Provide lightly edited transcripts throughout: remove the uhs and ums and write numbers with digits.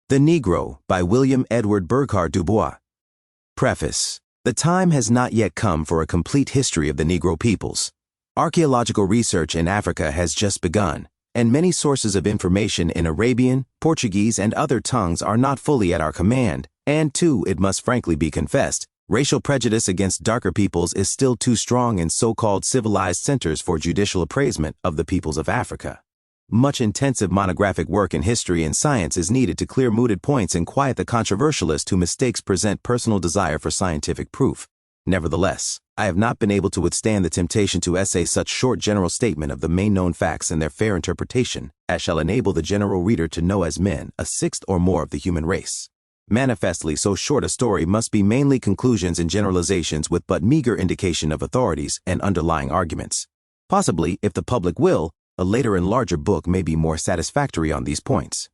The Negro by William Edward Burghardt Dubois. Preface. The time has not yet come for a complete history of the Negro peoples. Archaeological research in Africa has just begun, and many sources of information in Arabian, Portuguese, and other tongues are not fully at our command, and too, it must frankly be confessed, racial prejudice against darker peoples is still too strong in so-called civilized centers for judicial appraisement of the peoples of Africa. Much intensive monographic work in history and science is needed to clear mooted points and quiet the controversialist who mistakes present personal desire for scientific proof. Nevertheless, I have not been able to withstand the temptation to essay such short general statement of the main known facts and their fair interpretation, as shall enable the general reader to know as men a sixth or more of the human race. Manifestly, so short a story must be mainly conclusions and generalizations with but meager indication of authorities and underlying arguments. Possibly, if the public will, a later and larger book may be more satisfactory on these points.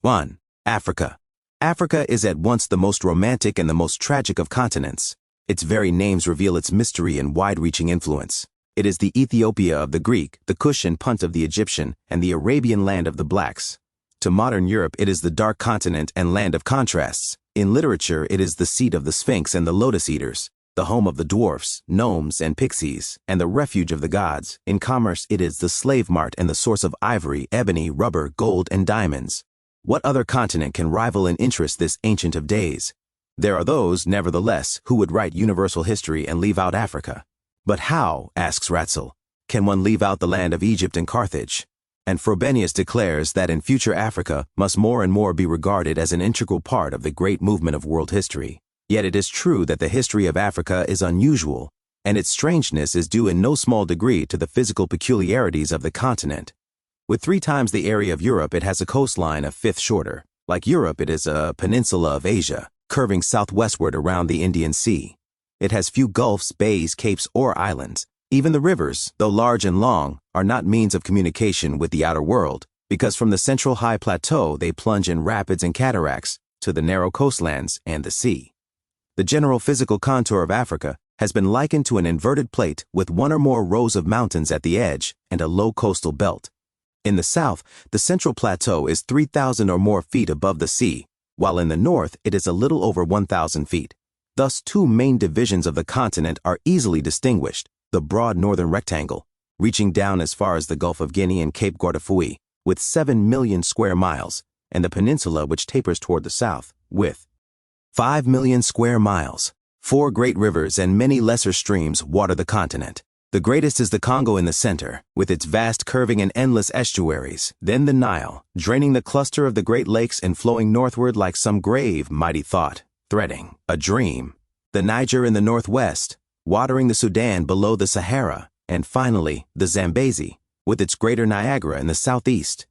1. Africa. Africa is at once the most romantic and the most tragic of continents. Its very names reveal its mystery and wide-reaching influence. It is the Ethiopia of the Greek, the Cush and Punt of the Egyptian, and the Arabian land of the blacks. To modern Europe, it is the dark continent and land of contrasts. In literature, it is the seat of the Sphinx and the Lotus Eaters, the home of the dwarfs, gnomes, and pixies, and the refuge of the gods. In commerce, it is the slave mart and the source of ivory, ebony, rubber, gold, and diamonds. What other continent can rival in interest this ancient of days? There are those, nevertheless, who would write universal history and leave out Africa. But how, asks Ratzel, can one leave out the land of Egypt and Carthage? And Frobenius declares that in future Africa must more and more be regarded as an integral part of the great movement of world history. Yet it is true that the history of Africa is unusual, and its strangeness is due in no small degree to the physical peculiarities of the continent. With 3 times the area of Europe, it has a coastline a fifth shorter. Like Europe, it is a peninsula of Asia, curving southwestward around the Indian Sea. It has few gulfs, bays, capes, or islands. Even the rivers, though large and long, are not means of communication with the outer world, because from the central high plateau they plunge in rapids and cataracts to the narrow coastlands and the sea. The general physical contour of Africa has been likened to an inverted plate with 1 or more rows of mountains at the edge and a low coastal belt. In the south, the central plateau is 3,000 or more feet above the sea, while in the north it is a little over 1,000 feet. Thus, 2 main divisions of the continent are easily distinguished: the broad northern rectangle, reaching down as far as the Gulf of Guinea and Cape Guardafui, with 7 million square miles, and the peninsula which tapers toward the south, with 5 million square miles. 4 great rivers and many lesser streams water the continent. The greatest is the Congo in the center, with its vast curving and endless estuaries, then the Nile, draining the cluster of the Great Lakes and flowing northward like some grave, mighty thought, threading a dream. The Niger in the northwest, watering the Sudan below the Sahara, and finally, the Zambezi, with its greater Niagara in the southeast.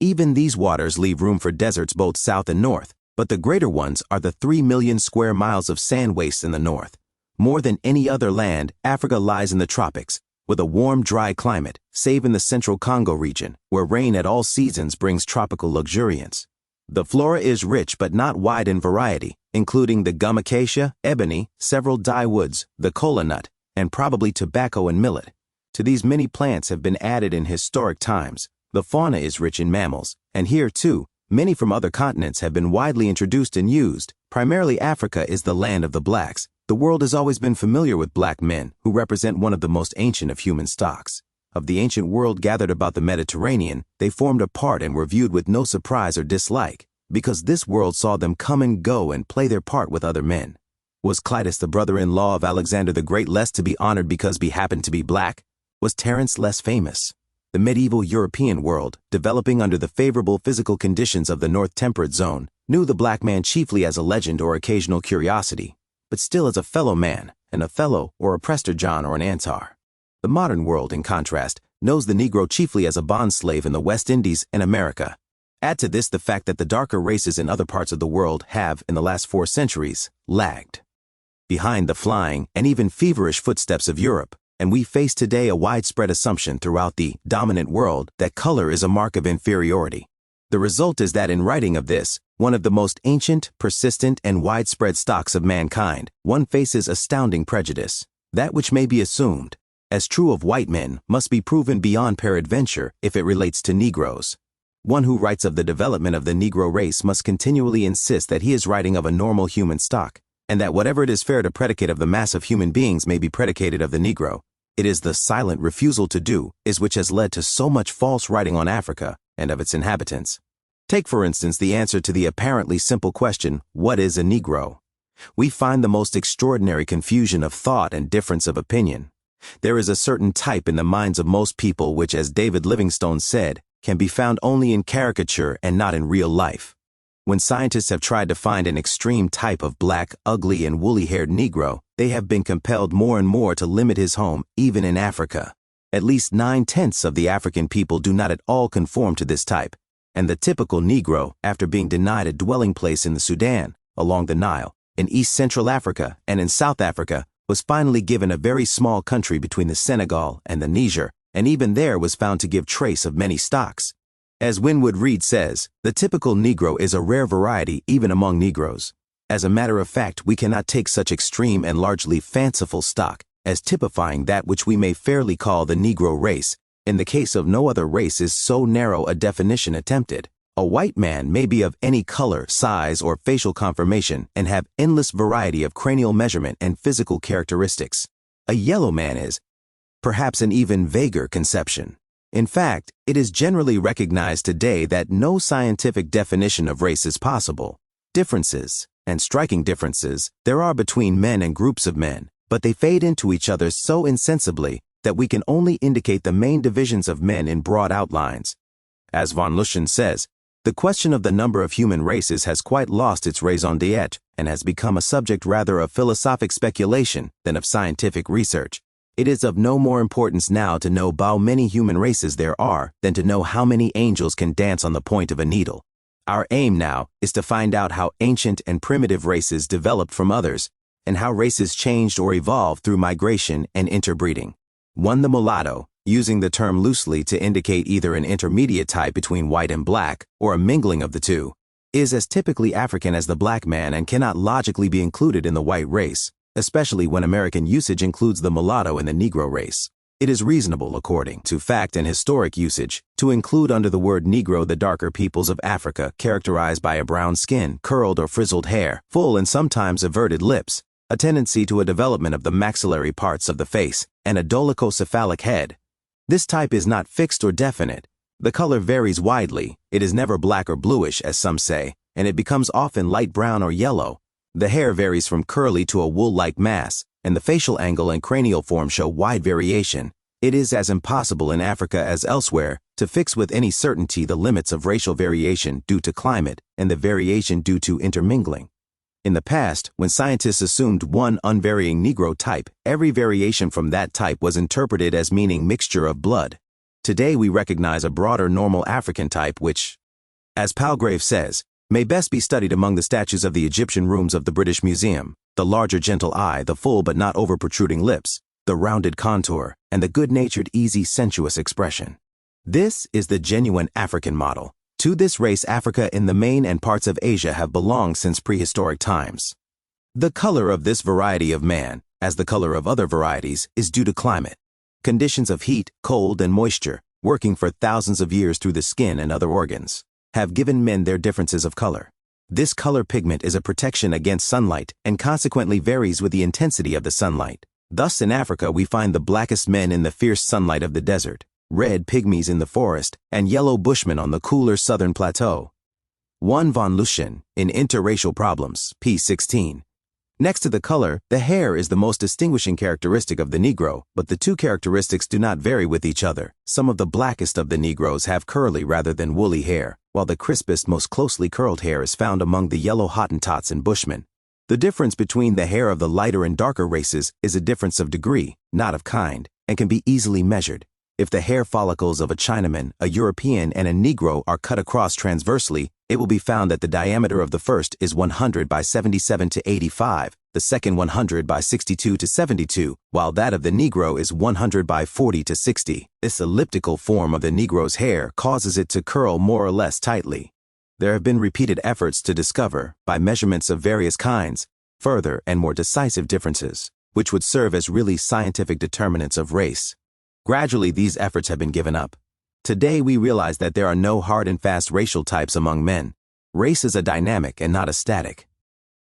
Even these waters leave room for deserts both south and north, but the greater ones are the 3 million square miles of sand wastes in the north. More than any other land, Africa lies in the tropics, with a warm, dry climate, save in the central Congo region, where rain at all seasons brings tropical luxuriance. The flora is rich but not wide in variety, including the gum acacia, ebony, several dye woods, the kola nut, and probably tobacco and millet. To these many plants have been added in historic times. The fauna is rich in mammals, and here, too, many from other continents have been widely introduced and used. Primarily, Africa is the land of the blacks. The world has always been familiar with black men, who represent one of the most ancient of human stocks. Of the ancient world gathered about the Mediterranean, they formed a part and were viewed with no surprise or dislike, because this world saw them come and go and play their part with other men. Was Clitus, the brother-in-law of Alexander the Great, less to be honored because he happened to be black? Was Terence less famous? The medieval European world, developing under the favorable physical conditions of the North Temperate Zone, knew the black man chiefly as a legend or occasional curiosity, but still as a fellow man, an Othello or a Prester John or an Antar. The modern world, in contrast, knows the Negro chiefly as a bond slave in the West Indies and America. Add to this the fact that the darker races in other parts of the world have, in the last 4 centuries, lagged behind the flying and even feverish footsteps of Europe, and we face today a widespread assumption throughout the dominant world that color is a mark of inferiority. The result is that in writing of this, one of the most ancient, persistent, and widespread stocks of mankind, one faces astounding prejudice. That which may be assumed as true of white men must be proven beyond peradventure if it relates to Negroes. One who writes of the development of the Negro race must continually insist that he is writing of a normal human stock, and that whatever it is fair to predicate of the mass of human beings may be predicated of the Negro. It is the silent refusal to do is which has led to so much false writing on Africa and of its inhabitants. Take, for instance, the answer to the apparently simple question, what is a Negro? We find the most extraordinary confusion of thought and difference of opinion. There is a certain type in the minds of most people which, as David Livingstone said, can be found only in caricature and not in real life. When scientists have tried to find an extreme type of black, ugly, and woolly-haired Negro, they have been compelled more and more to limit his home, even in Africa. At least 9/10 of the African people do not at all conform to this type, and the typical Negro, after being denied a dwelling place in the Sudan, along the Nile, in East Central Africa, and in South Africa, was finally given a very small country between the Senegal and the Niger, and even there was found to give trace of many stocks. As Winwood Reade says, the typical Negro is a rare variety even among Negroes. As a matter of fact, we cannot take such extreme and largely fanciful stock as typifying that which we may fairly call the Negro race. In the case of no other race is so narrow a definition attempted. A white man may be of any color, size, or facial conformation and have endless variety of cranial measurement and physical characteristics. A yellow man is, perhaps, an even vaguer conception. In fact, it is generally recognized today that no scientific definition of race is possible. Differences, and striking differences, there are between men and groups of men, but they fade into each other so insensibly that we can only indicate the main divisions of men in broad outlines. As von Luschen says, the question of the number of human races has quite lost its raison d'être and has become a subject rather of philosophic speculation than of scientific research. It is of no more importance now to know how many human races there are than to know how many angels can dance on the point of a needle. Our aim now is to find out how ancient and primitive races developed from others, and how races changed or evolved through migration and interbreeding. One, the mulatto, using the term loosely to indicate either an intermediate type between white and black, or a mingling of the two, is as typically African as the black man and cannot logically be included in the white race, especially when American usage includes the mulatto in the Negro race. It is reasonable, according to fact and historic usage, to include under the word Negro the darker peoples of Africa characterized by a brown skin, curled or frizzled hair, full and sometimes averted lips, a tendency to a development of the maxillary parts of the face, and a dolichocephalic head. This type is not fixed or definite. The color varies widely. It is never black or bluish, as some say, and it becomes often light brown or yellow. The hair varies from curly to a wool-like mass, and the facial angle and cranial form show wide variation. It is as impossible in Africa as elsewhere to fix with any certainty the limits of racial variation due to climate and the variation due to intermingling. In the past, when scientists assumed one unvarying Negro type, every variation from that type was interpreted as meaning mixture of blood. Today we recognize a broader normal African type which, as Palgrave says, may best be studied among the statues of the Egyptian rooms of the British Museum, the larger gentle eye, the full but not over-protruding lips, the rounded contour, and the good-natured, easy, sensuous expression. This is the genuine African model. To this race Africa in the main and parts of Asia have belonged since prehistoric times. The color of this variety of man, as the color of other varieties, is due to climate. Conditions of heat, cold, and moisture, working for thousands of years through the skin and other organs, have given men their differences of color. This color pigment is a protection against sunlight and consequently varies with the intensity of the sunlight. Thus in Africa we find the blackest men in the fierce sunlight of the desert, red pygmies in the forest, and yellow bushmen on the cooler southern plateau. 1 von Luschen, in Interracial Problems, p. 16. Next to the color, the hair is the most distinguishing characteristic of the Negro, but the two characteristics do not vary with each other. Some of the blackest of the Negroes have curly rather than woolly hair, while the crispest, most closely curled hair is found among the yellow Hottentots and Bushmen. The difference between the hair of the lighter and darker races is a difference of degree, not of kind, and can be easily measured. If the hair follicles of a Chinaman, a European, and a Negro are cut across transversely, it will be found that the diameter of the first is 100 by 77 to 85, the second 100 by 62 to 72, while that of the Negro is 100 by 40 to 60. This elliptical form of the Negro's hair causes it to curl more or less tightly. There have been repeated efforts to discover, by measurements of various kinds, further and more decisive differences, which would serve as really scientific determinants of race. Gradually, these efforts have been given up. Today we realize that there are no hard and fast racial types among men. Race is a dynamic and not a static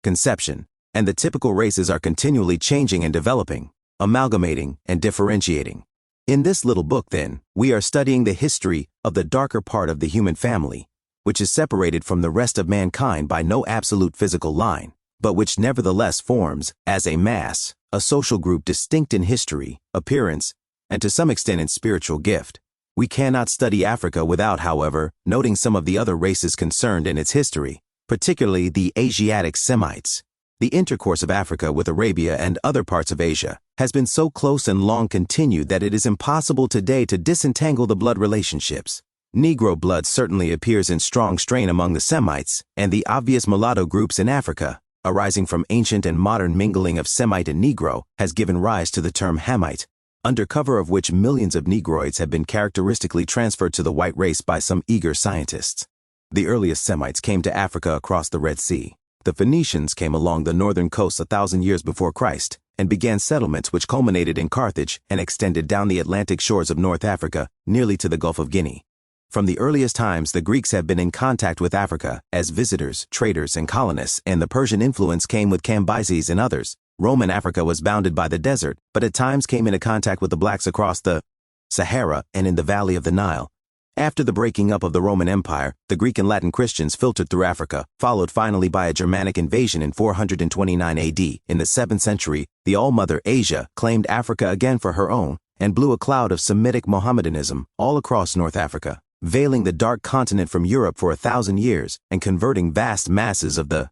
conception, and the typical races are continually changing and developing, amalgamating and differentiating. In this little book, then, we are studying the history of the darker part of the human family, which is separated from the rest of mankind by no absolute physical line, but which nevertheless forms, as a mass, a social group distinct in history, appearance, and to some extent in spiritual gift. We cannot study Africa without, however, noting some of the other races concerned in its history, particularly the Asiatic Semites. The intercourse of Africa with Arabia and other parts of Asia has been so close and long continued that it is impossible today to disentangle the blood relationships. Negro blood certainly appears in strong strain among the Semites, and the obvious mulatto groups in Africa, arising from ancient and modern mingling of Semite and Negro, has given rise to the term Hamite, under cover of which millions of Negroids have been characteristically transferred to the white race by some eager scientists. The earliest Semites came to Africa across the Red Sea. The Phoenicians came along the northern coast 1,000 years before Christ and began settlements which culminated in Carthage and extended down the Atlantic shores of North Africa nearly to the Gulf of Guinea. From the earliest times, the Greeks have been in contact with Africa as visitors, traders, and colonists, and the Persian influence came with Cambyses and others. Roman Africa was bounded by the desert, but at times came into contact with the blacks across the Sahara and in the valley of the Nile. After the breaking up of the Roman Empire, the Greek and Latin Christians filtered through Africa, followed finally by a Germanic invasion in 429 AD. In the 7th century, the All-Mother Asia claimed Africa again for her own and blew a cloud of Semitic Mohammedanism all across North Africa, veiling the dark continent from Europe for 1,000 years and converting vast masses of the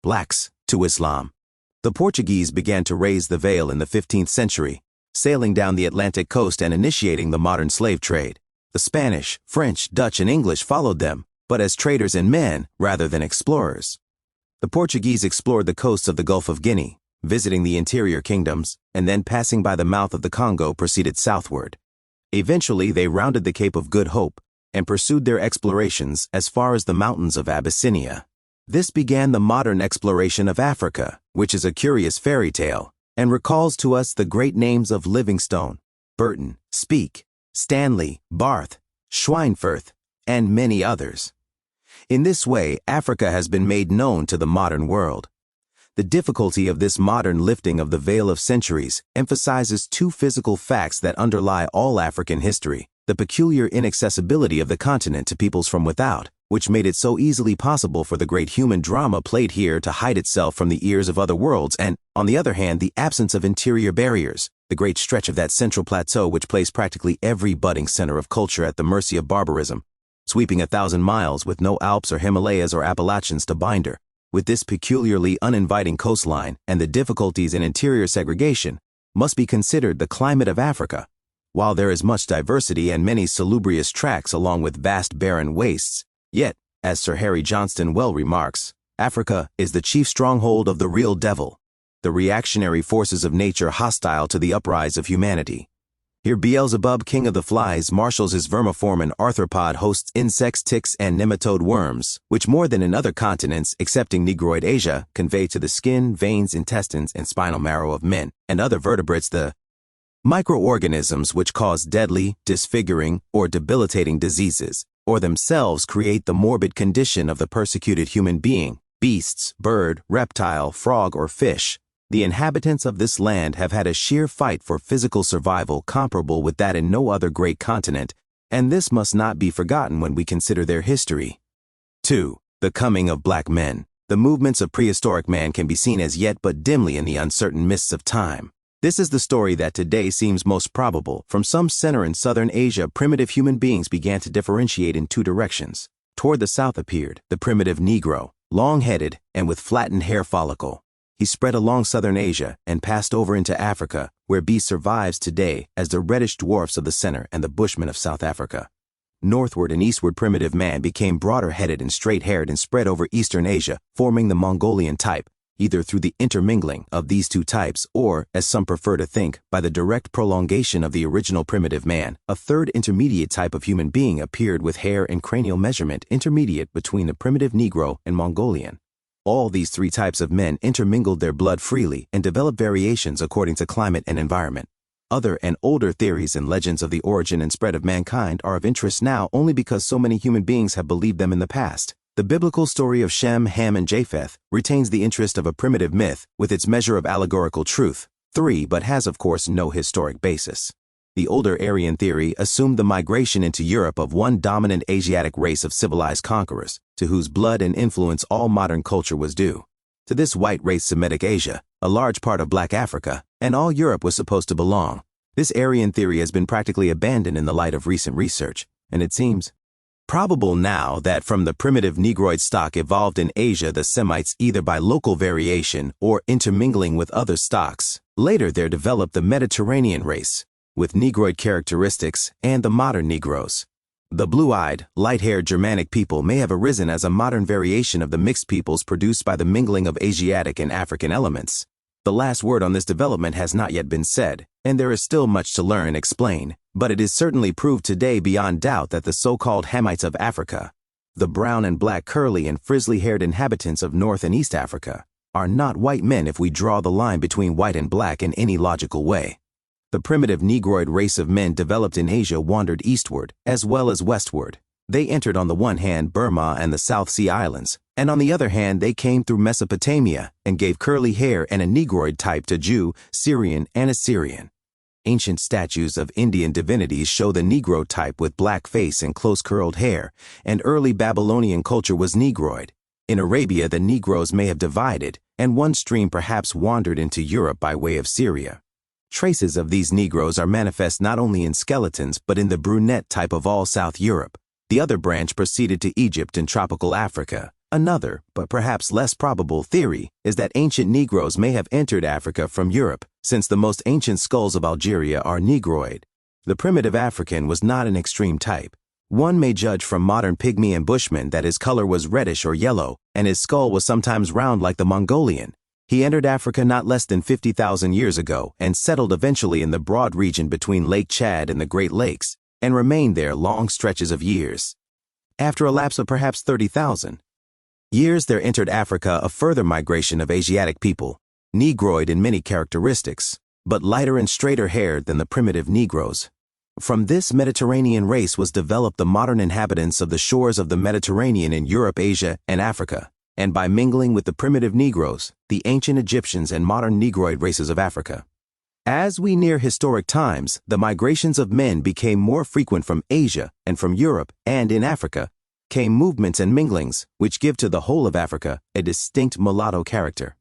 blacks to Islam. The Portuguese began to raise the veil in the 15th century, sailing down the Atlantic coast and initiating the modern slave trade. The Spanish, French, Dutch, and English followed them, but as traders and men rather than explorers. The Portuguese explored the coasts of the Gulf of Guinea, visiting the interior kingdoms, and then passing by the mouth of the Congo proceeded southward. Eventually they rounded the Cape of Good Hope and pursued their explorations as far as the mountains of Abyssinia. This began the modern exploration of Africa, which is a curious fairy tale, and recalls to us the great names of Livingstone, Burton, Speke, Stanley, Barth, Schweinfurth, and many others. In this way, Africa has been made known to the modern world. The difficulty of this modern lifting of the veil of centuries emphasizes two physical facts that underlie all African history: the peculiar inaccessibility of the continent to peoples from without, which made it so easily possible for the great human drama played here to hide itself from the ears of other worlds, and, on the other hand, the absence of interior barriers, the great stretch of that central plateau which placed practically every budding center of culture at the mercy of barbarism, sweeping 1,000 miles with no Alps or Himalayas or Appalachians to bind her. With this peculiarly uninviting coastline and the difficulties in interior segregation, must be considered the climate of Africa. While there is much diversity and many salubrious tracts along with vast barren wastes, yet, as Sir Harry Johnston well remarks, Africa is the chief stronghold of the real devil, the reactionary forces of nature hostile to the uprise of humanity. Here Beelzebub, king of the flies, marshals his vermiform and arthropod hosts insects, ticks, and nematode worms, which more than in other continents, excepting Negroid Asia, convey to the skin, veins, intestines, and spinal marrow of men and other vertebrates the microorganisms which cause deadly, disfiguring, or debilitating diseases, or themselves create the morbid condition of the persecuted human being, beasts, bird, reptile, frog, or fish. The inhabitants of this land have had a sheer fight for physical survival comparable with that in no other great continent, and this must not be forgotten when we consider their history. 2. The coming of black men. The movements of prehistoric man can be seen as yet but dimly in the uncertain mists of time. This is the story that today seems most probable. From some center in southern Asia, primitive human beings began to differentiate in two directions. Toward the south appeared the primitive Negro, long-headed and with flattened hair follicle. He spread along southern Asia and passed over into Africa, where B survives today as the reddish dwarfs of the center and the Bushmen of South Africa. Northward and eastward primitive man became broader-headed and straight-haired and spread over eastern Asia, forming the Mongolian type, either through the intermingling of these two types or, as some prefer to think, by the direct prolongation of the original primitive man. A third intermediate type of human being appeared with hair and cranial measurement intermediate between the primitive Negro and Mongolian. All these three types of men intermingled their blood freely and developed variations according to climate and environment. Other and older theories and legends of the origin and spread of mankind are of interest now only because so many human beings have believed them in the past. The biblical story of Shem, Ham, and Japheth retains the interest of a primitive myth with its measure of allegorical truth, 3, but has of course no historic basis. The older Aryan theory assumed the migration into Europe of one dominant Asiatic race of civilized conquerors, to whose blood and influence all modern culture was due. To this white race Semitic Asia, a large part of Black Africa, and all Europe was supposed to belong. This Aryan theory has been practically abandoned in the light of recent research, and it seems probable now that from the primitive Negroid stock evolved in Asia the Semites either by local variation or intermingling with other stocks. Later there developed the Mediterranean race, with Negroid characteristics, and the modern Negroes. The blue-eyed, light-haired Germanic people may have arisen as a modern variation of the mixed peoples produced by the mingling of Asiatic and African elements. The last word on this development has not yet been said, and there is still much to learn and explain, but it is certainly proved today beyond doubt that the so-called Hamites of Africa, the brown and black curly and frizzly-haired inhabitants of North and East Africa, are not white men if we draw the line between white and black in any logical way. The primitive Negroid race of men developed in Asia wandered eastward as well as westward. They entered on the one hand Burma and the South Sea Islands, and on the other hand they came through Mesopotamia and gave curly hair and a Negroid type to Jew, Syrian, and Assyrian. Ancient statues of Indian divinities show the Negro type with black face and close curled hair, and early Babylonian culture was Negroid. In Arabia the Negroes may have divided, and one stream perhaps wandered into Europe by way of Syria. Traces of these Negroes are manifest not only in skeletons but in the brunette type of all South Europe. The other branch proceeded to Egypt and tropical Africa. Another, but perhaps less probable, theory is that ancient Negroes may have entered Africa from Europe, since the most ancient skulls of Algeria are Negroid. The primitive African was not an extreme type. One may judge from modern pygmy and bushman that his color was reddish or yellow, and his skull was sometimes round like the Mongolian. He entered Africa not less than 50,000 years ago and settled eventually in the broad region between Lake Chad and the Great Lakes, and remained there long stretches of years. After a lapse of perhaps 30,000 years, there entered Africa a further migration of Asiatic people, Negroid in many characteristics, but lighter and straighter haired than the primitive Negroes. From this Mediterranean race was developed the modern inhabitants of the shores of the Mediterranean in Europe, Asia, and Africa, and by mingling with the primitive Negroes, the ancient Egyptians and modern Negroid races of Africa. As we near historic times, the migrations of men became more frequent from Asia and from Europe, and in Africa came movements and minglings which give to the whole of Africa a distinct mulatto character.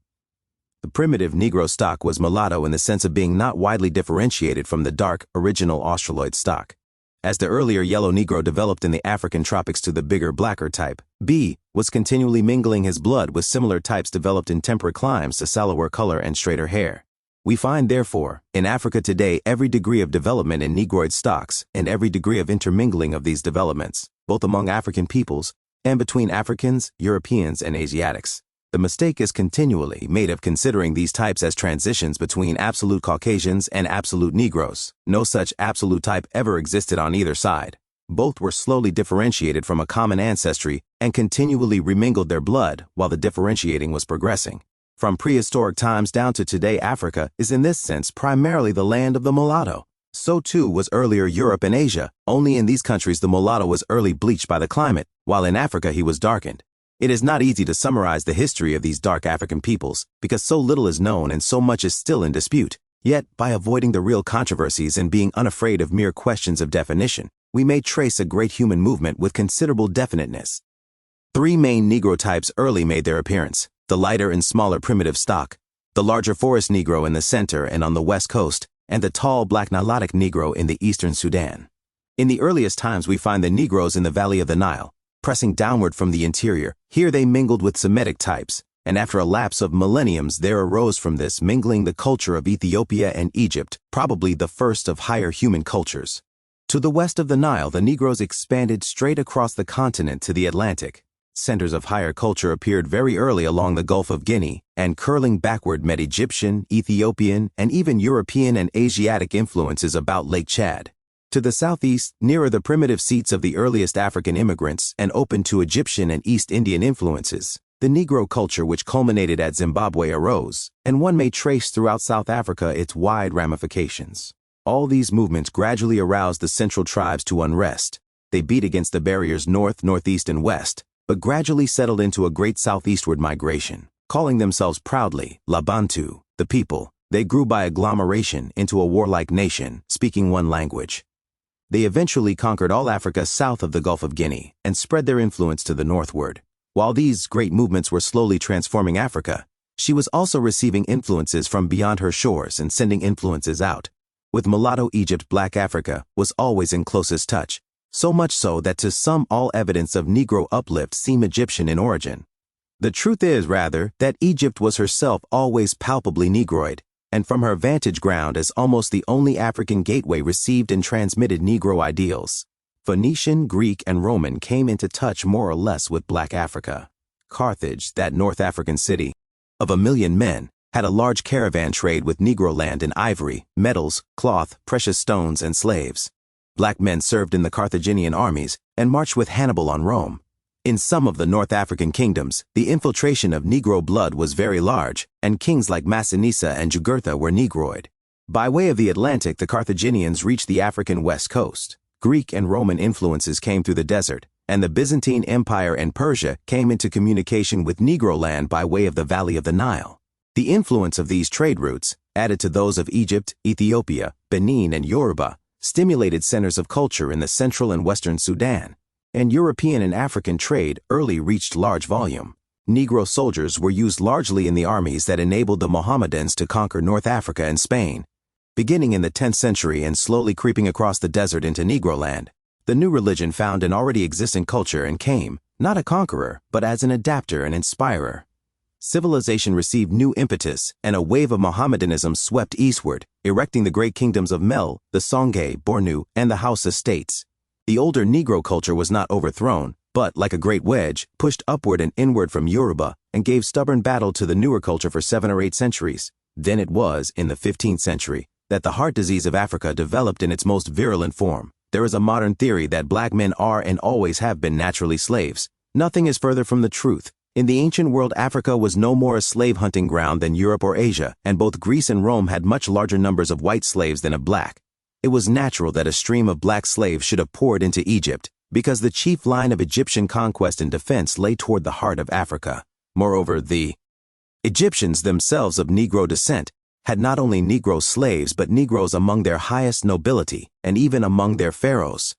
The primitive Negro stock was mulatto in the sense of being not widely differentiated from the dark, original Australoid stock. As the earlier yellow Negro developed in the African tropics to the bigger, blacker type, B was continually mingling his blood with similar types developed in temperate climes to sallower color and straighter hair. We find, therefore, in Africa today every degree of development in Negroid stocks and every degree of intermingling of these developments, both among African peoples and between Africans, Europeans, and Asiatics. The mistake is continually made of considering these types as transitions between absolute Caucasians and absolute Negroes. No such absolute type ever existed on either side. Both were slowly differentiated from a common ancestry and continually remingled their blood while the differentiating was progressing. From prehistoric times down to today, Africa is in this sense primarily the land of the mulatto. So too was earlier Europe and Asia, only in these countries the mulatto was early bleached by the climate, while in Africa he was darkened. It is not easy to summarize the history of these dark African peoples because so little is known and so much is still in dispute. Yet, by avoiding the real controversies and being unafraid of mere questions of definition, we may trace a great human movement with considerable definiteness. 3 main Negro types early made their appearance: the lighter and smaller primitive stock, the larger forest Negro in the center and on the west coast, and the tall black Nilotic Negro in the eastern Sudan. In the earliest times we find the Negroes in the valley of the Nile, pressing downward from the interior. Here they mingled with Semitic types, and after a lapse of millenniums there arose from this mingling the culture of Ethiopia and Egypt, probably the first of higher human cultures. To the west of the Nile, the Negroes expanded straight across the continent to the Atlantic. Centers of higher culture appeared very early along the Gulf of Guinea, and curling backward met Egyptian, Ethiopian, and even European and Asiatic influences about Lake Chad. To the southeast, nearer the primitive seats of the earliest African immigrants and open to Egyptian and East Indian influences, the Negro culture which culminated at Zimbabwe arose, and one may trace throughout South Africa its wide ramifications. All these movements gradually aroused the central tribes to unrest. They beat against the barriers north, northeast, and west, but gradually settled into a great southeastward migration. Calling themselves proudly La Bantu, the people, they grew by agglomeration into a warlike nation, speaking one language. They eventually conquered all Africa south of the Gulf of Guinea and spread their influence to the northward. While these great movements were slowly transforming Africa, she was also receiving influences from beyond her shores and sending influences out. With mulatto Egypt, Black Africa was always in closest touch, so much so that to some all evidence of Negro uplift seem Egyptian in origin. The truth is, rather, that Egypt was herself always palpably Negroid, and from her vantage ground as almost the only African gateway received and transmitted Negro ideals. Phoenician, Greek, and Roman came into touch more or less with Black Africa. Carthage, that North African city of 1 million men, had a large caravan trade with Negro land in ivory, metals, cloth, precious stones, and slaves. Black men served in the Carthaginian armies and marched with Hannibal on Rome. In some of the North African kingdoms, the infiltration of Negro blood was very large, and kings like Massinissa and Jugurtha were Negroid. By way of the Atlantic, the Carthaginians reached the African west coast. Greek and Roman influences came through the desert, and the Byzantine Empire and Persia came into communication with Negro land by way of the Valley of the Nile. The influence of these trade routes, added to those of Egypt, Ethiopia, Benin, and Yoruba, stimulated centers of culture in the central and western Sudan, and European and African trade early reached large volume. Negro soldiers were used largely in the armies that enabled the Mohammedans to conquer North Africa and Spain. Beginning in the 10th century and slowly creeping across the desert into Negro land, the new religion found an already existing culture and came, not a conqueror, but as an adapter and inspirer. Civilization received new impetus, and a wave of Mohammedanism swept eastward, erecting the great kingdoms of Mel, the Songhai, Bornu, and the Hausa states. The older Negro culture was not overthrown, but, like a great wedge, pushed upward and inward from Yoruba and gave stubborn battle to the newer culture for 7 or 8 centuries. Then it was, in the 15th century, that the heart disease of Africa developed in its most virulent form. There is a modern theory that black men are and always have been naturally slaves. Nothing is further from the truth. In the ancient world, Africa was no more a slave-hunting ground than Europe or Asia, and both Greece and Rome had much larger numbers of white slaves than of black. It was natural that a stream of black slaves should have poured into Egypt, because the chief line of Egyptian conquest and defense lay toward the heart of Africa. Moreover, the Egyptians themselves of Negro descent had not only Negro slaves but Negroes among their highest nobility, and even among their pharaohs.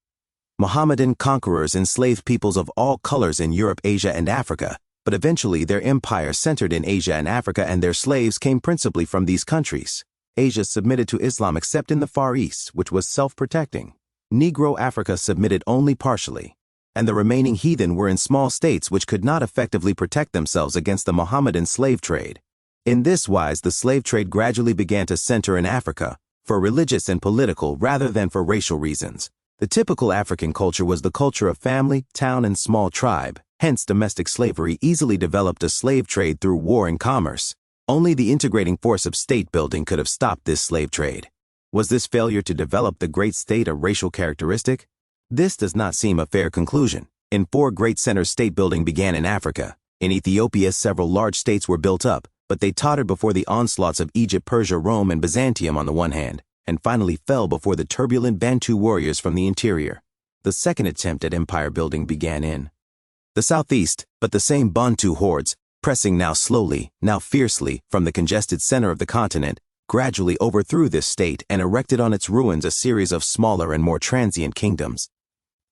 Mohammedan conquerors enslaved peoples of all colors in Europe, Asia, and Africa, but eventually their empire centered in Asia and Africa, and their slaves came principally from these countries. Asia submitted to Islam except in the Far East, which was self-protecting. Negro Africa submitted only partially, and the remaining heathen were in small states which could not effectively protect themselves against the Mohammedan slave trade. In this wise, the slave trade gradually began to center in Africa, for religious and political rather than for racial reasons. The typical African culture was the culture of family, town, and small tribe. Hence, domestic slavery easily developed a slave trade through war and commerce. Only the integrating force of state building could have stopped this slave trade. Was this failure to develop the great state a racial characteristic? This does not seem a fair conclusion. In 4 great centers, state building began in Africa. In Ethiopia, several large states were built up, but they tottered before the onslaughts of Egypt, Persia, Rome, and Byzantium on the one hand, and finally fell before the turbulent Bantu warriors from the interior. The second attempt at empire building began in the southeast, but the same Bantu hordes, pressing now slowly, now fiercely, from the congested center of the continent, gradually overthrew this state and erected on its ruins a series of smaller and more transient kingdoms.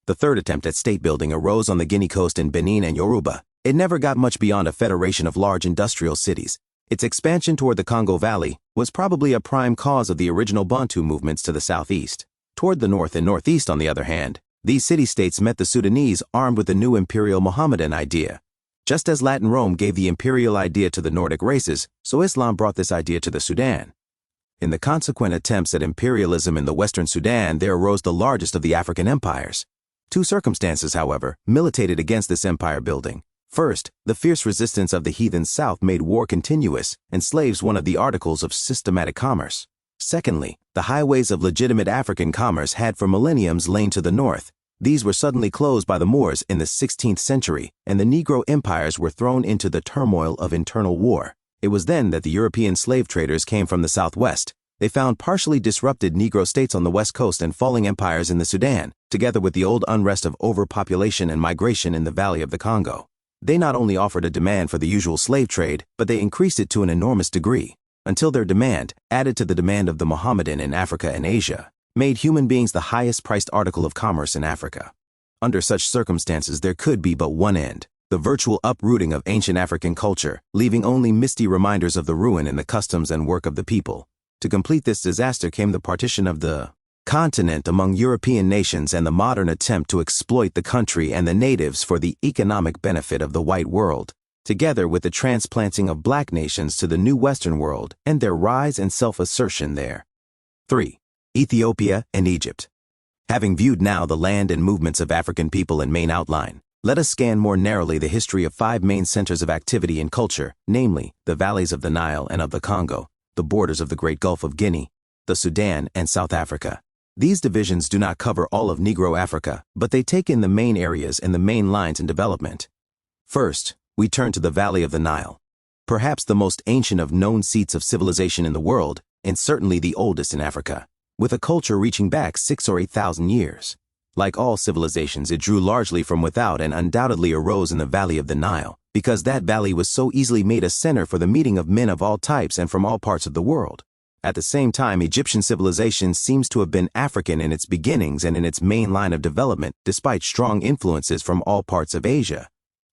The third attempt at state building arose on the Guinea coast in Benin and Yoruba. It never got much beyond a federation of large industrial cities. Its expansion toward the Congo Valley was probably a prime cause of the original Bantu movements to the southeast. Toward the north and northeast, on the other hand, these city-states met the Sudanese armed with the new imperial Mohammedan idea. Just as Latin Rome gave the imperial idea to the Nordic races, so Islam brought this idea to the Sudan. In the consequent attempts at imperialism in the western Sudan, there arose the largest of the African empires. 2 circumstances, however, militated against this empire building. First, the fierce resistance of the heathen south made war continuous and slaves one of the articles of systematic commerce. Secondly, the highways of legitimate African commerce had for millenniums lain to the north. These were suddenly closed by the Moors in the 16th century, and the Negro empires were thrown into the turmoil of internal war. It was then that the European slave traders came from the southwest. They found partially disrupted Negro states on the West Coast and falling empires in the Sudan, together with the old unrest of overpopulation and migration in the Valley of the Congo. They not only offered a demand for the usual slave trade, but they increased it to an enormous degree, until their demand, added to the demand of the Mohammedan in Africa and Asia, made human beings the highest-priced article of commerce in Africa. Under such circumstances, there could be but one end: the virtual uprooting of ancient African culture, leaving only misty reminders of the ruin in the customs and work of the people. To complete this disaster came the partition of the continent among European nations and the modern attempt to exploit the country and the natives for the economic benefit of the white world, together with the transplanting of black nations to the new Western world and their rise and self-assertion there. 3. Ethiopia and Egypt. Having viewed now the land and movements of African people in main outline, let us scan more narrowly the history of 5 main centers of activity and culture, namely, the valleys of the Nile and of the Congo, the borders of the Great Gulf of Guinea, the Sudan, and South Africa. These divisions do not cover all of Negro Africa, but they take in the main areas and the main lines in development. First, we turn to the Valley of the Nile, perhaps the most ancient of known seats of civilization in the world, and certainly the oldest in Africa, with a culture reaching back 6,000 or 8,000 years. Like all civilizations, it drew largely from without and undoubtedly arose in the Valley of the Nile, because that valley was so easily made a center for the meeting of men of all types and from all parts of the world. At the same time, Egyptian civilization seems to have been African in its beginnings and in its main line of development, despite strong influences from all parts of Asia.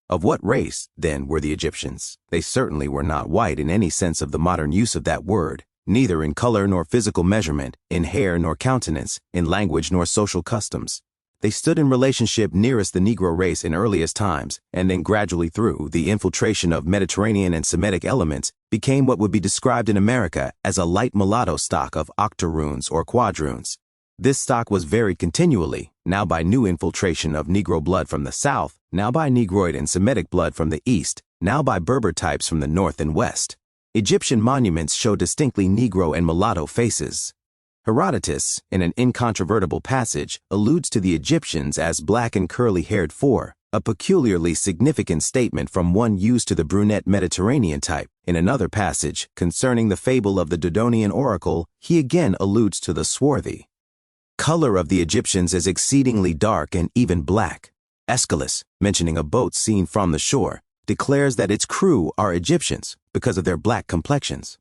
Of what race, then, were the Egyptians? They certainly were not white in any sense of the modern use of that word, neither in color nor physical measurement, in hair nor countenance, in language nor social customs. They stood in relationship nearest the Negro race in earliest times, and then gradually through the infiltration of Mediterranean and Semitic elements, became what would be described in America as a light mulatto stock of octoroons or quadroons. This stock was varied continually, now by new infiltration of Negro blood from the south, now by Negroid and Semitic blood from the east, now by Berber types from the north and west. Egyptian monuments show distinctly Negro and mulatto faces. Herodotus, in an incontrovertible passage, alludes to the Egyptians as black and curly-haired a peculiarly significant statement from one used to the brunette Mediterranean type. In another passage, concerning the fable of the Dodonian oracle, he again alludes to the swarthy color of the Egyptians as exceedingly dark and even black. Aeschylus, mentioning a boat seen from the shore, declares that its crew are Egyptians because of their black complexions.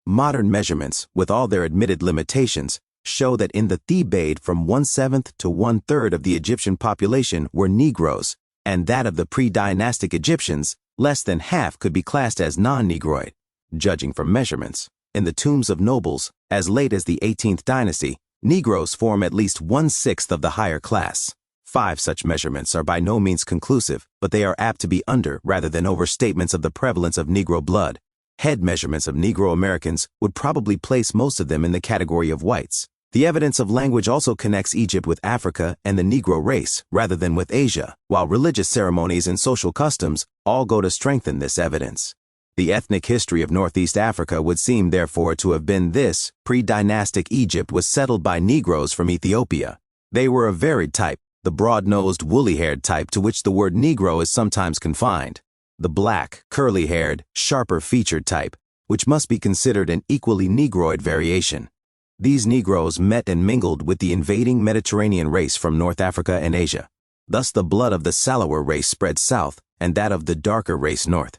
Modern measurements, with all their admitted limitations, show that in the Thebaid from 1/7 to 1/3 of the Egyptian population were Negroes, and that of the pre-dynastic Egyptians, less than half could be classed as non-Negroid. Judging from measurements, in the tombs of nobles, as late as the 18th dynasty, Negroes form at least 1/6 of the higher class. 5 such measurements are by no means conclusive, but they are apt to be under rather than over statements of the prevalence of Negro blood. Head measurements of Negro Americans would probably place most of them in the category of whites. The evidence of language also connects Egypt with Africa and the Negro race, rather than with Asia, while religious ceremonies and social customs all go to strengthen this evidence. The ethnic history of Northeast Africa would seem, therefore, to have been this: pre-dynastic Egypt was settled by Negroes from Ethiopia. They were a varied type, the broad-nosed, woolly-haired type to which the word Negro is sometimes confined, the black, curly-haired, sharper-featured type, which must be considered an equally Negroid variation. These Negroes met and mingled with the invading Mediterranean race from North Africa and Asia. Thus the blood of the sallower race spread south, and that of the darker race north.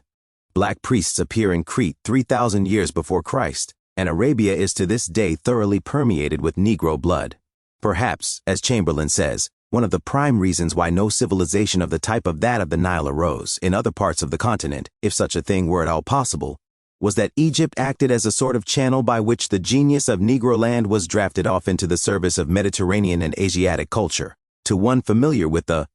Black priests appear in Crete 3,000 years before Christ, and Arabia is to this day thoroughly permeated with Negro blood. Perhaps, as Chamberlain says, one of the prime reasons why no civilization of the type of that of the Nile arose in other parts of the continent, if such a thing were at all possible, was that Egypt acted as a sort of channel by which the genius of Negro land was drafted off into the service of Mediterranean and Asiatic culture. To one familiar with the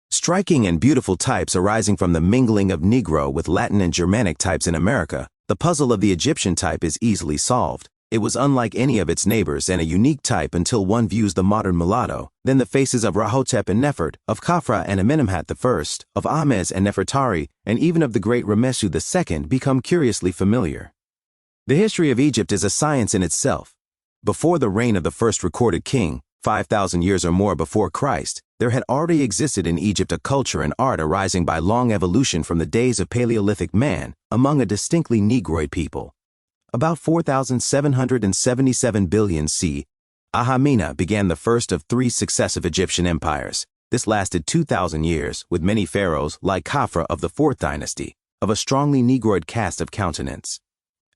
striking and beautiful types arising from the mingling of Negro with Latin and Germanic types in America, the puzzle of the Egyptian type is easily solved. It was unlike any of its neighbors and a unique type until one views the modern mulatto. Then the faces of Rahotep and Nefert, of Khafra and Amenemhat I, of Ahmes and Nefertari, and even of the great Ramessu II become curiously familiar. The history of Egypt is a science in itself. Before the reign of the first recorded king, 5,000 years or more before Christ, there had already existed in Egypt a culture and art arising by long evolution from the days of Paleolithic man among a distinctly Negroid people. About 4,777 billion c. Ahamina began the first of three successive Egyptian empires. This lasted 2,000 years, with many pharaohs, like Khafra of the 4th dynasty, of a strongly Negroid cast of countenance.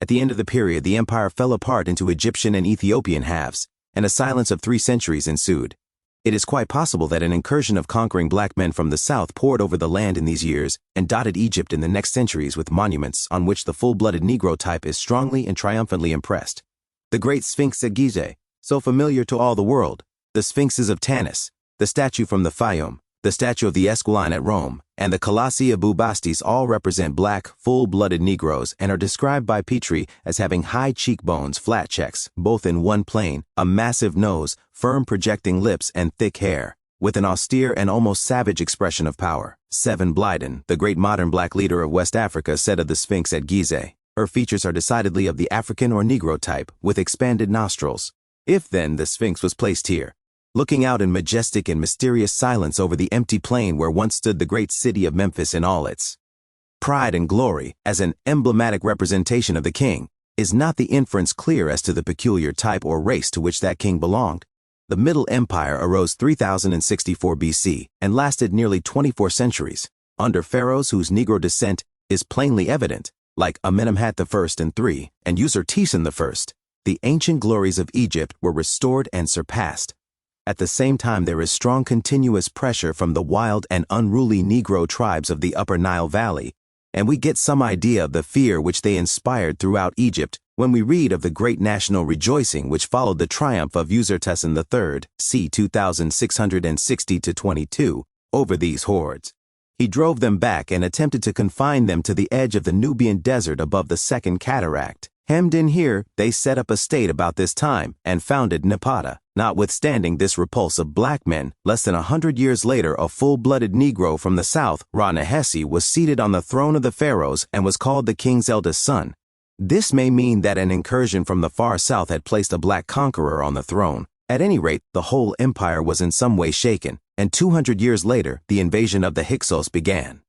At the end of the period, the empire fell apart into Egyptian and Ethiopian halves, and a silence of 3 centuries ensued. It is quite possible that an incursion of conquering black men from the south poured over the land in these years and dotted Egypt in the next centuries with monuments on which the full-blooded Negro type is strongly and triumphantly impressed. The great Sphinx at Gizeh, so familiar to all the world, the Sphinxes of Tanis, the statue from the Fayum, the statue of the Esquiline at Rome, and the Colossi of Bubastis all represent black, full-blooded Negroes and are described by Petrie as having high cheekbones, flat checks, both in one plane, a massive nose, firm projecting lips, and thick hair, with an austere and almost savage expression of power. 7 Blyden, the great modern black leader of West Africa, said of the Sphinx at Gizeh, "Her features are decidedly of the African or Negro type, with expanded nostrils." If, then, the Sphinx was placed here, looking out in majestic and mysterious silence over the empty plain where once stood the great city of Memphis in all its pride and glory, as an emblematic representation of the king, is not the inference clear as to the peculiar type or race to which that king belonged? The Middle Empire arose 3064 BC and lasted nearly 24 centuries, under pharaohs whose Negro descent is plainly evident, like Amenemhat I and III and Usertesen I. The ancient glories of Egypt were restored and surpassed. At the same time, there is strong continuous pressure from the wild and unruly Negro tribes of the Upper Nile Valley, and we get some idea of the fear which they inspired throughout Egypt when we read of the great national rejoicing which followed the triumph of Usertesen III, c. 2660-22, over these hordes. He drove them back and attempted to confine them to the edge of the Nubian desert above the Second Cataract. Hemmed in here, they set up a state about this time and founded Napata. Notwithstanding this repulse of black men, less than 100 years later, a full-blooded Negro from the south, Ra-Nehesi, was seated on the throne of the pharaohs and was called the king's eldest son. This may mean that an incursion from the far south had placed a black conqueror on the throne. At any rate, the whole empire was in some way shaken, and 200 years later, the invasion of the Hyksos began.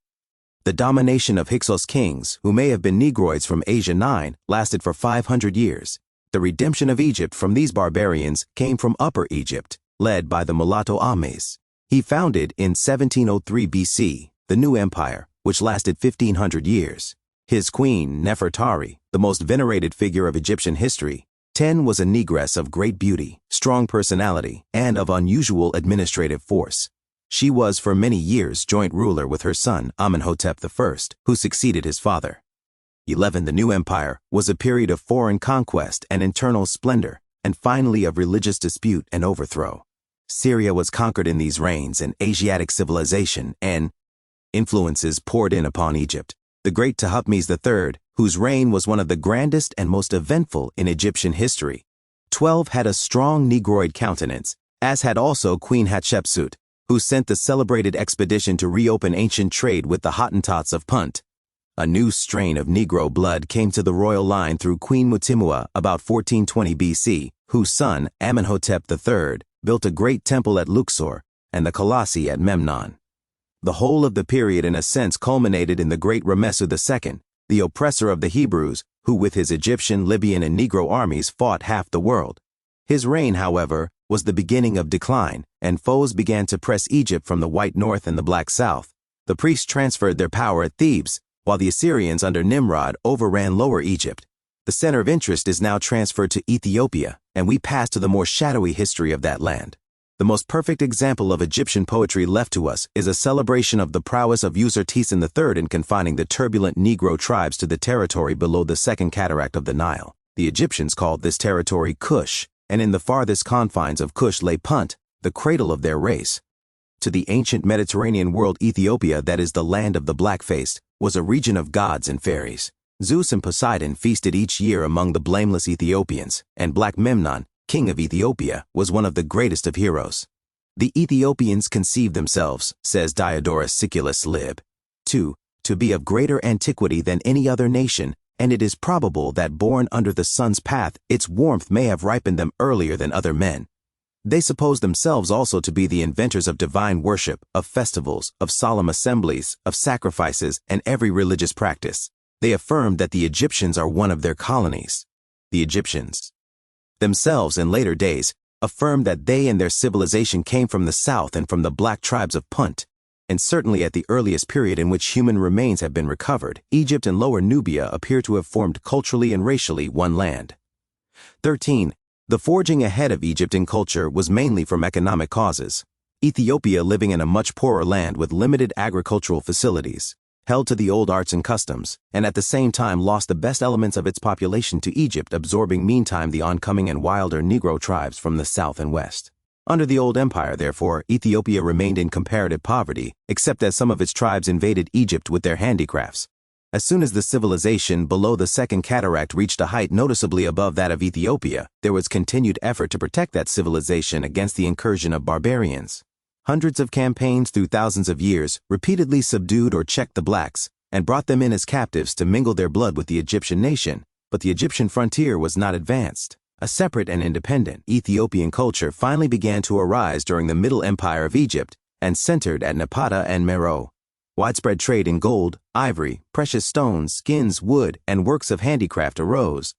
The domination of Hyksos kings, who may have been Negroids from Asia 9, lasted for 500 years. The redemption of Egypt from these barbarians came from Upper Egypt, led by the mulatto Ahmes. He founded in 1703 BC the new empire, which lasted 1,500 years. His queen, Nefertari, the most venerated figure of Egyptian history, was a negress of great beauty, strong personality, and of unusual administrative force. She was for many years joint ruler with her son Amenhotep I, who succeeded his father. 11 The new empire was a period of foreign conquest and internal splendor, and finally of religious dispute and overthrow. Syria was conquered in these reigns, and Asiatic civilization and influences poured in upon Egypt. The great Thutmose III, whose reign was one of the grandest and most eventful in Egyptian history. 12 Had a strong Negroid countenance, as had also Queen Hatshepsut, who sent the celebrated expedition to reopen ancient trade with the Hottentots of Punt. A new strain of Negro blood came to the royal line through Queen Mutimua about 1420 BC, whose son, Amenhotep III, built a great temple at Luxor and the Colossi at Memnon. The whole of the period in a sense culminated in the great Ramesu II, the oppressor of the Hebrews, who with his Egyptian, Libyan, and Negro armies fought half the world. His reign, however, was the beginning of decline, and foes began to press Egypt from the white north and the black south. The priests transferred their power at Thebes, while the Assyrians under Nimrod overran Lower Egypt. The center of interest is now transferred to Ethiopia, and we pass to the more shadowy history of that land. The most perfect example of Egyptian poetry left to us is a celebration of the prowess of Usertesen III in confining the turbulent Negro tribes to the territory below the Second Cataract of the Nile. The Egyptians called this territory Kush, and in the farthest confines of Kush lay Punt, the cradle of their race. To the ancient Mediterranean world, Ethiopia, that is the land of the black-faced, was a region of gods and fairies. Zeus and Poseidon feasted each year among the blameless Ethiopians, and Black Memnon, king of Ethiopia, was one of the greatest of heroes. The Ethiopians conceived themselves, says Diodorus Siculus lib. 2, to be of greater antiquity than any other nation, and it is probable that born under the sun's path, its warmth may have ripened them earlier than other men. They supposed themselves also to be the inventors of divine worship, of festivals, of solemn assemblies, of sacrifices, and every religious practice. They affirmed that the Egyptians are one of their colonies. the Egyptians themselves in later days affirmed that they and their civilization came from the south and from the black tribes of Punt, and certainly at the earliest period in which human remains have been recovered, Egypt and Lower Nubia appear to have formed culturally and racially one land. 13. The forging ahead of Egypt in culture was mainly from economic causes. Ethiopia, living in a much poorer land with limited agricultural facilities, held to the old arts and customs, and at the same time lost the best elements of its population to Egypt, absorbing meantime the oncoming and wilder Negro tribes from the south and west. Under the old empire, therefore, Ethiopia remained in comparative poverty, except as some of its tribes invaded Egypt with their handicrafts. As soon as the civilization below the Second Cataract reached a height noticeably above that of Ethiopia, there was continued effort to protect that civilization against the incursion of barbarians. Hundreds of campaigns through thousands of years repeatedly subdued or checked the blacks and brought them in as captives to mingle their blood with the Egyptian nation, but the Egyptian frontier was not advanced. A separate and independent Ethiopian culture finally began to arise during the Middle Empire of Egypt and centered at Napata and Meroe. Widespread trade in gold, ivory, precious stones, skins, wood, and works of handicraft arose.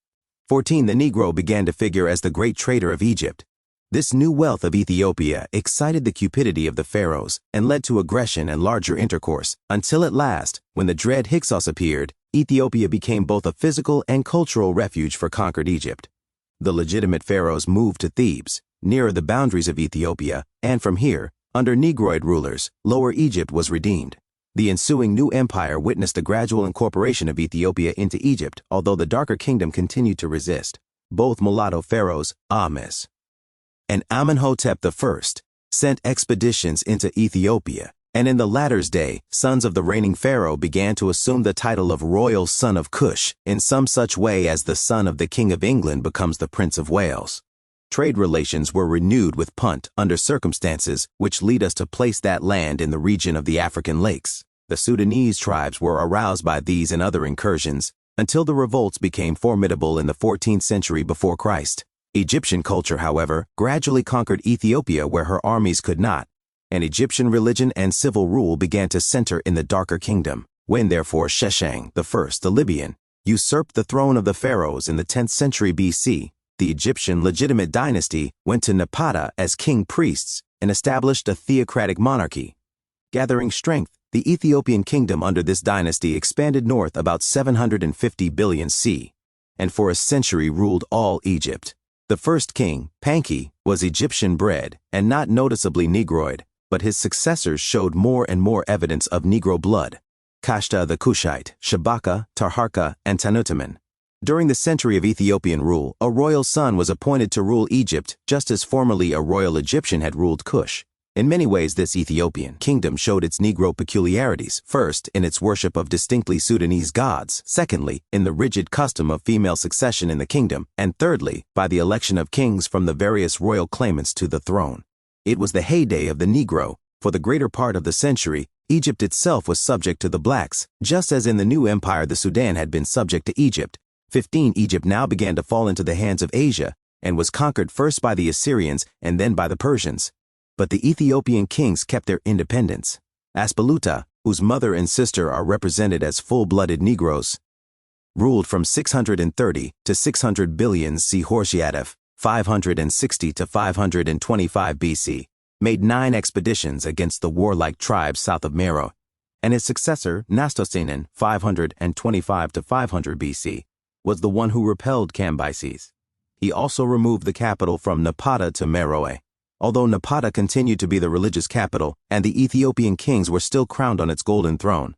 14. The Negro began to figure as the great trader of Egypt. This new wealth of Ethiopia excited the cupidity of the pharaohs and led to aggression and larger intercourse, until at last, when the dread Hyksos appeared, Ethiopia became both a physical and cultural refuge for conquered Egypt. The legitimate pharaohs moved to Thebes, nearer the boundaries of Ethiopia, and from here, under Negroid rulers, Lower Egypt was redeemed. The ensuing new empire witnessed a gradual incorporation of Ethiopia into Egypt, although the darker kingdom continued to resist. Both mulatto pharaohs, Ahmes and Amenhotep I, sent expeditions into Ethiopia, and in the latter's day, sons of the reigning pharaoh began to assume the title of royal son of Cush in some such way as the son of the King of England becomes the Prince of Wales. Trade relations were renewed with Punt under circumstances which lead us to place that land in the region of the African lakes. The Sudanese tribes were aroused by these and other incursions until the revolts became formidable in the 14th century before Christ. Egyptian culture, however, gradually conquered Ethiopia where her armies could not, and Egyptian religion and civil rule began to center in the darker kingdom. When therefore Sheshang I, the Libyan, usurped the throne of the pharaohs in the 10th century BC, the Egyptian legitimate dynasty went to Napata as king priests and established a theocratic monarchy. Gathering strength, the Ethiopian kingdom under this dynasty expanded north about 750 billion c, and for a century ruled all Egypt. The first king, Panki, was Egyptian bred and not noticeably Negroid, but his successors showed more and more evidence of Negro blood. Kashta the Kushite, Shabaka, Tarharka, and Tanutaman. During the century of Ethiopian rule, a royal son was appointed to rule Egypt just as formerly a royal Egyptian had ruled Kush. In many ways, this Ethiopian kingdom showed its Negro peculiarities, first, in its worship of distinctly Sudanese gods, secondly, in the rigid custom of female succession in the kingdom, and thirdly, by the election of kings from the various royal claimants to the throne. It was the heyday of the Negro. For the greater part of the century, Egypt itself was subject to the blacks, just as in the new empire the Sudan had been subject to Egypt. 15. Egypt now began to fall into the hands of Asia, and was conquered first by the Assyrians and then by the Persians. But the Ethiopian kings kept their independence. Aspaluta, whose mother and sister are represented as full-blooded Negroes, ruled from 630 to 600 billion c. Horshiadef, 560 to 525 BC, made 9 expeditions against the warlike tribes south of Meroe, and his successor, Nastosinan, 525 to 500 BC, was the one who repelled Cambyses. He also removed the capital from Napata to Meroe. Although Napata continued to be the religious capital, and the Ethiopian kings were still crowned on its golden throne.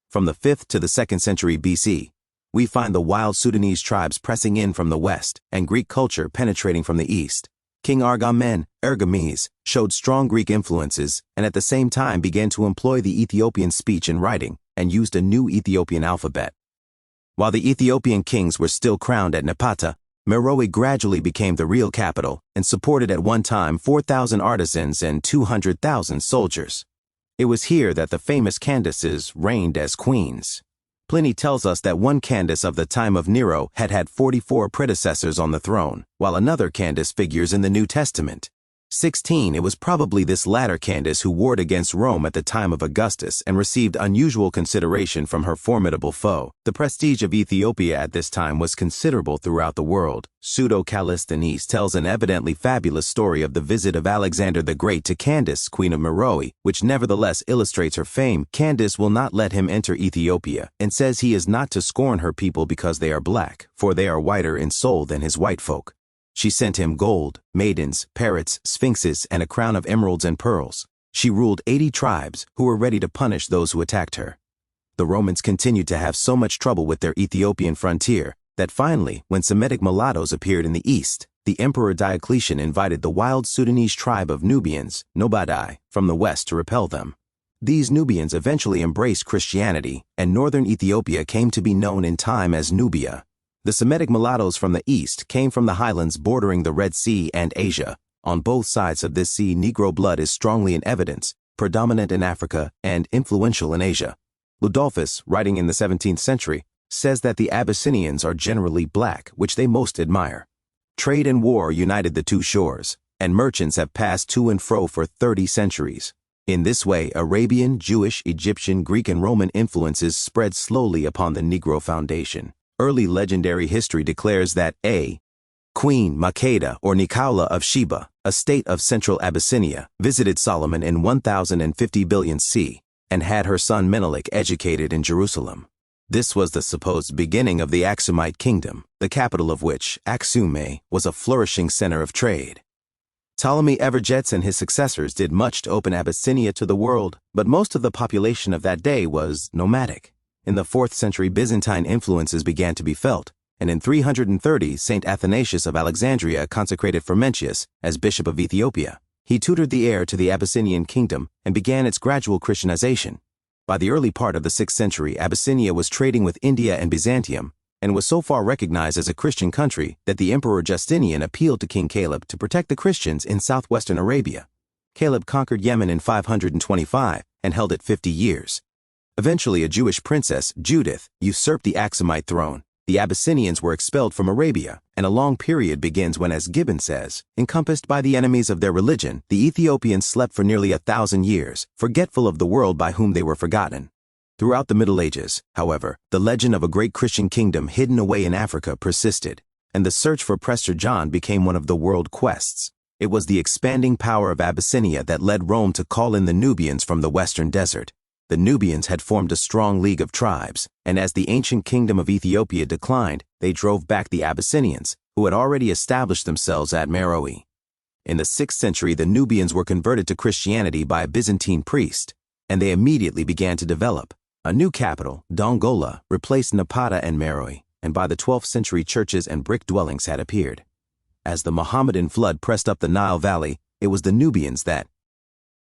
From the 5th to the 2nd century BC, we find the wild Sudanese tribes pressing in from the west, and Greek culture penetrating from the east. King Argamen, Ergames, showed strong Greek influences, and at the same time began to employ the Ethiopian speech and writing, and used a new Ethiopian alphabet. While the Ethiopian kings were still crowned at Napata, Meroe gradually became the real capital and supported at one time 4,000 artisans and 200,000 soldiers. It was here that the famous Candaces reigned as queens. Pliny tells us that one Candace of the time of Nero had 44 predecessors on the throne, while another Candace figures in the New Testament. 16. It was probably this latter Candace who warred against Rome at the time of Augustus and received unusual consideration from her formidable foe. The prestige of Ethiopia at this time was considerable throughout the world. Pseudo-Callisthenes tells an evidently fabulous story of the visit of Alexander the Great to Candace, queen of Meroe, which nevertheless illustrates her fame. Candace will not let him enter Ethiopia and says he is not to scorn her people because they are black, for they are whiter in soul than his white folk. She sent him gold, maidens, parrots, sphinxes, and a crown of emeralds and pearls. She ruled 80 tribes who were ready to punish those who attacked her. The Romans continued to have so much trouble with their Ethiopian frontier that finally, when Semitic mulattoes appeared in the east, the Emperor Diocletian invited the wild Sudanese tribe of Nubians, Nobadai, from the west to repel them. These Nubians eventually embraced Christianity, and northern Ethiopia came to be known in time as Nubia. The Semitic mulattoes from the east came from the highlands bordering the Red Sea and Asia. On both sides of this sea, Negro blood is strongly in evidence, predominant in Africa and influential in Asia. Ludolphus, writing in the 17th century, says that the Abyssinians are generally black, which they most admire. Trade and war united the two shores, and merchants have passed to and fro for 30 centuries. In this way, Arabian, Jewish, Egyptian, Greek, and Roman influences spread slowly upon the Negro foundation. Early legendary history declares that Queen Makeda or Nikaula of Sheba, a state of central Abyssinia, visited Solomon in 1050 billion C and had her son Menelik educated in Jerusalem. This was the supposed beginning of the Aksumite kingdom, the capital of which, Aksume, was a flourishing center of trade. Ptolemy Evergetes and his successors did much to open Abyssinia to the world, but most of the population of that day was nomadic. In the 4th century, Byzantine influences began to be felt, and in 330, Saint Athanasius of Alexandria consecrated Frumentius as Bishop of Ethiopia. He tutored the heir to the Abyssinian kingdom and began its gradual Christianization. By the early part of the 6th century, Abyssinia was trading with India and Byzantium, and was so far recognized as a Christian country that the Emperor Justinian appealed to King Caleb to protect the Christians in southwestern Arabia. Caleb conquered Yemen in 525 and held it 50 years. Eventually, a Jewish princess, Judith, usurped the Aksumite throne. The Abyssinians were expelled from Arabia, and a long period begins when, as Gibbon says, encompassed by the enemies of their religion, the Ethiopians slept for nearly 1,000 years, forgetful of the world by whom they were forgotten. Throughout the Middle Ages, however, the legend of a great Christian kingdom hidden away in Africa persisted, and the search for Prester John became one of the world quests. It was the expanding power of Abyssinia that led Rome to call in the Nubians from the western desert. The Nubians had formed a strong league of tribes, and as the ancient kingdom of Ethiopia declined, they drove back the Abyssinians, who had already established themselves at Meroe. In the 6th century, the Nubians were converted to Christianity by a Byzantine priest, and they immediately began to develop. A new capital, Dongola, replaced Napata and Meroe, and by the 12th century churches and brick dwellings had appeared. As the Mohammedan flood pressed up the Nile Valley, it was the Nubians that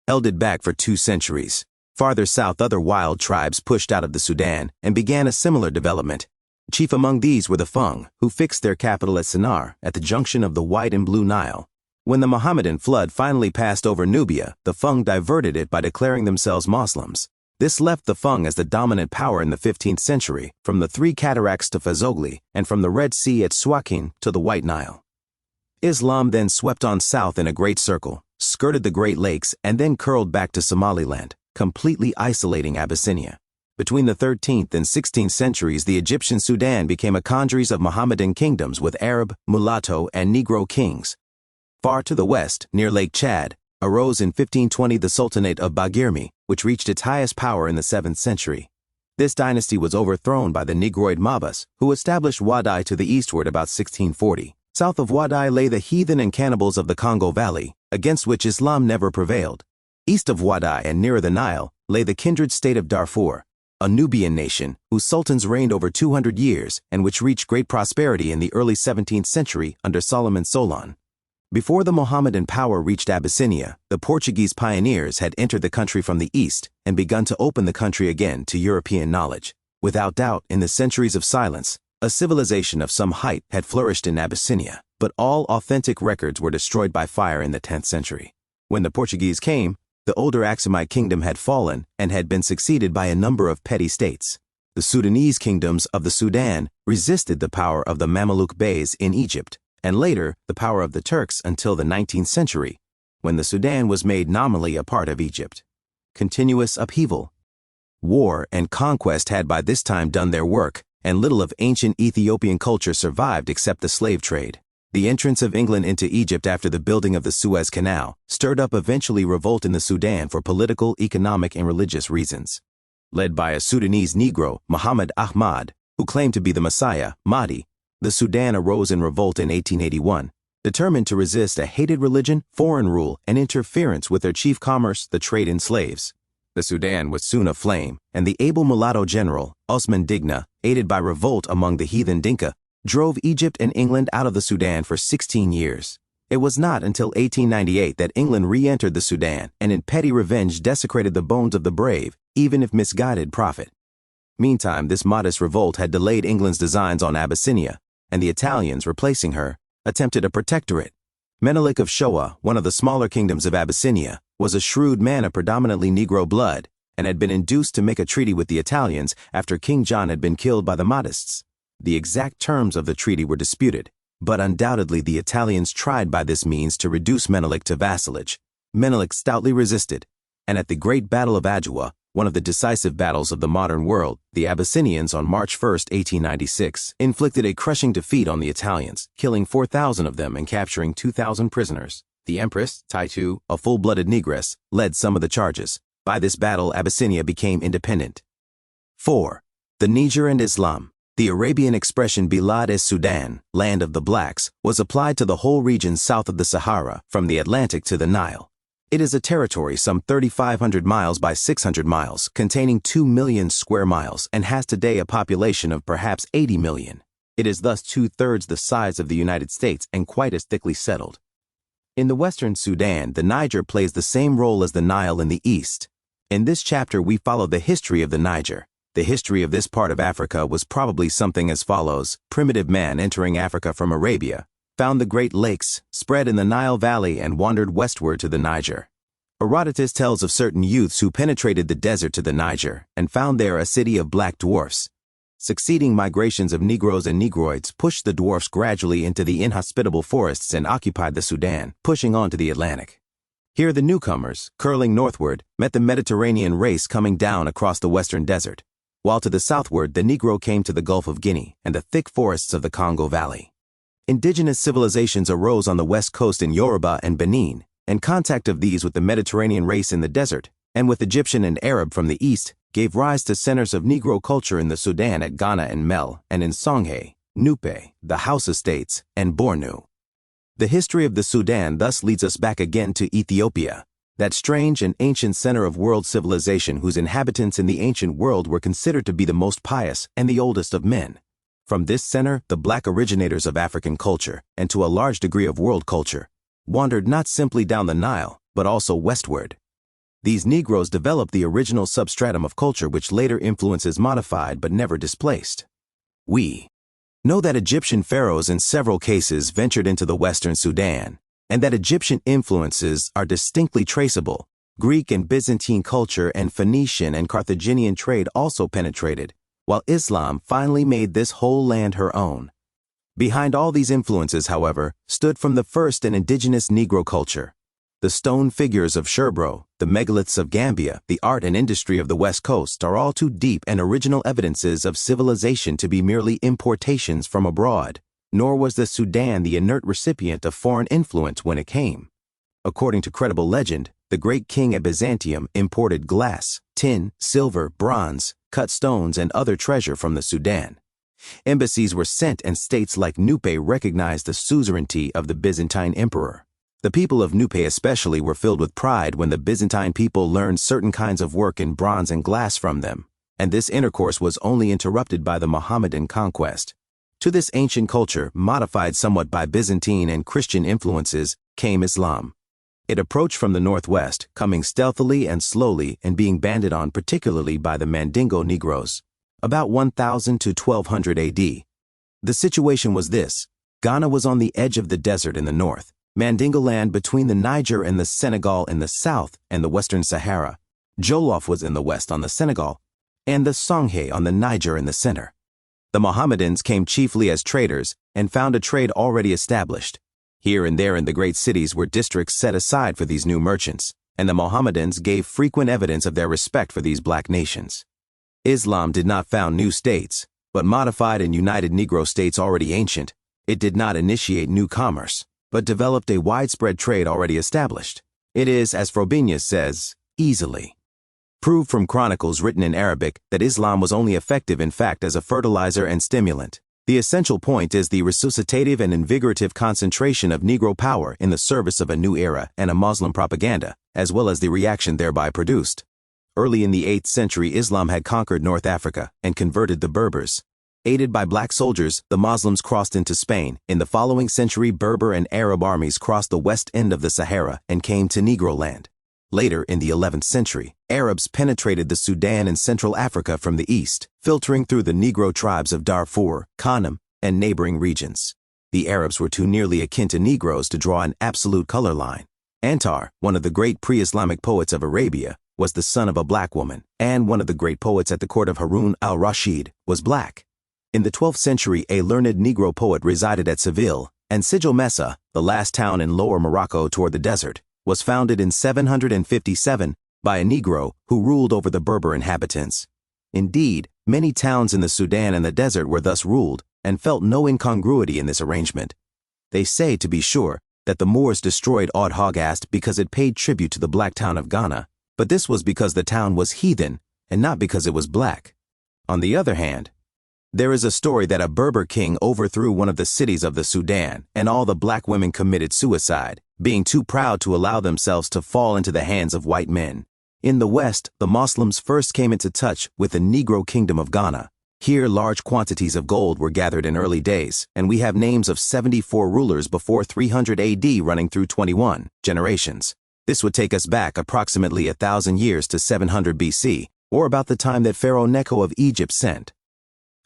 held it back for 2 centuries. Farther south, other wild tribes pushed out of the Sudan and began a similar development. Chief among these were the Fung, who fixed their capital at Sennar, at the junction of the White and Blue Nile. When the Mohammedan flood finally passed over Nubia, the Fung diverted it by declaring themselves Muslims. This left the Fung as the dominant power in the 15th century, from the Three Cataracts to Fazogli, and from the Red Sea at Suakin to the White Nile. Islam then swept on south in a great circle, skirted the Great Lakes, and then curled back to Somaliland, completely isolating Abyssinia. Between the 13th and 16th centuries, the Egyptian Sudan became a congeries of Mohammedan kingdoms with Arab, mulatto, and Negro kings. Far to the west, near Lake Chad, arose in 1520 the Sultanate of Bagirmi, which reached its highest power in the 7th century. This dynasty was overthrown by the Negroid Mabas, who established Wadai to the eastward about 1640. South of Wadai lay the heathen and cannibals of the Congo Valley, against which Islam never prevailed. East of Wadai and nearer the Nile lay the kindred state of Darfur, a Nubian nation whose sultans reigned over 200 years and which reached great prosperity in the early 17th century under Solomon Solon. Before the Mohammedan power reached Abyssinia, the Portuguese pioneers had entered the country from the east and begun to open the country again to European knowledge. Without doubt, in the centuries of silence, a civilization of some height had flourished in Abyssinia, but all authentic records were destroyed by fire in the 10th century. When the Portuguese came, the older Aksumite kingdom had fallen and had been succeeded by a number of petty states. The Sudanese kingdoms of the Sudan resisted the power of the Mameluke Beys in Egypt, and later the power of the Turks until the 19th century, when the Sudan was made nominally a part of Egypt. Continuous upheaval. War and conquest had by this time done their work, and little of ancient Ethiopian culture survived except the slave trade. The entrance of England into Egypt after the building of the Suez Canal stirred up eventually revolt in the Sudan for political, economic, and religious reasons. Led by a Sudanese Negro, Muhammad Ahmad, who claimed to be the Messiah, Mahdi, the Sudan arose in revolt in 1881, determined to resist a hated religion, foreign rule, and interference with their chief commerce, the trade in slaves. The Sudan was soon aflame, and the able mulatto general, Osman Digna, aided by revolt among the heathen Dinka, drove Egypt and England out of the Sudan for 16 years. It was not until 1898 that England re-entered the Sudan and in petty revenge desecrated the bones of the brave, even if misguided prophet. Meantime, this modest revolt had delayed England's designs on Abyssinia, and the Italians, replacing her, attempted a protectorate. Menelik of Shoa, one of the smaller kingdoms of Abyssinia, was a shrewd man of predominantly Negro blood and had been induced to make a treaty with the Italians after King John had been killed by the Mahdists. The exact terms of the treaty were disputed, but undoubtedly the Italians tried by this means to reduce Menelik to vassalage. Menelik stoutly resisted, and at the Great Battle of Adwa, one of the decisive battles of the modern world, the Abyssinians on March 1, 1896, inflicted a crushing defeat on the Italians, killing 4,000 of them and capturing 2,000 prisoners. The Empress, Taitu, a full-blooded Negress, led some of the charges. By this battle, Abyssinia became independent. 4. The Niger and Islam. The Arabian expression Bilad es-Sudan, land of the blacks, was applied to the whole region south of the Sahara, from the Atlantic to the Nile. It is a territory some 3,500 miles by 600 miles, containing 2 million square miles, and has today a population of perhaps 80 million. It is thus 2/3 the size of the United States and quite as thickly settled. In the western Sudan, the Niger plays the same role as the Nile in the east. In this chapter, we follow the history of the Niger. The history of this part of Africa was probably something as follows. Primitive man entering Africa from Arabia found the Great Lakes, spread in the Nile Valley, and wandered westward to the Niger. Herodotus tells of certain youths who penetrated the desert to the Niger and found there a city of black dwarfs. Succeeding migrations of Negroes and Negroids pushed the dwarfs gradually into the inhospitable forests and occupied the Sudan, pushing on to the Atlantic. Here the newcomers, curling northward, met the Mediterranean race coming down across the western desert, while to the southward the Negro came to the Gulf of Guinea and the thick forests of the Congo Valley. Indigenous civilizations arose on the west coast in Yoruba and Benin, and contact of these with the Mediterranean race in the desert, and with Egyptian and Arab from the east, gave rise to centers of Negro culture in the Sudan at Ghana and Mel, and in Songhay, Nupe, the Hausa states, and Bornu. The history of the Sudan thus leads us back again to Ethiopia, that strange and ancient center of world civilization whose inhabitants in the ancient world were considered to be the most pious and the oldest of men. From this center, the black originators of African culture, and to a large degree of world culture, wandered not simply down the Nile, but also westward. These Negroes developed the original substratum of culture which later influences modified but never displaced. We know that Egyptian pharaohs in several cases ventured into the western Sudan, and that Egyptian influences are distinctly traceable. Greek and Byzantine culture and Phoenician and Carthaginian trade also penetrated, while Islam finally made this whole land her own. Behind all these influences, however, stood from the first an indigenous Negro culture. The stone figures of Sherbro, the megaliths of Gambia, the art and industry of the West Coast are all too deep and original evidences of civilization to be merely importations from abroad, nor was the Sudan the inert recipient of foreign influence when it came. According to credible legend, the great king at Byzantium imported glass, tin, silver, bronze, cut stones, and other treasure from the Sudan. Embassies were sent and states like Nupe recognized the suzerainty of the Byzantine emperor. The people of Nupe especially were filled with pride when the Byzantine people learned certain kinds of work in bronze and glass from them, and this intercourse was only interrupted by the Mohammedan conquest. To this ancient culture, modified somewhat by Byzantine and Christian influences, came Islam. It approached from the northwest, coming stealthily and slowly and being banded on particularly by the Mandingo Negroes. About 1000 to 1200 AD. The situation was this. Ghana was on the edge of the desert in the north, Mandingo land between the Niger and the Senegal in the south and the western Sahara. Jolof was in the west on the Senegal, and the Songhay on the Niger in the center. The Mohammedans came chiefly as traders and found a trade already established. Here and there in the great cities were districts set aside for these new merchants, and the Mohammedans gave frequent evidence of their respect for these black nations. Islam did not found new states, but modified and united Negro states already ancient. It did not initiate new commerce, but developed a widespread trade already established. It is, as Frobenius says, easily proved from chronicles written in Arabic that Islam was only effective in fact as a fertilizer and stimulant. The essential point is the resuscitative and invigorative concentration of Negro power in the service of a new era and a Muslim propaganda, as well as the reaction thereby produced. Early in the 8th century, Islam had conquered North Africa and converted the Berbers. Aided by black soldiers, the Muslims crossed into Spain. In the following century, Berber and Arab armies crossed the west end of the Sahara and came to Negro land. Later, in the 11th century, Arabs penetrated the Sudan and Central Africa from the east, filtering through the Negro tribes of Darfur, Kanem, and neighboring regions. The Arabs were too nearly akin to Negroes to draw an absolute color line. Antar, one of the great pre-Islamic poets of Arabia, was the son of a black woman, and one of the great poets at the court of Harun al-Rashid was black. In the 12th century, a learned Negro poet resided at Seville, and Sijil Messa, the last town in Lower Morocco toward the desert, was founded in 757 by a Negro who ruled over the Berber inhabitants. Indeed, many towns in the Sudan and the desert were thus ruled and felt no incongruity in this arrangement. They say, to be sure, that the Moors destroyed Oud Hogast because it paid tribute to the black town of Ghana, but this was because the town was heathen and not because it was black. On the other hand, there is a story that a Berber king overthrew one of the cities of the Sudan, and all the black women committed suicide, being too proud to allow themselves to fall into the hands of white men. In the West, the Muslims first came into touch with the Negro kingdom of Ghana. Here, large quantities of gold were gathered in early days, and we have names of 74 rulers before 300 AD running through 21 generations. This would take us back approximately 1,000 years to 700 BC, or about the time that Pharaoh Necho of Egypt sent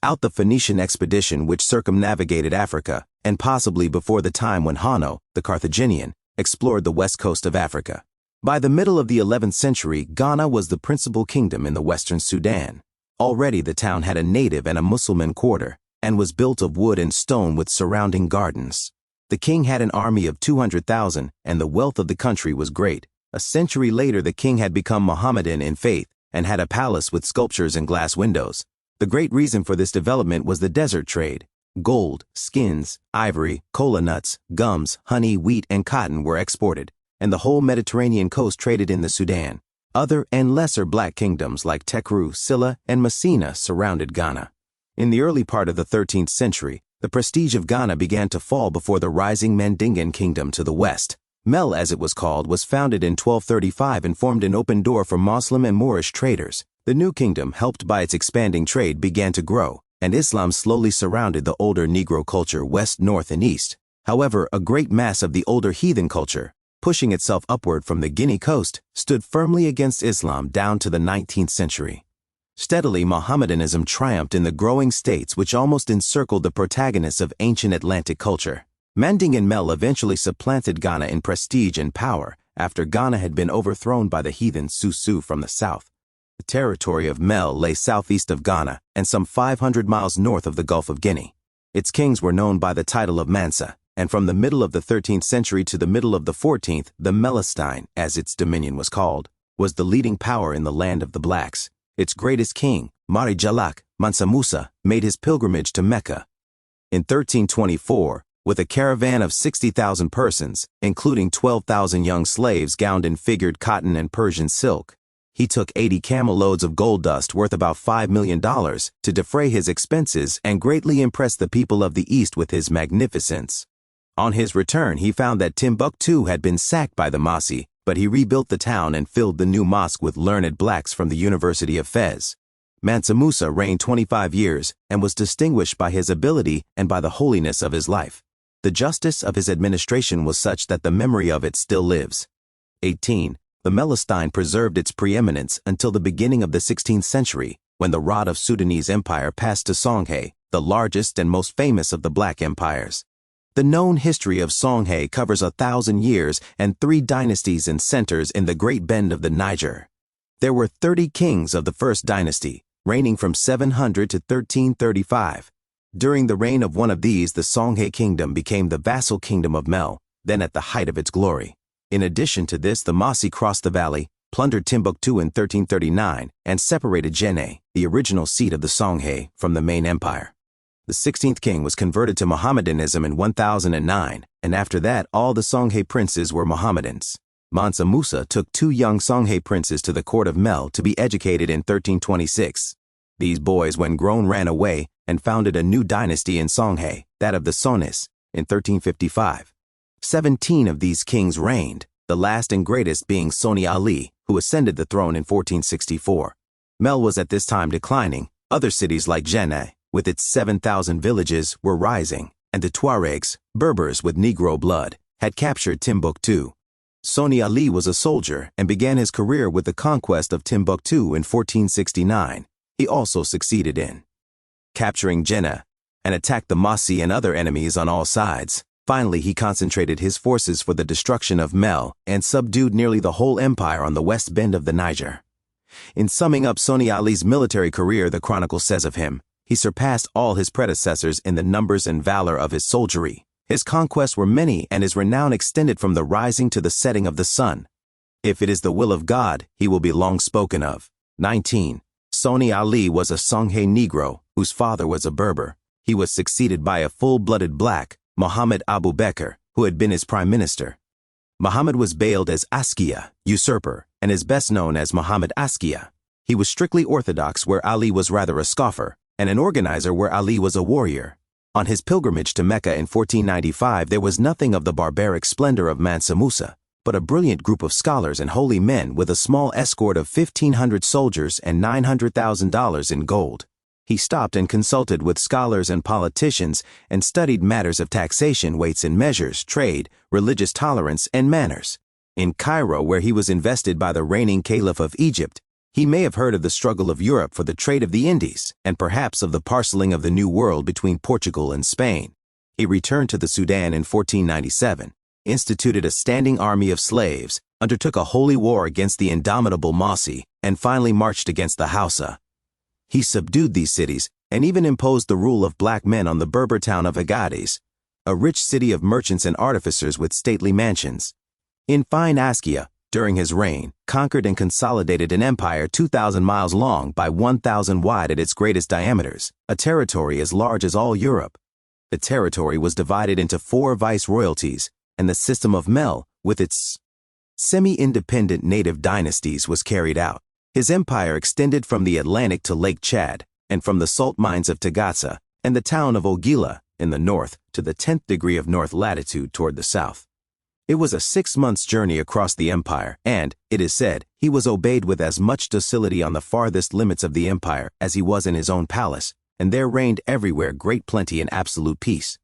out the Phoenician expedition which circumnavigated Africa, and possibly before the time when Hanno, the Carthaginian, explored the west coast of Africa. By the middle of the 11th century, Ghana was the principal kingdom in the western Sudan. Already the town had a native and a Mussulman quarter, and was built of wood and stone with surrounding gardens. The king had an army of 200,000, and the wealth of the country was great. A century later, the king had become Mohammedan in faith, and had a palace with sculptures and glass windows. The great reason for this development was the desert trade. Gold, skins, ivory, cola nuts, gums, honey, wheat, and cotton were exported, and the whole Mediterranean coast traded in the Sudan. Other and lesser black kingdoms like Tekru, Silla, and Messina surrounded Ghana. In the early part of the 13th century, the prestige of Ghana began to fall before the rising Mandingan kingdom to the west. Mel, as it was called, was founded in 1235 and formed an open door for Moslem and Moorish traders. The new kingdom, helped by its expanding trade, began to grow, and Islam slowly surrounded the older Negro culture west, north, and east. However, a great mass of the older heathen culture, pushing itself upward from the Guinea coast, stood firmly against Islam down to the 19th century. Steadily, Mohammedanism triumphed in the growing states which almost encircled the protagonists of ancient Atlantic culture. Mandingan Mel eventually supplanted Ghana in prestige and power after Ghana had been overthrown by the heathen Susu from the south. The territory of Mel lay southeast of Ghana and some 500 miles north of the Gulf of Guinea. Its kings were known by the title of Mansa, and from the middle of the 13th century to the middle of the 14th, the Melestine, as its dominion was called, was the leading power in the land of the blacks. Its greatest king, Mari Jalak, Mansa Musa, made his pilgrimage to Mecca. In 1324, with a caravan of 60,000 persons, including 12,000 young slaves gowned in figured cotton and Persian silk, he took 80 camel loads of gold dust worth about $5 million to defray his expenses and greatly impress the people of the East with his magnificence. On his return, he found that Timbuktu had been sacked by the Mossi, but he rebuilt the town and filled the new mosque with learned blacks from the University of Fez. Mansa Musa reigned 25 years and was distinguished by his ability and by the holiness of his life. The justice of his administration was such that the memory of it still lives. 18. The Melestine preserved its preeminence until the beginning of the 16th century, when the rod of Sudanese empire passed to Songhai, the largest and most famous of the black empires. The known history of Songhai covers 1,000 years and 3 dynasties and centers in the Great Bend of the Niger. There were 30 kings of the first dynasty, reigning from 700 to 1335. During the reign of one of these, the Songhai kingdom became the vassal kingdom of Mel, then at the height of its glory. In addition to this, the Mossi crossed the valley, plundered Timbuktu in 1339, and separated Jenne, the original seat of the Songhay, from the main empire. The 16th king was converted to Mohammedanism in 1009, and after that all the Songhay princes were Mohammedans. Mansa Musa took 2 young Songhay princes to the court of Mel to be educated in 1326. These boys, when grown, ran away and founded a new dynasty in Songhay, that of the Sonis, in 1355. 17 of these kings reigned, the last and greatest being Soni Ali, who ascended the throne in 1464. Mel was at this time declining. Other cities like Jenne, with its 7,000 villages, were rising, and the Tuaregs, Berbers with Negro blood, had captured Timbuktu. Soni Ali was a soldier and began his career with the conquest of Timbuktu in 1469. He also succeeded in capturing Jenne and attacked the Mossi and other enemies on all sides. Finally, he concentrated his forces for the destruction of Mel and subdued nearly the whole empire on the west bend of the Niger. In summing up Soni Ali's military career, the chronicle says of him, he surpassed all his predecessors in the numbers and valor of his soldiery. His conquests were many and his renown extended from the rising to the setting of the sun. If it is the will of God, he will be long spoken of. 19. Soni Ali was a Songhay Negro, whose father was a Berber. He was succeeded by a full-blooded black, Muhammad Abu Bakr, who had been his prime minister. Muhammad was bailed as Askia, usurper, and is best known as Muhammad Askia. He was strictly orthodox, where Ali was rather a scoffer, and an organizer, where Ali was a warrior. On his pilgrimage to Mecca in 1495, there was nothing of the barbaric splendor of Mansa Musa, but a brilliant group of scholars and holy men with a small escort of 1,500 soldiers and $900,000 in gold. He stopped and consulted with scholars and politicians and studied matters of taxation, weights and measures, trade, religious tolerance, and manners. In Cairo, where he was invested by the reigning Caliph of Egypt, he may have heard of the struggle of Europe for the trade of the Indies, and perhaps of the parceling of the New World between Portugal and Spain. He returned to the Sudan in 1497, instituted a standing army of slaves, undertook a holy war against the indomitable Mossi, and finally marched against the Hausa. He subdued these cities and even imposed the rule of black men on the Berber town of Agadez, a rich city of merchants and artificers with stately mansions. In fine, Askia, during his reign, conquered and consolidated an empire 2,000 miles long by 1,000 wide at its greatest diameters, a territory as large as all Europe. The territory was divided into 4 viceroyalties, and the system of Mel, with its semi-independent native dynasties, was carried out. His empire extended from the Atlantic to Lake Chad, and from the salt mines of Tagasa and the town of Ogila in the north to the 10th degree of north latitude toward the south. It was a 6-month journey across the empire, and, it is said, he was obeyed with as much docility on the farthest limits of the empire as he was in his own palace, and there reigned everywhere great plenty and absolute peace.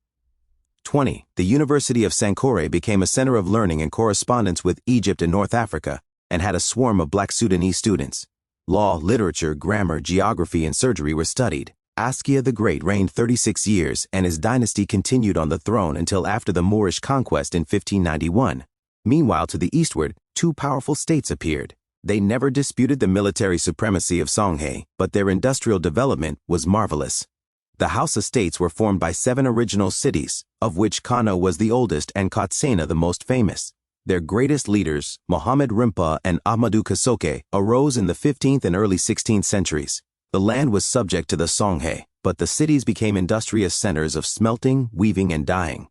20. The University of Sankore became a center of learning and correspondence with Egypt and North Africa, and had a swarm of black Sudanese students. Law, literature, grammar, geography, and surgery were studied. Askia the Great reigned 36 years, and his dynasty continued on the throne until after the Moorish conquest in 1591. Meanwhile, to the eastward, 2 powerful states appeared. They never disputed the military supremacy of Songhay, but their industrial development was marvelous. The Hausa states were formed by 7 original cities, of which Kano was the oldest and Katsina the most famous. Their greatest leaders, Muhammad Rimpa and Ahmadu Kasoke, arose in the 15th and early 16th centuries. The land was subject to the Songhay, but the cities became industrious centers of smelting, weaving, and dyeing.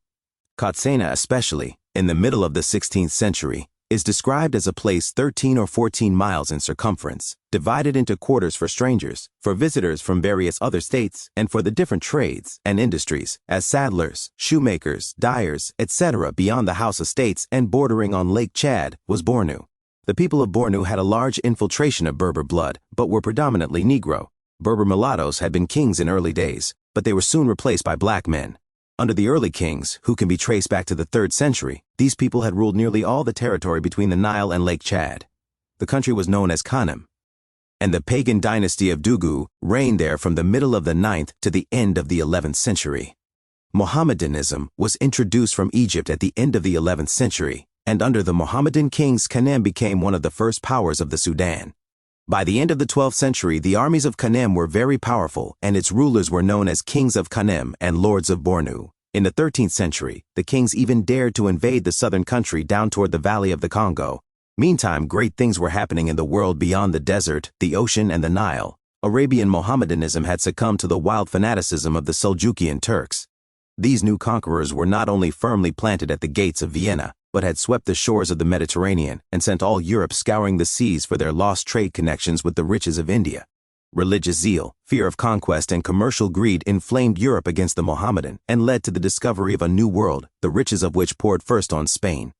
Katsina, especially, in the middle of the 16th century, is described as a place 13 or 14 miles in circumference, divided into quarters for strangers, for visitors from various other states, and for the different trades and industries, as saddlers, shoemakers, dyers, etc. Beyond the Hausa states and bordering on Lake Chad was Bornu. The people of Bornu had a large infiltration of Berber blood, but were predominantly Negro. Berber mulattoes had been kings in early days, but they were soon replaced by black men. Under the early kings, who can be traced back to the 3rd century, these people had ruled nearly all the territory between the Nile and Lake Chad. The country was known as Kanem, and the pagan dynasty of Dugu reigned there from the middle of the 9th to the end of the 11th century. Mohammedanism was introduced from Egypt at the end of the 11th century, and under the Mohammedan kings, Kanem became one of the first powers of the Sudan. By the end of the 12th century, the armies of Kanem were very powerful, and its rulers were known as kings of Kanem and lords of Bornu. In the 13th century, the kings even dared to invade the southern country down toward the valley of the Congo. Meantime, great things were happening in the world beyond the desert, the ocean, and the Nile. Arabian Mohammedanism had succumbed to the wild fanaticism of the Seljukian Turks. These new conquerors were not only firmly planted at the gates of Vienna, but had swept the shores of the Mediterranean and sent all Europe scouring the seas for their lost trade connections with the riches of India. Religious zeal, fear of conquest, and commercial greed inflamed Europe against the Mohammedan and led to the discovery of a new world, the riches of which poured first on Spain.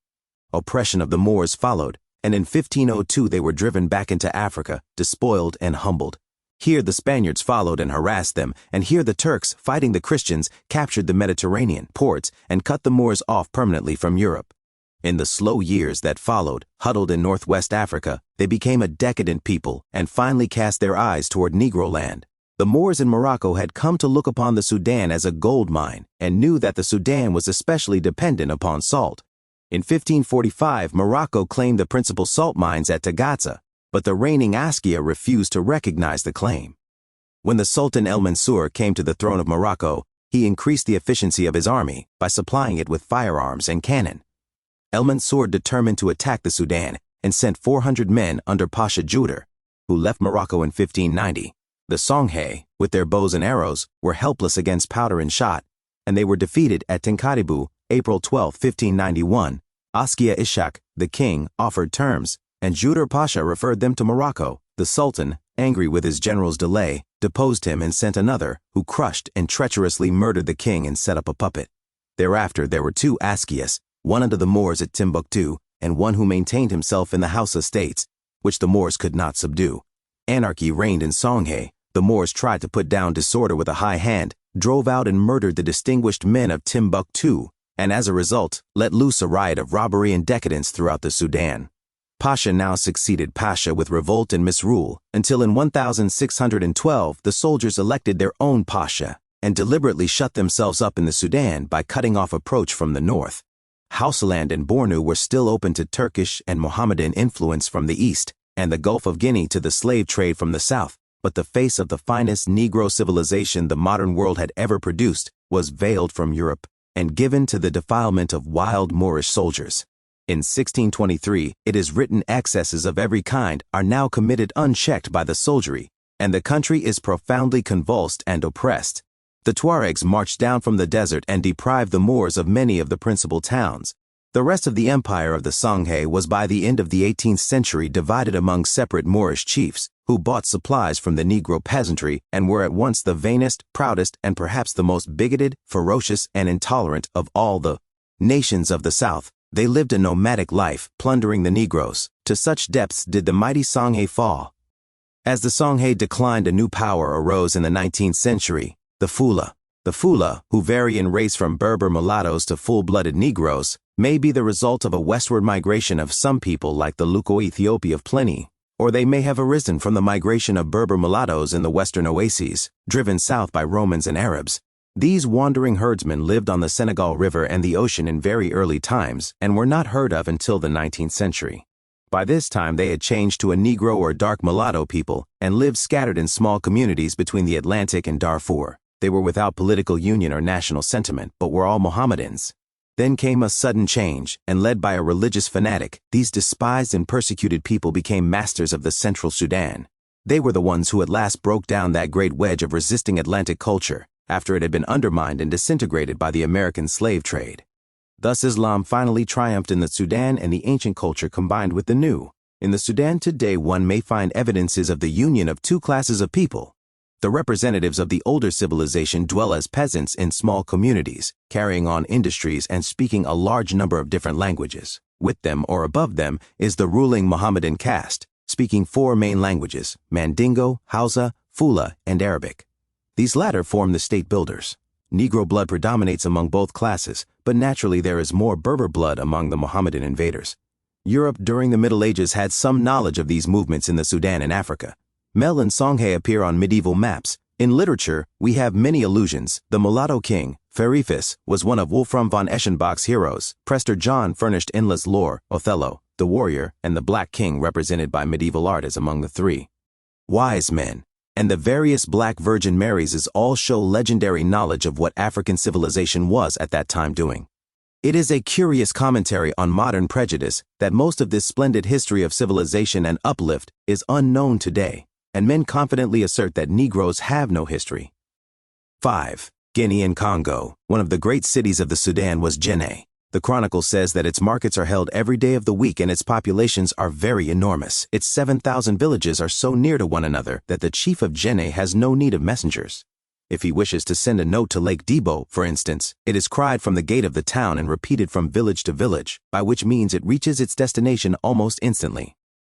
Oppression of the Moors followed, and in 1502 they were driven back into Africa, despoiled and humbled. Here the Spaniards followed and harassed them, and here the Turks, fighting the Christians, captured the Mediterranean ports and cut the Moors off permanently from Europe. In the slow years that followed, huddled in northwest Africa, they became a decadent people and finally cast their eyes toward Negro land. The Moors in Morocco had come to look upon the Sudan as a gold mine and knew that the Sudan was especially dependent upon salt. In 1545, Morocco claimed the principal salt mines at Tagaza, but the reigning Askia refused to recognize the claim. When the Sultan El Mansur came to the throne of Morocco, he increased the efficiency of his army by supplying it with firearms and cannon. El Mansur determined to attack the Sudan and sent 400 men under Pasha Juder, who left Morocco in 1590. The Songhay, with their bows and arrows, were helpless against powder and shot, and they were defeated at Tinkadibu, April 12, 1591. Askia Ishak, the king, offered terms, and Juder Pasha referred them to Morocco. The Sultan, angry with his general's delay, deposed him and sent another, who crushed and treacherously murdered the king and set up a puppet. Thereafter there were two Askias, one under the Moors at Timbuktu, and one who maintained himself in the Hausa states, which the Moors could not subdue. Anarchy reigned in Songhay. The Moors tried to put down disorder with a high hand, drove out and murdered the distinguished men of Timbuktu, and as a result, let loose a riot of robbery and decadence throughout the Sudan. Pasha now succeeded Pasha with revolt and misrule, until in 1612 the soldiers elected their own Pasha and deliberately shut themselves up in the Sudan by cutting off approach from the north. Hausaland and Bornu were still open to Turkish and Mohammedan influence from the east, and the Gulf of Guinea to the slave trade from the south, but the face of the finest Negro civilization the modern world had ever produced was veiled from Europe and given to the defilement of wild Moorish soldiers. In 1623, it is written excesses of every kind are now committed unchecked by the soldiery, and the country is profoundly convulsed and oppressed. The Tuaregs marched down from the desert and deprived the Moors of many of the principal towns. The rest of the empire of the Songhay was by the end of the 18th century divided among separate Moorish chiefs, who bought supplies from the Negro peasantry and were at once the vainest, proudest, and perhaps the most bigoted, ferocious, and intolerant of all the nations of the South. They lived a nomadic life, plundering the Negroes. To such depths did the mighty Songhay fall. As the Songhay declined, a new power arose in the 19th century. The Fula, who vary in race from Berber mulattoes to full-blooded Negroes, may be the result of a westward migration of some people like the Luko-Ethiopi of Pliny, or they may have arisen from the migration of Berber mulattoes in the western oases, driven south by Romans and Arabs. These wandering herdsmen lived on the Senegal River and the ocean in very early times and were not heard of until the 19th century. By this time they had changed to a Negro or dark mulatto people and lived scattered in small communities between the Atlantic and Darfur. They were without political union or national sentiment, but were all Mohammedans. Then came a sudden change, and led by a religious fanatic, these despised and persecuted people became masters of the central Sudan. They were the ones who at last broke down that great wedge of resisting Atlantic culture, after it had been undermined and disintegrated by the American slave trade. Thus Islam finally triumphed in the Sudan, and the ancient culture combined with the new. In the Sudan today one may find evidences of the union of two classes of people. The representatives of the older civilization dwell as peasants in small communities, carrying on industries and speaking a large number of different languages. With them or above them is the ruling Mohammedan caste, speaking four main languages: Mandingo, Hausa, Fula, and Arabic. These latter form the state builders. Negro blood predominates among both classes, but naturally there is more Berber blood among the Mohammedan invaders. Europe during the Middle Ages had some knowledge of these movements in the Sudan and Africa. Mel and Songhay appear on medieval maps. In literature, we have many allusions. The mulatto king, Ferifus, was one of Wolfram von Eschenbach's heroes. Prester John furnished endless lore. Othello, the warrior, and the Black King represented by medieval art as among the three. Wise men. and the various Black Virgin Marys all show legendary knowledge of what African civilization was at that time doing. It is a curious commentary on modern prejudice that most of this splendid history of civilization and uplift is unknown today, and men confidently assert that Negroes have no history. 5. Guinea and Congo. One of the great cities of the Sudan was Djenné. The Chronicle says that its markets are held every day of the week and its populations are very enormous. Its 7,000 villages are so near to one another that the chief of Djenné has no need of messengers. If he wishes to send a note to Lake Debo, for instance, it is cried from the gate of the town and repeated from village to village, by which means it reaches its destination almost instantly.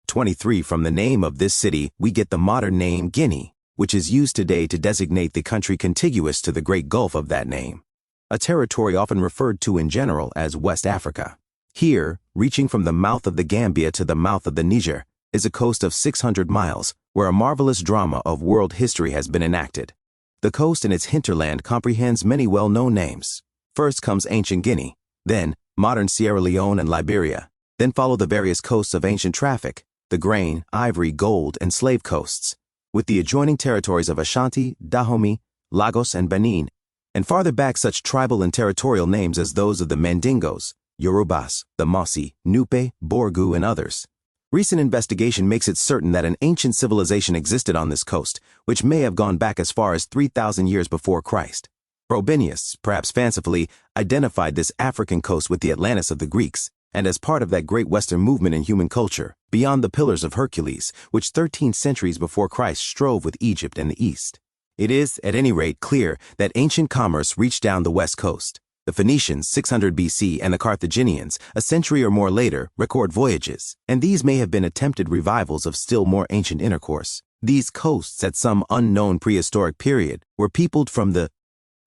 23. From the name of this city, we get the modern name Guinea, which is used today to designate the country contiguous to the Great Gulf of that name, a territory often referred to in general as West Africa. Here, reaching from the mouth of the Gambia to the mouth of the Niger, is a coast of 600 miles, where a marvelous drama of world history has been enacted. The coast and its hinterland comprehends many well-known names. First comes ancient Guinea, then modern Sierra Leone and Liberia, then follow the various coasts of ancient traffic, the grain, ivory, gold, and slave coasts, with the adjoining territories of Ashanti, Dahomey, Lagos, and Benin, and farther back such tribal and territorial names as those of the Mandingos, Yorubas, the Mossi, Nupe, Borgu, and others. Recent investigation makes it certain that an ancient civilization existed on this coast, which may have gone back as far as 3,000 years before Christ. Frobenius, perhaps fancifully, identified this African coast with the Atlantis of the Greeks, and as part of that great Western movement in human culture, beyond the Pillars of Hercules, which 13 centuries before Christ strove with Egypt and the East. It is, at any rate, clear that ancient commerce reached down the west coast. The Phoenicians, 600 BC, and the Carthaginians, a century or more later, record voyages, and these may have been attempted revivals of still more ancient intercourse. These coasts, at some unknown prehistoric period, were peopled from the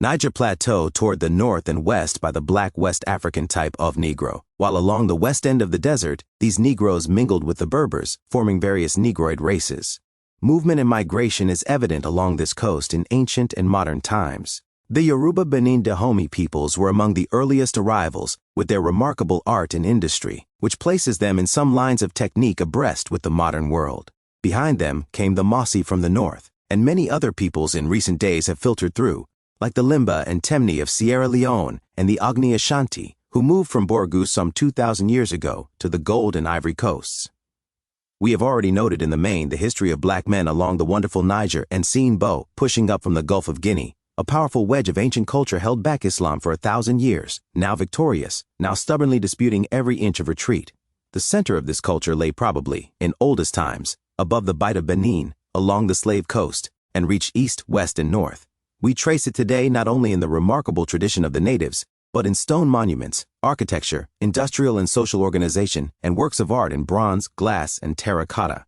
Niger Plateau toward the north and west by the black West African type of Negro, while along the west end of the desert, these Negroes mingled with the Berbers, forming various Negroid races. Movement and migration is evident along this coast in ancient and modern times. The Yoruba Benin Dahomey peoples were among the earliest arrivals, with their remarkable art and industry, which places them in some lines of technique abreast with the modern world. Behind them came the Mossi from the north, and many other peoples in recent days have filtered through, like the Limba and Temni of Sierra Leone and the Agni Ashanti, who moved from Borgu some 2,000 years ago to the Gold and Ivory Coasts. We have already noted in the main the history of black men along the wonderful Niger and Sine Bow pushing up from the Gulf of Guinea, a powerful wedge of ancient culture held back Islam for 1,000 years, now victorious, now stubbornly disputing every inch of retreat. The center of this culture lay probably, in oldest times, above the Bight of Benin, along the Slave Coast, and reached east, west, and north. We trace it today not only in the remarkable tradition of the natives, but in stone monuments, architecture, industrial and social organization, and works of art in bronze, glass, and terracotta.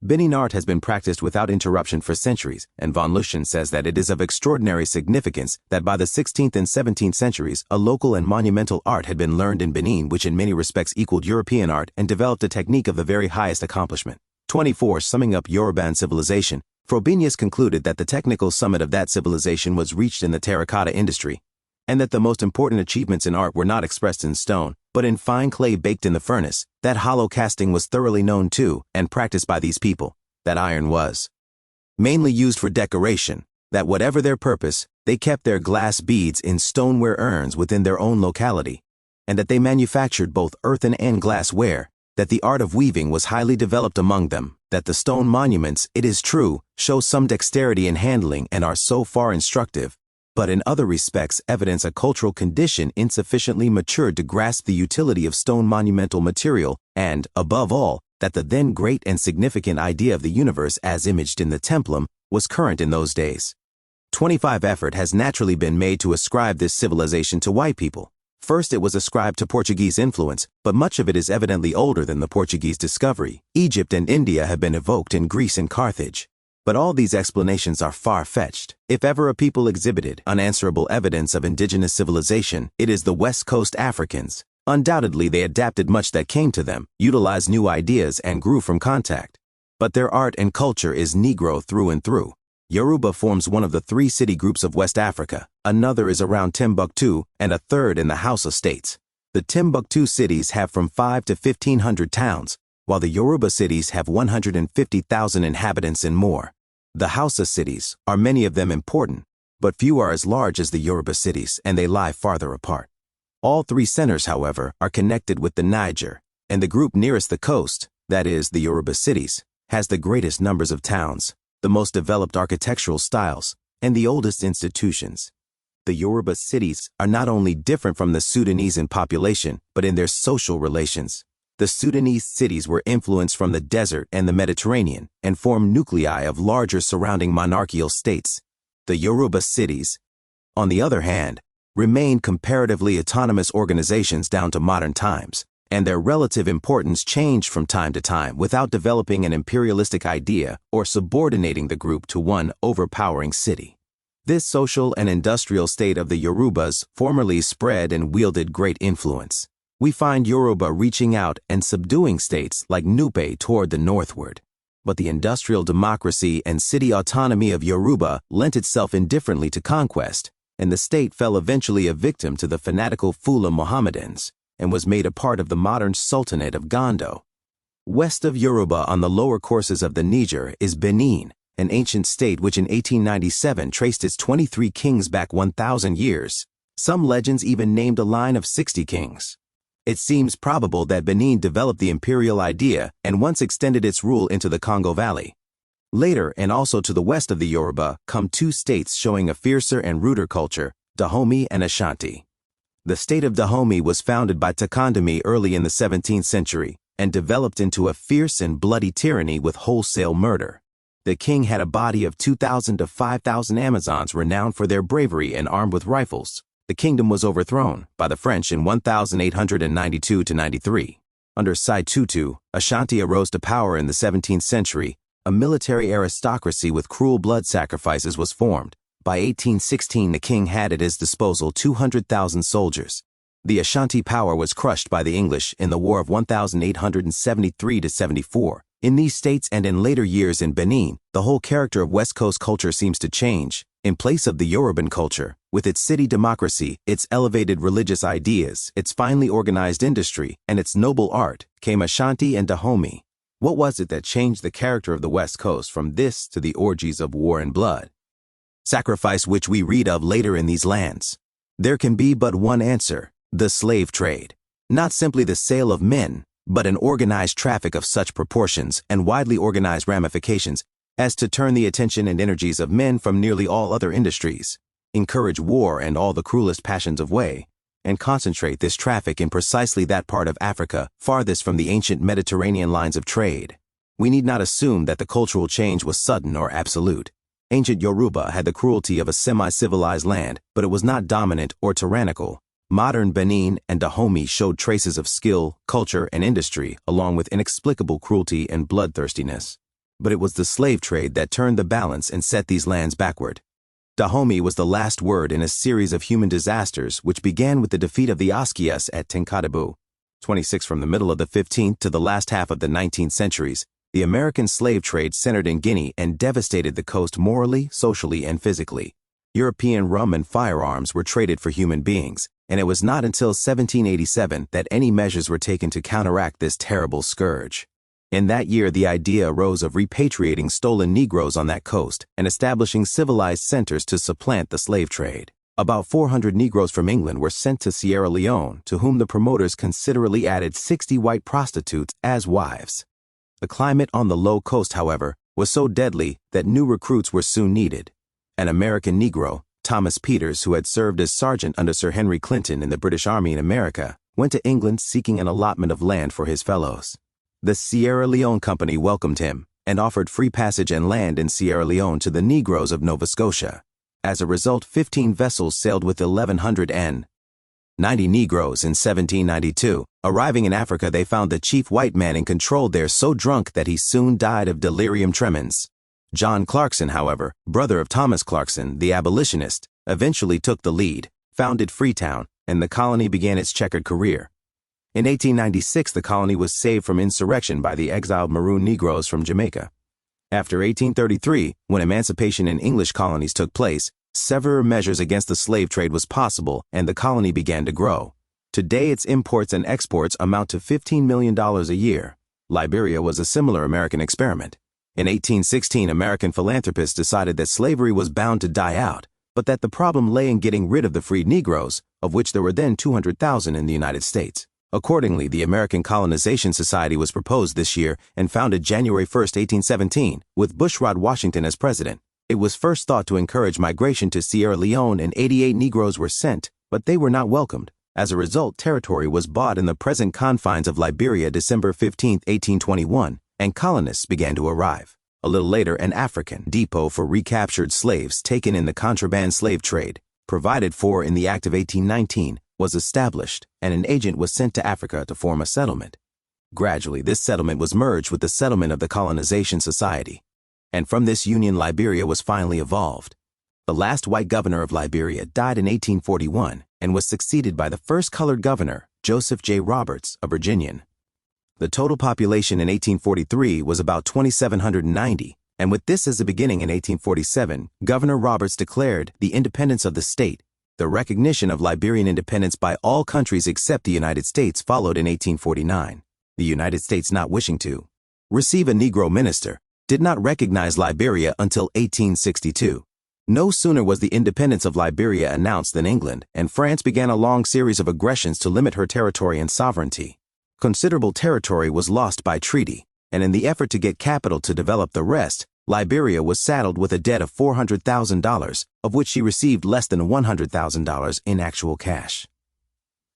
Benin art has been practiced without interruption for centuries, and von Luschen says that it is of extraordinary significance that by the 16th and 17th centuries, a local and monumental art had been learned in Benin which in many respects equaled European art and developed a technique of the very highest accomplishment. 24. Summing up Yoruban civilization, Frobenius concluded that the technical summit of that civilization was reached in the terracotta industry, and that the most important achievements in art were not expressed in stone, but in fine clay baked in the furnace. That hollow casting was thoroughly known to and practiced by these people, that iron was mainly used for decoration, that whatever their purpose, they kept their glass beads in stoneware urns within their own locality, and that they manufactured both earthen and glass ware, that the art of weaving was highly developed among them, that the stone monuments, it is true, show some dexterity in handling and are so far instructive, but in other respects evidence a cultural condition insufficiently matured to grasp the utility of stone monumental material, and, above all, that the then great and significant idea of the universe as imaged in the templum was current in those days. 25. Effort has naturally been made to ascribe this civilization to white people. First it was ascribed to Portuguese influence, but much of it is evidently older than the Portuguese discovery. Egypt and India have been evoked in Greece and Carthage. But all these explanations are far-fetched. If ever a people exhibited unanswerable evidence of indigenous civilization, it is the West Coast Africans. Undoubtedly, they adapted much that came to them, utilized new ideas, and grew from contact. But their art and culture is Negro through and through. Yoruba forms one of the 3 city groups of West Africa, another is around Timbuktu, and a third in the Hausa states. The Timbuktu cities have from 5 to 1,500 towns, while the Yoruba cities have 150,000 inhabitants and more. The Hausa cities are many of them important, but few are as large as the Yoruba cities, and they lie farther apart. All three centers, however, are connected with the Niger, and the group nearest the coast, that is, the Yoruba cities, has the greatest numbers of towns, the most developed architectural styles, and the oldest institutions. The Yoruba cities are not only different from the Sudanese in population, but in their social relations. The Sudanese cities were influenced from the desert and the Mediterranean and formed nuclei of larger surrounding monarchical states. The Yoruba cities, on the other hand, remained comparatively autonomous organizations down to modern times, and their relative importance changed from time to time without developing an imperialistic idea or subordinating the group to one overpowering city. This social and industrial state of the Yorubas formerly spread and wielded great influence. We find Yoruba reaching out and subduing states like Nupe toward the northward. But the industrial democracy and city autonomy of Yoruba lent itself indifferently to conquest, and the state fell eventually a victim to the fanatical Fula Mohammedans and was made a part of the modern Sultanate of Gondo. West of Yoruba on the lower courses of the Niger is Benin, an ancient state which in 1897 traced its 23 kings back 1,000 years. Some legends even named a line of 60 kings. It seems probable that Benin developed the imperial idea and once extended its rule into the Congo Valley. Later, and also to the west of the Yoruba, come two states showing a fiercer and ruder culture, Dahomey and Ashanti. The state of Dahomey was founded by Takandami early in the 17th century and developed into a fierce and bloody tyranny with wholesale murder. The king had a body of 2,000 to 5,000 Amazons renowned for their bravery and armed with rifles. The kingdom was overthrown by the French in 1892–93. Under Sai Tutu, Ashanti arose to power in the 17th century. A military aristocracy with cruel blood sacrifices was formed. By 1816, the king had at his disposal 200,000 soldiers. The Ashanti power was crushed by the English in the War of 1873–74. In these states and in later years in Benin, the whole character of West Coast culture seems to change. In place of the Yoruban culture, with its city democracy, its elevated religious ideas, its finely organized industry, and its noble art, came Ashanti and Dahomey. What was it that changed the character of the West Coast from this to the orgies of war and blood? Sacrifice which we read of later in these lands. There can be but one answer: the slave trade. Not simply the sale of men, but an organized traffic of such proportions and widely organized ramifications as to turn the attention and energies of men from nearly all other industries, encourage war and all the cruelest passions of way, and concentrate this traffic in precisely that part of Africa farthest from the ancient Mediterranean lines of trade. We need not assume that the cultural change was sudden or absolute. Ancient Yoruba had the cruelty of a semi-civilized land, but it was not dominant or tyrannical. Modern Benin and Dahomey showed traces of skill, culture, and industry, along with inexplicable cruelty and bloodthirstiness. But it was the slave trade that turned the balance and set these lands backward. Dahomey was the last word in a series of human disasters which began with the defeat of the Askias at Tinkadebu. 26 from the middle of the 15th to the last half of the 19th centuries, the American slave trade centered in Guinea and devastated the coast morally, socially, and physically. European rum and firearms were traded for human beings, and it was not until 1787 that any measures were taken to counteract this terrible scourge. In that year, the idea arose of repatriating stolen Negroes on that coast and establishing civilized centers to supplant the slave trade. About 400 Negroes from England were sent to Sierra Leone, to whom the promoters considerately added 60 white prostitutes as wives. The climate on the low coast, however, was so deadly that new recruits were soon needed. An American Negro, Thomas Peters, who had served as sergeant under Sir Henry Clinton in the British Army in America, went to England seeking an allotment of land for his fellows. The Sierra Leone Company welcomed him and offered free passage and land in Sierra Leone to the Negroes of Nova Scotia. As a result, 15 vessels sailed with 1,190 Negroes in 1792. Arriving in Africa, they found the chief white man in control there so drunk that he soon died of delirium tremens. John Clarkson, however, brother of Thomas Clarkson, the abolitionist, eventually took the lead, founded Freetown, and the colony began its checkered career. In 1896, the colony was saved from insurrection by the exiled maroon Negroes from Jamaica. After 1833, when emancipation in English colonies took place, severe measures against the slave trade was possible and the colony began to grow. Today, its imports and exports amount to $15 million a year. Liberia was a similar American experiment. In 1816, American philanthropists decided that slavery was bound to die out, but that the problem lay in getting rid of the freed Negroes, of which there were then 200,000 in the United States. Accordingly, the American Colonization Society was proposed this year and founded January 1, 1817, with Bushrod Washington as president. It was first thought to encourage migration to Sierra Leone, and 88 Negroes were sent, but they were not welcomed. As a result, territory was bought in the present confines of Liberia December 15, 1821, and colonists began to arrive. A little later, an African depot for recaptured slaves taken in the contraband slave trade, provided for in the Act of 1819, was established, and an agent was sent to Africa to form a settlement. Gradually, this settlement was merged with the settlement of the Colonization Society, and from this union Liberia was finally evolved. The last white governor of Liberia died in 1841 and was succeeded by the first colored governor, Joseph J. Roberts, a Virginian. The total population in 1843 was about 2,790, and with this as a beginning in 1847, Governor Roberts declared the independence of the state. The recognition of Liberian independence by all countries except the United States followed in 1849. The United States, not wishing to receive a Negro minister, did not recognize Liberia until 1862. No sooner was the independence of Liberia announced than England and France began a long series of aggressions to limit her territory and sovereignty. Considerable territory was lost by treaty, and in the effort to get capital to develop the rest, Liberia was saddled with a debt of $400,000, of which she received less than $100,000 in actual cash.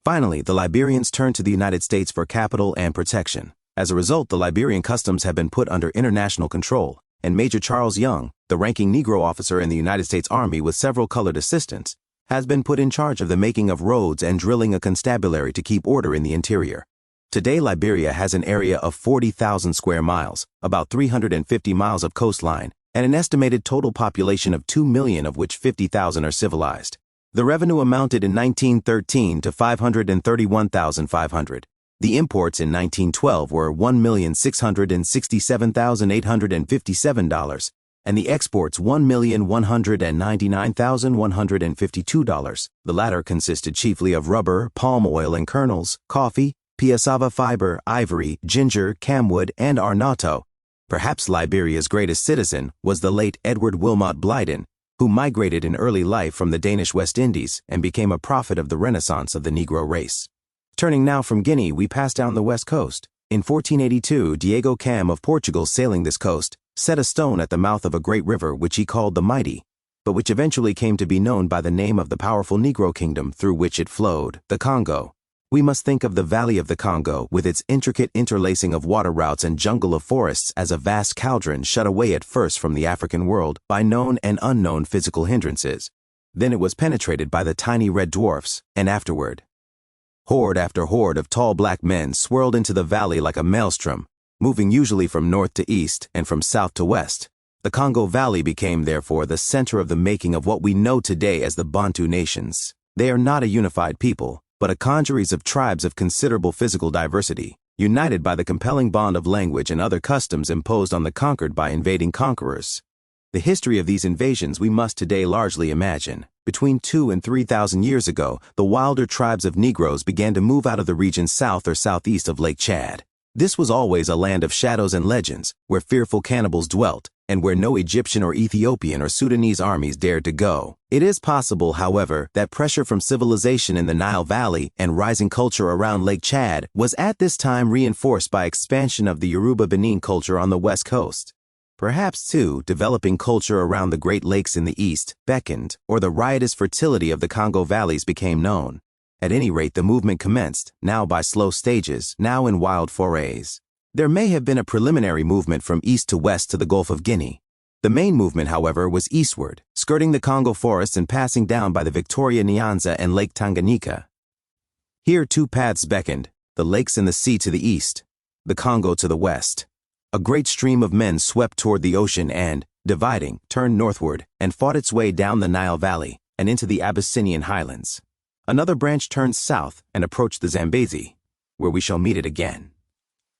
Finally, the Liberians turned to the United States for capital and protection. As a result, the Liberian customs have been put under international control, and Major Charles Young, the ranking Negro officer in the United States Army with several colored assistants, has been put in charge of the making of roads and drilling a constabulary to keep order in the interior. Today, Liberia has an area of 40,000 square miles, about 350 miles of coastline, and an estimated total population of 2 million, of which 50,000 are civilized. The revenue amounted in 1913 to $531,500. The imports in 1912 were $1,667,857, and the exports $1,199,152. The latter consisted chiefly of rubber, palm oil and kernels, coffee, piassava fiber, ivory, ginger, camwood, and arnato. Perhaps Liberia's greatest citizen was the late Edward Wilmot Blyden, who migrated in early life from the Danish West Indies and became a prophet of the Renaissance of the Negro race. Turning now from Guinea, we pass down the west coast. In 1482, Diego Cam of Portugal, sailing this coast, set a stone at the mouth of a great river which he called the Mighty, but which eventually came to be known by the name of the powerful Negro kingdom through which it flowed, the Congo. We must think of the Valley of the Congo, with its intricate interlacing of water routes and jungle of forests, as a vast cauldron shut away at first from the African world by known and unknown physical hindrances. Then it was penetrated by the tiny red dwarfs, and afterward, horde after horde of tall black men swirled into the valley like a maelstrom, moving usually from north to east and from south to west. The Congo Valley became, therefore, the center of the making of what we know today as the Bantu nations. They are not a unified people, but a congeries of tribes of considerable physical diversity, united by the compelling bond of language and other customs imposed on the conquered by invading conquerors. The history of these invasions we must today largely imagine. Between 2,000 and 3,000 years ago, the wilder tribes of Negroes began to move out of the region south or southeast of Lake Chad. This was always a land of shadows and legends, where fearful cannibals dwelt, and where no Egyptian or Ethiopian or Sudanese armies dared to go. It is possible, however, that pressure from civilization in the Nile Valley and rising culture around Lake Chad was at this time reinforced by expansion of the Yoruba-Benin culture on the west coast. Perhaps, too, developing culture around the Great Lakes in the east beckoned, or the riotous fertility of the Congo valleys became known. At any rate, the movement commenced, now by slow stages, now in wild forays. There may have been a preliminary movement from east to west to the Gulf of Guinea. The main movement, however, was eastward, skirting the Congo forests and passing down by the Victoria Nyanza and Lake Tanganyika. Here 2 paths beckoned, the lakes and the sea to the east, the Congo to the west. A great stream of men swept toward the ocean and, dividing, turned northward and fought its way down the Nile Valley and into the Abyssinian highlands. Another branch turned south and approached the Zambezi, where we shall meet it again.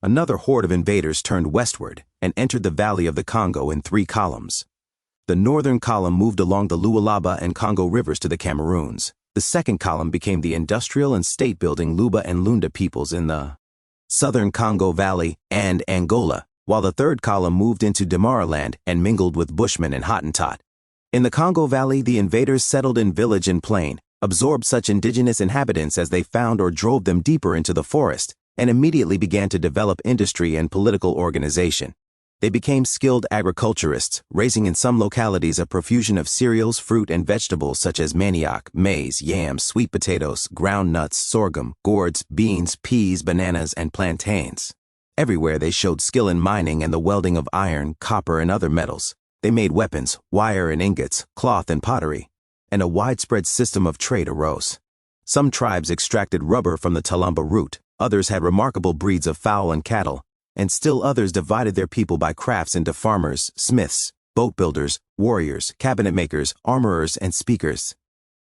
Another horde of invaders turned westward and entered the valley of the Congo in 3 columns. The northern column moved along the Lualaba and Congo rivers to the Cameroons. The second column became the industrial and state-building Luba and Lunda peoples in the southern Congo Valley and Angola, while the third column moved into Damaraland and mingled with Bushmen and Hottentot. In the Congo Valley, the invaders settled in village and plain, absorbed such indigenous inhabitants as they found or drove them deeper into the forest, and immediately began to develop industry and political organization. They became skilled agriculturists, raising in some localities a profusion of cereals, fruit, and vegetables such as manioc, maize, yams, sweet potatoes, ground nuts, sorghum, gourds, beans, peas, bananas, and plantains. Everywhere they showed skill in mining and the welding of iron, copper, and other metals. They made weapons, wire and ingots, cloth and pottery, and a widespread system of trade arose. Some tribes extracted rubber from the talamba root, others had remarkable breeds of fowl and cattle, and still others divided their people by crafts into farmers, smiths, boat builders, warriors, cabinet makers, armorers, and speakers.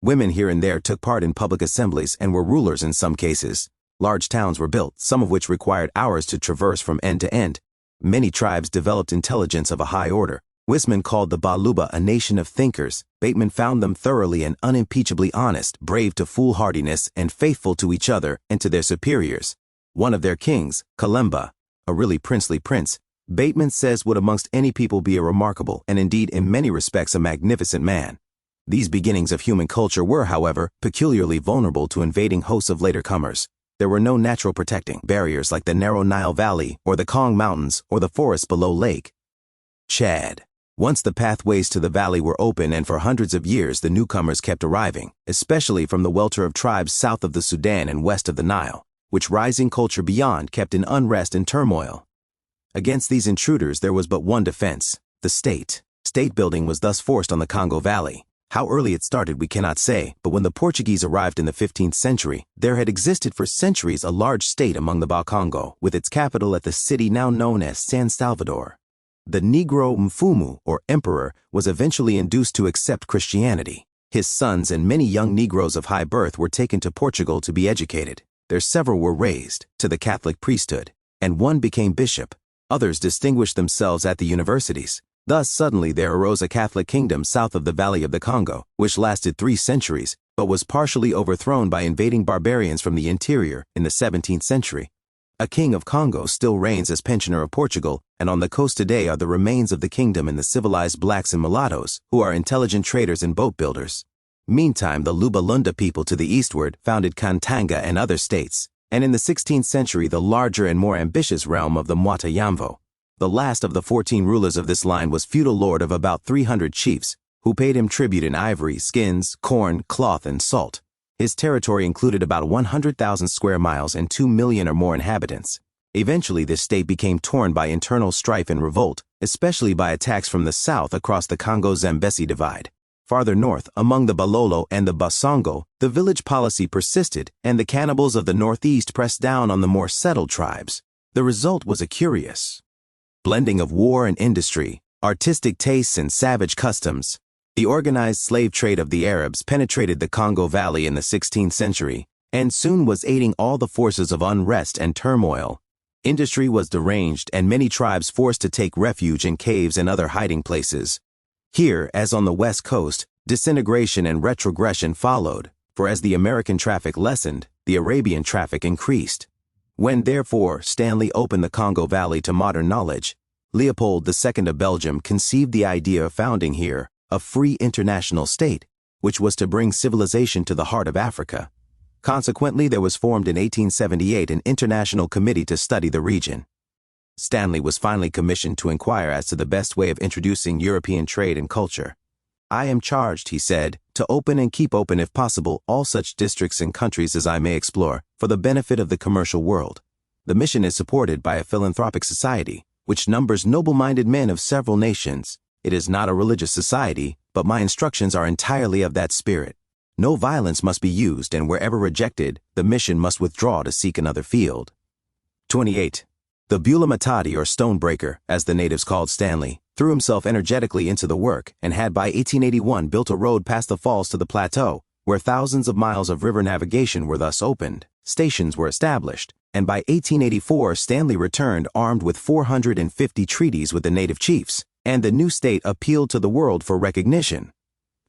Women here and there took part in public assemblies and were rulers in some cases. Large towns were built, some of which required hours to traverse from end to end. Many tribes developed intelligence of a high order. Wisman called the Baluba a nation of thinkers. Bateman found them thoroughly and unimpeachably honest, brave to foolhardiness, and faithful to each other and to their superiors. One of their kings, Kalemba, a really princely prince, Bateman says would amongst any people be a remarkable and indeed in many respects a magnificent man. These beginnings of human culture were, however, peculiarly vulnerable to invading hosts of later comers. There were no natural protecting barriers like the narrow Nile Valley or the Kong Mountains or the forests below Lake Chad. Once the pathways to the valley were open, and for hundreds of years the newcomers kept arriving, especially from the welter of tribes south of the Sudan and west of the Nile, which rising culture beyond kept in unrest and turmoil. Against these intruders there was but one defense: the state. State building was thus forced on the Congo Valley. How early it started we cannot say, but when the Portuguese arrived in the 15th century, there had existed for centuries a large state among the Bakongo, with its capital at the city now known as San Salvador. The Negro Mfumu, or emperor, was eventually induced to accept Christianity. His sons and many young Negroes of high birth were taken to Portugal to be educated. There several were raised to the Catholic priesthood, and one became bishop. Others distinguished themselves at the universities. Thus suddenly there arose a Catholic kingdom south of the Valley of the Congo, which lasted 3 centuries, but was partially overthrown by invading barbarians from the interior in the 17th century. A king of Congo still reigns as pensioner of Portugal, and on the coast today are the remains of the kingdom and the civilized blacks and mulattoes, who are intelligent traders and boat builders. Meantime, the Lubalunda people to the eastward founded Kantanga and other states, and in the 16th century the larger and more ambitious realm of the Mwata Yamvo. The last of the 14 rulers of this line was feudal lord of about 300 chiefs, who paid him tribute in ivory, skins, corn, cloth, and salt. His territory included about 100,000 square miles and 2 million or more inhabitants. Eventually, this state became torn by internal strife and revolt, especially by attacks from the south across the Congo-Zambezi divide. Farther north, among the Balolo and the Basongo, the village policy persisted, and the cannibals of the northeast pressed down on the more settled tribes. The result was a curious blending of war and industry, artistic tastes and savage customs. The organized slave trade of the Arabs penetrated the Congo Valley in the 16th century, and soon was aiding all the forces of unrest and turmoil. Industry was deranged, and many tribes forced to take refuge in caves and other hiding places. Here, as on the west coast, disintegration and retrogression followed, for as the American traffic lessened, the Arabian traffic increased. When, therefore, Stanley opened the Congo Valley to modern knowledge, Leopold II of Belgium conceived the idea of founding here a free international state, which was to bring civilization to the heart of Africa. Consequently, there was formed in 1878 an international committee to study the region. Stanley was finally commissioned to inquire as to the best way of introducing European trade and culture. "I am charged," he said, "to open and keep open if possible all such districts and countries as I may explore, for the benefit of the commercial world. The mission is supported by a philanthropic society, which numbers noble-minded men of several nations. It is not a religious society, but my instructions are entirely of that spirit. No violence must be used, and wherever rejected, the mission must withdraw to seek another field." 28. The Bula Matadi, or Stonebreaker, as the natives called Stanley, threw himself energetically into the work and had by 1881 built a road past the falls to the plateau, where thousands of miles of river navigation were thus opened. Stations were established, and by 1884 Stanley returned armed with 450 treaties with the native chiefs, and the new state appealed to the world for recognition.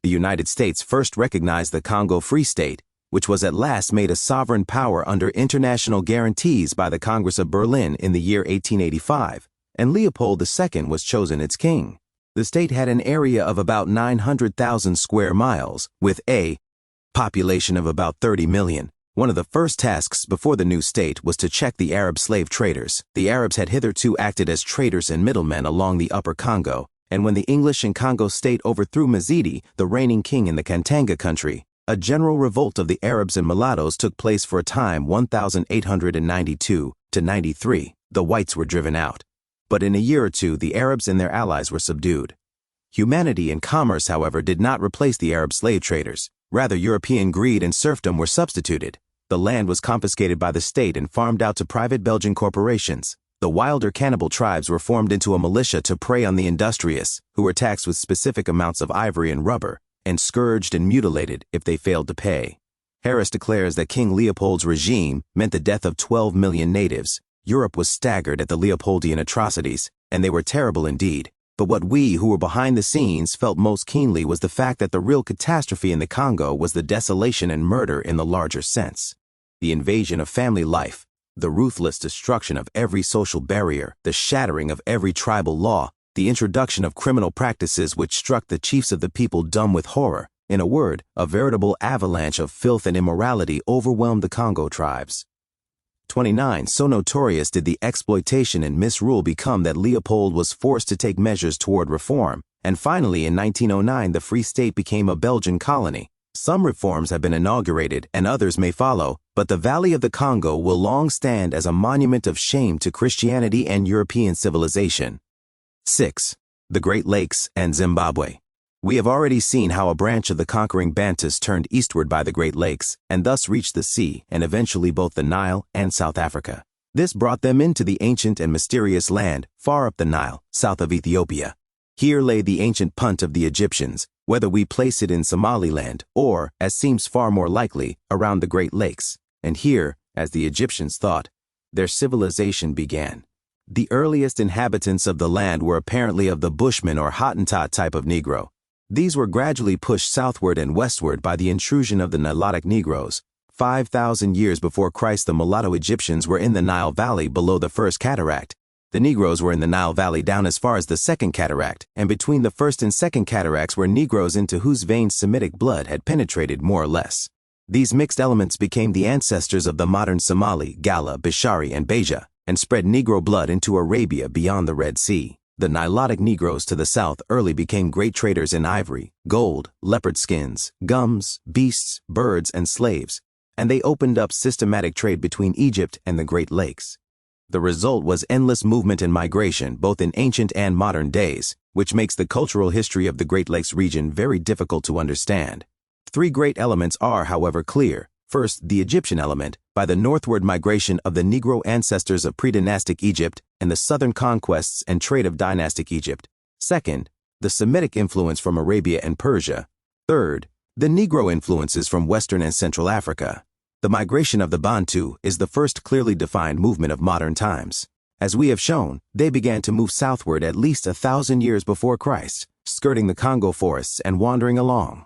The United States first recognized the Congo Free State, which was at last made a sovereign power under international guarantees by the Congress of Berlin in the year 1885, and Leopold II was chosen its king. The state had an area of about 900,000 square miles, with a population of about 30 million. One of the first tasks before the new state was to check the Arab slave traders. The Arabs had hitherto acted as traders and middlemen along the Upper Congo, and when the English in Congo state overthrew Mazidi, the reigning king in the Katanga country, a general revolt of the Arabs and mulattoes took place for a time 1892 to 93. The whites were driven out. But in a year or two, the Arabs and their allies were subdued. Humanity and commerce, however, did not replace the Arab slave traders. Rather, European greed and serfdom were substituted. The land was confiscated by the state and farmed out to private Belgian corporations. The wilder cannibal tribes were formed into a militia to prey on the industrious, who were taxed with specific amounts of ivory and rubber, and scourged and mutilated if they failed to pay. Harris declares that King Leopold's regime meant the death of 12 million natives. Europe was staggered at the Leopoldian atrocities, and they were terrible indeed. But what we who were behind the scenes felt most keenly was the fact that the real catastrophe in the Congo was the desolation and murder in the larger sense. The invasion of family life, the ruthless destruction of every social barrier, the shattering of every tribal law, the introduction of criminal practices which struck the chiefs of the people dumb with horror. In a word, a veritable avalanche of filth and immorality overwhelmed the Congo tribes. 29. So notorious did the exploitation and misrule become that Leopold was forced to take measures toward reform, and finally in 1909 the Free State became a Belgian colony. Some reforms have been inaugurated and others may follow, but the Valley of the Congo will long stand as a monument of shame to Christianity and European civilization. 6. The Great Lakes and Zimbabwe. We have already seen how a branch of the conquering Bantus turned eastward by the Great Lakes, and thus reached the sea, and eventually both the Nile and South Africa. This brought them into the ancient and mysterious land, far up the Nile, south of Ethiopia. Here lay the ancient punt of the Egyptians, whether we place it in Somaliland, or, as seems far more likely, around the Great Lakes. And here, as the Egyptians thought, their civilization began. The earliest inhabitants of the land were apparently of the Bushman or Hottentot type of Negro. These were gradually pushed southward and westward by the intrusion of the Nilotic Negroes. 5,000 years before Christ, the mulatto Egyptians were in the Nile Valley below the first cataract. The Negroes were in the Nile Valley down as far as the second cataract, and between the first and second cataracts were Negroes into whose veins Semitic blood had penetrated more or less. These mixed elements became the ancestors of the modern Somali, Gala, Bishari, and Beja, and spread Negro blood into Arabia beyond the Red Sea. The Nilotic Negroes to the south early became great traders in ivory, gold, leopard skins, gums, beasts, birds, and slaves, and they opened up systematic trade between Egypt and the Great Lakes. The result was endless movement and migration, both in ancient and modern days, which makes the cultural history of the Great Lakes region very difficult to understand. Three great elements are, however, clear. First, the Egyptian element, by the northward migration of the Negro ancestors of pre-dynastic Egypt and the southern conquests and trade of dynastic Egypt. Second, the Semitic influence from Arabia and Persia. Third, the Negro influences from Western and Central Africa. The migration of the Bantu is the first clearly defined movement of modern times. As we have shown, they began to move southward at least 1,000 years before Christ, skirting the Congo forests and wandering along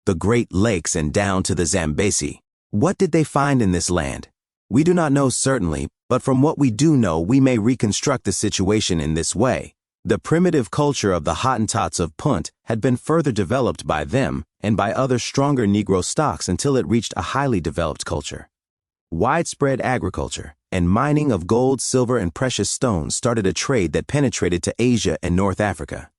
the Great Lakes and down to the Zambezi. What did they find in this land? We do not know certainly, but from what we do know, we may reconstruct the situation in this way. The primitive culture of the Hottentots of Punt had been further developed by them and by other stronger Negro stocks until it reached a highly developed culture. Widespread agriculture and mining of gold, silver, and precious stones started a trade that penetrated to Asia and North Africa.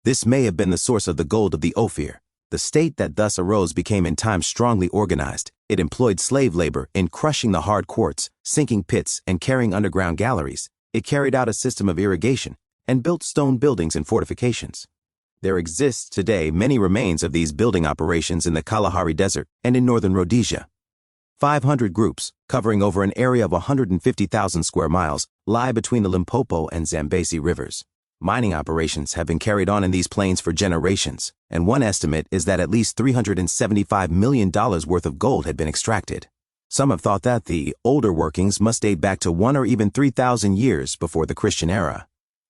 This may have been the source of the gold of the Ophir. The state that thus arose became in time strongly organized. It employed slave labor in crushing the hard quartz, sinking pits, and carrying underground galleries. It carried out a system of irrigation and built stone buildings and fortifications. There exists today many remains of these building operations in the Kalahari Desert and in northern Rhodesia. 500 groups, covering over an area of 150,000 square miles, lie between the Limpopo and Zambezi rivers. Mining operations have been carried on in these plains for generations, and one estimate is that at least $375 million worth of gold had been extracted. Some have thought that the older workings must date back to 1 or even 3,000 years before the Christian era.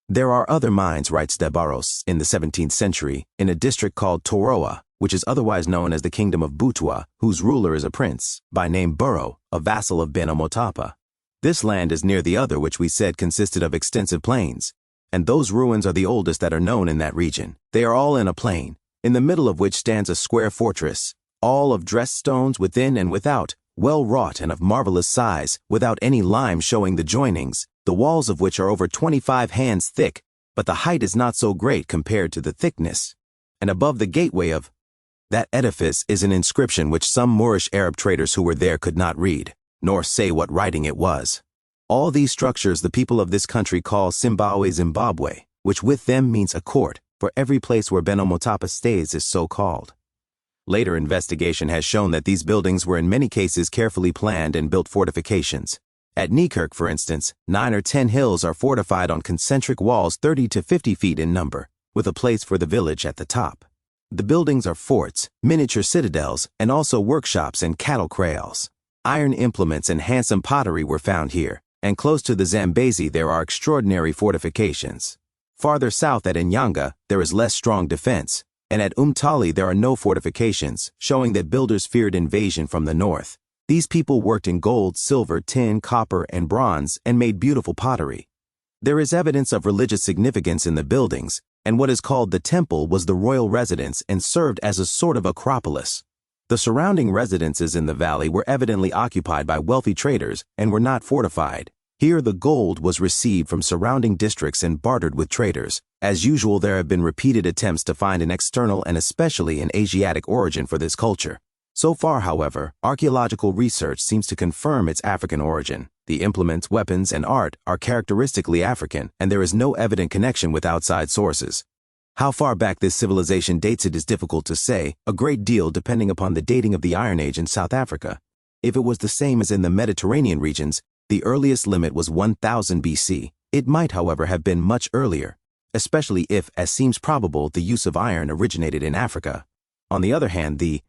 There are other mines, writes de Barros, in the 17th century, in a district called Toroa, which is otherwise known as the Kingdom of Butua, whose ruler is a prince, by name Burro, a vassal of Beno Motapa. This land is near the other which we said consisted of extensive plains. and those ruins are the oldest that are known in that region. They are all in a plain, in the middle of which stands a square fortress, all of dressed stones within and without, well wrought and of marvelous size, without any lime showing the joinings, the walls of which are over 25 hands thick, but the height is not so great compared to the thickness. And above the gateway of that edifice is an inscription which some Moorish Arab traders who were there could not read, nor say what writing it was. All these structures the people of this country call Zimbabwe, which with them means a court, for every place where Monomotapa stays is so called. Later investigation has shown that these buildings were in many cases carefully planned and built fortifications. At Nikirk, for instance, 9 or 10 hills are fortified on concentric walls 30 to 50 feet in number, with a place for the village at the top. The buildings are forts, miniature citadels, and also workshops and cattle kraals. Iron implements and handsome pottery were found here, and close to the Zambezi there are extraordinary fortifications. Farther south at Inyanga, there is less strong defense, and at Umtali there are no fortifications, showing that builders feared invasion from the north. These people worked in gold, silver, tin, copper, and bronze, and made beautiful pottery. There is evidence of religious significance in the buildings, and what is called the temple was the royal residence and served as a sort of acropolis. The surrounding residences in the valley were evidently occupied by wealthy traders and were not fortified. Here the gold was received from surrounding districts and bartered with traders. As usual, there have been repeated attempts to find an external and especially an Asiatic origin for this culture. So far, however, archaeological research seems to confirm its African origin. The implements, weapons, and art are characteristically African, and there is no evident connection with outside sources. How far back this civilization dates it is difficult to say, a great deal depending upon the dating of the Iron Age in South Africa. If it was the same as in the Mediterranean regions, the earliest limit was 1000 BC. It might, however, have been much earlier, especially if, as seems probable, the use of iron originated in Africa. On the other hand, the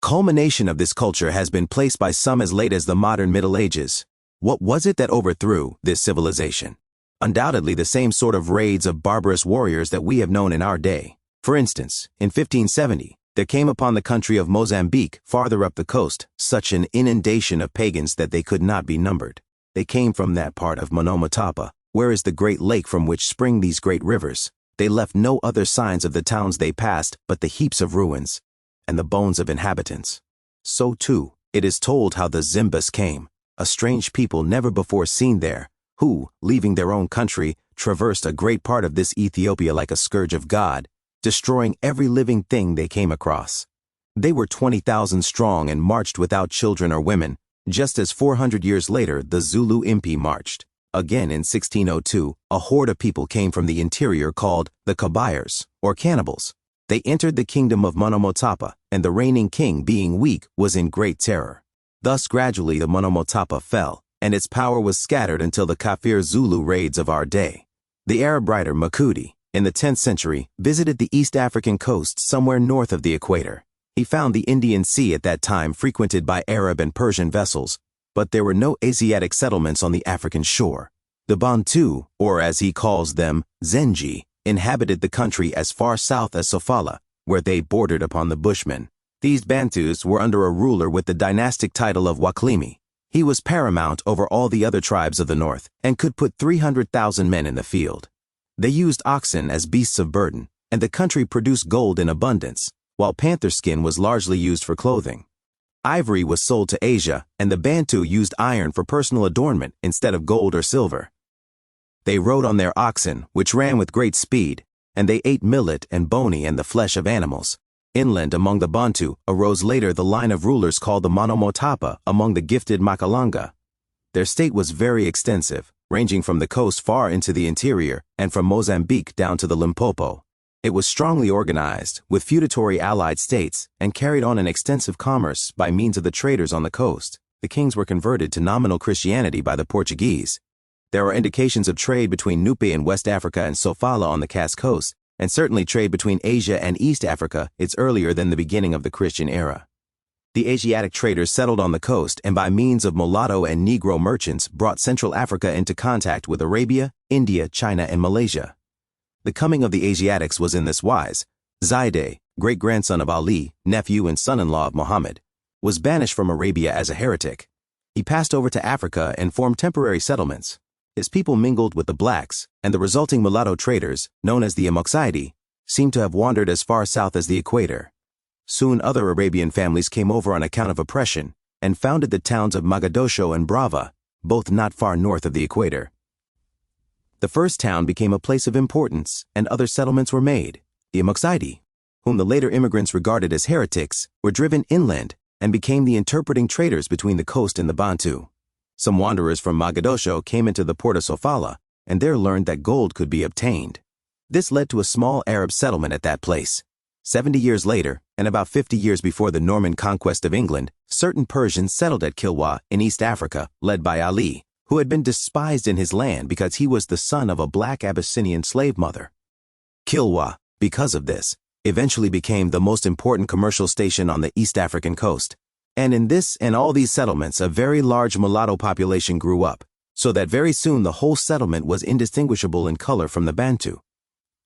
culmination of this culture has been placed by some as late as the modern Middle Ages. What was it that overthrew this civilization? Undoubtedly the same sort of raids of barbarous warriors that we have known in our day. For instance, in 1570, there came upon the country of Mozambique, farther up the coast, such an inundation of pagans that they could not be numbered. They came from that part of Monomotapa, where is the great lake from which spring these great rivers. They left no other signs of the towns they passed but the heaps of ruins and the bones of inhabitants. So too, it is told how the Zimbas came, a strange people never before seen there, who, leaving their own country, traversed a great part of this Ethiopia like a scourge of God, destroying every living thing they came across. They were 20,000 strong and marched without children or women, just as 400 years later the Zulu Impi marched. Again in 1602, a horde of people came from the interior called the Kabayers, or cannibals. They entered the kingdom of Monomotapa, and the reigning king, being weak, was in great terror. Thus gradually the Monomotapa fell, and its power was scattered until the Kafir Zulu raids of our day. The Arab writer Makudi, in the 10th century, visited the East African coast somewhere north of the equator. He found the Indian Sea at that time frequented by Arab and Persian vessels, but there were no Asiatic settlements on the African shore. The Bantu, or as he calls them, Zenji, inhabited the country as far south as Sofala, where they bordered upon the Bushmen. These Bantus were under a ruler with the dynastic title of Waklimi. He was paramount over all the other tribes of the north and could put 300,000 men in the field. They used oxen as beasts of burden, and the country produced gold in abundance, while panther skin was largely used for clothing. Ivory was sold to Asia, and the Bantu used iron for personal adornment instead of gold or silver. They rode on their oxen, which ran with great speed, and they ate millet and boni and the flesh of animals. Inland among the Bantu arose later the line of rulers called the Monomotapa among the gifted Makalanga. Their state was very extensive, ranging from the coast far into the interior and from Mozambique down to the Limpopo. It was strongly organized, with feudatory allied states, and carried on an extensive commerce by means of the traders on the coast. The kings were converted to nominal Christianity by the Portuguese. There are indications of trade between Nupe in West Africa and Sofala on the Cass Coast, and certainly trade between Asia and East Africa is earlier than the beginning of the Christian era. The Asiatic traders settled on the coast and by means of mulatto and Negro merchants brought Central Africa into contact with Arabia, India, China, and Malaysia. The coming of the Asiatics was in this wise. Zaide, great-grandson of Ali, nephew and son-in-law of Muhammad, was banished from Arabia as a heretic. He passed over to Africa and formed temporary settlements. His people mingled with the blacks, and the resulting mulatto traders, known as the Amoxide, seem to have wandered as far south as the equator. Soon other Arabian families came over on account of oppression and founded the towns of Mogadiscio and Brava, both not far north of the equator. The first town became a place of importance, and other settlements were made. The Amoxide, whom the later immigrants regarded as heretics, were driven inland and became the interpreting traders between the coast and the Bantu. Some wanderers from Mogadiscio came into the port of Sofala and there learned that gold could be obtained. This led to a small Arab settlement at that place. 70 years later, and about 50 years before the Norman conquest of England, certain Persians settled at Kilwa in East Africa, led by Ali, who had been despised in his land because he was the son of a black Abyssinian slave mother. Kilwa, because of this, eventually became the most important commercial station on the East African coast. And in this and all these settlements, a very large mulatto population grew up, so that very soon the whole settlement was indistinguishable in color from the Bantu.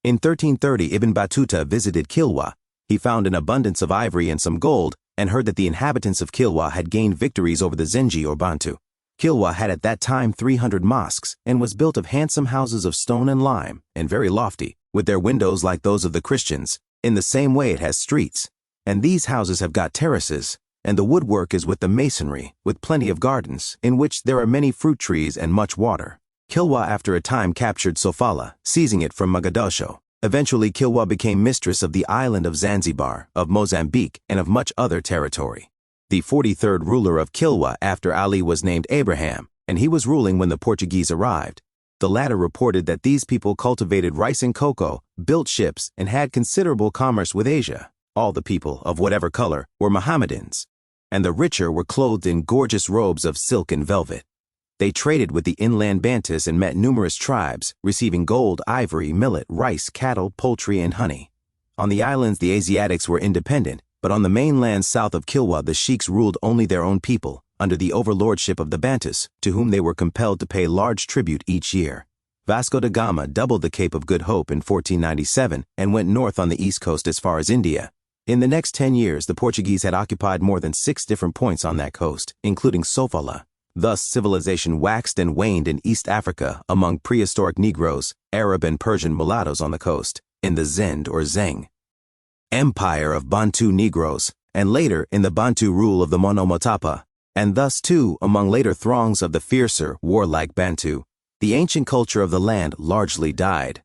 In 1330, Ibn Battuta visited Kilwa. He found an abundance of ivory and some gold, and heard that the inhabitants of Kilwa had gained victories over the Zengi or Bantu. Kilwa had at that time 300 mosques, and was built of handsome houses of stone and lime, and very lofty, with their windows like those of the Christians. In the same way it has streets, and these houses have got terraces, and the woodwork is with the masonry, with plenty of gardens, in which there are many fruit trees and much water. Kilwa after a time captured Sofala, seizing it from Mogadiscio. Eventually Kilwa became mistress of the island of Zanzibar, of Mozambique, and of much other territory. The 43rd ruler of Kilwa after Ali was named Abraham, and he was ruling when the Portuguese arrived. The latter reported that these people cultivated rice and cocoa, built ships, and had considerable commerce with Asia. All the people, of whatever color, were Mohammedans, and the richer were clothed in gorgeous robes of silk and velvet. They traded with the inland Bantus and met numerous tribes, receiving gold, ivory, millet, rice, cattle, poultry, and honey. On the islands the Asiatics were independent, but on the mainland south of Kilwa the sheiks ruled only their own people, under the overlordship of the Bantus, to whom they were compelled to pay large tribute each year. Vasco da Gama doubled the Cape of Good Hope in 1497 and went north on the east coast as far as India. In the next 10 years the Portuguese had occupied more than 6 different points on that coast, including Sofala. Thus civilization waxed and waned in East Africa among prehistoric Negroes, Arab and Persian mulattoes on the coast, in the Zend or Zeng Empire of Bantu Negroes, and later in the Bantu rule of the Monomotapa, and thus too among later throngs of the fiercer, warlike Bantu. The ancient culture of the land largely died.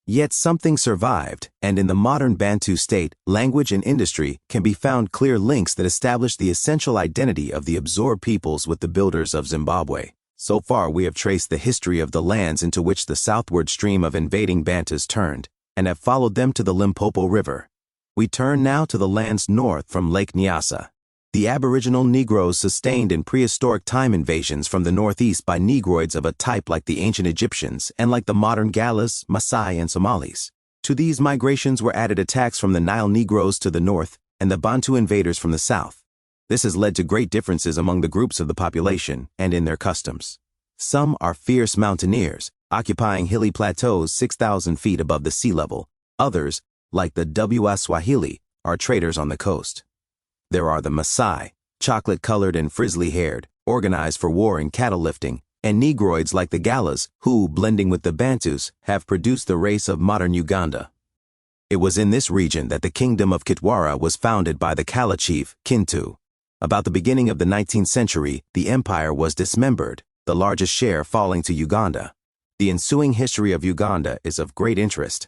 Yet something survived, and in the modern Bantu state, language and industry can be found clear links that establish the essential identity of the absorbed peoples with the builders of Zimbabwe. So far we have traced the history of the lands into which the southward stream of invading Bantus turned, and have followed them to the Limpopo River. We turn now to the lands north from Lake Nyasa. The aboriginal Negroes sustained in prehistoric time invasions from the northeast by Negroids of a type like the ancient Egyptians and like the modern Gallas, Maasai, and Somalis. To these migrations were added attacks from the Nile Negroes to the north and the Bantu invaders from the south. This has led to great differences among the groups of the population and in their customs. Some are fierce mountaineers, occupying hilly plateaus 6,000 feet above the sea level. Others, like the W.e.b Swahili, are traders on the coast. There are the Maasai, chocolate-colored and frizzly-haired, organized for war and cattle lifting, and Negroids like the Gallas, who, blending with the Bantus, have produced the race of modern Uganda. It was in this region that the kingdom of Kitwara was founded by the Kala chief, Kintu. About the beginning of the 19th century, the empire was dismembered, the largest share falling to Uganda. The ensuing history of Uganda is of great interest.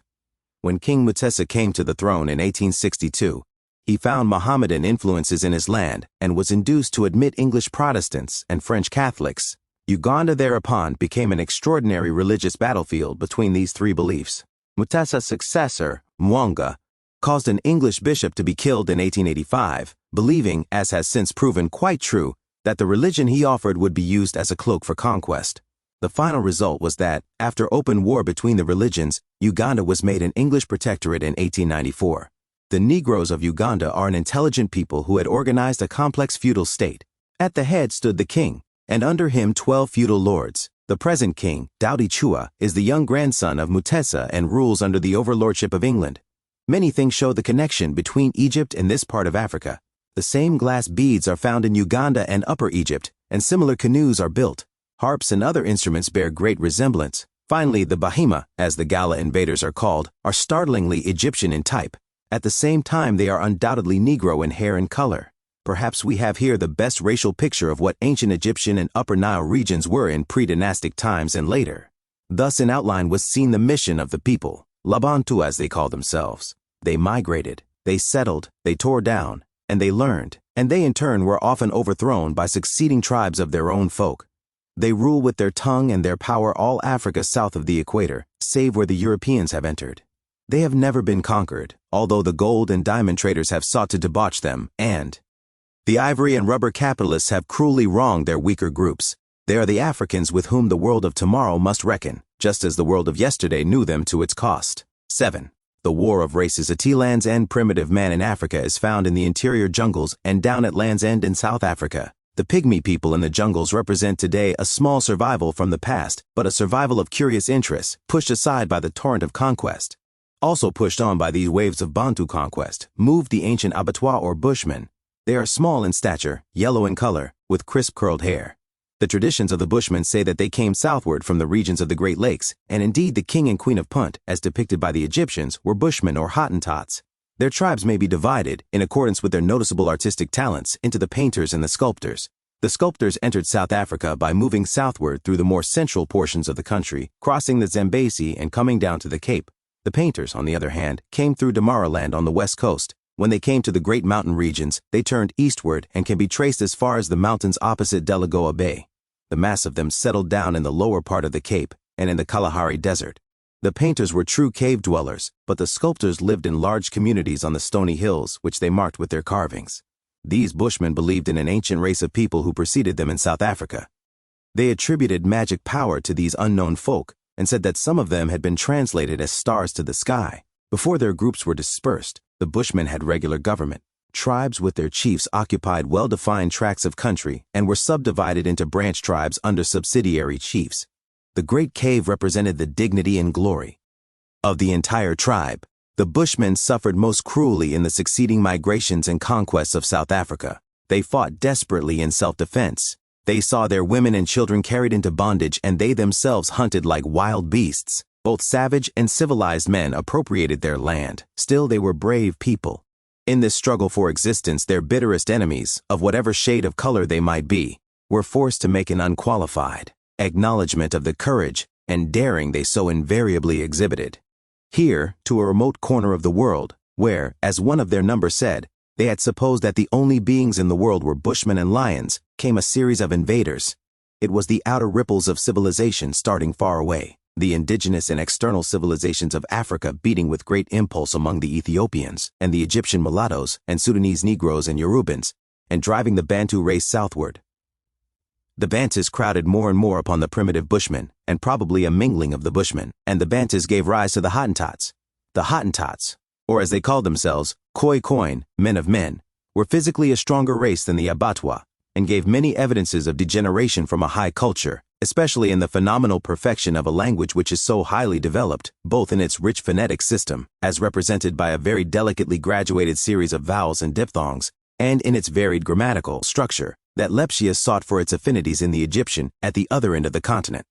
When King Mutesa came to the throne in 1862, he found Mohammedan influences in his land and was induced to admit English Protestants and French Catholics. Uganda thereupon became an extraordinary religious battlefield between these three beliefs. Mutesa's successor, Mwanga, caused an English bishop to be killed in 1885, believing, as has since proven quite true, that the religion he offered would be used as a cloak for conquest. The final result was that, after open war between the religions, Uganda was made an English protectorate in 1894. The Negroes of Uganda are an intelligent people who had organized a complex feudal state. At the head stood the king, and under him 12 feudal lords. The present king, Daudi Chua, is the young grandson of Mutesa and rules under the overlordship of England. Many things show the connection between Egypt and this part of Africa. The same glass beads are found in Uganda and Upper Egypt, and similar canoes are built. Harps and other instruments bear great resemblance. Finally, the Bahima, as the Gala invaders are called, are startlingly Egyptian in type. At the same time, they are undoubtedly Negro in hair and color. Perhaps we have here the best racial picture of what ancient Egyptian and Upper Nile regions were in pre-dynastic times and later. Thus in outline was seen the mission of the people, Labantu as they call themselves. They migrated, they settled, they tore down, and they learned, and they in turn were often overthrown by succeeding tribes of their own folk. They rule with their tongue and their power all Africa south of the equator, save where the Europeans have entered. They have never been conquered, although the gold and diamond traders have sought to debauch them, and the ivory and rubber capitalists have cruelly wronged their weaker groups. They are the Africans with whom the world of tomorrow must reckon, just as the world of yesterday knew them to its cost. 7. The War of Races. At Land's End. Primitive man in Africa is found in the interior jungles and down at Land's End in South Africa. The pygmy people in the jungles represent today a small survival from the past, but a survival of curious interests, pushed aside by the torrent of conquest. Also pushed on by these waves of Bantu conquest, moved the ancient abattoir or Bushmen. They are small in stature, yellow in color, with crisp curled hair. The traditions of the Bushmen say that they came southward from the regions of the Great Lakes, and indeed the king and queen of Punt, as depicted by the Egyptians, were Bushmen or Hottentots. Their tribes may be divided, in accordance with their noticeable artistic talents, into the painters and the sculptors. The sculptors entered South Africa by moving southward through the more central portions of the country, crossing the Zambezi and coming down to the Cape. The painters, on the other hand, came through Damaraland on the west coast. When they came to the great mountain regions, they turned eastward and can be traced as far as the mountains opposite Delagoa Bay. The mass of them settled down in the lower part of the Cape and in the Kalahari Desert. The painters were true cave dwellers, but the sculptors lived in large communities on the stony hills, which they marked with their carvings. These Bushmen believed in an ancient race of people who preceded them in South Africa. They attributed magic power to these unknown folk and said that some of them had been translated as stars to the sky. Before their groups were dispersed, the Bushmen had regular government. Tribes with their chiefs occupied well-defined tracts of country and were subdivided into branch tribes under subsidiary chiefs. The Great Cave represented the dignity and glory of the entire tribe. The Bushmen suffered most cruelly in the succeeding migrations and conquests of South Africa. They fought desperately in self-defense. They saw their women and children carried into bondage, and they themselves hunted like wild beasts. Both savage and civilized men appropriated their land. Still, they were brave people. In this struggle for existence, their bitterest enemies, of whatever shade of color they might be, were forced to make an unqualified acknowledgement of the courage and daring they so invariably exhibited. Here, to a remote corner of the world, where, as one of their number said, they had supposed that the only beings in the world were Bushmen and lions, came a series of invaders. It was the outer ripples of civilization starting far away, the indigenous and external civilizations of Africa beating with great impulse among the Ethiopians and the Egyptian mulattoes and Sudanese Negroes and Yorubans, and driving the Bantu race southward. The Bantus crowded more and more upon the primitive Bushmen, and probably a mingling of the Bushmen, and the Bantus gave rise to the Hottentots. The Hottentots, or as they called themselves, Khoi Khoin, men of men, were physically a stronger race than the Abattoir, and gave many evidences of degeneration from a high culture, especially in the phenomenal perfection of a language which is so highly developed, both in its rich phonetic system, as represented by a very delicately graduated series of vowels and diphthongs, and in its varied grammatical structure, that Lepsius sought for its affinities in the Egyptian at the other end of the continent.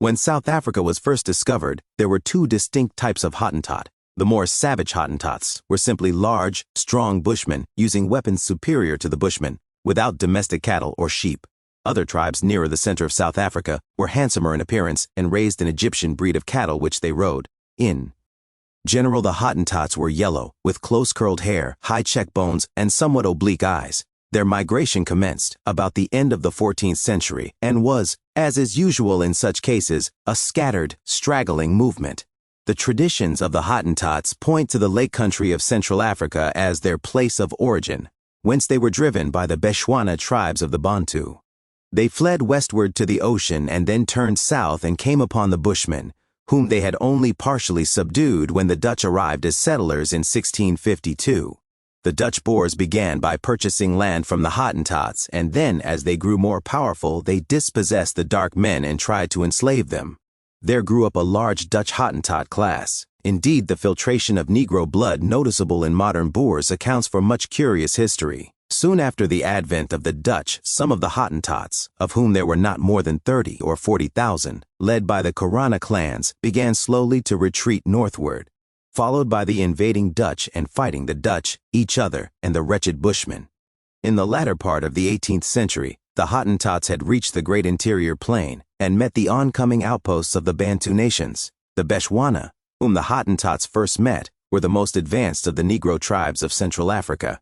When South Africa was first discovered, there were two distinct types of Hottentot. The more savage Hottentots were simply large, strong Bushmen using weapons superior to the Bushmen, without domestic cattle or sheep. Other tribes nearer the center of South Africa were handsomer in appearance and raised an Egyptian breed of cattle which they rode. In general, the Hottentots were yellow, with close curled hair, high cheekbones, and somewhat oblique eyes. Their migration commenced about the end of the 14th century and was, as is usual in such cases, a scattered, straggling movement. The traditions of the Hottentots point to the lake country of Central Africa as their place of origin, whence they were driven by the Bechuana tribes of the Bantu. They fled westward to the ocean and then turned south and came upon the Bushmen, whom they had only partially subdued when the Dutch arrived as settlers in 1652. The Dutch Boers began by purchasing land from the Hottentots, and then, as they grew more powerful, they dispossessed the dark men and tried to enslave them. There grew up a large Dutch Hottentot class. Indeed, the filtration of Negro blood noticeable in modern Boers accounts for much curious history. Soon after the advent of the Dutch, some of the Hottentots, of whom there were not more than 30 or 40,000, led by the Korana clans, began slowly to retreat northward, followed by the invading Dutch and fighting the Dutch, each other, and the wretched Bushmen. In the latter part of the 18th century, the Hottentots had reached the great interior plain and met the oncoming outposts of the Bantu nations. The Bechuana, whom the Hottentots first met, were the most advanced of the Negro tribes of Central Africa.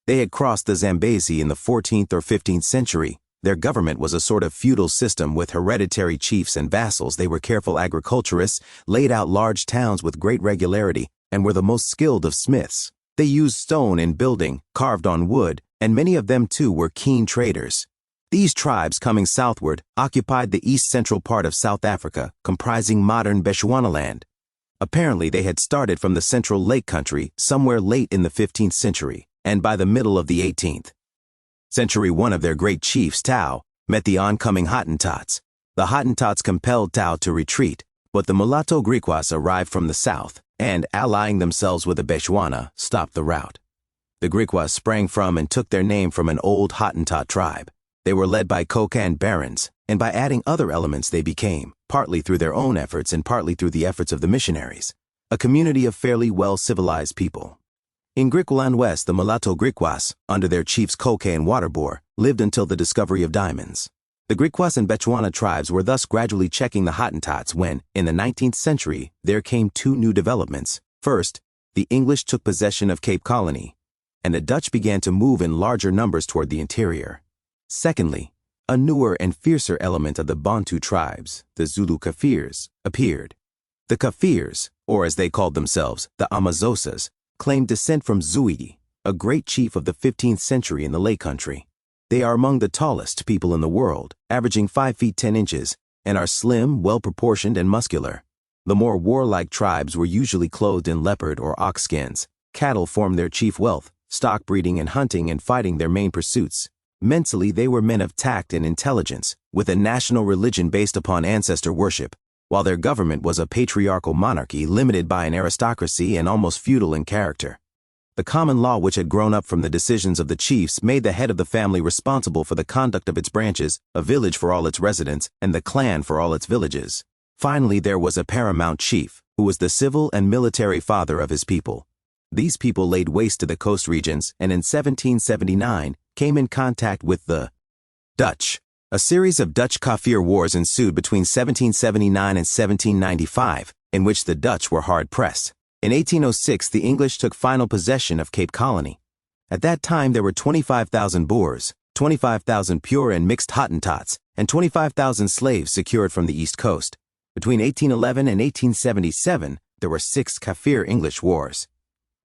They had crossed the Zambezi in the 14th or 15th century. Their government was a sort of feudal system with hereditary chiefs and vassals. They were careful agriculturists, laid out large towns with great regularity, and were the most skilled of smiths. They used stone in building, carved on wood, and many of them too were keen traders. These tribes, coming southward, occupied the east-central part of South Africa, comprising modern Bechuanaland. Apparently they had started from the central lake country somewhere late in the 15th century, and by the middle of the 18th century one of their great chiefs, Tau, met the oncoming Hottentots. The Hottentots compelled Tau to retreat, but the mulatto Griquas arrived from the south, and, allying themselves with the Bechuana, stopped the rout. The Griquas sprang from and took their name from an old Hottentot tribe. They were led by Kokan barons, and by adding other elements they became, partly through their own efforts and partly through the efforts of the missionaries, a community of fairly well-civilized people. In Griqualand West, the mulatto Griquas, under their chiefs Koke and Waterboar, lived until the discovery of diamonds. The Griquas and Bechuana tribes were thus gradually checking the Hottentots when, in the 19th century, there came two new developments. First, the English took possession of Cape Colony, and the Dutch began to move in larger numbers toward the interior. Secondly, a newer and fiercer element of the Bantu tribes, the Zulu Kafirs, appeared. The Kafirs, or as they called themselves, the Amazosas, claimed descent from Zui, a great chief of the 15th century in the Lake Country. They are among the tallest people in the world, averaging 5 feet 10 inches, and are slim, well-proportioned, and muscular. The more warlike tribes were usually clothed in leopard or ox skins. Cattle formed their chief wealth, stock breeding and hunting and fighting their main pursuits. Mentally, they were men of tact and intelligence, with a national religion based upon ancestor worship, while their government was a patriarchal monarchy limited by an aristocracy and almost feudal in character. The common law which had grown up from the decisions of the chiefs made the head of the family responsible for the conduct of its branches, a village for all its residents, and the clan for all its villages. Finally, there was a paramount chief, who was the civil and military father of his people. These people laid waste to the coast regions and in 1779 came in contact with the Dutch. A series of Dutch Kafir wars ensued between 1779 and 1795, in which the Dutch were hard-pressed. In 1806, the English took final possession of Cape Colony. At that time, there were 25,000 Boers, 25,000 pure and mixed Hottentots, and 25,000 slaves secured from the East Coast. Between 1811 and 1877, there were 6 Kafir English wars.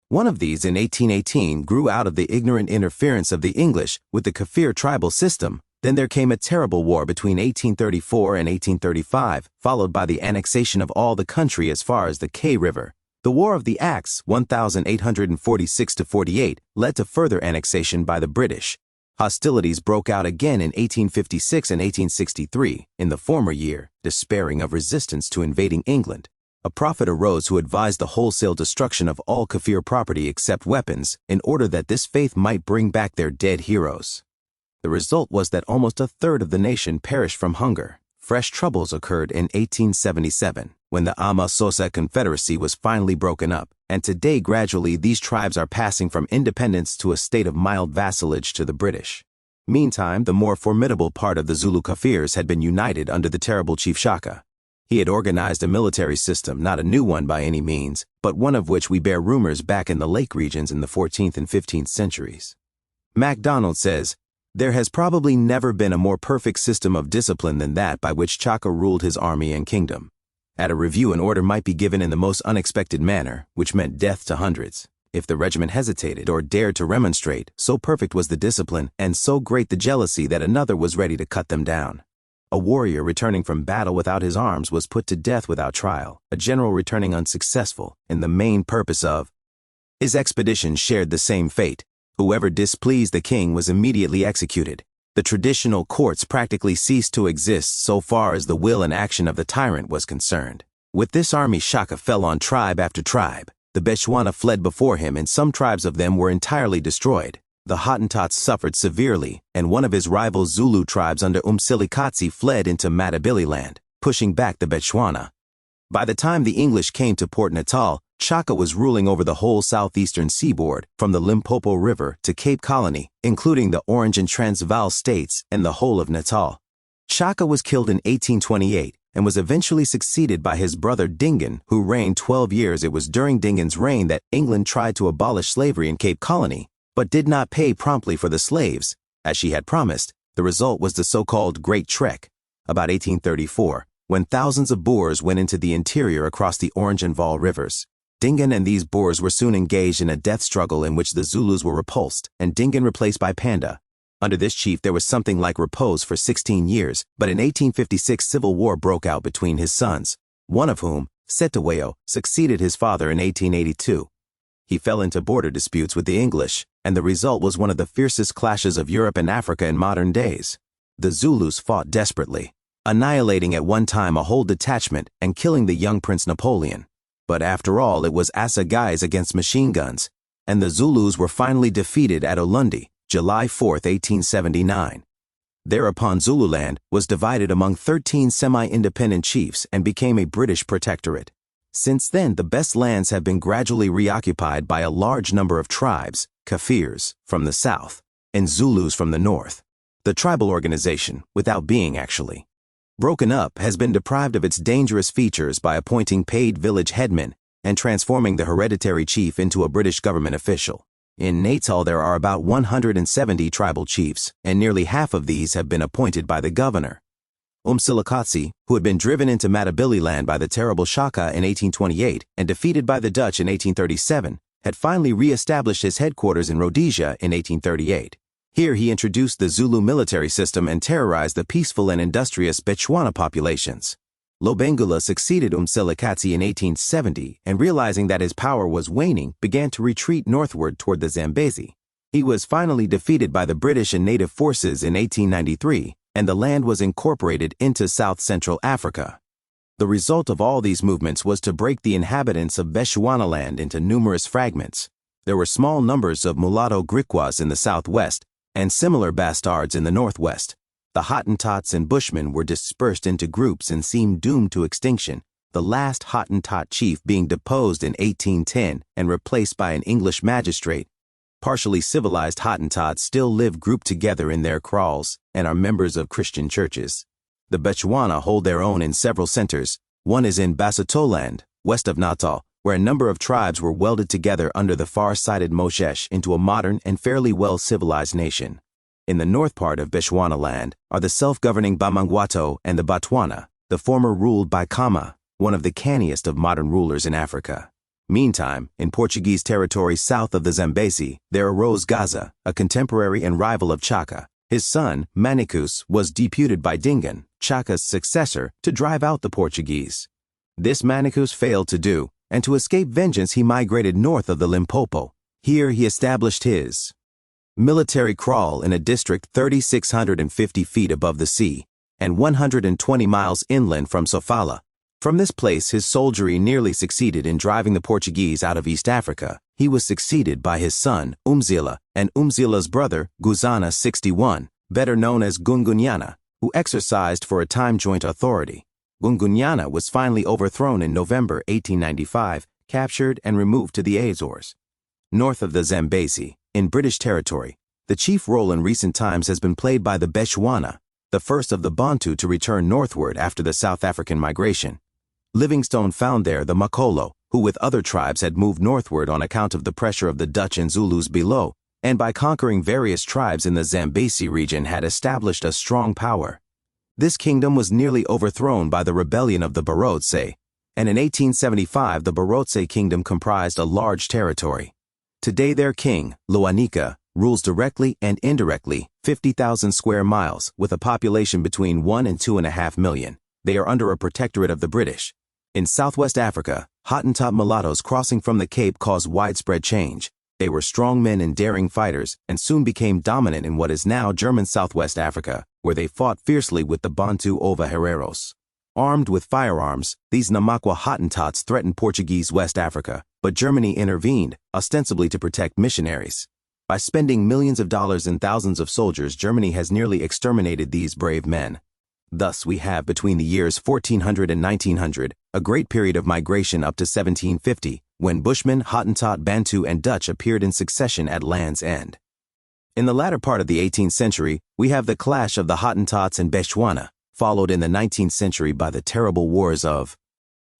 One of these, in 1818, grew out of the ignorant interference of the English with the Kafir tribal system. Then there came a terrible war between 1834 and 1835, followed by the annexation of all the country as far as the K River. The War of the Axe, 1846–48, led to further annexation by the British. Hostilities broke out again in 1856 and 1863. In the former year, despairing of resistance to invading England, a prophet arose who advised the wholesale destruction of all Kafir property except weapons, in order that this faith might bring back their dead heroes. The result was that almost a third of the nation perished from hunger. Fresh troubles occurred in 1877, when the Amasosa Confederacy was finally broken up, and today gradually these tribes are passing from independence to a state of mild vassalage to the British. Meantime, the more formidable part of the Zulu Kafirs had been united under the terrible Chief Shaka. He had organized a military system, not a new one by any means, but one of which we bear rumors back in the lake regions in the 14th and 15th centuries. MacDonald says, "There has probably never been a more perfect system of discipline than that by which Chaka ruled his army and kingdom. At a review, an order might be given in the most unexpected manner, which meant death to hundreds. If the regiment hesitated or dared to remonstrate, so perfect was the discipline and so great the jealousy that another was ready to cut them down. A warrior returning from battle without his arms was put to death without trial. A general returning unsuccessful in the main purpose of his expedition shared the same fate. Whoever displeased the king was immediately executed. The traditional courts practically ceased to exist so far as the will and action of the tyrant was concerned. With this army, Shaka fell on tribe after tribe. The Bechuana fled before him, and some tribes of them were entirely destroyed. The Hottentots suffered severely, and one of his rival Zulu tribes under Umsilikatsi fled into Matabeleland, pushing back the Bechuana. By the time the English came to Port Natal, Chaka was ruling over the whole southeastern seaboard, from the Limpopo River to Cape Colony, including the Orange and Transvaal states and the whole of Natal. Chaka was killed in 1828 and was eventually succeeded by his brother Dingaan, who reigned 12 years. It was during Dingaan's reign that England tried to abolish slavery in Cape Colony, but did not pay promptly for the slaves, as she had promised. The result was the so-called Great Trek, about 1834, when thousands of Boers went into the interior across the Orange and Vaal rivers. Dingaan and these Boers were soon engaged in a death struggle in which the Zulus were repulsed, and Dingaan replaced by Panda. Under this chief there was something like repose for 16 years, but in 1856 civil war broke out between his sons, one of whom, Seteweo, succeeded his father in 1882. He fell into border disputes with the English, and the result was one of the fiercest clashes of Europe and Africa in modern days. The Zulus fought desperately, annihilating at one time a whole detachment and killing the young Prince Napoleon. But after all, it was assegais against machine guns, and the Zulus were finally defeated at Ulundi, July 4, 1879. Thereupon Zululand was divided among 13 semi-independent chiefs and became a British protectorate. Since then, the best lands have been gradually reoccupied by a large number of tribes, Kafirs, from the south, and Zulus from the north. The tribal organization, without being actually broken up, has been deprived of its dangerous features by appointing paid village headmen and transforming the hereditary chief into a British government official. In Natal there are about 170 tribal chiefs, and nearly half of these have been appointed by the governor. Umsilikatsi, who had been driven into Matabeleland by the terrible Shaka in 1828 and defeated by the Dutch in 1837, had finally re-established his headquarters in Rhodesia in 1838. Here he introduced the Zulu military system and terrorized the peaceful and industrious Bechuana populations. Lobengula succeeded Umsilikatsi in 1870 and, realizing that his power was waning, began to retreat northward toward the Zambezi. He was finally defeated by the British and native forces in 1893, and the land was incorporated into South-Central Africa. The result of all these movements was to break the inhabitants of Bechuanaland into numerous fragments. There were small numbers of mulatto Griquas in the southwest, and similar bastards in the northwest. The Hottentots and Bushmen were dispersed into groups and seemed doomed to extinction, the last Hottentot chief being deposed in 1810 and replaced by an English magistrate. Partially civilized Hottentots still live grouped together in their kraals and are members of Christian churches. The Bechuana hold their own in several centers. One is in Basutoland, west of Natal, where a number of tribes were welded together under the far-sighted Moshesh into a modern and fairly well-civilized nation. In the north part of Bechuanaland are the self-governing Bamangwato and the Batwana, the former ruled by Kama, one of the canniest of modern rulers in Africa. Meantime, in Portuguese territory south of the Zambezi, there arose Gaza, a contemporary and rival of Chaka. His son, Manicus, was deputed by Dingaan, Chaka's successor, to drive out the Portuguese. This Manicus failed to do, and to escape vengeance he migrated north of the Limpopo. Here he established his military kraal in a district 3,650 feet above the sea and 120 miles inland from Sofala. From this place his soldiery nearly succeeded in driving the Portuguese out of East Africa. He was succeeded by his son, Umzila, and Umzila's brother, Guzana 61, better known as Gungunyana, who exercised for a time joint authority. Gungunyana was finally overthrown in November 1895, captured and removed to the Azores. North of the Zambezi, in British territory, the chief role in recent times has been played by the Bechuana, the first of the Bantu to return northward after the South African migration. Livingstone found there the Makolo, who with other tribes had moved northward on account of the pressure of the Dutch and Zulus below, and by conquering various tribes in the Zambezi region had established a strong power. This kingdom was nearly overthrown by the rebellion of the Barotse, and in 1875 the Barotse kingdom comprised a large territory. Today their king, Loanika, rules directly and indirectly 50,000 square miles with a population between 1 and 2.5 million. They are under a protectorate of the British. In southwest Africa, Hottentot mulattoes crossing from the Cape caused widespread change. They were strong men and daring fighters and soon became dominant in what is now German Southwest Africa, where they fought fiercely with the Bantu Ova Hereros. Armed with firearms, these Namakwa Hottentots threatened Portuguese West Africa, but Germany intervened, ostensibly to protect missionaries. By spending millions of dollars and thousands of soldiers, Germany has nearly exterminated these brave men. Thus, we have between the years 1400 and 1900, a great period of migration up to 1750, when Bushmen, Hottentot, Bantu, and Dutch appeared in succession at Land's End. In the latter part of the 18th century, we have the clash of the Hottentots and Bechuana, followed in the 19th century by the terrible wars of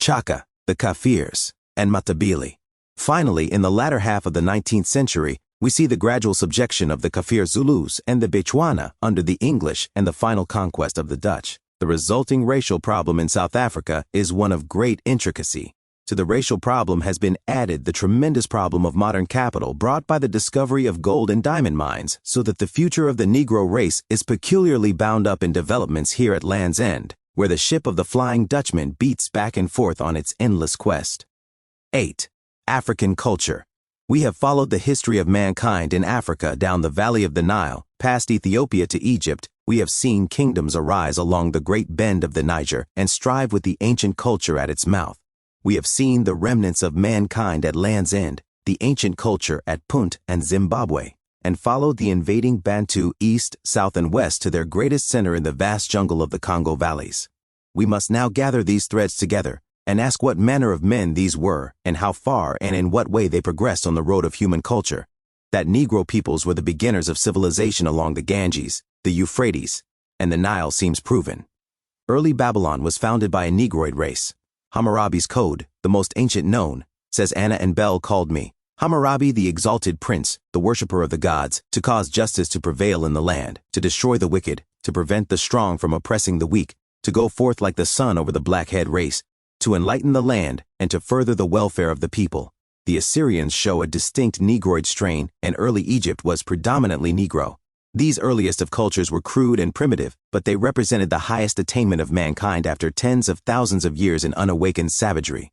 Chaka, the Kafirs, and Matabele. Finally, in the latter half of the 19th century, we see the gradual subjection of the Kafir Zulus and the Bechuana under the English and the final conquest of the Dutch. The resulting racial problem in South Africa is one of great intricacy. To the racial problem has been added the tremendous problem of modern capital brought by the discovery of gold and diamond mines, so that the future of the Negro race is peculiarly bound up in developments here at Land's End, where the ship of the Flying Dutchman beats back and forth on its endless quest. 8. African culture. We have followed the history of mankind in Africa down the valley of the Nile, past Ethiopia to Egypt. We have seen kingdoms arise along the great bend of the Niger and strive with the ancient culture at its mouth. We have seen the remnants of mankind at Land's End, the ancient culture at Punt and Zimbabwe, and followed the invading Bantu east, south, and west to their greatest center in the vast jungle of the Congo valleys. We must now gather these threads together and ask what manner of men these were, and how far and in what way they progressed on the road of human culture. That Negro peoples were the beginners of civilization along the Ganges, the Euphrates, and the Nile seems proven. Early Babylon was founded by a Negroid race. Hammurabi's Code, the most ancient known, says Anna and Bell called me, Hammurabi the exalted prince, the worshipper of the gods, to cause justice to prevail in the land, to destroy the wicked, to prevent the strong from oppressing the weak, to go forth like the sun over the blackhead race, to enlighten the land, and to further the welfare of the people. The Assyrians show a distinct Negroid strain, and early Egypt was predominantly Negro. These earliest of cultures were crude and primitive, but they represented the highest attainment of mankind after tens of thousands of years in unawakened savagery.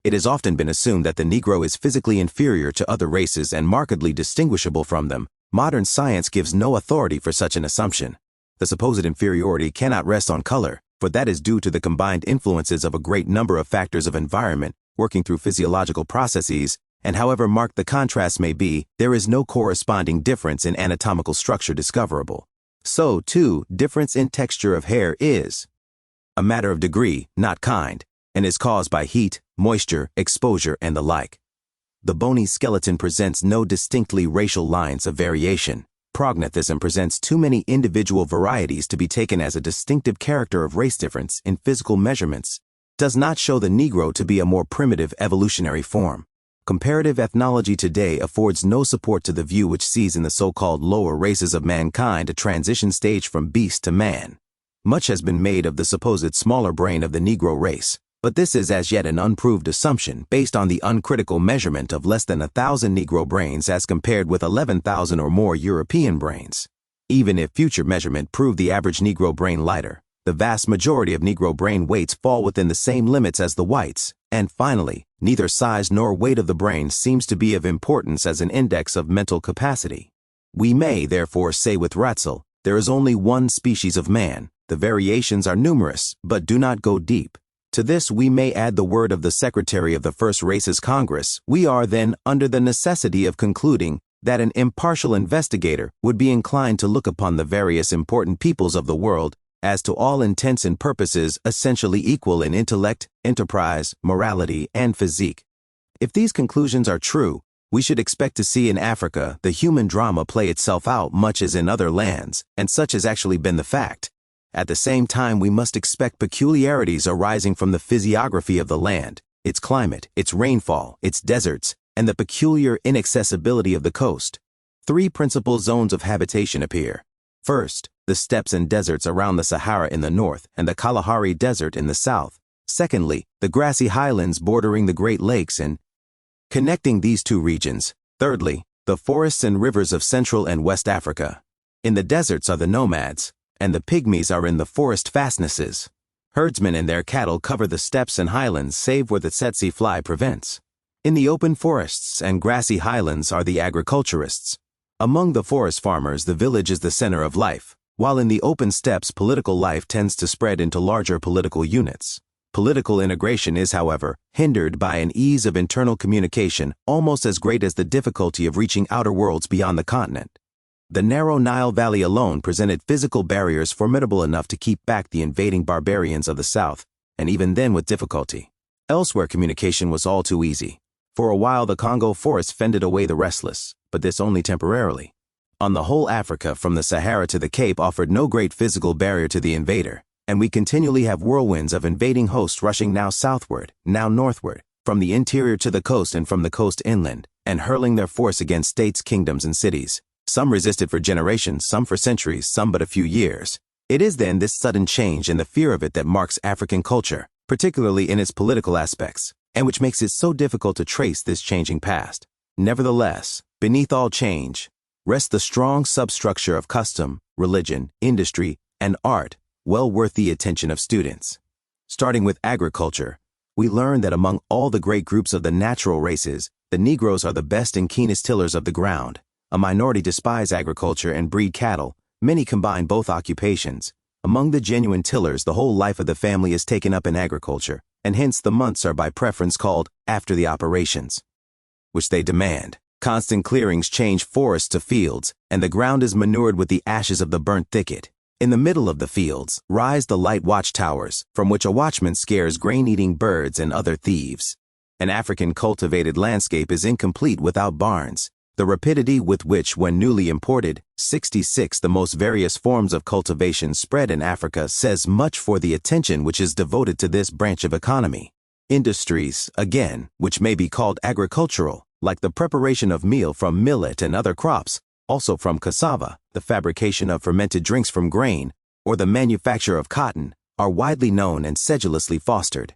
It has often been assumed that the Negro is physically inferior to other races and markedly distinguishable from them. Modern science gives no authority for such an assumption. The supposed inferiority cannot rest on color, for that is due to the combined influences of a great number of factors of environment working through physiological processes, and however marked the contrast may be, there is no corresponding difference in anatomical structure discoverable. So, too, difference in texture of hair is a matter of degree, not kind, and is caused by heat, moisture, exposure, and the like. The bony skeleton presents no distinctly racial lines of variation. Prognathism presents too many individual varieties to be taken as a distinctive character of race difference in physical measurements, does not show the Negro to be a more primitive evolutionary form. Comparative ethnology today affords no support to the view which sees in the so-called lower races of mankind a transition stage from beast to man. Much has been made of the supposed smaller brain of the Negro race, but this is as yet an unproved assumption based on the uncritical measurement of less than 1,000 Negro brains as compared with 11,000 or more European brains. Even if future measurement proved the average Negro brain lighter, the vast majority of Negro brain weights fall within the same limits as the whites, and finally, neither size nor weight of the brain seems to be of importance as an index of mental capacity. We may, therefore, say with Ratzel, there is only one species of man. The variations are numerous, but do not go deep. To this we may add the word of the Secretary of the First Races Congress. We are then under the necessity of concluding that an impartial investigator would be inclined to look upon the various important peoples of the world as to all intents and purposes essentially equal in intellect, enterprise, morality, and physique. If these conclusions are true, we should expect to see in Africa the human drama play itself out much as in other lands, and such has actually been the fact. At the same time, we must expect peculiarities arising from the physiography of the land, its climate, its rainfall, its deserts, and the peculiar inaccessibility of the coast. 3 principal zones of habitation appear. First, the steppes and deserts around the Sahara in the north and the Kalahari Desert in the south. Secondly, the grassy highlands bordering the Great Lakes and connecting these 2 regions. Thirdly, the forests and rivers of Central and West Africa. In the deserts are the nomads, and the pygmies are in the forest fastnesses. Herdsmen and their cattle cover the steppes and highlands save where the tsetse fly prevents. In the open forests and grassy highlands are the agriculturists. Among the forest farmers, the village is the center of life, while in the open steppes political life tends to spread into larger political units. Political integration is, however, hindered by an ease of internal communication almost as great as the difficulty of reaching outer worlds beyond the continent. The narrow Nile Valley alone presented physical barriers formidable enough to keep back the invading barbarians of the south, and even then with difficulty. Elsewhere, communication was all too easy. For a while, the Congo forest fended away the restless, but this only temporarily. On the whole, Africa, from the Sahara to the Cape, offered no great physical barrier to the invader, and we continually have whirlwinds of invading hosts rushing now southward, now northward, from the interior to the coast and from the coast inland, and hurling their force against states, kingdoms, and cities. Some resisted for generations, some for centuries, some but a few years. It is then this sudden change and the fear of it that marks African culture, particularly in its political aspects, and which makes it so difficult to trace this changing past. Nevertheless, beneath all change, rests the strong substructure of custom, religion, industry, and art, well worth the attention of students. Starting with agriculture, we learn that among all the great groups of the natural races, the Negroes are the best and keenest tillers of the ground. A minority despise agriculture and breed cattle. Many combine both occupations. Among the genuine tillers, the whole life of the family is taken up in agriculture, and hence the months are by preference called after the operations, which they demand. Constant clearings change forests to fields, and the ground is manured with the ashes of the burnt thicket. In the middle of the fields rise the light watchtowers, from which a watchman scares grain-eating birds and other thieves. An African cultivated landscape is incomplete without barns. The rapidity with which, when newly imported, 66 the most various forms of cultivation spread in Africa says much for the attention which is devoted to this branch of economy. Industries, again, which may be called agricultural, like the preparation of meal from millet and other crops, also from cassava, the fabrication of fermented drinks from grain, or the manufacture of cotton, are widely known and sedulously fostered.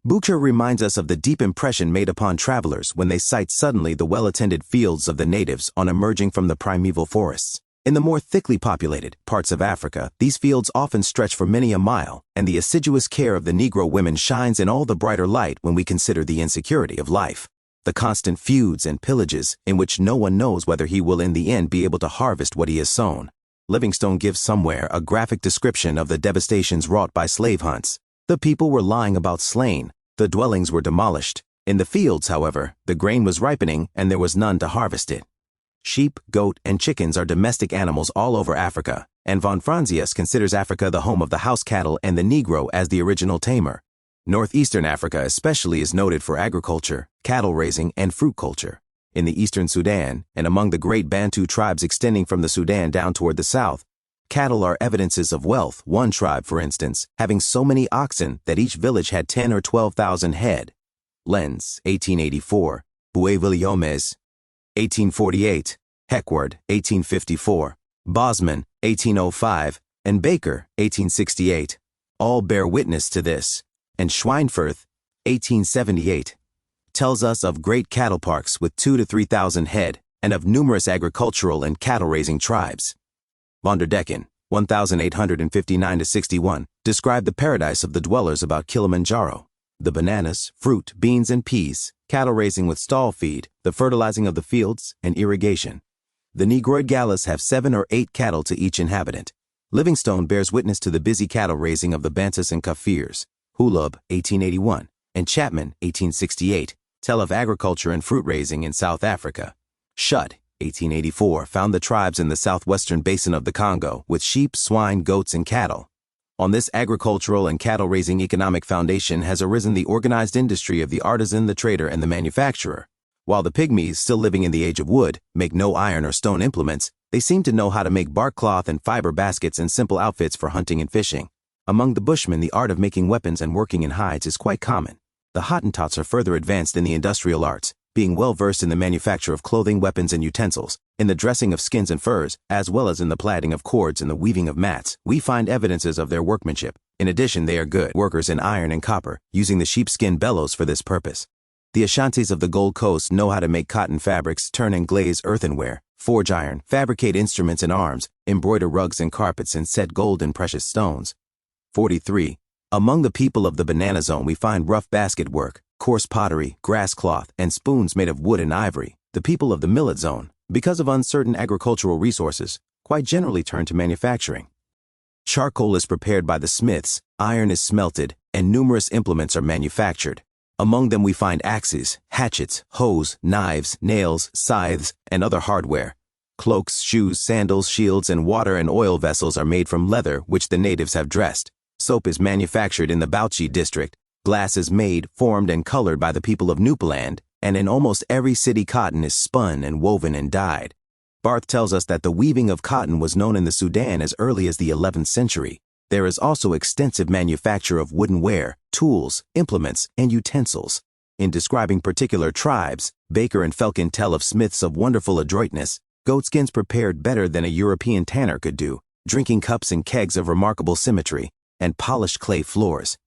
Boucher reminds us of the deep impression made upon travelers when they sight suddenly the well-attended fields of the natives on emerging from the primeval forests. In the more thickly populated parts of Africa, these fields often stretch for many a mile, and the assiduous care of the Negro women shines in all the brighter light when we consider the insecurity of life. The constant feuds and pillages in which no one knows whether he will in the end be able to harvest what he has sown. Livingstone gives somewhere a graphic description of the devastations wrought by slave hunts. The people were lying about slain, the dwellings were demolished. In the fields, however, the grain was ripening and there was none to harvest it. Sheep, goat, and chickens are domestic animals all over Africa, and von Franzius considers Africa the home of the house cattle and the Negro as the original tamer. Northeastern Africa especially is noted for agriculture, cattle raising, and fruit culture. In the eastern Sudan, and among the great Bantu tribes extending from the Sudan down toward the south, cattle are evidences of wealth, one tribe, for instance, having so many oxen that each village had 10 or 12,000 head. Lenz, 1884, Bouet-Villiomez, 1848, Heckward, 1854, Bosman, 1805, and Baker, 1868, all bear witness to this, and Schweinfurth, 1878, tells us of great cattle parks with 2,000 to 3,000 head, and of numerous agricultural and cattle-raising tribes. Von der Decken, 1859-61, described the paradise of the dwellers about Kilimanjaro. The bananas, fruit, beans, and peas, cattle raising with stall feed, the fertilizing of the fields, and irrigation. The Negroid Gallas have 7 or 8 cattle to each inhabitant. Livingstone bears witness to the busy cattle raising of the Bantus and Kafirs. Hulub, 1881, and Chapman, 1868, tell of agriculture and fruit raising in South Africa. Shutt, 1884, found the tribes in the southwestern basin of the Congo with sheep, swine, goats, and cattle. On this agricultural and cattle-raising economic foundation has arisen the organized industry of the artisan, the trader, and the manufacturer. While the Pygmies, still living in the age of wood, make no iron or stone implements, they seem to know how to make bark cloth and fiber baskets and simple outfits for hunting and fishing. Among the Bushmen, the art of making weapons and working in hides is quite common. The Hottentots are further advanced in the industrial arts, being well versed in the manufacture of clothing, weapons, and utensils, in the dressing of skins and furs, as well as in the plaiting of cords and the weaving of mats. We find evidences of their workmanship. In addition, they are good workers in iron and copper, using the sheepskin bellows for this purpose. The Ashantis of the Gold Coast know how to make cotton fabrics, turn and glaze earthenware, forge iron, fabricate instruments and arms, embroider rugs and carpets, and set gold and precious stones. 43. Among the people of the Banana Zone we find rough basket work, coarse pottery, grass cloth, and spoons made of wood and ivory. The people of the Millet Zone, because of uncertain agricultural resources, quite generally turn to manufacturing. Charcoal is prepared by the smiths, iron is smelted, and numerous implements are manufactured. Among them we find axes, hatchets, hoes, knives, nails, scythes, and other hardware. Cloaks, shoes, sandals, shields, and water and oil vessels are made from leather, which the natives have dressed. Soap is manufactured in the Bauchi district. Glass is made, formed, and colored by the people of Newfoundland, and in almost every city cotton is spun and woven and dyed. Barth tells us that the weaving of cotton was known in the Sudan as early as the 11th century. There is also extensive manufacture of wooden ware, tools, implements, and utensils. In describing particular tribes, Baker and Felkin tell of smiths of wonderful adroitness, goatskins prepared better than a European tanner could do, drinking cups and kegs of remarkable symmetry, and polished clay floors.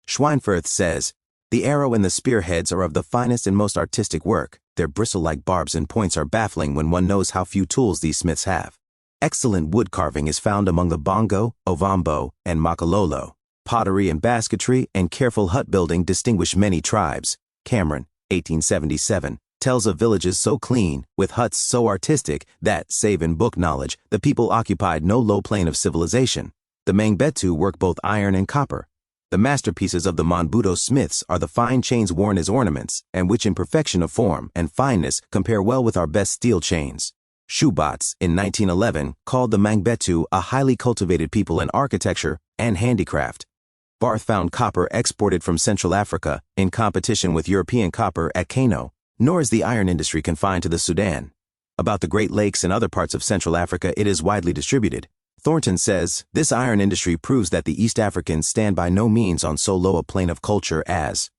Schweinfurth says, "The arrow and the spearheads are of the finest and most artistic work. Their bristle-like barbs and points are baffling when one knows how few tools these smiths have. Excellent wood carving is found among the Bongo, Ovambo, and Makalolo. Pottery and basketry and careful hut building distinguish many tribes." Cameron, 1877, tells of villages so clean, with huts so artistic that, save in book knowledge, the people occupied no low plane of civilization. The Mangbetu work both iron and copper. The masterpieces of the Monbuto smiths are the fine chains worn as ornaments, and which in perfection of form and fineness compare well with our best steel chains. Schubatz, in 1911, called the Mangbetu a highly cultivated people in architecture and handicraft. Barth found copper exported from Central Africa in competition with European copper at Kano. Nor is the iron industry confined to the Sudan. About the Great Lakes and other parts of Central Africa, it is widely distributed. Thornton says, "This iron industry proves that the East Africans stand by no means on so low a plane of culture as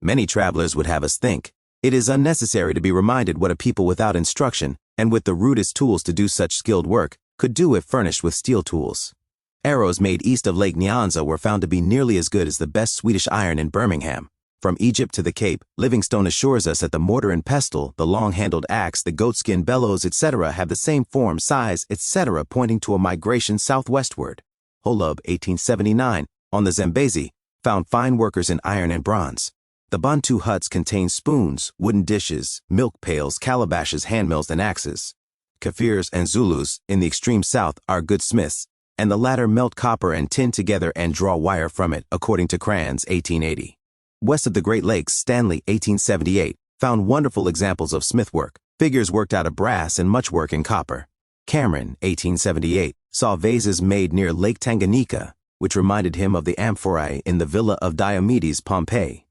many travelers would have us think. It is unnecessary to be reminded what a people without instruction, and with the rudest tools to do such skilled work, could do if furnished with steel tools." Arrows made east of Lake Nyanza were found to be nearly as good as the best Swedish iron in Birmingham. From Egypt to the Cape, Livingstone assures us that the mortar and pestle, the long-handled axe, the goatskin bellows, etc. have the same form, size, etc., pointing to a migration southwestward. Holub, 1879, on the Zambezi, found fine workers in iron and bronze. The Bantu huts contain spoons, wooden dishes, milk pails, calabashes, handmills, and axes. Kafirs and Zulus, in the extreme south, are good smiths, and the latter melt copper and tin together and draw wire from it, according to Kranz, 1880. West of the Great Lakes, Stanley, 1878, found wonderful examples of smithwork, figures worked out of brass and much work in copper. Cameron, 1878, saw vases made near Lake Tanganyika, which reminded him of the amphorae in the villa of Diomedes, Pompeii.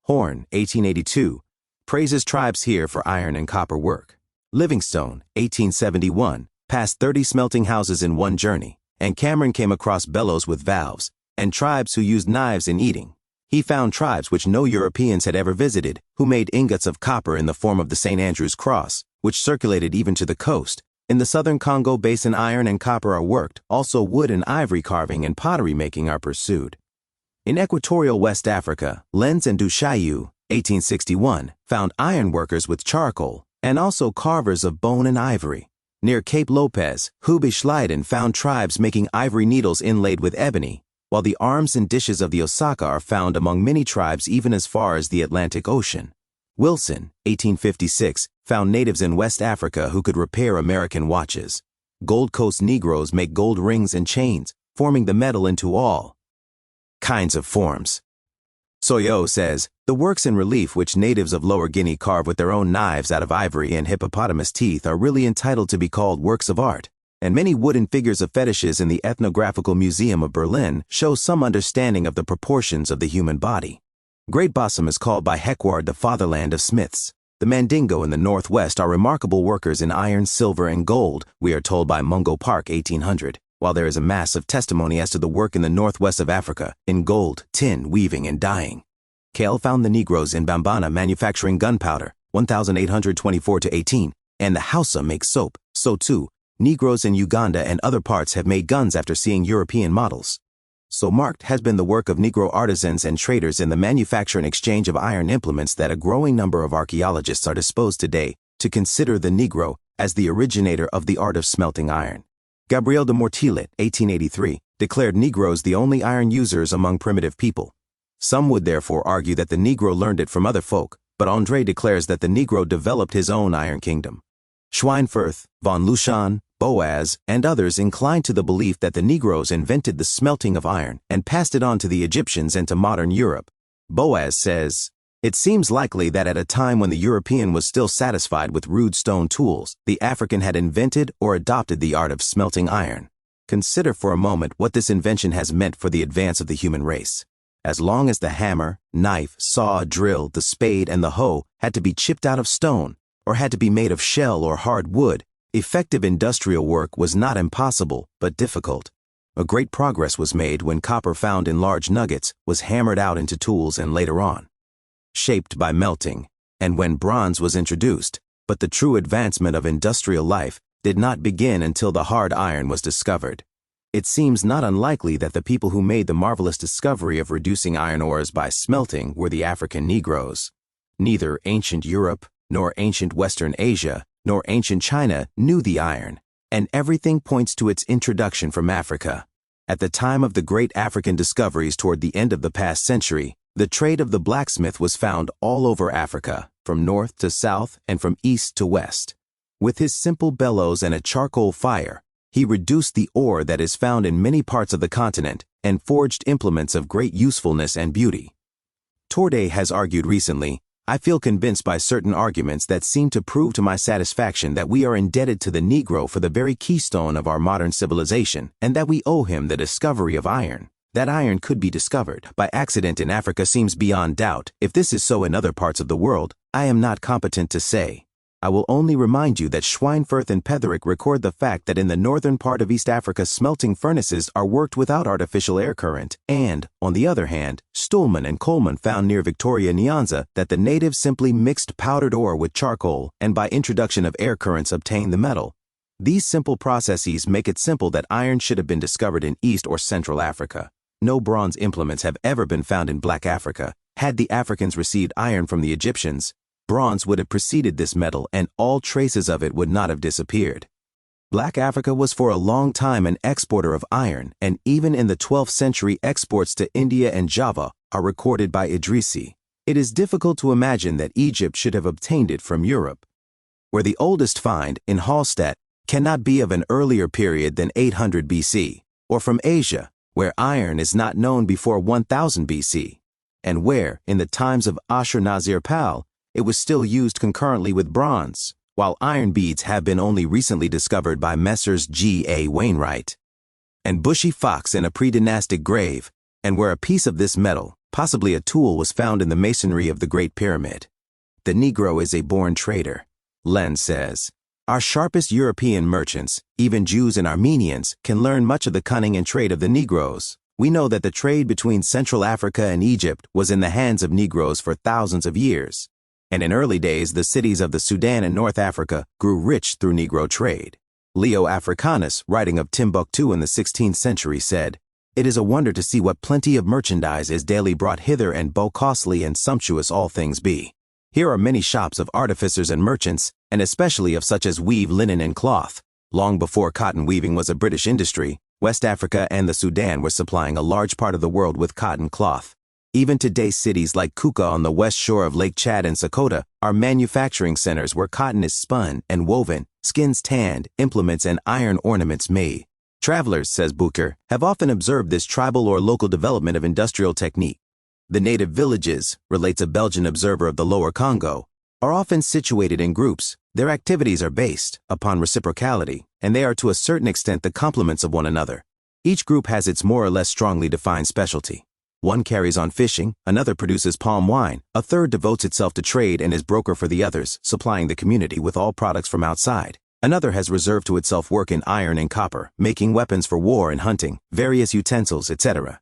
Horn, 1882, praises tribes here for iron and copper work. Livingstone, 1871, passed 30 smelting houses in one journey, and Cameron came across bellows with valves, and tribes who used knives in eating. He found tribes which no Europeans had ever visited, who made ingots of copper in the form of the St. Andrew's cross, which circulated even to the coast. In the southern Congo basin, iron and copper are worked, also wood and ivory carving and pottery making are pursued. In equatorial West Africa, Lenz and Dushayu, 1861, found iron workers with charcoal, and also carvers of bone and ivory. Near Cape Lopez, Hubi Schleiden found tribes making ivory needles inlaid with ebony, while the arms and dishes of the Osaka are found among many tribes even as far as the Atlantic Ocean. Wilson, 1856, found natives in West Africa who could repair American watches. Gold Coast Negroes make gold rings and chains, forming the metal into all kinds of forms. Soyo says, "The works in relief which natives of Lower Guinea carve with their own knives out of ivory and hippopotamus teeth are really entitled to be called works of art. And many wooden figures of fetishes in the Ethnographical Museum of Berlin show some understanding of the proportions of the human body." Great Bossum is called by Heckward the fatherland of smiths. The Mandingo in the northwest are remarkable workers in iron, silver, and gold, we are told by Mungo Park, 1800, while there is a mass of testimony as to the work in the northwest of Africa, in gold, tin, weaving, and dyeing. Kale found the Negroes in Bambana manufacturing gunpowder, 1824-18, and the Hausa make soap, so too, Negroes in Uganda and other parts have made guns after seeing European models. So marked has been the work of Negro artisans and traders in the manufacture and exchange of iron implements that a growing number of archaeologists are disposed today to consider the Negro as the originator of the art of smelting iron. Gabriel de Mortillet, 1883, declared Negroes the only iron users among primitive people. Some would therefore argue that the Negro learned it from other folk, but André declares that the Negro developed his own iron kingdom. Schweinfurth, von Luschan, Boaz, and others inclined to the belief that the Negroes invented the smelting of iron and passed it on to the Egyptians and to modern Europe. Boaz says, "It seems likely that at a time when the European was still satisfied with rude stone tools, the African had invented or adopted the art of smelting iron. Consider for a moment what this invention has meant for the advance of the human race. As long as the hammer, knife, saw, drill, the spade, and the hoe had to be chipped out of stone, or had to be made of shell or hard wood, effective industrial work was not impossible, but difficult. A great progress was made when copper found in large nuggets was hammered out into tools and later on, shaped by melting, and when bronze was introduced, but the true advancement of industrial life did not begin until the hard iron was discovered. It seems not unlikely that the people who made the marvelous discovery of reducing iron ores by smelting were the African Negroes. Neither ancient Europe, nor ancient Western Asia, nor ancient China knew the iron, and everything points to its introduction from Africa. At the time of the great African discoveries toward the end of the past century, the trade of the blacksmith was found all over Africa, from north to south and from east to west. With his simple bellows and a charcoal fire, he reduced the ore that is found in many parts of the continent and forged implements of great usefulness and beauty. Torde has argued recently, "I feel convinced by certain arguments that seem to prove to my satisfaction that we are indebted to the Negro for the very keystone of our modern civilization, and that we owe him the discovery of iron. That iron could be discovered by accident in Africa seems beyond doubt. If this is so in other parts of the world, I am not competent to say. I will only remind you that Schweinfurth and Petherick record the fact that in the northern part of East Africa smelting furnaces are worked without artificial air current, and, on the other hand, Stuhlmann and Coleman found near Victoria Nyanza that the natives simply mixed powdered ore with charcoal and by introduction of air currents obtained the metal. These simple processes make it simple that iron should have been discovered in East or Central Africa. No bronze implements have ever been found in Black Africa. Had the Africans received iron from the Egyptians, bronze would have preceded this metal and all traces of it would not have disappeared. Black Africa was for a long time an exporter of iron, and even in the 12th century exports to India and Java are recorded by Idrisi. It is difficult to imagine that Egypt should have obtained it from Europe, where the oldest find, in Hallstatt, cannot be of an earlier period than 800 BC, or from Asia, where iron is not known before 1000 BC, and where, in the times of Ashur-nazir-pal, it was still used concurrently with bronze, while iron beads have been only recently discovered by Messrs. G.A. Wainwright and Bushy Fox in a pre-dynastic grave, and where a piece of this metal, possibly a tool, was found in the masonry of the Great Pyramid. The Negro is a born trader. Lenz says, "Our sharpest European merchants, even Jews and Armenians, can learn much of the cunning and trade of the Negroes. We know that the trade between Central Africa and Egypt was in the hands of Negroes for thousands of years. And in early days, the cities of the Sudan and North Africa grew rich through Negro trade." Leo Africanus, writing of Timbuktu in the 16th century, said, "It is a wonder to see what plenty of merchandise is daily brought hither, and bow costly and sumptuous all things be. Here are many shops of artificers and merchants, and especially of such as weave linen and cloth. Long before cotton weaving was a British industry, West Africa and the Sudan were supplying a large part of the world with cotton cloth. Even today, cities like Kuka on the west shore of Lake Chad and Sokoto are manufacturing centers where cotton is spun and woven, skins tanned, implements and iron ornaments made. Travelers, says Bucher, have often observed this tribal or local development of industrial technique. The native villages, relates a Belgian observer of the Lower Congo, are often situated in groups. Their activities are based upon reciprocality, and they are to a certain extent the complements of one another. Each group has its more or less strongly defined specialty. One carries on fishing, another produces palm wine, a third devotes itself to trade and is broker for the others, supplying the community with all products from outside. Another has reserved to itself work in iron and copper, making weapons for war and hunting, various utensils, etc.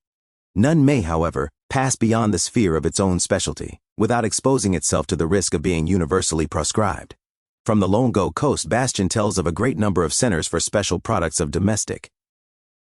None may, however, pass beyond the sphere of its own specialty, without exposing itself to the risk of being universally proscribed. From the Longo coast, Bastian tells of a great number of centers for special products of domestic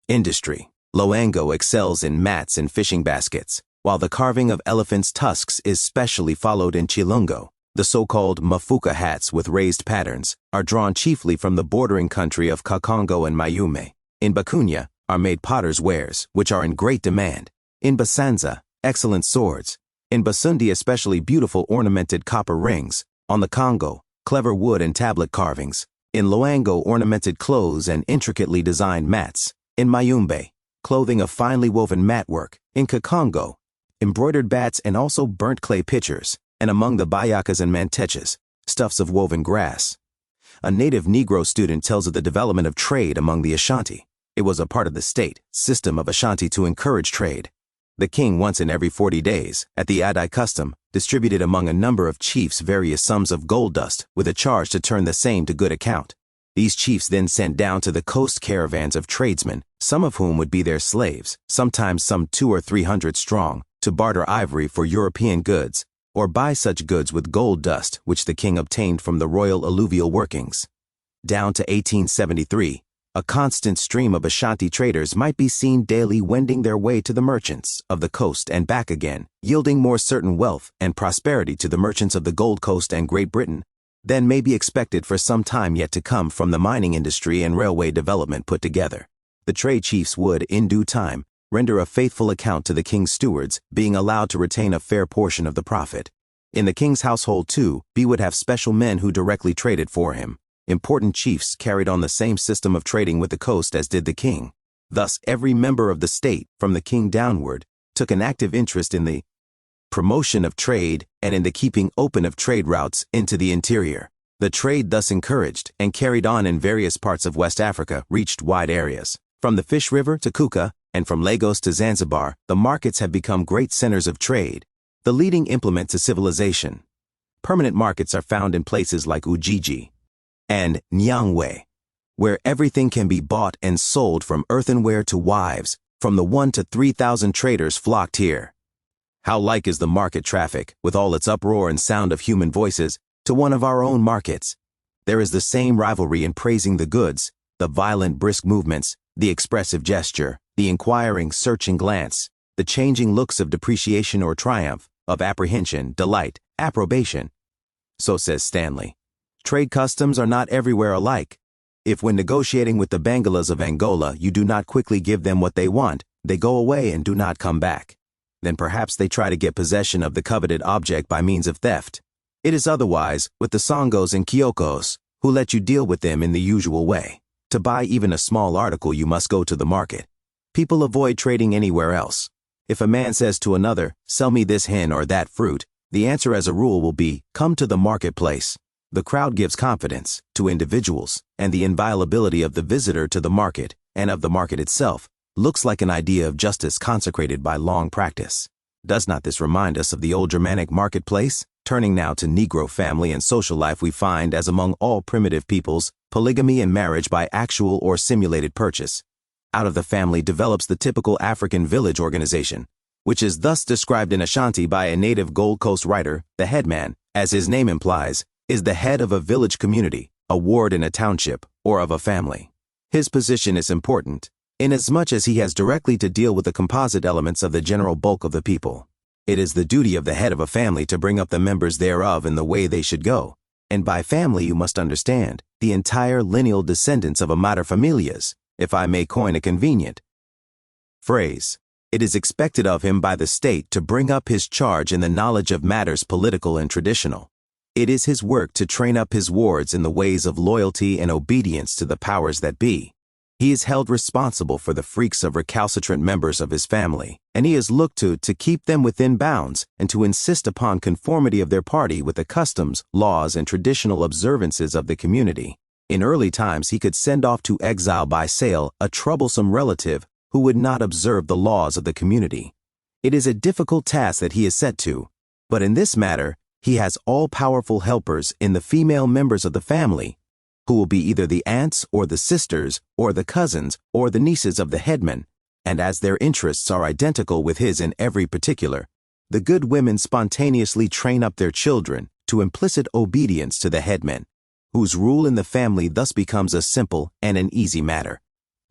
industry. Loango excels in mats and fishing baskets, while the carving of elephants' tusks is specially followed in Chilungo. The so-called mafuka hats with raised patterns are drawn chiefly from the bordering country of Kakongo and Mayume. In Bakunya are made potter's wares, which are in great demand. In Basanza, excellent swords. In Basundi, especially beautiful ornamented copper rings. On the Congo, clever wood and tablet carvings. In Loango, ornamented clothes and intricately designed mats. In Mayumbe, clothing of finely woven matwork. In Kakongo, embroidered bats and also burnt clay pitchers. And among the Bayakas and Manteches, stuffs of woven grass. A native Negro student tells of the development of trade among the Ashanti. It was a part of the state system of Ashanti to encourage trade. The king, once in every 40 days, at the Adai custom, distributed among a number of chiefs various sums of gold dust with a charge to turn the same to good account. These chiefs then sent down to the coast caravans of tradesmen, some of whom would be their slaves, sometimes some 200 or 300 strong, to barter ivory for European goods, or buy such goods with gold dust which the king obtained from the royal alluvial workings. Down to 1873, a constant stream of Ashanti traders might be seen daily wending their way to the merchants of the coast and back again, yielding more certain wealth and prosperity to the merchants of the Gold Coast and Great Britain than may be expected for some time yet to come from the mining industry and railway development put together. The trade chiefs would, in due time, render a faithful account to the king's stewards, being allowed to retain a fair portion of the profit. In the king's household, too, B would have special men who directly traded for him. Important chiefs carried on the same system of trading with the coast as did the king. Thus, every member of the state, from the king downward, took an active interest in the promotion of trade and in the keeping open of trade routes into the interior. The trade thus encouraged and carried on in various parts of West Africa reached wide areas. From the Fish River to Kuka, and from Lagos to Zanzibar, the markets have become great centers of trade, the leading implement to civilization. Permanent markets are found in places like Ujiji and Nyangwe, where everything can be bought and sold from earthenware to wives. From the 1 to 3,000 traders flocked here. How like is the market traffic, with all its uproar and sound of human voices, to one of our own markets. There is the same rivalry in praising the goods, the violent brisk movements, the expressive gesture, the inquiring, searching glance, the changing looks of depreciation or triumph, of apprehension, delight, approbation. So says Stanley. Trade customs are not everywhere alike. If when negotiating with the Bangalas of Angola you do not quickly give them what they want, they go away and do not come back. Then perhaps they try to get possession of the coveted object by means of theft. It is otherwise with the Songos and Kyokos, who let you deal with them in the usual way. To buy even a small article you must go to the market. People avoid trading anywhere else. If a man says to another, "Sell me this hen or that fruit," the answer as a rule will be, "Come to the marketplace." The crowd gives confidence to individuals, and the inviolability of the visitor to the market and of the market itself looks like an idea of justice consecrated by long practice. Does not this remind us of the old Germanic marketplace? Turning now to Negro family and social life, we find, as among all primitive peoples, polygamy and marriage by actual or simulated purchase. Out of the family develops the typical African village organization, which is thus described in Ashanti by a native Gold Coast writer. The headman, as his name implies, is the head of a village community, a ward in a township, or of a family. His position is important, inasmuch as he has directly to deal with the composite elements of the general bulk of the people. It is the duty of the head of a family to bring up the members thereof in the way they should go, and by family you must understand the entire lineal descendants of a materfamilias, if I may coin a convenient phrase. It is expected of him by the state to bring up his charge in the knowledge of matters political and traditional. It is his work to train up his wards in the ways of loyalty and obedience to the powers that be. He is held responsible for the freaks of recalcitrant members of his family, and he is looked to keep them within bounds and to insist upon conformity of their party with the customs, laws, and traditional observances of the community. In early times he could send off to exile by sale a troublesome relative who would not observe the laws of the community. It is a difficult task that he is set to, but in this matter he has all-powerful helpers in the female members of the family, who will be either the aunts or the sisters or the cousins or the nieces of the headman, and as their interests are identical with his in every particular, the good women spontaneously train up their children to implicit obedience to the headman, whose rule in the family thus becomes a simple and an easy matter.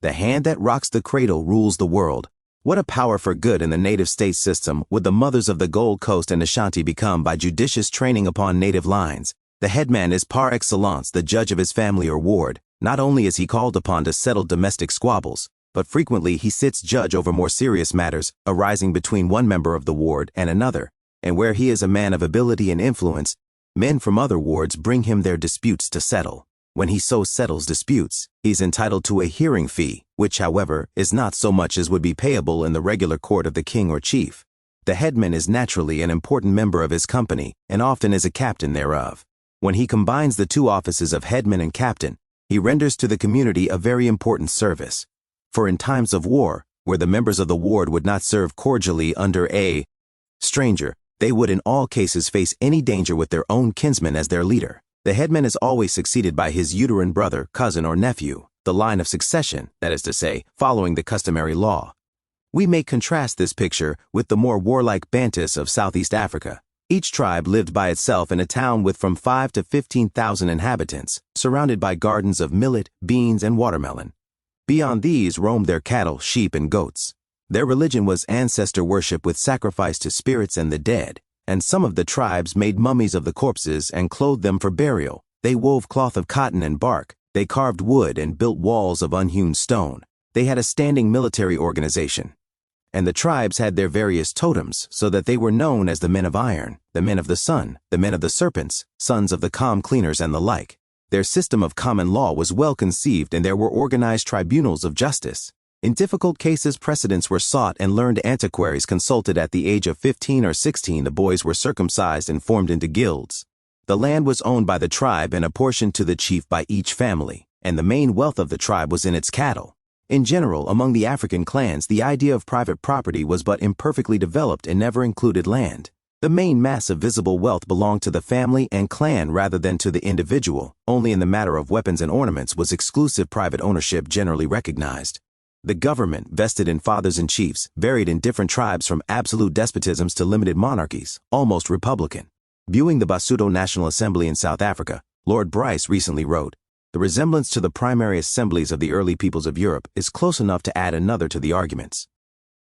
The hand that rocks the cradle rules the world. What a power for good in the native state system would the mothers of the Gold Coast and Ashanti become by judicious training upon native lines. The headman is par excellence the judge of his family or ward. Not only is he called upon to settle domestic squabbles, but frequently he sits judge over more serious matters arising between one member of the ward and another, and where he is a man of ability and influence, men from other wards bring him their disputes to settle. When he so settles disputes, he's entitled to a hearing fee, which, however, is not so much as would be payable in the regular court of the king or chief. The headman is naturally an important member of his company, and often is a captain thereof. When he combines the two offices of headman and captain, he renders to the community a very important service. For in times of war, where the members of the ward would not serve cordially under a stranger, they would in all cases face any danger with their own kinsman as their leader. The headman is always succeeded by his uterine brother, cousin, or nephew, the line of succession, that is to say, following the customary law. We may contrast this picture with the more warlike Bantus of Southeast Africa. Each tribe lived by itself in a town with from 5 to 15,000 inhabitants, surrounded by gardens of millet, beans, and watermelon. Beyond these roamed their cattle, sheep, and goats. Their religion was ancestor worship with sacrifice to spirits and the dead, and some of the tribes made mummies of the corpses and clothed them for burial. They wove cloth of cotton and bark. They carved wood and built walls of unhewn stone. They had a standing military organization. And the tribes had their various totems, so that they were known as the men of iron, the men of the sun, the men of the serpents, sons of the calm cleaners, and the like. Their system of common law was well conceived, and there were organized tribunals of justice. In difficult cases, precedents were sought, and learned antiquaries consulted. At the age of 15 or 16, the boys were circumcised and formed into guilds. The land was owned by the tribe and apportioned to the chief by each family, and the main wealth of the tribe was in its cattle. In general, among the African clans, the idea of private property was but imperfectly developed and never included land. The main mass of visible wealth belonged to the family and clan rather than to the individual. Only in the matter of weapons and ornaments was exclusive private ownership generally recognized. The government, vested in fathers and chiefs, varied in different tribes from absolute despotisms to limited monarchies, almost republican. Viewing the Basuto National Assembly in South Africa, Lord Bryce recently wrote, "The resemblance to the primary assemblies of the early peoples of Europe is close enough to add another to the arguments,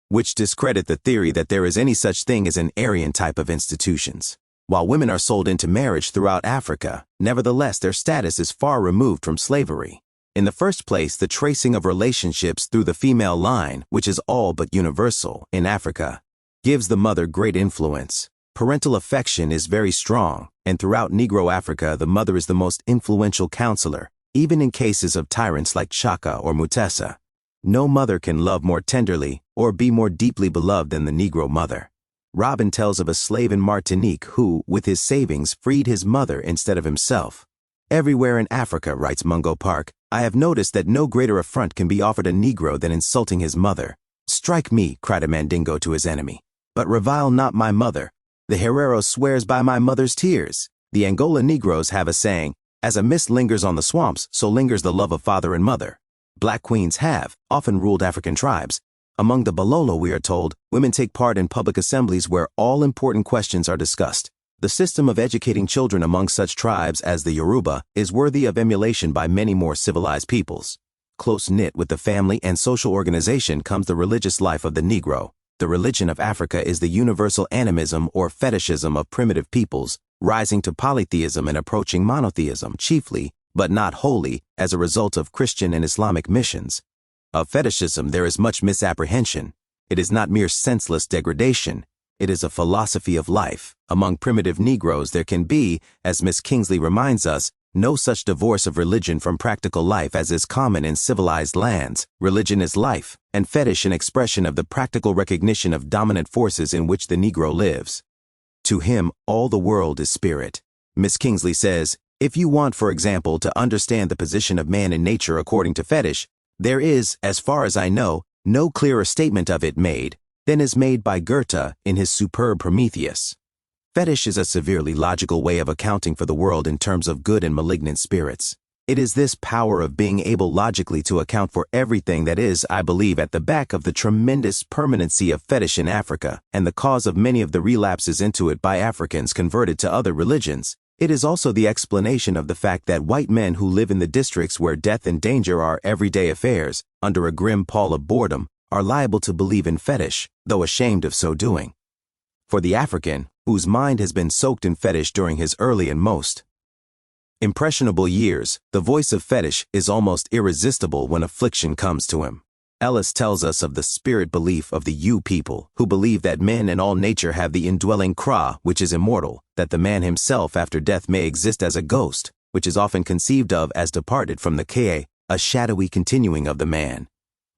which discredit the theory that there is any such thing as an Aryan type of institutions. While women are sold into marriage throughout Africa, nevertheless their status is far removed from slavery. In the first place, the tracing of relationships through the female line, which is all but universal in Africa, gives the mother great influence. Parental affection is very strong, and throughout Negro Africa the mother is the most influential counselor, even in cases of tyrants like Chaka or Mutesa. No mother can love more tenderly or be more deeply beloved than the Negro mother." Robin tells of a slave in Martinique who, with his savings, freed his mother instead of himself. "Everywhere in Africa," writes Mungo Park, "I have noticed that no greater affront can be offered a Negro than insulting his mother. 'Strike me,' cried a Mandingo to his enemy, 'but revile not my mother. The Herero swears by my mother's tears.' The Angola Negroes have a saying, 'As a mist lingers on the swamps, so lingers the love of father and mother.' Black queens have often ruled African tribes. Among the Balolo, we are told, women take part in public assemblies where all important questions are discussed. The system of educating children among such tribes as the Yoruba is worthy of emulation by many more civilized peoples. Close-knit with the family and social organization comes the religious life of the Negro. The religion of Africa is the universal animism or fetishism of primitive peoples, rising to polytheism and approaching monotheism chiefly, but not wholly, as a result of Christian and Islamic missions. Of fetishism there is much misapprehension. It is not mere senseless degradation. It is a philosophy of life. Among primitive Negroes there can be, as Miss Kingsley reminds us, no such divorce of religion from practical life as is common in civilized lands. Religion is life, and fetish an expression of the practical recognition of dominant forces in which the Negro lives. To him, all the world is spirit. Miss Kingsley says, if you want, for example, to understand the position of man in nature according to fetish, there is, as far as I know, no clearer statement of it made than is made by Goethe in his superb Prometheus. Fetish is a severely logical way of accounting for the world in terms of good and malignant spirits. It is this power of being able logically to account for everything that is, I believe, at the back of the tremendous permanency of fetish in Africa and the cause of many of the relapses into it by Africans converted to other religions. It is also the explanation of the fact that white men who live in the districts where death and danger are everyday affairs, under a grim pall of boredom, are liable to believe in fetish, though ashamed of so doing. For the African, whose mind has been soaked in fetish during his early and most impressionable years, the voice of fetish is almost irresistible when affliction comes to him. Ellis tells us of the spirit belief of the U people, who believe that men and all nature have the indwelling Kra, which is immortal, that the man himself after death may exist as a ghost, which is often conceived of as departed from the Ka, a shadowy continuing of the man.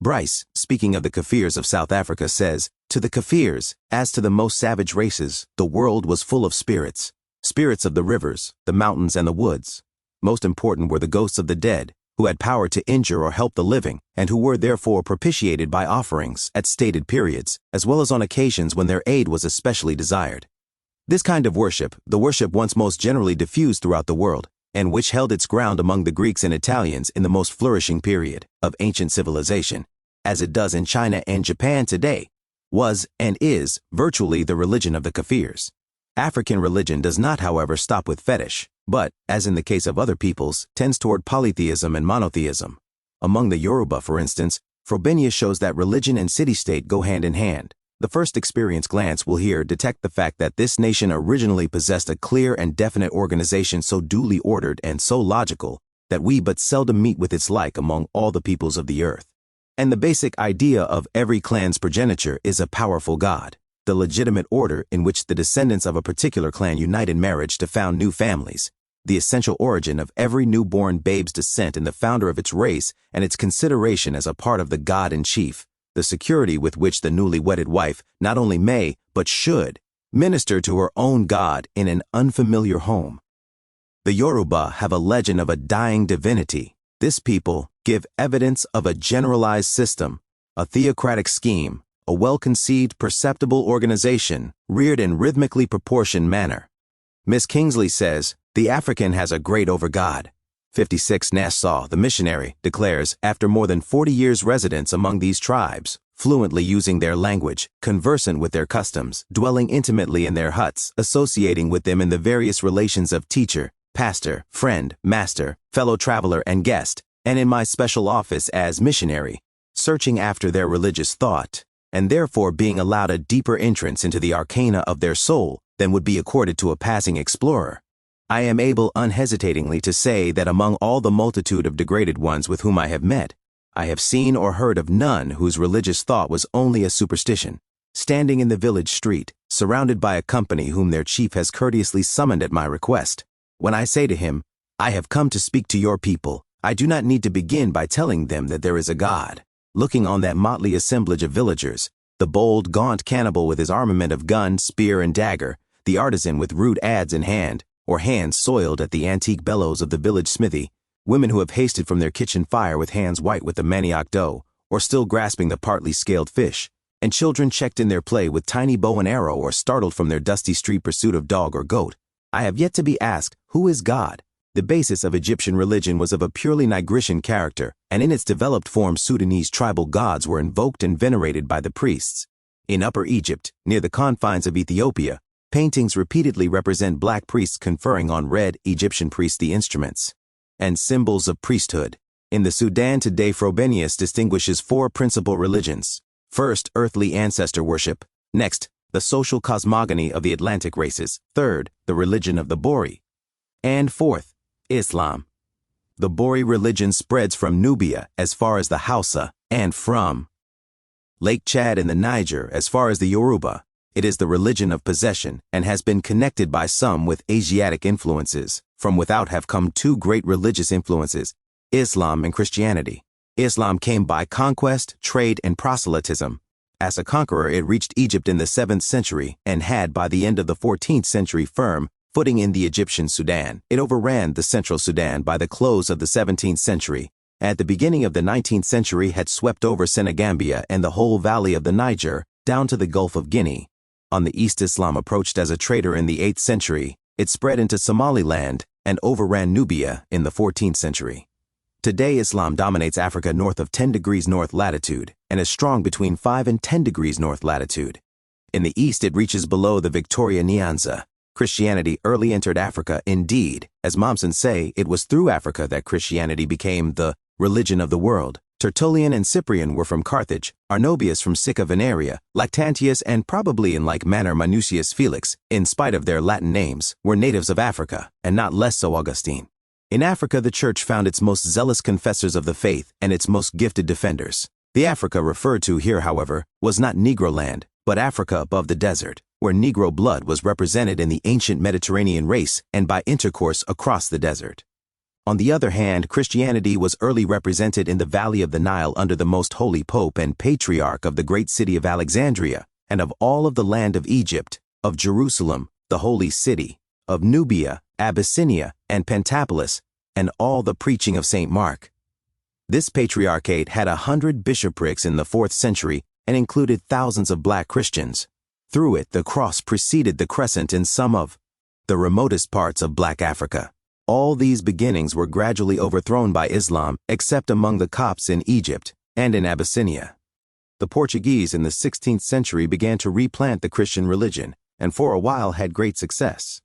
Bryce, speaking of the Kafirs of South Africa, says, "To the Kafirs, as to the most savage races, the world was full of spirits, spirits of the rivers, the mountains, and the woods. Most important were the ghosts of the dead, who had power to injure or help the living, and who were therefore propitiated by offerings at stated periods, as well as on occasions when their aid was especially desired." This kind of worship, the worship once most generally diffused throughout the world, and which held its ground among the Greeks and Italians in the most flourishing period of ancient civilization, as it does in China and Japan today, was and is virtually the religion of the Kafirs. African religion does not, however, stop with fetish, but, as in the case of other peoples, tends toward polytheism and monotheism. Among the Yoruba, for instance, Frobenius shows that religion and city-state go hand in hand. The first experienced glance will here detect the fact that this nation originally possessed a clear and definite organization so duly ordered and so logical that we but seldom meet with its like among all the peoples of the earth. And the basic idea of every clan's progeniture is a powerful god, the legitimate order in which the descendants of a particular clan unite in marriage to found new families, the essential origin of every newborn babe's descent in the founder of its race and its consideration as a part of the god-in-chief, the security with which the newly wedded wife not only may, but should, minister to her own god in an unfamiliar home. The Yoruba have a legend of a dying divinity. This people give evidence of a generalized system, a theocratic scheme, a well-conceived, perceptible organization, reared in rhythmically proportioned manner. Miss Kingsley says, "The African has a great over-God." 56 Nassau, the missionary, declares, after more than 40 years' residence among these tribes, fluently using their language, conversant with their customs, dwelling intimately in their huts, associating with them in the various relations of teacher, pastor, friend, master, fellow traveler, and guest, and in my special office as missionary, searching after their religious thought, and therefore being allowed a deeper entrance into the arcana of their soul than would be accorded to a passing explorer, I am able unhesitatingly to say that among all the multitude of degraded ones with whom I have met, I have seen or heard of none whose religious thought was only a superstition. Standing in the village street, surrounded by a company whom their chief has courteously summoned at my request, when I say to him, "I have come to speak to your people," I do not need to begin by telling them that there is a God. Looking on that motley assemblage of villagers, the bold, gaunt cannibal with his armament of gun, spear, and dagger, the artisan with rude adze in hand, or hands soiled at the antique bellows of the village smithy, women who have hasted from their kitchen fire with hands white with the manioc dough, or still grasping the partly scaled fish, and children checked in their play with tiny bow and arrow or startled from their dusty street pursuit of dog or goat, I have yet to be asked, who is God? The basis of Egyptian religion was of a purely Nigrian character, and in its developed form Sudanese tribal gods were invoked and venerated by the priests. In Upper Egypt, near the confines of Ethiopia, paintings repeatedly represent black priests conferring on red Egyptian priests the instruments and symbols of priesthood. In the Sudan today, Frobenius distinguishes 4 principal religions. First, earthly ancestor worship. Next, the social cosmogony of the Atlantic races. Third, the religion of the Bori. And fourth, Islam. The Bori religion spreads from Nubia as far as the Hausa, and from Lake Chad in the Niger as far as the Yoruba. It is the religion of possession and has been connected by some with Asiatic influences. From without have come 2 great religious influences, Islam and Christianity. Islam came by conquest, trade, and proselytism. As a conqueror, it reached Egypt in the 7th century and had, by the end of the 14th century, firm footing in the Egyptian Sudan. It overran the central Sudan by the close of the 17th century. At the beginning of the 19th century, had swept over Senegambia and the whole valley of the Niger down to the Gulf of Guinea. On the east, Islam approached as a trader in the 8th century. It spread into Somaliland and overran Nubia in the 14th century. Today, Islam dominates Africa north of 10 degrees north latitude and is strong between 5 and 10 degrees north latitude. In the east, it reaches below the Victoria Nyanza. Christianity early entered Africa. Indeed, as Mommsen say, it was through Africa that Christianity became the religion of the world. Tertullian and Cyprian were from Carthage, Arnobius from Sicca Veneria, Lactantius and probably in like manner Minucius Felix, in spite of their Latin names, were natives of Africa, and not less so Augustine. In Africa, the Church found its most zealous confessors of the faith and its most gifted defenders. The Africa referred to here, however, was not Negro land, but Africa above the desert, where Negro blood was represented in the ancient Mediterranean race and by intercourse across the desert. On the other hand, Christianity was early represented in the valley of the Nile under the most holy pope and patriarch of the great city of Alexandria, and of all of the land of Egypt, of Jerusalem, the holy city, of Nubia, Abyssinia, and Pentapolis, and all the preaching of St. Mark. This patriarchate had 100 bishoprics in the 4th century and included thousands of black Christians. Through it, the cross preceded the crescent in some of the remotest parts of black Africa. All these beginnings were gradually overthrown by Islam, except among the Copts in Egypt and in Abyssinia. The Portuguese in the 16th century began to replant the Christian religion, and for a while had great success.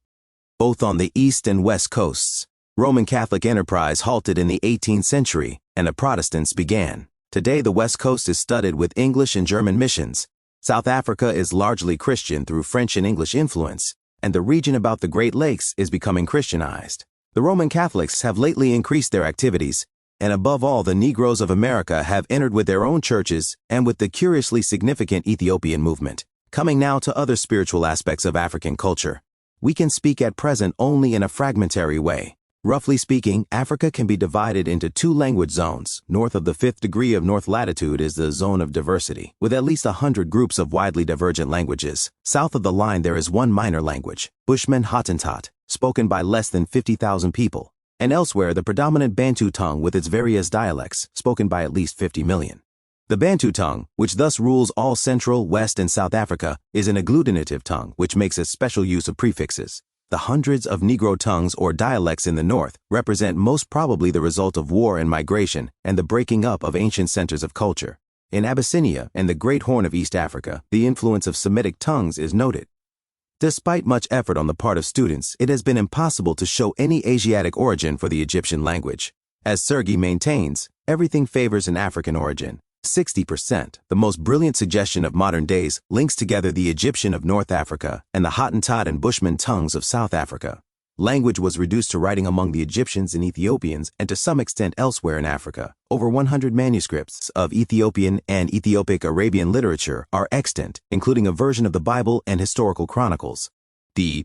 Both on the east and west coasts, Roman Catholic enterprise halted in the 18th century, and the Protestants began. Today the west coast is studded with English and German missions. South Africa is largely Christian through French and English influence, and the region about the Great Lakes is becoming Christianized. The Roman Catholics have lately increased their activities, and above all, the Negroes of America have entered with their own churches and with the curiously significant Ethiopian movement. Coming now to other spiritual aspects of African culture. We can speak at present only in a fragmentary way. Roughly speaking, Africa can be divided into 2 language zones. North of the 5th degree of north latitude is the zone of diversity, with at least 100 groups of widely divergent languages. South of the line there is one minor language, Bushman Hottentot, spoken by less than 50,000 people, and elsewhere the predominant Bantu tongue with its various dialects, spoken by at least 50 million. The Bantu tongue, which thus rules all Central, West, and South Africa, is an agglutinative tongue which makes a special use of prefixes. The hundreds of Negro tongues or dialects in the north represent most probably the result of war and migration and the breaking up of ancient centers of culture. In Abyssinia and the Great Horn of East Africa, the influence of Semitic tongues is noted. Despite much effort on the part of students, it has been impossible to show any Asiatic origin for the Egyptian language. As Sergi maintains, everything favors an African origin. 60%, the most brilliant suggestion of modern days, links together the Egyptian of North Africa and the Hottentot and Bushman tongues of South Africa. Language was reduced to writing among the Egyptians and Ethiopians and to some extent elsewhere in Africa. Over 100 manuscripts of Ethiopian and Ethiopic Arabian literature are extant, including a version of the Bible and historical chronicles. The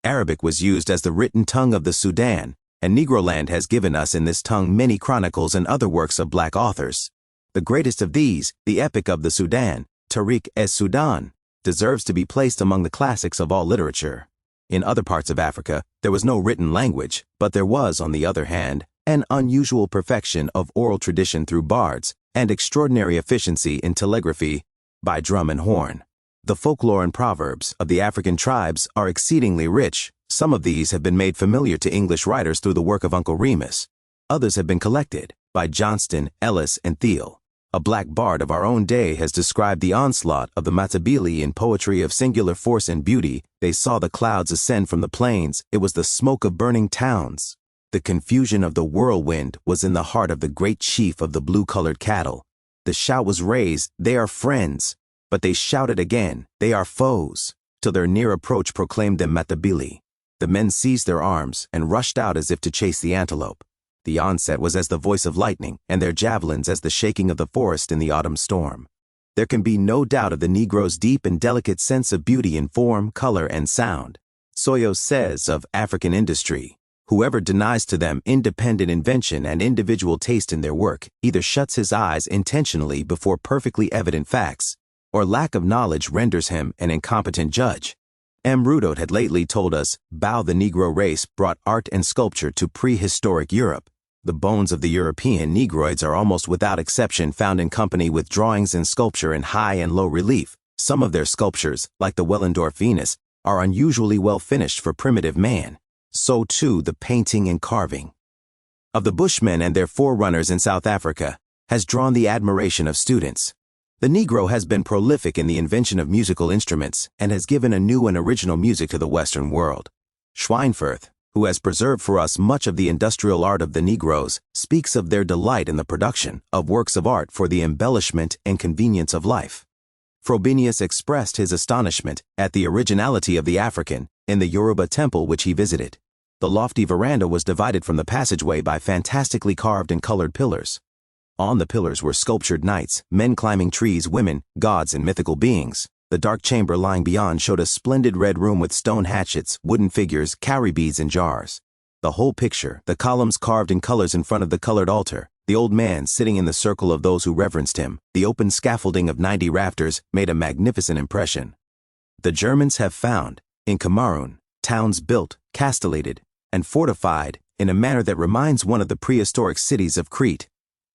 Arabic was used as the written tongue of the Sudan, and Negroland has given us in this tongue many chronicles and other works of black authors. The greatest of these, the Epic of the Sudan, Tariq-es-Sudan, deserves to be placed among the classics of all literature. In other parts of Africa, there was no written language, but there was, on the other hand, an unusual perfection of oral tradition through bards and extraordinary efficiency in telegraphy by drum and horn. The folklore and proverbs of the African tribes are exceedingly rich. Some of these have been made familiar to English writers through the work of Uncle Remus. Others have been collected by Johnston, Ellis, and Thiel. A black bard of our own day has described the onslaught of the Matabele in poetry of singular force and beauty. They saw the clouds ascend from the plains. It was the smoke of burning towns. The confusion of the whirlwind was in the heart of the great chief of the blue-colored cattle. The shout was raised, "They are friends." But they shouted again, "They are foes," till their near approach proclaimed them Matabele. The men seized their arms and rushed out as if to chase the antelope. The onset was as the voice of lightning, and their javelins as the shaking of the forest in the autumn storm. There can be no doubt of the Negro's deep and delicate sense of beauty in form, color, and sound. Soyo says of African industry, "Whoever denies to them independent invention and individual taste in their work either shuts his eyes intentionally before perfectly evident facts, or lack of knowledge renders him an incompetent judge." M. Rudot had lately told us, "Bao the Negro race brought art and sculpture to prehistoric Europe." The bones of the European Negroids are almost without exception found in company with drawings and sculpture in high and low relief. Some of their sculptures, like the Wellendorf Venus, are unusually well finished for primitive man. So too the painting and carving of the Bushmen and their forerunners in South Africa has drawn the admiration of students. The Negro has been prolific in the invention of musical instruments and has given a new and original music to the Western world. Schweinfurth, who has preserved for us much of the industrial art of the Negroes, speaks of their delight in the production of works of art for the embellishment and convenience of life. Frobenius expressed his astonishment at the originality of the African in the Yoruba temple which he visited. The lofty veranda was divided from the passageway by fantastically carved and colored pillars. On the pillars were sculptured knights, men climbing trees, women, gods, and mythical beings. The dark chamber lying beyond showed a splendid red room with stone hatchets, wooden figures, cowrie beads, and jars. The whole picture, the columns carved in colors in front of the colored altar, the old man sitting in the circle of those who reverenced him, the open scaffolding of 90 rafters made a magnificent impression. The Germans have found, in Cameroon, towns built, castellated, and fortified in a manner that reminds one of the prehistoric cities of Crete.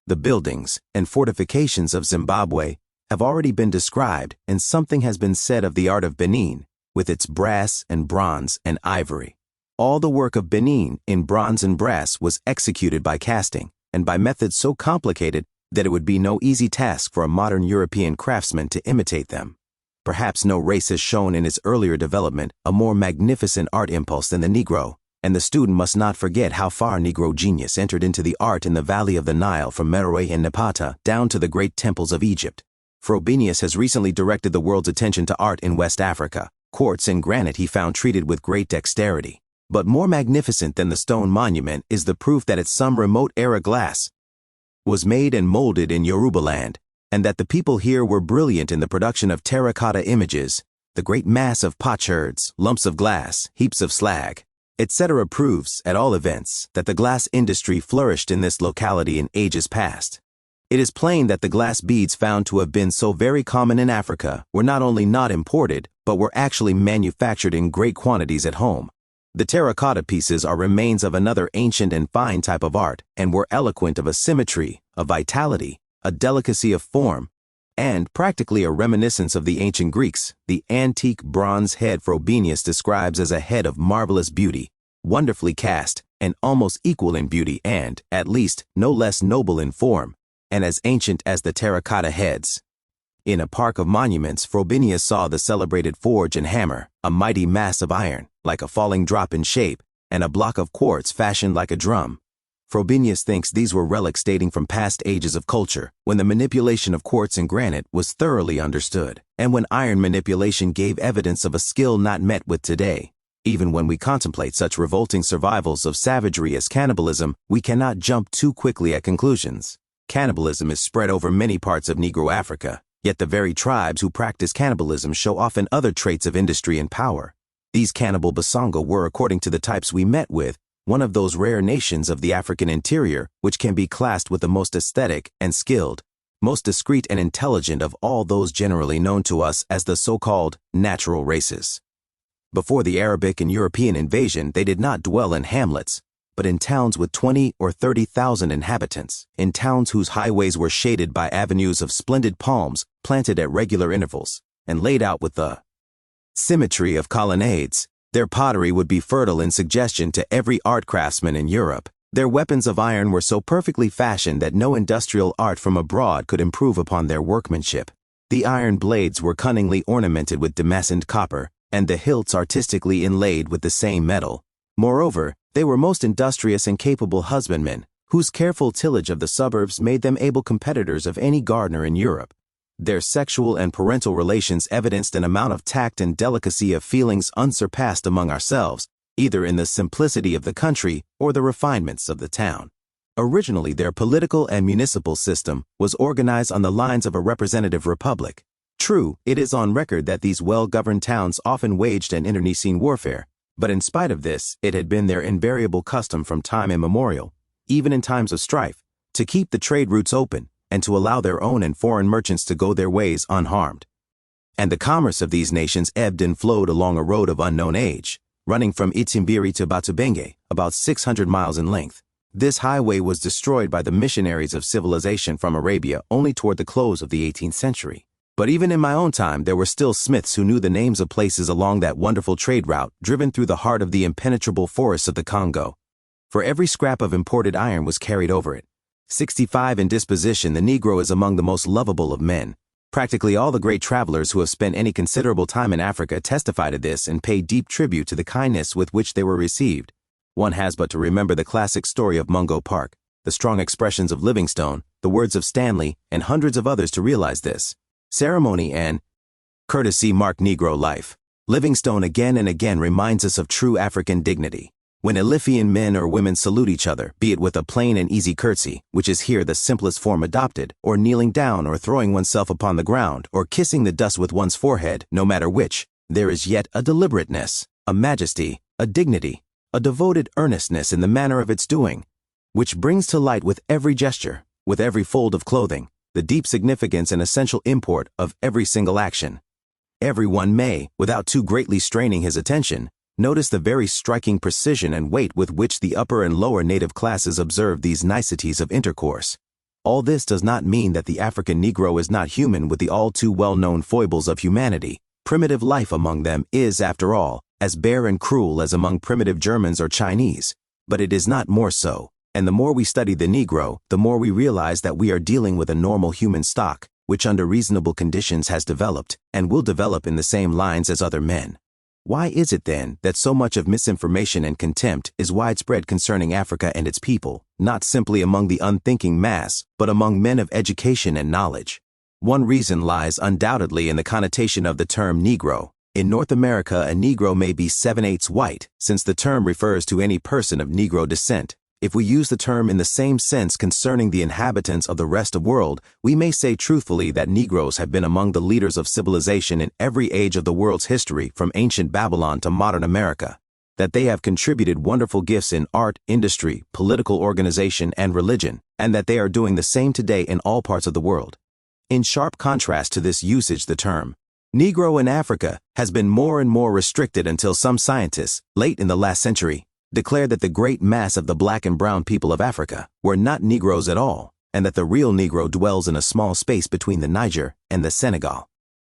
The buildings and fortifications of Zimbabwe have already been described, and something has been said of the art of Benin, with its brass and bronze and ivory. All the work of Benin in bronze and brass was executed by casting, and by methods so complicated that it would be no easy task for a modern European craftsman to imitate them. Perhaps no race has shown in its earlier development a more magnificent art impulse than the Negro, and the student must not forget how far Negro genius entered into the art in the valley of the Nile from Meroe and Napata down to the great temples of Egypt. Frobenius has recently directed the world's attention to art in West Africa. Quartz and granite he found treated with great dexterity. But more magnificent than the stone monument is the proof that some remote era glass was made and molded in Yorubaland, and that the people here were brilliant in the production of terracotta images. The great mass of potsherds, lumps of glass, heaps of slag, etc. proves, at all events, that the glass industry flourished in this locality in ages past. It is plain that the glass beads found to have been so very common in Africa were not only not imported, but were actually manufactured in great quantities at home. The terracotta pieces are remains of another ancient and fine type of art, and were eloquent of a symmetry, a vitality, a delicacy of form, and practically a reminiscence of the ancient Greeks. The antique bronze head Frobenius describes as a head of marvelous beauty, wonderfully cast, and almost equal in beauty and, at least, no less noble in form, and as ancient as the terracotta heads. In a park of monuments, Frobenius saw the celebrated forge and hammer, a mighty mass of iron, like a falling drop in shape, and a block of quartz fashioned like a drum. Frobenius thinks these were relics dating from past ages of culture, when the manipulation of quartz and granite was thoroughly understood, and when iron manipulation gave evidence of a skill not met with today. Even when we contemplate such revolting survivals of savagery as cannibalism, we cannot jump too quickly at conclusions. Cannibalism is spread over many parts of Negro Africa, yet the very tribes who practice cannibalism show often other traits of industry and power. These cannibal Basongo were, according to the types we met with, one of those rare nations of the African interior which can be classed with the most aesthetic and skilled, most discreet and intelligent of all those generally known to us as the so-called natural races. Before the Arabic and European invasion, they did not dwell in hamlets, but in towns with 20 or 30,000 inhabitants, in towns whose highways were shaded by avenues of splendid palms planted at regular intervals, and laid out with the symmetry of colonnades. Their pottery would be fertile in suggestion to every art craftsman in Europe. Their weapons of iron were so perfectly fashioned that no industrial art from abroad could improve upon their workmanship. The iron blades were cunningly ornamented with damascened copper, and the hilts artistically inlaid with the same metal. Moreover, they were most industrious and capable husbandmen, whose careful tillage of the suburbs made them able competitors of any gardener in Europe. Their sexual and parental relations evidenced an amount of tact and delicacy of feelings unsurpassed among ourselves, either in the simplicity of the country or the refinements of the town. Originally, their political and municipal system was organized on the lines of a representative republic. True, it is on record that these well-governed towns often waged an internecine warfare, but in spite of this, it had been their invariable custom from time immemorial, even in times of strife, to keep the trade routes open, and to allow their own and foreign merchants to go their ways unharmed. And the commerce of these nations ebbed and flowed along a road of unknown age, running from Itimbiri to Batubenge, about 600 miles in length. This highway was destroyed by the missionaries of civilization from Arabia only toward the close of the 18th century. But even in my own time, there were still smiths who knew the names of places along that wonderful trade route driven through the heart of the impenetrable forests of the Congo. For every scrap of imported iron was carried over it. 65 in disposition, the Negro is among the most lovable of men. Practically all the great travelers who have spent any considerable time in Africa testify to this and pay deep tribute to the kindness with which they were received. One has but to remember the classic story of Mungo Park, the strong expressions of Livingstone, the words of Stanley, and hundreds of others to realize this. Ceremony and courtesy mark Negro life. Livingstone again and again reminds us of true African dignity. When Ilifian men or women salute each other, be it with a plain and easy curtsy, which is here the simplest form adopted, or kneeling down or throwing oneself upon the ground, or kissing the dust with one's forehead, no matter which, there is yet a deliberateness, a majesty, a dignity, a devoted earnestness in the manner of its doing, which brings to light with every gesture, with every fold of clothing, the deep significance and essential import of every single action. Everyone may, without too greatly straining his attention, notice the very striking precision and weight with which the upper and lower native classes observe these niceties of intercourse. All this does not mean that the African Negro is not human with the all too well-known foibles of humanity. Primitive life among them is, after all, as bare and cruel as among primitive Germans or Chinese, but it is not more so, and the more we study the Negro, the more we realize that we are dealing with a normal human stock, which under reasonable conditions has developed, and will develop in the same lines as other men. Why is it then that so much of misinformation and contempt is widespread concerning Africa and its people, not simply among the unthinking mass, but among men of education and knowledge? One reason lies undoubtedly in the connotation of the term Negro. In North America, a Negro may be 7/8 white, since the term refers to any person of Negro descent. If we use the term in the same sense concerning the inhabitants of the rest of the world, we may say truthfully that Negroes have been among the leaders of civilization in every age of the world's history from ancient Babylon to modern America, that they have contributed wonderful gifts in art, industry, political organization, and religion, and that they are doing the same today in all parts of the world. In sharp contrast to this usage, the term Negro in Africa has been more and more restricted until some scientists, late in the last century, declared that the great mass of the black and brown people of Africa were not Negroes at all, and that the real Negro dwells in a small space between the Niger and the Senegal.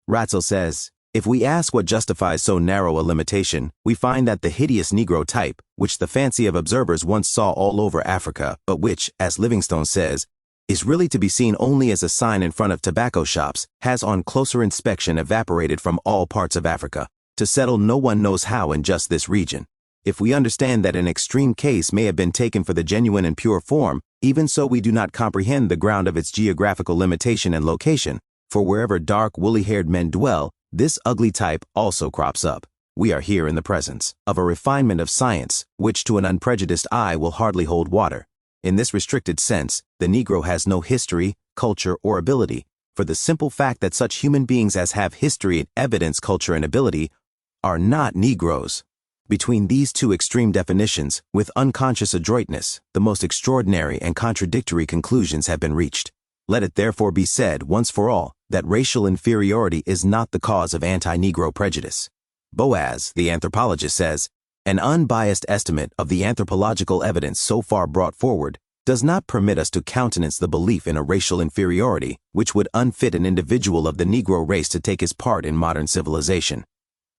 Ratzel says, if we ask what justifies so narrow a limitation, we find that the hideous Negro type, which the fancy of observers once saw all over Africa, but which, as Livingstone says, is really to be seen only as a sign in front of tobacco shops, has on closer inspection evaporated from all parts of Africa, to settle no one knows how in just this region. If we understand that an extreme case may have been taken for the genuine and pure form, even so we do not comprehend the ground of its geographical limitation and location, for wherever dark, woolly-haired men dwell, this ugly type also crops up. We are here in the presence of a refinement of science, which to an unprejudiced eye will hardly hold water. In this restricted sense, the Negro has no history, culture, or ability, for the simple fact that such human beings as have history and evidence, culture, and ability are not Negroes. Between these two extreme definitions, with unconscious adroitness, the most extraordinary and contradictory conclusions have been reached. Let it therefore be said once for all that racial inferiority is not the cause of anti-Negro prejudice. Boas, the anthropologist, says, an unbiased estimate of the anthropological evidence so far brought forward does not permit us to countenance the belief in a racial inferiority which would unfit an individual of the Negro race to take his part in modern civilization.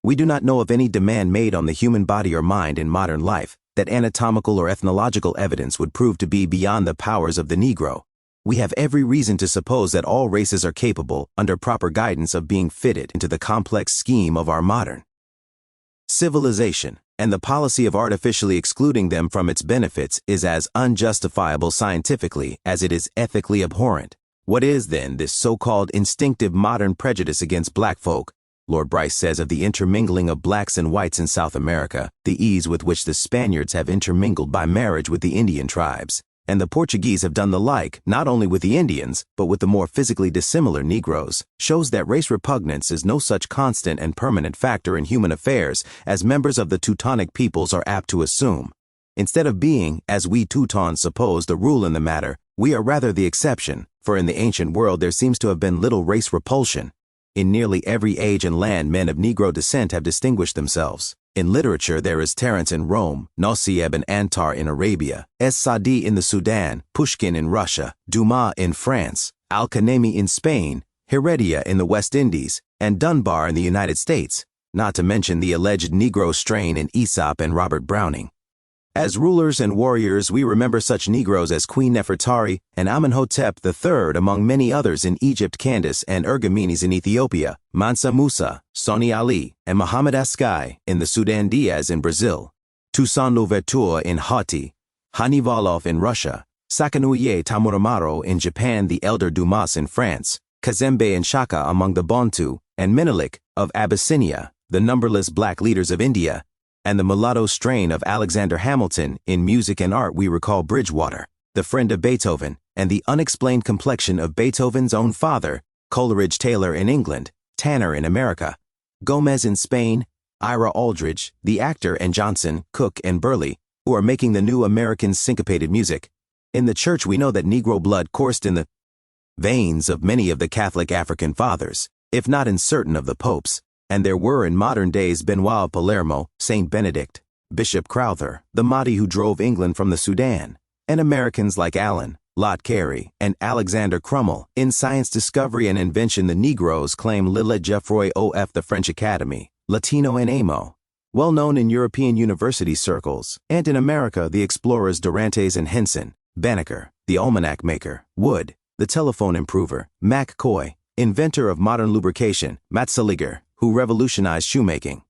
We do not know of any demand made on the human body or mind in modern life that anatomical or ethnological evidence would prove to be beyond the powers of the Negro. We have every reason to suppose that all races are capable, under proper guidance, of being fitted into the complex scheme of our modern civilization, and the policy of artificially excluding them from its benefits is as unjustifiable scientifically as it is ethically abhorrent. What is then this so-called instinctive modern prejudice against black folk? Lord Bryce says of the intermingling of blacks and whites in South America, the ease with which the Spaniards have intermingled by marriage with the Indian tribes, and the Portuguese have done the like, not only with the Indians, but with the more physically dissimilar Negroes, shows that race repugnance is no such constant and permanent factor in human affairs as members of the Teutonic peoples are apt to assume. Instead of being, as we Teutons suppose, the rule in the matter, we are rather the exception, for in the ancient world there seems to have been little race repulsion. In nearly every age and land, men of Negro descent have distinguished themselves. In literature, there is Terence in Rome, w.e.b and Antar in Arabia, Sadi in the Sudan, Pushkin in Russia, Dumas in France, Al-Kanemi in Spain, Heredia in the West Indies, and Dunbar in the United States, not to mention the alleged Negro strain in Aesop and Robert Browning. As rulers and warriors, we remember such Negroes as Queen Nefertari and Amenhotep III, among many others in Egypt, Candace and Ergomenes in Ethiopia, Mansa Musa, Sonny Ali, and Muhammad Askai in the Sudan, Diaz in Brazil, Toussaint Louverture in Haiti, Hanivalov in Russia, Sakanuye Tamuramaro in Japan, the elder Dumas in France, Kazembe and Shaka among the Bantu, and Menelik of Abyssinia, the numberless black leaders of India, and the mulatto strain of Alexander Hamilton. In music and art we recall Bridgewater, the friend of Beethoven, and the unexplained complexion of Beethoven's own father, Coleridge Taylor in England, Tanner in America, Gomez in Spain, Ira Aldridge, the actor, and Johnson, Cook, and Burley, who are making the new American syncopated music. In the church we know that Negro blood coursed in the veins of many of the Catholic African fathers, if not in certain of the popes, and there were in modern days Benoit of Palermo, Saint Benedict, Bishop Crowther, the Mahdi who drove England from the Sudan, and Americans like Allen, Lot Carey, and Alexander Crummell. In science discovery and invention the Negroes claim Lille Geoffroy of the French Academy, Latino and Amo, well known in European university circles, and in America the explorers Durantes and Henson, Banneker, the almanac maker, Wood, the telephone improver, Mac Coy, inventor of modern lubrication, Matzeliger, who revolutionized shoemaking.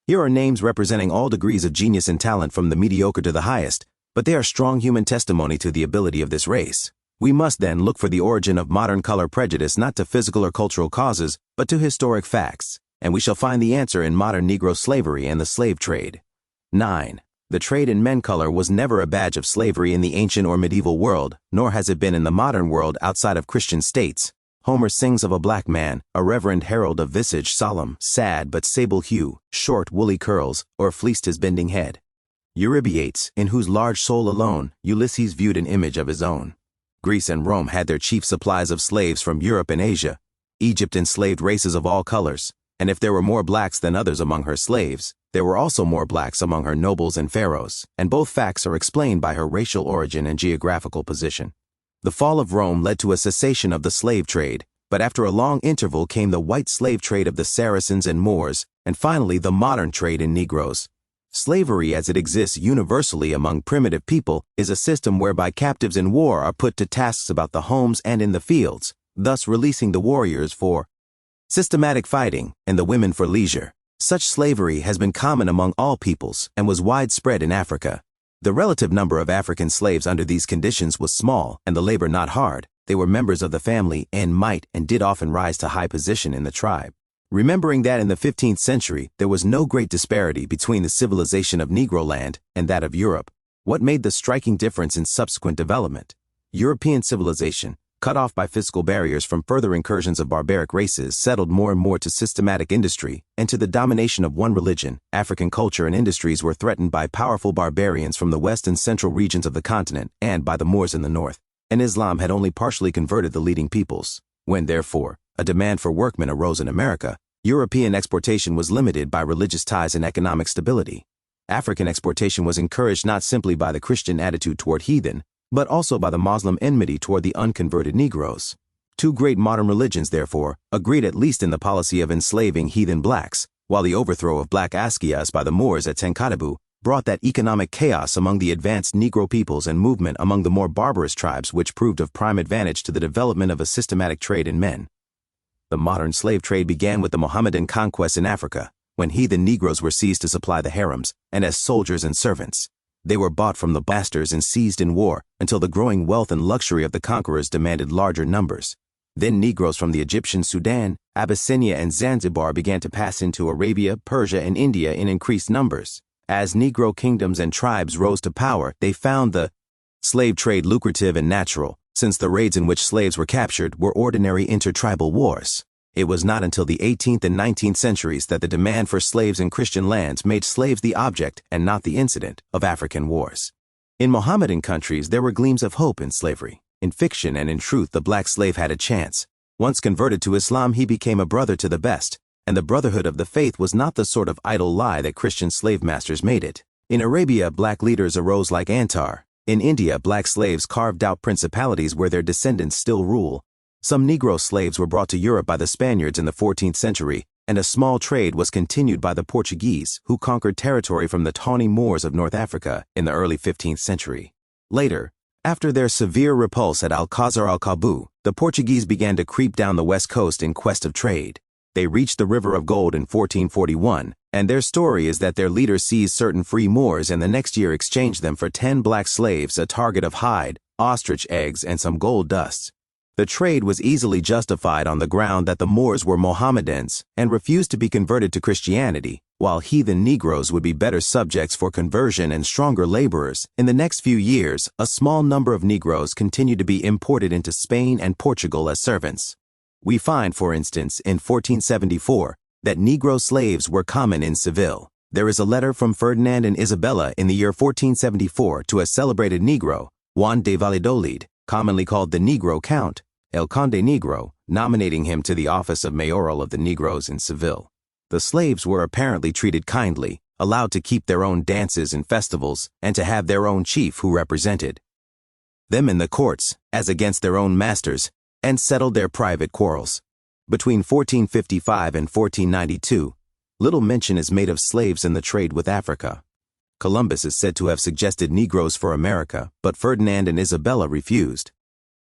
Here are names representing all degrees of genius and talent from the mediocre to the highest, but they are strong human testimony to the ability of this race. We must then look for the origin of modern color prejudice not to physical or cultural causes, but to historic facts, and we shall find the answer in modern Negro slavery and the slave trade. 9. The trade in men color was never a badge of slavery in the ancient or medieval world, nor has it been in the modern world outside of Christian states. Homer sings of a black man, a reverend herald of visage solemn, sad but sable hue, short woolly curls, or fleeced his bending head. Eurybiates, in whose large soul alone Ulysses viewed an image of his own. Greece and Rome had their chief supplies of slaves from Europe and Asia. Egypt enslaved races of all colors, and if there were more blacks than others among her slaves, there were also more blacks among her nobles and pharaohs, and both facts are explained by her racial origin and geographical position. The fall of Rome led to a cessation of the slave trade, but after a long interval came the white slave trade of the Saracens and Moors, and finally the modern trade in Negroes. Slavery as it exists universally among primitive people is a system whereby captives in war are put to tasks about the homes and in the fields, thus releasing the warriors for systematic fighting and the women for leisure. Such slavery has been common among all peoples and was widespread in Africa. The relative number of African slaves under these conditions was small and the labor not hard. They were members of the family and might and did often rise to high position in the tribe. Remembering that in the 15th century there was no great disparity between the civilization of Negroland and that of Europe, what made the striking difference in subsequent development? European civilization, cut off by physical barriers from further incursions of barbaric races, settled more and more to systematic industry and to the domination of one religion. African culture and industries were threatened by powerful barbarians from the west and central regions of the continent and by the Moors in the north, and Islam had only partially converted the leading peoples. When, therefore, a demand for workmen arose in America, European exportation was limited by religious ties and economic stability. African exportation was encouraged not simply by the Christian attitude toward heathen, but also by the Muslim enmity toward the unconverted Negroes. Two great modern religions, therefore, agreed at least in the policy of enslaving heathen blacks, while the overthrow of black Askias by the Moors at Tenkatabu brought that economic chaos among the advanced Negro peoples and movement among the more barbarous tribes which proved of prime advantage to the development of a systematic trade in men. The modern slave trade began with the Mohammedan conquest in Africa, when heathen Negroes were seized to supply the harems, and as soldiers and servants. They were bought from the bastards and seized in war until the growing wealth and luxury of the conquerors demanded larger numbers. Then Negroes from the Egyptian Sudan, Abyssinia, and Zanzibar began to pass into Arabia, Persia, and India in increased numbers. As Negro kingdoms and tribes rose to power, they found the slave trade lucrative and natural, since the raids in which slaves were captured were ordinary intertribal wars. It was not until the 18th and 19th centuries that the demand for slaves in Christian lands made slaves the object and not the incident of African wars. In Mohammedan countries there were gleams of hope in slavery. In fiction and in truth the black slave had a chance. Once converted to Islam he became a brother to the best, and the brotherhood of the faith was not the sort of idle lie that Christian slave masters made it. In Arabia black leaders arose like Antar. In India black slaves carved out principalities where their descendants still rule. Some Negro slaves were brought to Europe by the Spaniards in the 14th century, and a small trade was continued by the Portuguese, who conquered territory from the tawny Moors of North Africa in the early 15th century. Later, after their severe repulse at Alcázar al-Qabu, the Portuguese began to creep down the west coast in quest of trade. They reached the River of Gold in 1441, and their story is that their leader seized certain free Moors and the next year exchanged them for 10 black slaves, a target of hide, ostrich eggs, and some gold dust. The trade was easily justified on the ground that the Moors were Mohammedans and refused to be converted to Christianity, while heathen Negroes would be better subjects for conversion and stronger laborers. In the next few years, a small number of Negroes continued to be imported into Spain and Portugal as servants. We find, for instance, in 1474, that Negro slaves were common in Seville. There is a letter from Ferdinand and Isabella in the year 1474 to a celebrated Negro, Juan de Valladolid, commonly called the Negro Count, El Conde Negro, nominating him to the office of mayoral of the Negroes in Seville. The slaves were apparently treated kindly, allowed to keep their own dances and festivals, and to have their own chief who represented them in the courts, as against their own masters, and settled their private quarrels. Between 1455 and 1492, little mention is made of slaves in the trade with Africa. Columbus is said to have suggested Negroes for America, but Ferdinand and Isabella refused.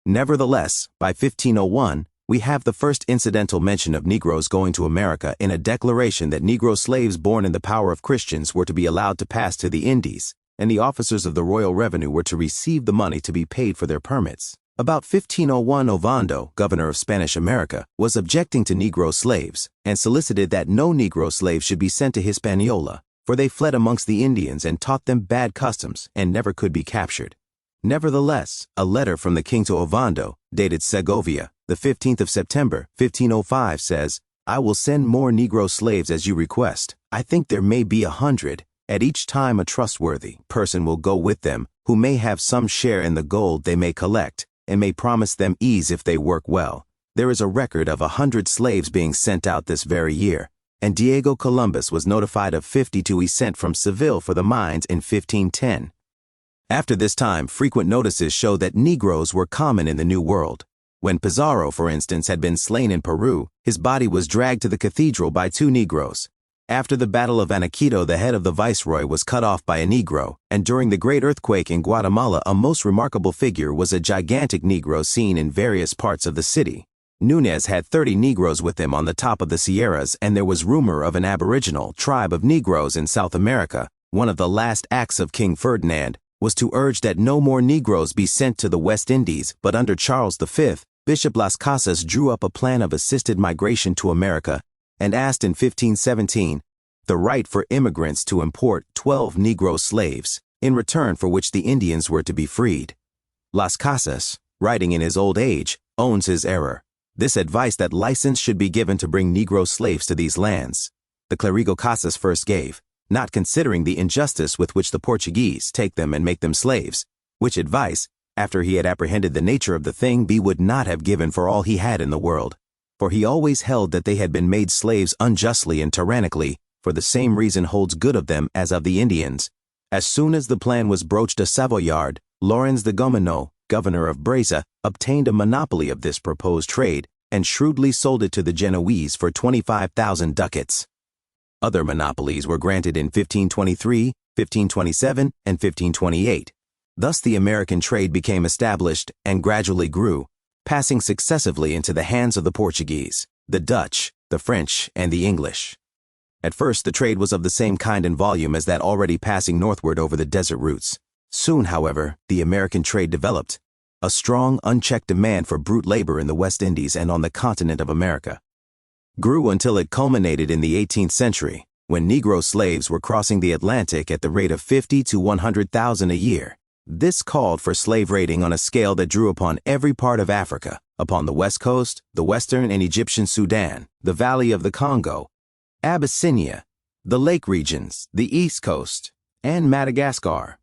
Nevertheless, by 1501, we have the first incidental mention of Negroes going to America in a declaration that Negro slaves born in the power of Christians were to be allowed to pass to the Indies, and the officers of the royal revenue were to receive the money to be paid for their permits. About 1501, Ovando, governor of Spanish America, was objecting to Negro slaves and solicited that no Negro slaves should be sent to Hispaniola, for they fled amongst the Indians and taught them bad customs and never could be captured. Nevertheless, a letter from the king to Ovando, dated Segovia, the 15th of September, 1505, says, "I will send more Negro slaves as you request. I think there may be 100. At each time a trustworthy person will go with them, who may have some share in the gold they may collect, and may promise them ease if they work well. There is a record of 100 slaves being sent out this very year, and Diego Columbus was notified of 52 he sent from Seville for the mines in 1510. After this time, frequent notices show that Negroes were common in the New World. When Pizarro, for instance, had been slain in Peru, his body was dragged to the cathedral by 2 Negroes. After the Battle of Anaquito, the head of the viceroy was cut off by a Negro, and during the great earthquake in Guatemala, a most remarkable figure was a gigantic Negro seen in various parts of the city. Núñez had 30 Negroes with him on the top of the Sierras, and there was rumor of an aboriginal tribe of Negroes in South America. One of the last acts of King Ferdinand was to urge that no more Negroes be sent to the West Indies, but under Charles V, Bishop Las Casas drew up a plan of assisted migration to America and asked in 1517 the right for immigrants to import 12 Negro slaves, in return for which the Indians were to be freed. Las Casas, writing in his old age, owns his error. This advice that license should be given to bring Negro slaves to these lands, the Clérigo Casas first gave, not considering the injustice with which the Portuguese take them and make them slaves, which advice, after he had apprehended the nature of the thing, B would not have given for all he had in the world. For he always held that they had been made slaves unjustly and tyrannically, for the same reason holds good of them as of the Indians. As soon as the plan was broached, a Savoyard, Lorenz de Gomeneau, governor of Breza, obtained a monopoly of this proposed trade, and shrewdly sold it to the Genoese for 25,000 ducats. Other monopolies were granted in 1523, 1527, and 1528. Thus the American trade became established and gradually grew, passing successively into the hands of the Portuguese, the Dutch, the French, and the English. At first the trade was of the same kind and volume as that already passing northward over the desert routes. Soon, however, the American trade developed, a strong, unchecked demand for brute labor in the West Indies and on the continent of America grew until it culminated in the 18th century, when Negro slaves were crossing the Atlantic at the rate of 50 to 100,000 a year. This called for slave raiding on a scale that drew upon every part of Africa, upon the West Coast, the Western and Egyptian Sudan, the Valley of the Congo, Abyssinia, the Lake regions, the East Coast, and Madagascar.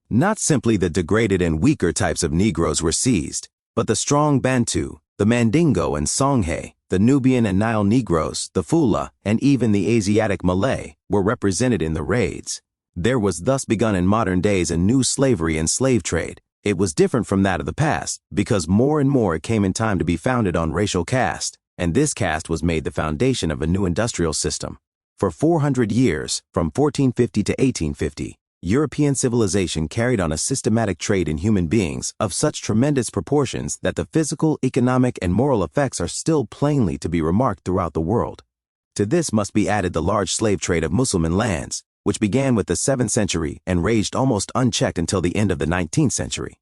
Not simply the degraded and weaker types of Negroes were seized, but the strong Bantu, the Mandingo and Songhay, the Nubian and Nile Negroes, the Fula, and even the Asiatic Malay were represented in the raids. There was thus begun in modern days a new slavery and slave trade. It was different from that of the past, because more and more it came in time to be founded on racial caste, and this caste was made the foundation of a new industrial system. For 400 years, from 1450 to 1850, European civilization carried on a systematic trade in human beings of such tremendous proportions that the physical, economic, and moral effects are still plainly to be remarked throughout the world. To this must be added the large slave trade of Mussulman lands, which began with the 7th century and raged almost unchecked until the end of the 19th century.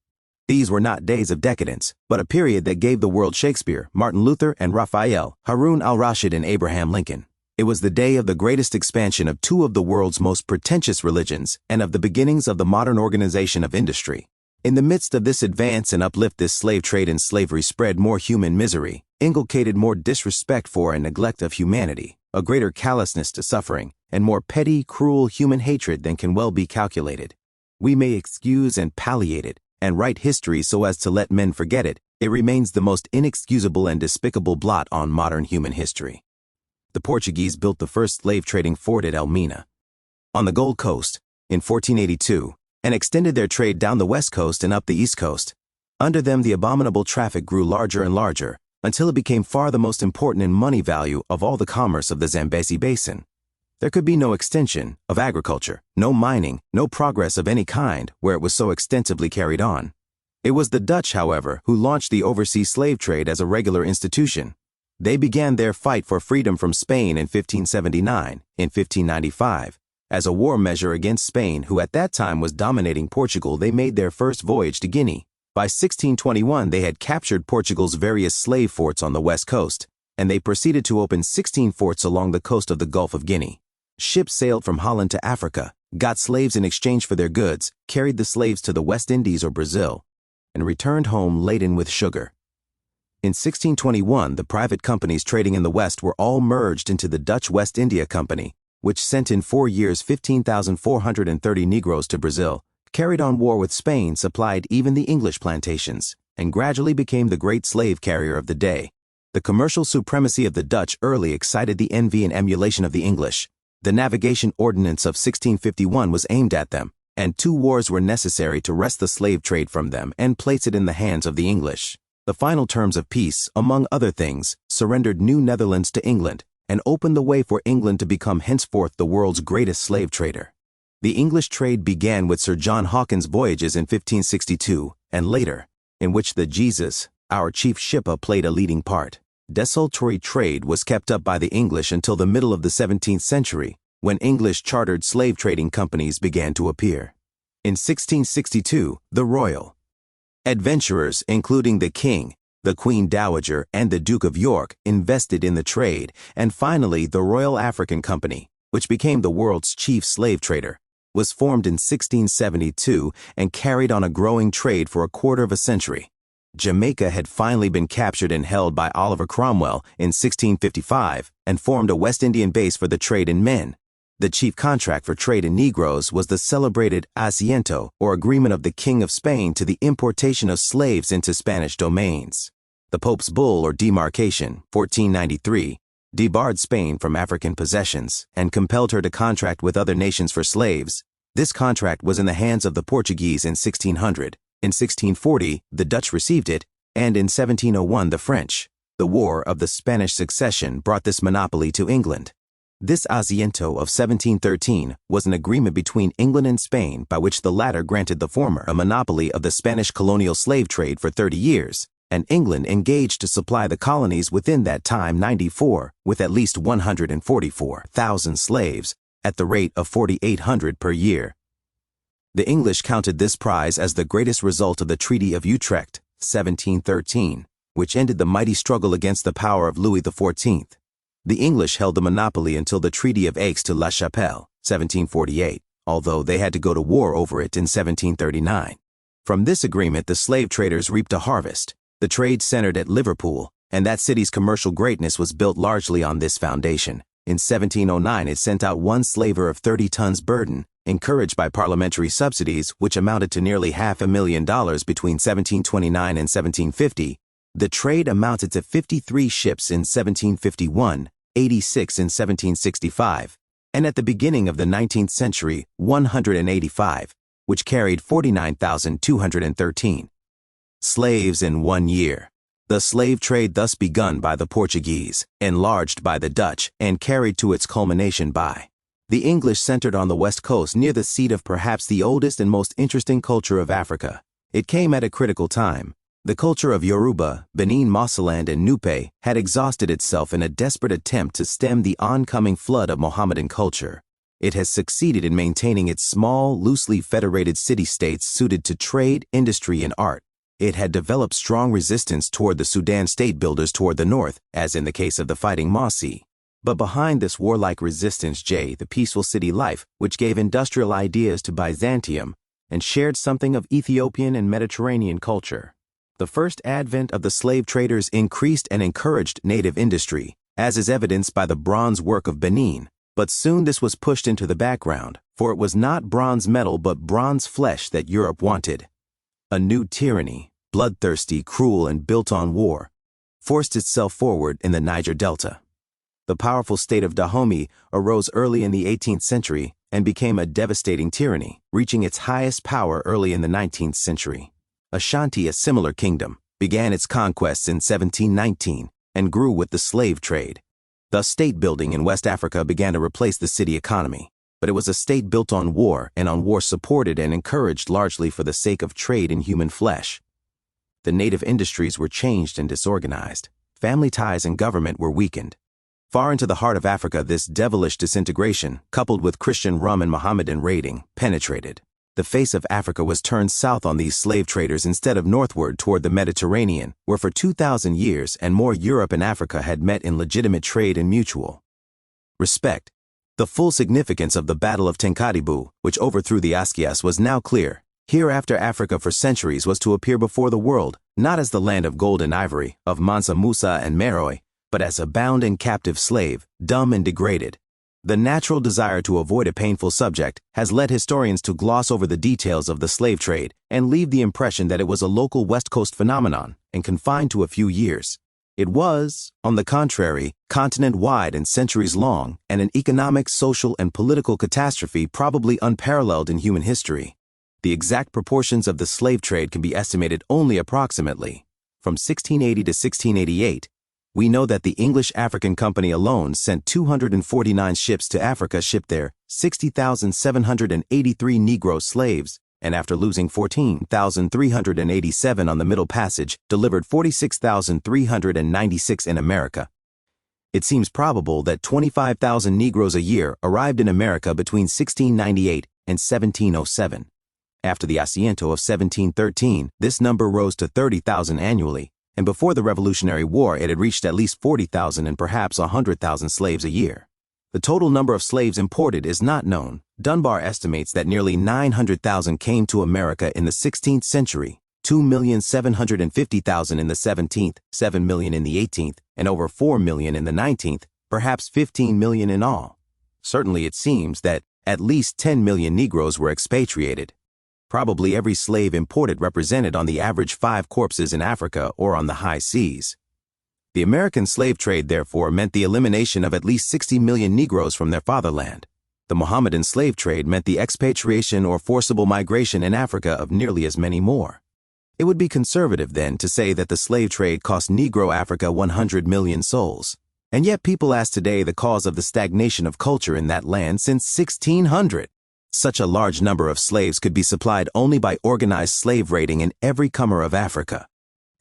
These were not days of decadence, but a period that gave the world Shakespeare, Martin Luther and Raphael, Harun al-Rashid and Abraham Lincoln. It was the day of the greatest expansion of 2 of the world's most pretentious religions and of the beginnings of the modern organization of industry. In the midst of this advance and uplift, this slave trade and slavery spread more human misery, inculcated more disrespect for and neglect of humanity, a greater callousness to suffering, and more petty, cruel human hatred than can well be calculated. We may excuse and palliate it, and write history so as to let men forget it, it remains the most inexcusable and despicable blot on modern human history. The Portuguese built the first slave-trading fort at Elmina, on the Gold Coast, in 1482, and extended their trade down the west coast and up the east coast. Under them, the abominable traffic grew larger and larger, until it became far the most important in money value of all the commerce of the Zambezi Basin. There could be no extension of agriculture, no mining, no progress of any kind where it was so extensively carried on. It was the Dutch, however, who launched the overseas slave trade as a regular institution. They began their fight for freedom from Spain in 1579, in 1595. As a war measure against Spain, who at that time was dominating Portugal, they made their first voyage to Guinea. By 1621, they had captured Portugal's various slave forts on the west coast, and they proceeded to open 16 forts along the coast of the Gulf of Guinea. Ships sailed from Holland to Africa, got slaves in exchange for their goods, carried the slaves to the West Indies or Brazil, and returned home laden with sugar. In 1621, the private companies trading in the West were all merged into the Dutch West India Company, which sent in 4 years 15,430 Negroes to Brazil, carried on war with Spain, supplied even the English plantations, and gradually became the great slave carrier of the day. The commercial supremacy of the Dutch early excited the envy and emulation of the English. The Navigation Ordinance of 1651 was aimed at them, and 2 wars were necessary to wrest the slave trade from them and place it in the hands of the English. The final terms of peace, among other things, surrendered New Netherlands to England and opened the way for England to become henceforth the world's greatest slave trader. The English trade began with Sir John Hawkins's voyages in 1562, and later, in which the Jesus, our chief shipper, played a leading part. Desultory trade was kept up by the English until the middle of the 17th century, when English chartered slave trading companies began to appear. In 1662, the royal adventurers, including the King, the Queen Dowager, and the Duke of York, invested in the trade, and finally the Royal African Company, which became the world's chief slave trader, was formed in 1672 and carried on a growing trade for a quarter of a century. Jamaica had finally been captured and held by Oliver Cromwell in 1655 and formed a West Indian base for the trade in men. The chief contract for trade in Negroes was the celebrated Asiento, or agreement of the King of Spain to the importation of slaves into Spanish domains. The Pope's Bull, or demarcation, 1493, debarred Spain from African possessions and compelled her to contract with other nations for slaves. This contract was in the hands of the Portuguese in 1600. In 1640, the Dutch received it, and in 1701, the French. The War of the Spanish Succession brought this monopoly to England. This Asiento of 1713 was an agreement between England and Spain by which the latter granted the former a monopoly of the Spanish colonial slave trade for 30 years, and England engaged to supply the colonies within that time 94 with at least 144,000 slaves at the rate of 4,800 per year. The English counted this prize as the greatest result of the Treaty of Utrecht, 1713, which ended the mighty struggle against the power of Louis XIV. The English held the monopoly until the Treaty of Aix-la-Chapelle, 1748, although they had to go to war over it in 1739. From this agreement, the slave traders reaped a harvest. The trade centered at Liverpool, and that city's commercial greatness was built largely on this foundation. In 1709, it sent out one slaver of 30 tons burden, encouraged by parliamentary subsidies, which amounted to nearly $500,000 between 1729 and 1750. The trade amounted to 53 ships in 1751, 86 in 1765, and at the beginning of the 19th century, 185, which carried 49,213 slaves in 1 year. The slave trade thus begun by the Portuguese, enlarged by the Dutch, and carried to its culmination by the English centered on the west coast near the seat of perhaps the oldest and most interesting culture of Africa. It came at a critical time. The culture of Yoruba, Benin, Mosaland, and Nupe had exhausted itself in a desperate attempt to stem the oncoming flood of Mohammedan culture. It has succeeded in maintaining its small, loosely federated city-states suited to trade, industry, and art. It had developed strong resistance toward the Sudan state builders toward the north, as in the case of the Fighting Mossi. But behind this warlike resistance lay the peaceful city life, which gave industrial ideas to Byzantium and shared something of Ethiopian and Mediterranean culture. The first advent of the slave traders increased and encouraged native industry, as is evidenced by the bronze work of Benin. But soon this was pushed into the background, for it was not bronze metal but bronze flesh that Europe wanted. A new tyranny, bloodthirsty, cruel, and built on war, forced itself forward in the Niger Delta. The powerful state of Dahomey arose early in the 18th century and became a devastating tyranny, reaching its highest power early in the 19th century. Ashanti, a similar kingdom, began its conquests in 1719 and grew with the slave trade. Thus, state building in West Africa began to replace the city economy, but it was a state built on war and on war supported and encouraged largely for the sake of trade in human flesh. The native industries were changed and disorganized. Family ties and government were weakened. Far into the heart of Africa, this devilish disintegration, coupled with Christian rum and Mohammedan raiding, penetrated. The face of Africa was turned south on these slave traders instead of northward toward the Mediterranean, where for 2,000 years and more Europe and Africa had met in legitimate trade and mutual respect. The full significance of the Battle of Tenkadibu, which overthrew the Askias, was now clear. Hereafter, Africa for centuries was to appear before the world, not as the land of gold and ivory, of Mansa Musa and Meroe, but as a bound and captive slave, dumb and degraded. The natural desire to avoid a painful subject has led historians to gloss over the details of the slave trade and leave the impression that it was a local West Coast phenomenon and confined to a few years. It was, on the contrary, continent-wide and centuries-long, and an economic, social, and political catastrophe probably unparalleled in human history. The exact proportions of the slave trade can be estimated only approximately. From 1680 to 1688, we know that the English African Company alone sent 249 ships to Africa, shipped there 60,783 Negro slaves, and after losing 14,387 on the Middle Passage, delivered 46,396 in America. It seems probable that 25,000 Negroes a year arrived in America between 1698 and 1707. After the Asiento of 1713, this number rose to 30,000 annually, and before the Revolutionary War it had reached at least 40,000 and perhaps 100,000 slaves a year. The total number of slaves imported is not known. Dunbar estimates that nearly 900,000 came to America in the 16th century, 2,750,000 in the 17th, 7 million in the 18th, and over 4 million in the 19th, perhaps 15 million in all. Certainly it seems that at least 10 million Negroes were expatriated. Probably every slave imported represented on the average 5 corpses in Africa or on the high seas. The American slave trade, therefore, meant the elimination of at least 60 million Negroes from their fatherland. The Mohammedan slave trade meant the expatriation or forcible migration in Africa of nearly as many more. It would be conservative, then, to say that the slave trade cost Negro Africa 100 million souls. And yet people ask today the cause of the stagnation of culture in that land since 1600. Such a large number of slaves could be supplied only by organized slave raiding in every corner of Africa.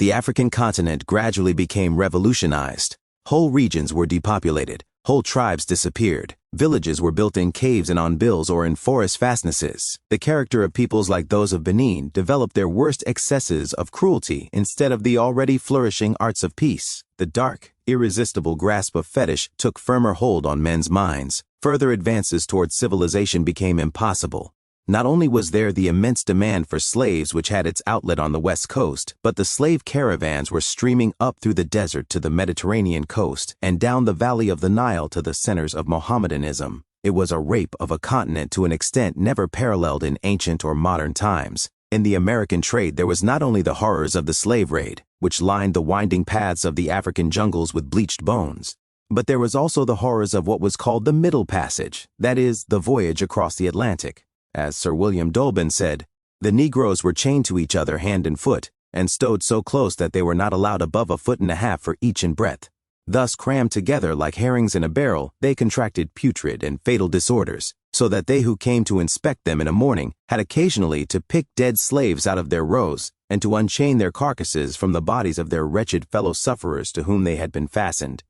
The African continent gradually became revolutionized. Whole regions were depopulated, whole tribes disappeared, villages were built in caves and on bills or in forest fastnesses. The character of peoples like those of Benin developed their worst excesses of cruelty instead of the already flourishing arts of peace. The dark, irresistible grasp of fetish took firmer hold on men's minds. Further advances toward civilization became impossible. Not only was there the immense demand for slaves which had its outlet on the West Coast, but the slave caravans were streaming up through the desert to the Mediterranean coast and down the valley of the Nile to the centers of Mohammedanism. It was a rape of a continent to an extent never paralleled in ancient or modern times. In the American trade there was not only the horrors of the slave raid, which lined the winding paths of the African jungles with bleached bones, but there was also the horrors of what was called the Middle Passage, that is, the voyage across the Atlantic. As Sir William Dolben said, the Negroes were chained to each other hand and foot, and stowed so close that they were not allowed above 1.5 feet for each in breadth. Thus crammed together like herrings in a barrel, they contracted putrid and fatal disorders, so that they who came to inspect them in a morning had occasionally to pick dead slaves out of their rows, and to unchain their carcasses from the bodies of their wretched fellow sufferers to whom they had been fastened.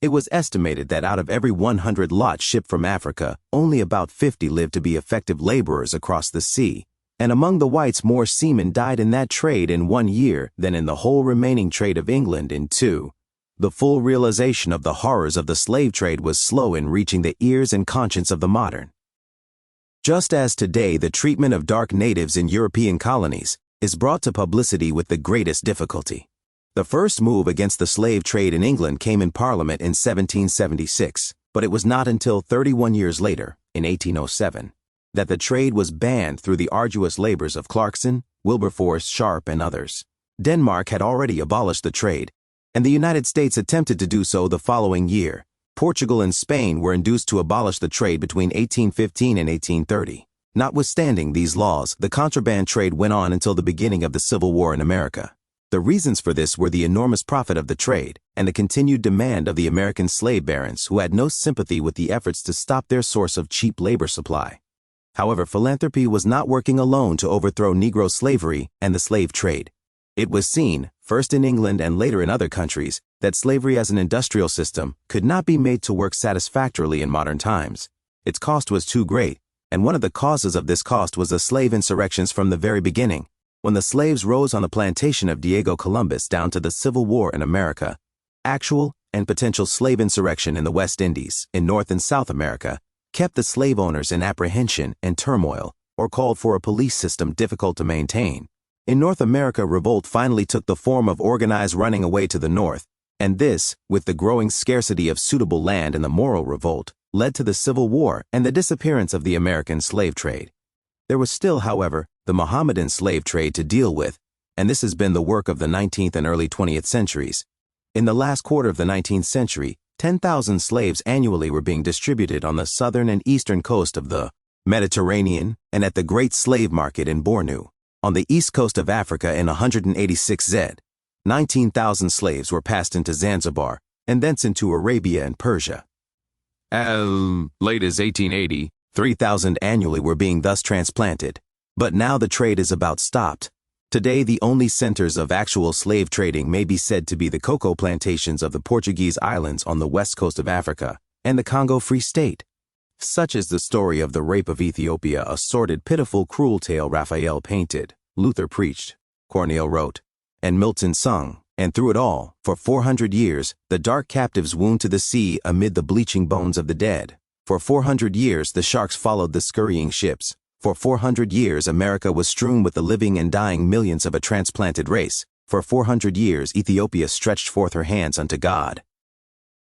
It was estimated that out of every 100 lots shipped from Africa, only about 50 lived to be effective laborers across the sea, and among the whites more seamen died in that trade in 1 year than in the whole remaining trade of England in 2. The full realization of the horrors of the slave trade was slow in reaching the ears and conscience of the modern. Just as today the treatment of dark natives in European colonies is brought to publicity with the greatest difficulty. The first move against the slave trade in England came in Parliament in 1776, but it was not until 31 years later, in 1807, that the trade was banned through the arduous labors of Clarkson, Wilberforce, Sharp, and others. Denmark had already abolished the trade, and the United States attempted to do so the following year. Portugal and Spain were induced to abolish the trade between 1815 and 1830. Notwithstanding these laws, the contraband trade went on until the beginning of the Civil War in America. The reasons for this were the enormous profit of the trade and the continued demand of the American slave barons who had no sympathy with the efforts to stop their source of cheap labor supply. However, philanthropy was not working alone to overthrow Negro slavery and the slave trade. It was seen, first in England and later in other countries, that slavery as an industrial system could not be made to work satisfactorily in modern times. Its cost was too great, and one of the causes of this cost was the slave insurrections from the very beginning. When the slaves rose on the plantation of Diego Columbus down to the Civil War in America, actual and potential slave insurrection in the West Indies, in North and South America, kept the slave owners in apprehension and turmoil, or called for a police system difficult to maintain. In North America, revolt finally took the form of organized running away to the north, and this, with the growing scarcity of suitable land and the moral revolt, led to the Civil War and the disappearance of the American slave trade. There was still, however, the Mohammedan slave trade to deal with, and this has been the work of the 19th and early 20th centuries. In the last quarter of the 19th century, 10,000 slaves annually were being distributed on the southern and eastern coast of the Mediterranean and at the Great Slave Market in Bornu. On the east coast of Africa in 186 Z, 19,000 slaves were passed into Zanzibar and thence into Arabia and Persia. As late as 1880, 3,000 annually were being thus transplanted. But now the trade is about stopped. Today, the only centers of actual slave trading may be said to be the cocoa plantations of the Portuguese islands on the west coast of Africa and the Congo Free State. Such is the story of the rape of Ethiopia, a sordid, pitiful, cruel tale Raphael painted, Luther preached, Corneille wrote, and Milton sung, and through it all, for 400 years, the dark captives wound to the sea amid the bleaching bones of the dead. For 400 years, the sharks followed the scurrying ships. For 400 years, America was strewn with the living and dying millions of a transplanted race. For 400 years, Ethiopia stretched forth her hands unto God.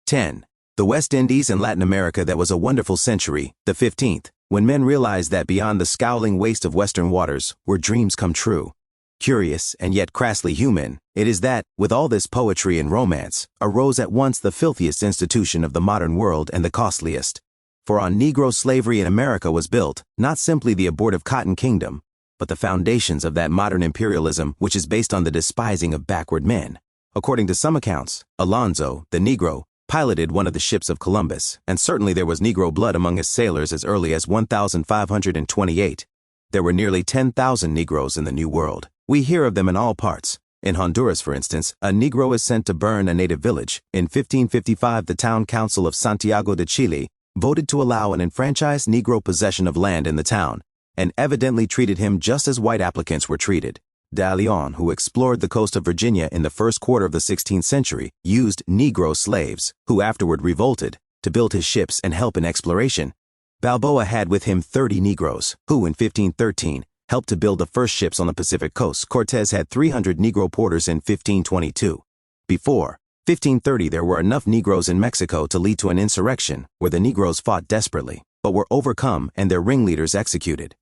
10. The West Indies and Latin America. That was a wonderful century, the 15th, when men realized that beyond the scowling waste of western waters were dreams come true. Curious and yet crassly human, it is that, with all this poetry and romance, arose at once the filthiest institution of the modern world and the costliest. For on Negro slavery in America was built, not simply the abortive Cotton Kingdom, but the foundations of that modern imperialism which is based on the despising of backward men. According to some accounts, Alonzo, the Negro, piloted one of the ships of Columbus, and certainly there was Negro blood among his sailors as early as 1528. There were nearly 10,000 Negroes in the New World. We hear of them in all parts. In Honduras, for instance, a Negro is sent to burn a native village. In 1555, the town council of Santiago de Chile voted to allow an enfranchised Negro possession of land in the town, and evidently treated him just as white applicants were treated. De Leon, who explored the coast of Virginia in the first quarter of the 16th century, used Negro slaves, who afterward revolted, to build his ships and help in exploration. Balboa had with him 30 Negroes, who in 1513 helped to build the first ships on the Pacific coast. Cortez had 300 Negro porters in 1522. Before 1530, there were enough Negroes in Mexico to lead to an insurrection where the Negroes fought desperately, but were overcome and their ringleaders executed.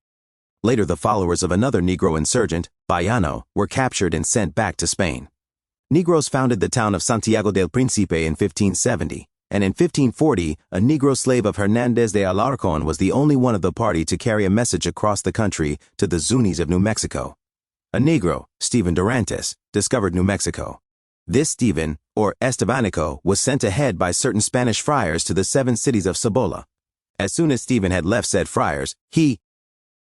Later, the followers of another Negro insurgent, Bayano, were captured and sent back to Spain. Negroes founded the town of Santiago del Príncipe in 1570, and in 1540, a Negro slave of Hernandez de Alarcón was the only one of the party to carry a message across the country to the Zunis of New Mexico. A Negro, Stephen Durantes, discovered New Mexico. This Stephen, or Estebanico, was sent ahead by certain Spanish friars to the 7 cities of Cibola. As soon as Stephen had left said friars, he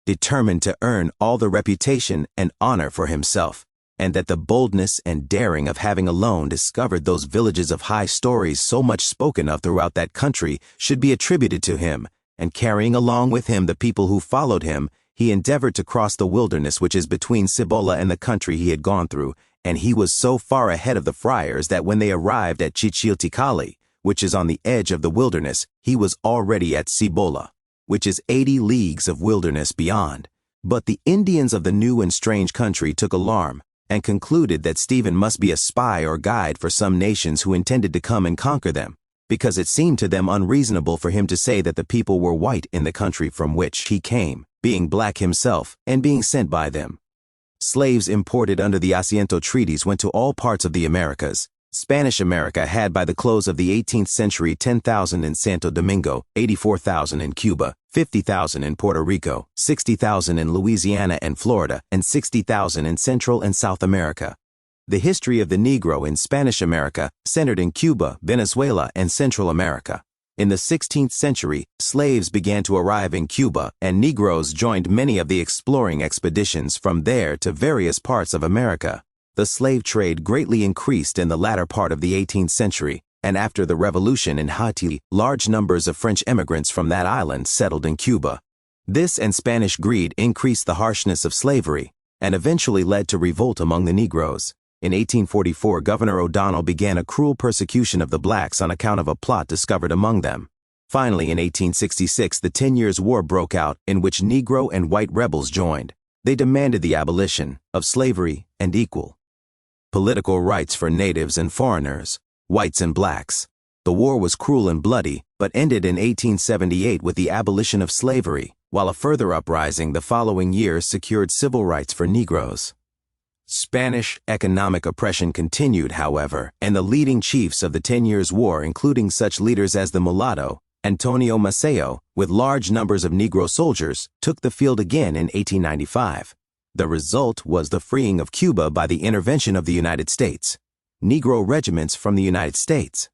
determined to earn all the reputation and honor for himself, and that the boldness and daring of having alone discovered those villages of high stories so much spoken of throughout that country should be attributed to him, and carrying along with him the people who followed him, he endeavored to cross the wilderness which is between Cibola and the country he had gone through, and he was so far ahead of the friars that when they arrived at Chichilticalli, which is on the edge of the wilderness, he was already at Cibola, which is 80 leagues of wilderness beyond. But the Indians of the new and strange country took alarm, and concluded that Stephen must be a spy or guide for some nations who intended to come and conquer them, because it seemed to them unreasonable for him to say that the people were white in the country from which he came, being black himself and being sent by them. Slaves imported under the Asiento treaties went to all parts of the Americas. Spanish America had by the close of the 18th century 10,000 in Santo Domingo, 84,000 in Cuba, 50,000 in Puerto Rico, 60,000 in Louisiana and Florida, and 60,000 in Central and South America. The history of the Negro in Spanish America centered in Cuba, Venezuela, and Central America. In the 16th century, slaves began to arrive in Cuba, and Negroes joined many of the exploring expeditions from there to various parts of America. The slave trade greatly increased in the latter part of the 18th century, and after the revolution in Haiti, large numbers of French immigrants from that island settled in Cuba. This and Spanish greed increased the harshness of slavery, and eventually led to revolt among the Negroes. In 1844, Governor O'Donnell began a cruel persecution of the blacks on account of a plot discovered among them. Finally, in 1866, the 10 Years' War broke out, in which Negro and white rebels joined. They demanded the abolition of slavery and equal political rights for natives and foreigners, whites and blacks. The war was cruel and bloody, but ended in 1878 with the abolition of slavery, while a further uprising the following year secured civil rights for Negroes. Spanish economic oppression continued, however, and the leading chiefs of the 10 Years' War, including such leaders as the mulatto, Antonio Maceo, with large numbers of Negro soldiers, took the field again in 1895. The result was the freeing of Cuba by the intervention of the United States. Negro regiments from the United States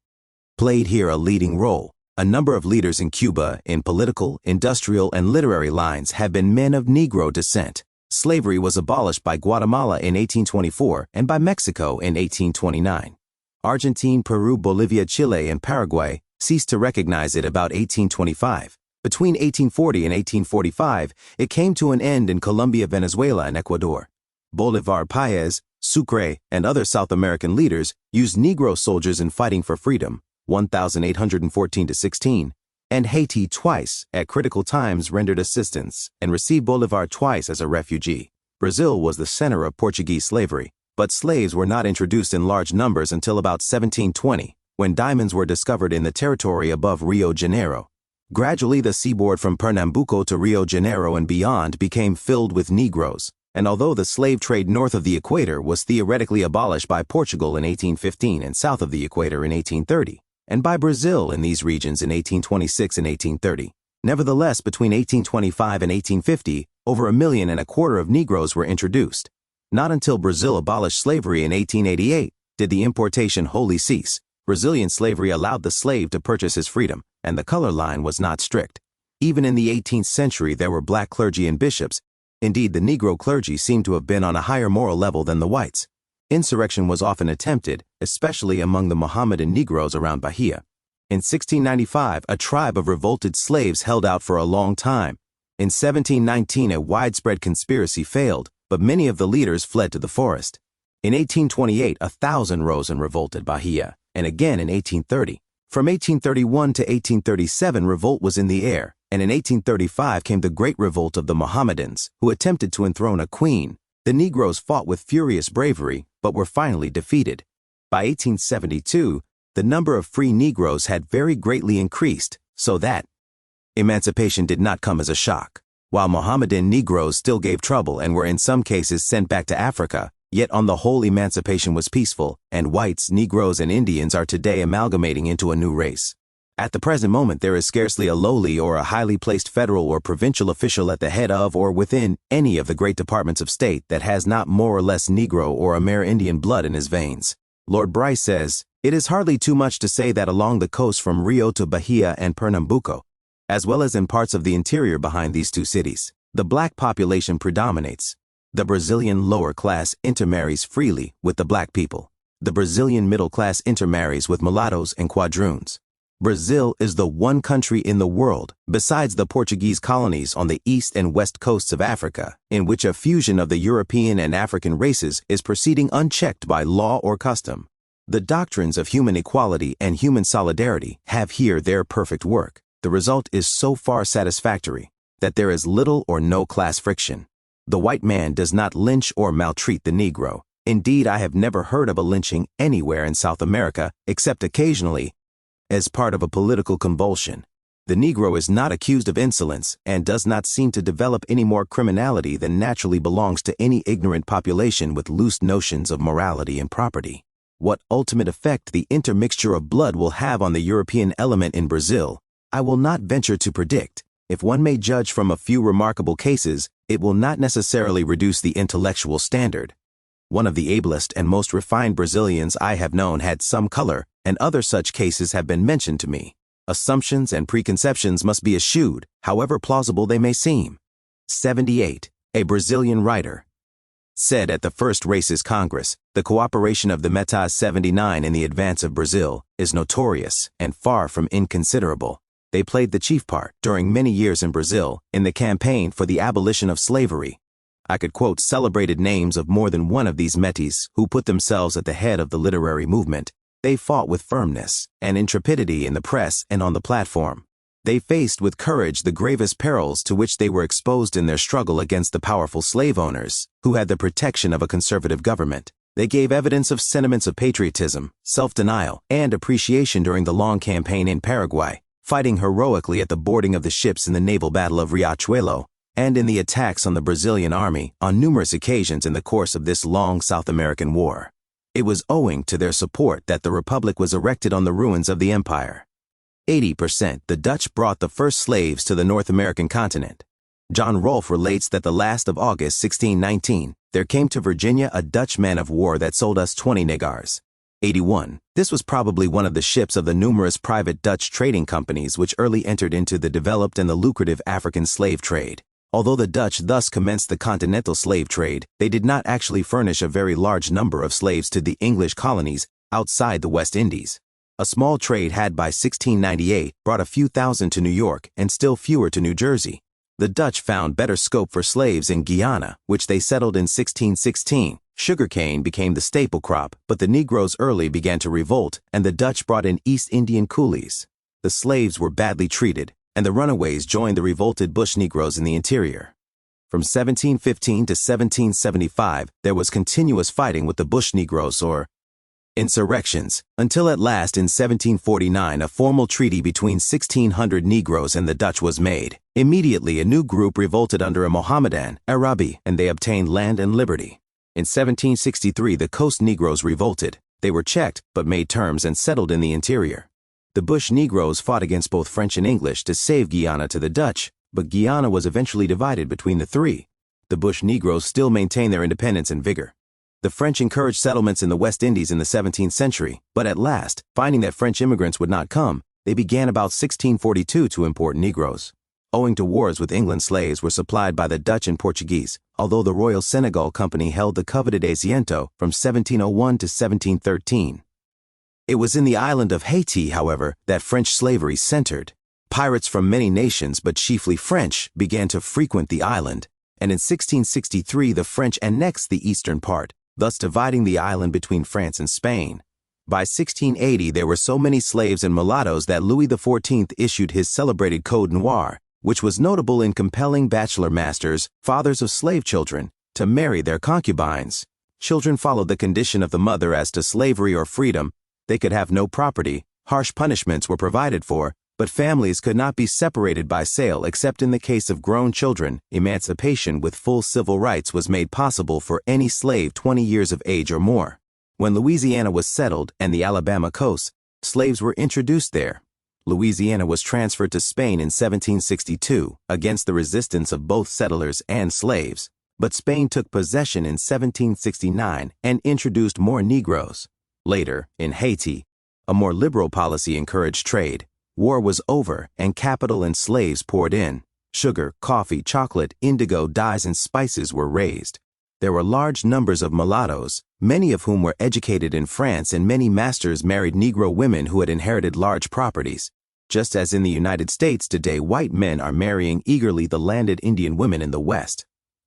played here a leading role. A number of leaders in Cuba, in political, industrial, and literary lines, have been men of Negro descent. Slavery was abolished by Guatemala in 1824 and by Mexico in 1829. Argentina, Peru, Bolivia, Chile, and Paraguay ceased to recognize it about 1825. Between 1840 and 1845, it came to an end in Colombia, Venezuela, and Ecuador. Bolivar Páez, Sucre, and other South American leaders used Negro soldiers in fighting for freedom, 1814-16, and Haiti twice, at critical times, rendered assistance and received Bolivar twice as a refugee. Brazil was the center of Portuguese slavery, but slaves were not introduced in large numbers until about 1720, when diamonds were discovered in the territory above Rio de Janeiro. Gradually, the seaboard from Pernambuco to Rio de Janeiro and beyond became filled with Negroes, and although the slave trade north of the equator was theoretically abolished by Portugal in 1815 and south of the equator in 1830, and by Brazil in these regions in 1826 and 1830, nevertheless, between 1825 and 1850, over 1.25 million of Negroes were introduced. Not until Brazil abolished slavery in 1888 did the importation wholly cease. Brazilian slavery allowed the slave to purchase his freedom, and the color line was not strict. Even in the 18th century, there were black clergy and bishops. Indeed, the Negro clergy seemed to have been on a higher moral level than the whites. Insurrection was often attempted, especially among the Mohammedan Negroes around Bahia. In 1695, a tribe of revolted slaves held out for a long time. In 1719, a widespread conspiracy failed, but many of the leaders fled to the forest. In 1828, 1,000 rose and revolted Bahia, and again in 1830. From 1831 to 1837, revolt was in the air, and in 1835 came the Great Revolt of the Mohammedans, who attempted to enthrone a queen. The Negroes fought with furious bravery, but were finally defeated. By 1872, the number of free Negroes had very greatly increased, so that emancipation did not come as a shock. While Mohammedan Negroes still gave trouble and were in some cases sent back to Africa, yet on the whole emancipation was peaceful, and whites, Negroes, and Indians are today amalgamating into a new race. At the present moment, there is scarcely a lowly or a highly placed federal or provincial official at the head of or within any of the great departments of state that has not more or less Negro or Amerindian blood in his veins. Lord Bryce says, "It is hardly too much to say that along the coast from Rio to Bahia and Pernambuco, as well as in parts of the interior behind these two cities, the black population predominates. The Brazilian lower class intermarries freely with the black people. The Brazilian middle class intermarries with mulattoes and quadroons. Brazil is the one country in the world, besides the Portuguese colonies on the east and west coasts of Africa, in which a fusion of the European and African races is proceeding unchecked by law or custom. The doctrines of human equality and human solidarity have here their perfect work. The result is so far satisfactory that there is little or no class friction. The white man does not lynch or maltreat the Negro. Indeed, I have never heard of a lynching anywhere in South America, except occasionally, as part of a political convulsion. The Negro is not accused of insolence and does not seem to develop any more criminality than naturally belongs to any ignorant population with loose notions of morality and property. What ultimate effect the intermixture of blood will have on the European element in Brazil, I will not venture to predict. If one may judge from a few remarkable cases, it will not necessarily reduce the intellectual standard. One of the ablest and most refined Brazilians I have known had some color, and other such cases have been mentioned to me. Assumptions and preconceptions must be eschewed, however plausible they may seem. 78. A Brazilian writer said at the first Races Congress, the cooperation of the Metas 79 in the advance of Brazil is notorious and far from inconsiderable. They played the chief part, during many years in Brazil, in the campaign for the abolition of slavery. I could quote celebrated names of more than one of these Metis who put themselves at the head of the literary movement. They fought with firmness and intrepidity in the press and on the platform. They faced with courage the gravest perils to which they were exposed in their struggle against the powerful slave owners, who had the protection of a conservative government. They gave evidence of sentiments of patriotism, self-denial, and appreciation during the long campaign in Paraguay, fighting heroically at the boarding of the ships in the naval battle of Riachuelo, and in the attacks on the Brazilian army on numerous occasions in the course of this long South American war. It was owing to their support that the Republic was erected on the ruins of the empire. 80%. The Dutch brought the first slaves to the North American continent. John Rolfe relates that the last of August 1619, there came to Virginia a Dutch man of war that sold us 20 negars. 81. This was probably one of the ships of the numerous private Dutch trading companies which early entered into the developed and the lucrative African slave trade. Although the Dutch thus commenced the continental slave trade, they did not actually furnish a very large number of slaves to the English colonies outside the West Indies. A small trade had by 1698 brought a few thousand to New York and still fewer to New Jersey. The Dutch found better scope for slaves in Guyana, which they settled in 1616. Sugarcane became the staple crop, but the Negroes early began to revolt, and the Dutch brought in East Indian coolies. The slaves were badly treated, and the runaways joined the revolted bush Negroes in the interior. From 1715 to 1775, there was continuous fighting with the bush Negroes or insurrections, until at last in 1749 a formal treaty between 1,600 Negroes and the Dutch was made. Immediately a new group revolted under a Mohammedan, Arabi, and they obtained land and liberty. In 1763 the coast Negroes revolted. They were checked, but made terms and settled in the interior. The bush Negroes fought against both French and English to save Guyana to the Dutch, but Guyana was eventually divided between the three. The bush Negroes still maintained their independence and vigor. The French encouraged settlements in the West Indies in the 17th century, but at last, finding that French immigrants would not come, they began about 1642 to import Negroes. Owing to wars with England, slaves were supplied by the Dutch and Portuguese, although the Royal Senegal Company held the coveted Asiento from 1701 to 1713. It was in the island of Haiti, however, that French slavery centered. Pirates from many nations, but chiefly French, began to frequent the island, and in 1663 the French annexed the eastern part, thus dividing the island between France and Spain. By 1680 there were so many slaves and mulattoes that Louis XIV issued his celebrated Code Noir, which was notable in compelling bachelor masters, fathers of slave children, to marry their concubines. Children followed the condition of the mother as to slavery or freedom. They could have no property, harsh punishments were provided for, but families could not be separated by sale except in the case of grown children. Emancipation with full civil rights was made possible for any slave 20 years of age or more. When Louisiana was settled and the Alabama coast, slaves were introduced there. Louisiana was transferred to Spain in 1762 against the resistance of both settlers and slaves, but Spain took possession in 1769 and introduced more Negroes. Later, in Haiti, a more liberal policy encouraged trade. War was over and capital and slaves poured in. Sugar, coffee, chocolate, indigo, dyes, and spices were raised. There were large numbers of mulattoes, many of whom were educated in France, and many masters married Negro women who had inherited large properties. Just as in the United States today, white men are marrying eagerly the landed Indian women in the West.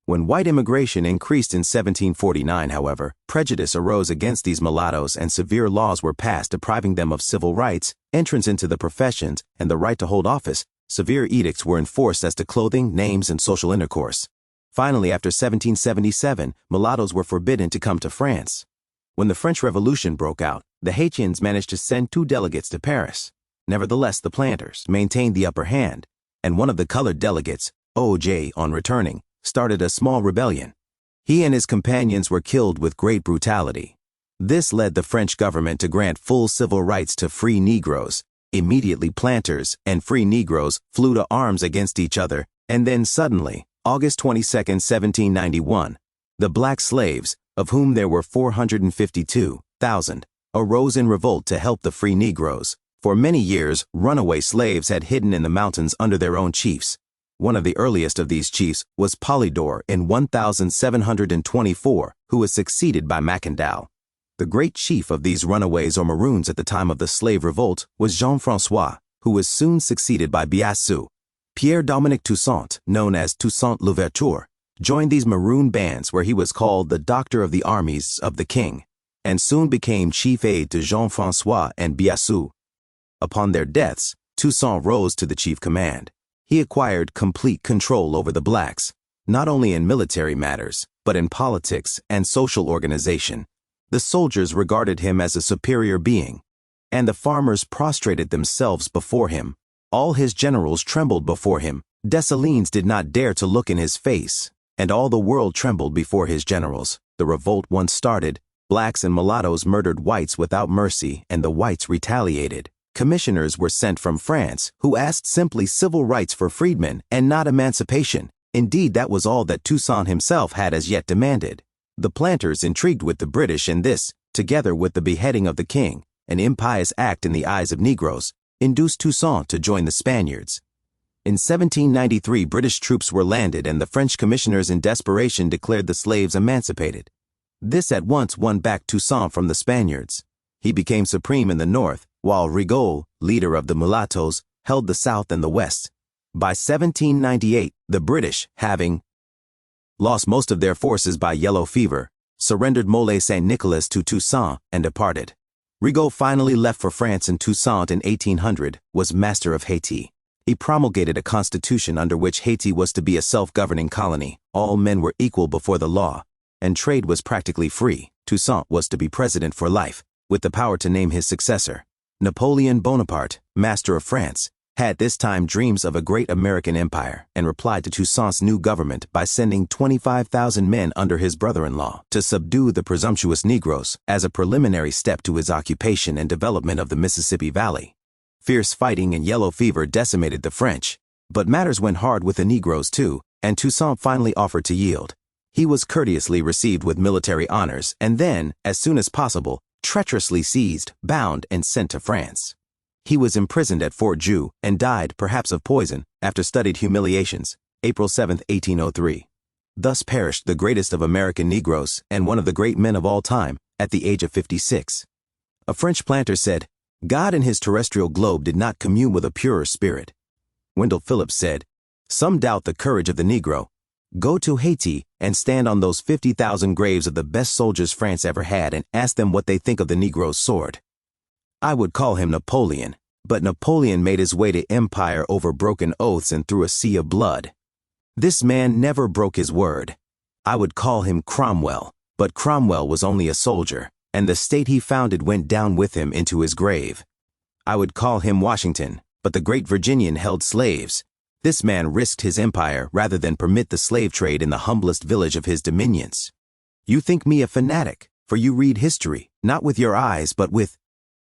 When white immigration increased in 1749, however, prejudice arose against these mulattoes and severe laws were passed depriving them of civil rights, entrance into the professions, and the right to hold office. Severe edicts were enforced as to clothing, names, and social intercourse. Finally, after 1777, mulattoes were forbidden to come to France. When the French Revolution broke out, the Haitians managed to send 2 delegates to Paris. Nevertheless, the planters maintained the upper hand, and one of the colored delegates, O.J., on returning, started a small rebellion. He and his companions were killed with great brutality. This led the French government to grant full civil rights to free Negroes. Immediately, planters and free Negroes flew to arms against each other, and then suddenly, August 22, 1791, the black slaves, of whom there were 452,000, arose in revolt to help the free Negroes. For many years, runaway slaves had hidden in the mountains under their own chiefs. One of the earliest of these chiefs was Polydor in 1724, who was succeeded by Macandal. The great chief of these runaways or maroons at the time of the slave revolt was Jean-François, who was soon succeeded by Biassou. Pierre-Dominique Toussaint, known as Toussaint Louverture, joined these maroon bands where he was called the Doctor of the Armies of the King, and soon became chief aide to Jean-François and Biassou. Upon their deaths, Toussaint rose to the chief command. He acquired complete control over the blacks, not only in military matters, but in politics and social organization. The soldiers regarded him as a superior being, and the farmers prostrated themselves before him. All his generals trembled before him. Dessalines did not dare to look in his face, and all the world trembled before his generals. The revolt once started, blacks and mulattoes murdered whites without mercy, and the whites retaliated. Commissioners were sent from France, who asked simply civil rights for freedmen and not emancipation. Indeed, that was all that Toussaint himself had as yet demanded. The planters, intrigued with the British, and this, together with the beheading of the king, an impious act in the eyes of Negroes, induced Toussaint to join the Spaniards. In 1793, British troops were landed, and the French commissioners in desperation declared the slaves emancipated. This at once won back Toussaint from the Spaniards. He became supreme in the north, while Rigaud, leader of the mulattoes, held the south and the west. By 1798, the British, having lost most of their forces by yellow fever, surrendered Mole Saint-Nicolas to Toussaint and departed. Rigaud finally left for France, and Toussaint in 1800 was master of Haiti. He promulgated a constitution under which Haiti was to be a self-governing colony. All men were equal before the law, and trade was practically free. Toussaint was to be president for life, with the power to name his successor. Napoleon Bonaparte, master of France, had this time dreams of a great American empire, and replied to Toussaint's new government by sending 25,000 men under his brother-in-law to subdue the presumptuous Negroes as a preliminary step to his occupation and development of the Mississippi Valley. Fierce fighting and yellow fever decimated the French, but matters went hard with the Negroes too, and Toussaint finally offered to yield. He was courteously received with military honors, and then, as soon as possible, treacherously seized, bound, and sent to France. He was imprisoned at Fort Dieu and died, perhaps of poison, after studied humiliations, April 7, 1803. Thus perished the greatest of American Negroes and one of the great men of all time, at the age of 56. A French planter said, "God in his terrestrial globe did not commune with a purer spirit." Wendell Phillips said, "Some doubt the courage of the Negro. Go to Haiti and stand on those 50,000 graves of the best soldiers France ever had and ask them what they think of the Negro's sword." I would call him Napoleon, but Napoleon made his way to empire over broken oaths and through a sea of blood. This man never broke his word. I would call him Cromwell, but Cromwell was only a soldier, and the state he founded went down with him into his grave. I would call him Washington, but the great Virginian held slaves. This man risked his empire rather than permit the slave trade in the humblest village of his dominions. You think me a fanatic, for you read history, not with your eyes but with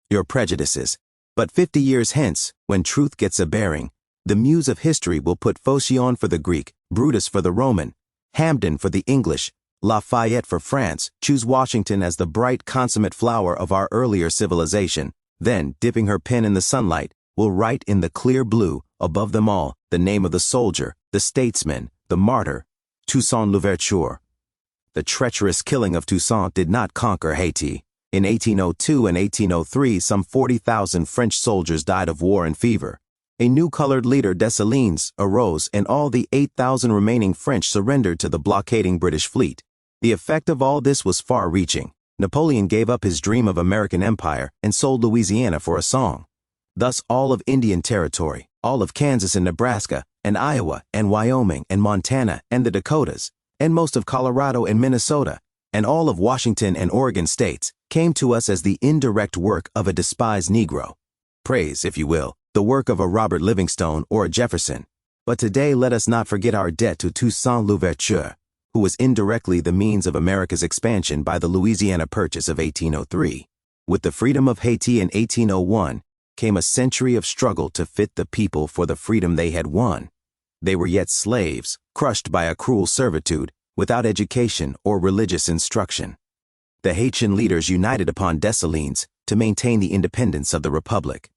your prejudices. But 50 years hence, when truth gets a bearing, the muse of history will put Phocion for the Greek, Brutus for the Roman, Hampden for the English, Lafayette for France, choose Washington as the bright consummate flower of our earlier civilization, then, dipping her pen in the sunlight, will write in the clear blue, above them all, the name of the soldier, the statesman, the martyr, Toussaint Louverture. The treacherous killing of Toussaint did not conquer Haiti. In 1802 and 1803, some 40,000 French soldiers died of war and fever. A new colored leader, Dessalines, arose, and all the 8,000 remaining French surrendered to the blockading British fleet. The effect of all this was far-reaching. Napoleon gave up his dream of American empire and sold Louisiana for a song. Thus all of Indian Territory, all of Kansas and Nebraska, and Iowa, and Wyoming, and Montana, and the Dakotas, and most of Colorado and Minnesota, and all of Washington and Oregon states, came to us as the indirect work of a despised Negro. Praise, if you will, the work of a Robert Livingstone or a Jefferson. But today let us not forget our debt to Toussaint Louverture, who was indirectly the means of America's expansion by the Louisiana Purchase of 1803. With the freedom of Haiti in 1801 came a century of struggle to fit the people for the freedom they had won. They were yet slaves, crushed by a cruel servitude, without education or religious instruction. The Haitian leaders united upon Dessalines to maintain the independence of the Republic.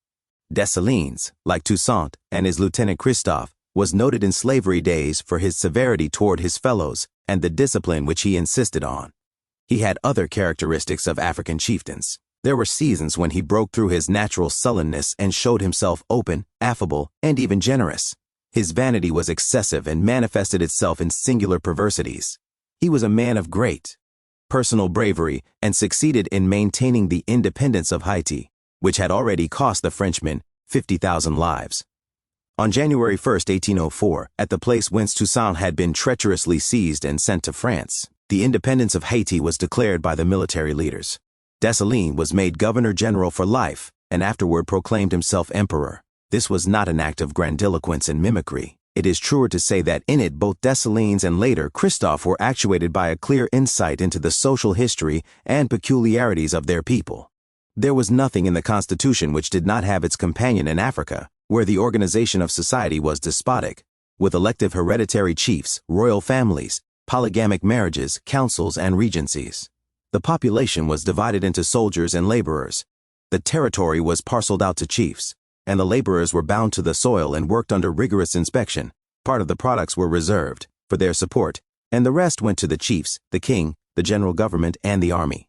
Dessalines, like Toussaint and his lieutenant Christophe, was noted in slavery days for his severity toward his fellows and the discipline which he insisted on. He had other characteristics of African chieftains. There were seasons when he broke through his natural sullenness and showed himself open, affable, and even generous. His vanity was excessive and manifested itself in singular perversities. He was a man of great personal bravery and succeeded in maintaining the independence of Haiti, which had already cost the Frenchmen 50,000 lives. On January 1, 1804, at the place whence Toussaint had been treacherously seized and sent to France, the independence of Haiti was declared by the military leaders. Dessalines was made governor-general for life and afterward proclaimed himself emperor. This was not an act of grandiloquence and mimicry. It is truer to say that in it both Dessalines and later Christophe were actuated by a clear insight into the social history and peculiarities of their people. There was nothing in the Constitution which did not have its companion in Africa, where the organization of society was despotic, with elective hereditary chiefs, royal families, polygamic marriages, councils, and regencies. The population was divided into soldiers and laborers. The territory was parceled out to chiefs, and the laborers were bound to the soil and worked under rigorous inspection. Part of the products were reserved for their support, and the rest went to the chiefs, the king, the general government, and the army.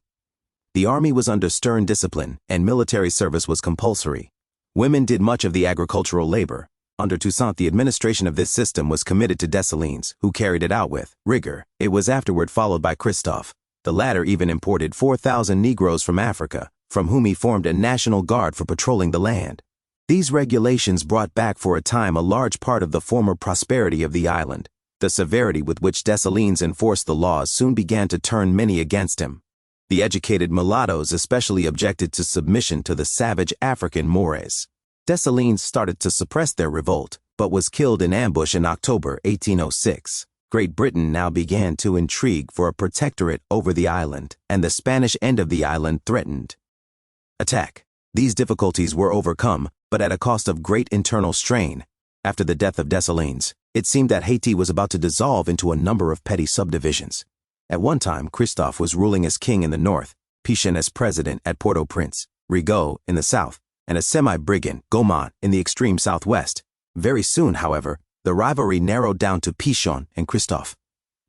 The army was under stern discipline, and military service was compulsory. Women did much of the agricultural labor. Under Toussaint, the administration of this system was committed to Dessalines, who carried it out with rigor. It was afterward followed by Christophe. The latter even imported 4,000 Negroes from Africa, from whom he formed a national guard for patrolling the land. These regulations brought back for a time a large part of the former prosperity of the island. The severity with which Dessalines enforced the laws soon began to turn many against him. The educated mulattoes especially objected to submission to the savage African Moors. Dessalines started to suppress their revolt, but was killed in ambush in October 1806. Great Britain now began to intrigue for a protectorate over the island, and the Spanish end of the island threatened attack. These difficulties were overcome, but at a cost of great internal strain. After the death of Dessalines, it seemed that Haiti was about to dissolve into a number of petty subdivisions. At one time, Christophe was ruling as king in the north, Pétion as president at Port-au-Prince, Rigaud in the south, and a semi-brigand, Gaumont, in the extreme southwest. Very soon, however, the rivalry narrowed down to Pétion and Christophe.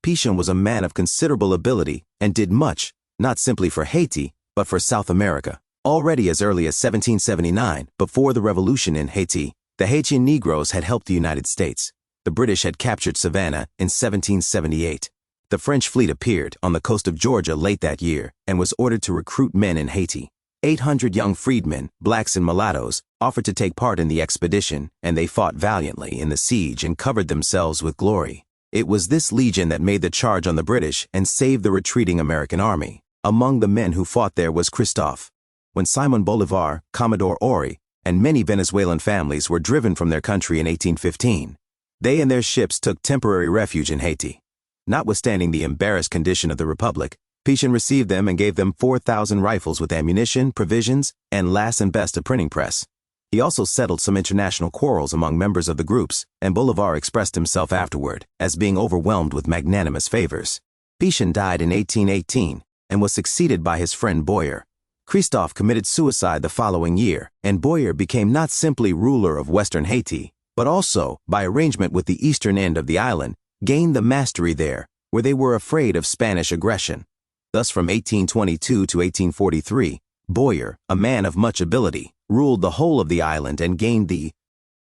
Pétion was a man of considerable ability and did much, not simply for Haiti, but for South America. Already as early as 1779, before the revolution in Haiti, the Haitian Negroes had helped the United States. The British had captured Savannah in 1778. The French fleet appeared on the coast of Georgia late that year and was ordered to recruit men in Haiti. 800 young freedmen, blacks and mulattoes, offered to take part in the expedition, and they fought valiantly in the siege and covered themselves with glory. It was this legion that made the charge on the British and saved the retreating American army. Among the men who fought there was Christophe. When Simon Bolivar, Commodore Ory, and many Venezuelan families were driven from their country in 1815, they and their ships took temporary refuge in Haiti. Notwithstanding the embarrassed condition of the Republic, Pétion received them and gave them 4,000 rifles with ammunition, provisions, and last and best a printing press. He also settled some international quarrels among members of the groups, and Bolivar expressed himself afterward as being overwhelmed with magnanimous favors. Pétion died in 1818 and was succeeded by his friend Boyer. Christophe committed suicide the following year, and Boyer became not simply ruler of Western Haiti, but also, by arrangement with the eastern end of the island, gained the mastery there, where they were afraid of Spanish aggression. Thus, from 1822 to 1843, Boyer, a man of much ability, ruled the whole of the island and gained the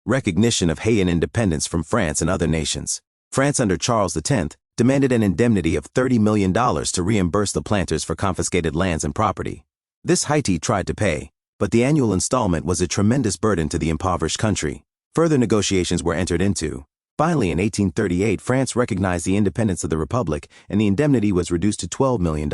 recognition of Haitian independence from France and other nations. France under Charles X demanded an indemnity of $30 million to reimburse the planters for confiscated lands and property. This Haiti tried to pay, but the annual installment was a tremendous burden to the impoverished country. Further negotiations were entered into. Finally, in 1838, France recognized the independence of the Republic, and the indemnity was reduced to $12 million.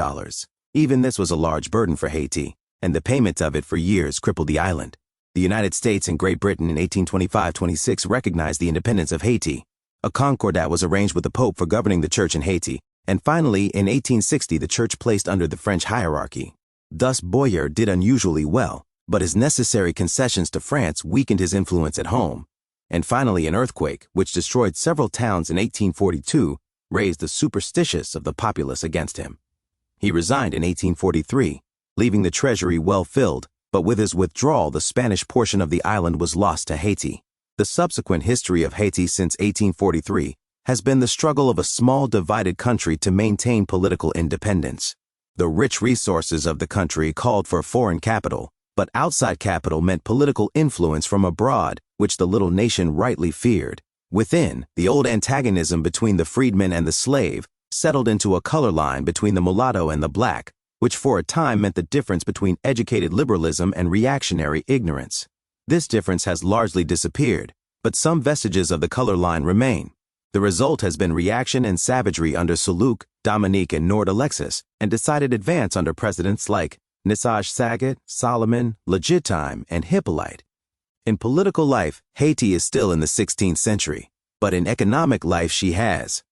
Even this was a large burden for Haiti, and the payment of it for years crippled the island. The United States and Great Britain in 1825-26 recognized the independence of Haiti. A concordat was arranged with the Pope for governing the church in Haiti, and finally, in 1860, the church placed under the French hierarchy. Thus, Boyer did unusually well, but his necessary concessions to France weakened his influence at home. And finally, an earthquake, which destroyed several towns in 1842, raised the superstitious of the populace against him. He resigned in 1843, leaving the treasury well filled, but with his withdrawal, the Spanish portion of the island was lost to Haiti. The subsequent history of Haiti since 1843 has been the struggle of a small divided country to maintain political independence. The rich resources of the country called for foreign capital, but outside capital meant political influence from abroad, which the little nation rightly feared. Within, the old antagonism between the freedman and the slave settled into a color line between the mulatto and the black, which for a time meant the difference between educated liberalism and reactionary ignorance. This difference has largely disappeared, but some vestiges of the color line remain. The result has been reaction and savagery under Suluk, Dominique, and Nord Alexis, and decided advance under presidents like Nisage Saget, Solomon, Legitime, and Hippolyte. In political life, Haiti is still in the 16th century, but in economic life she has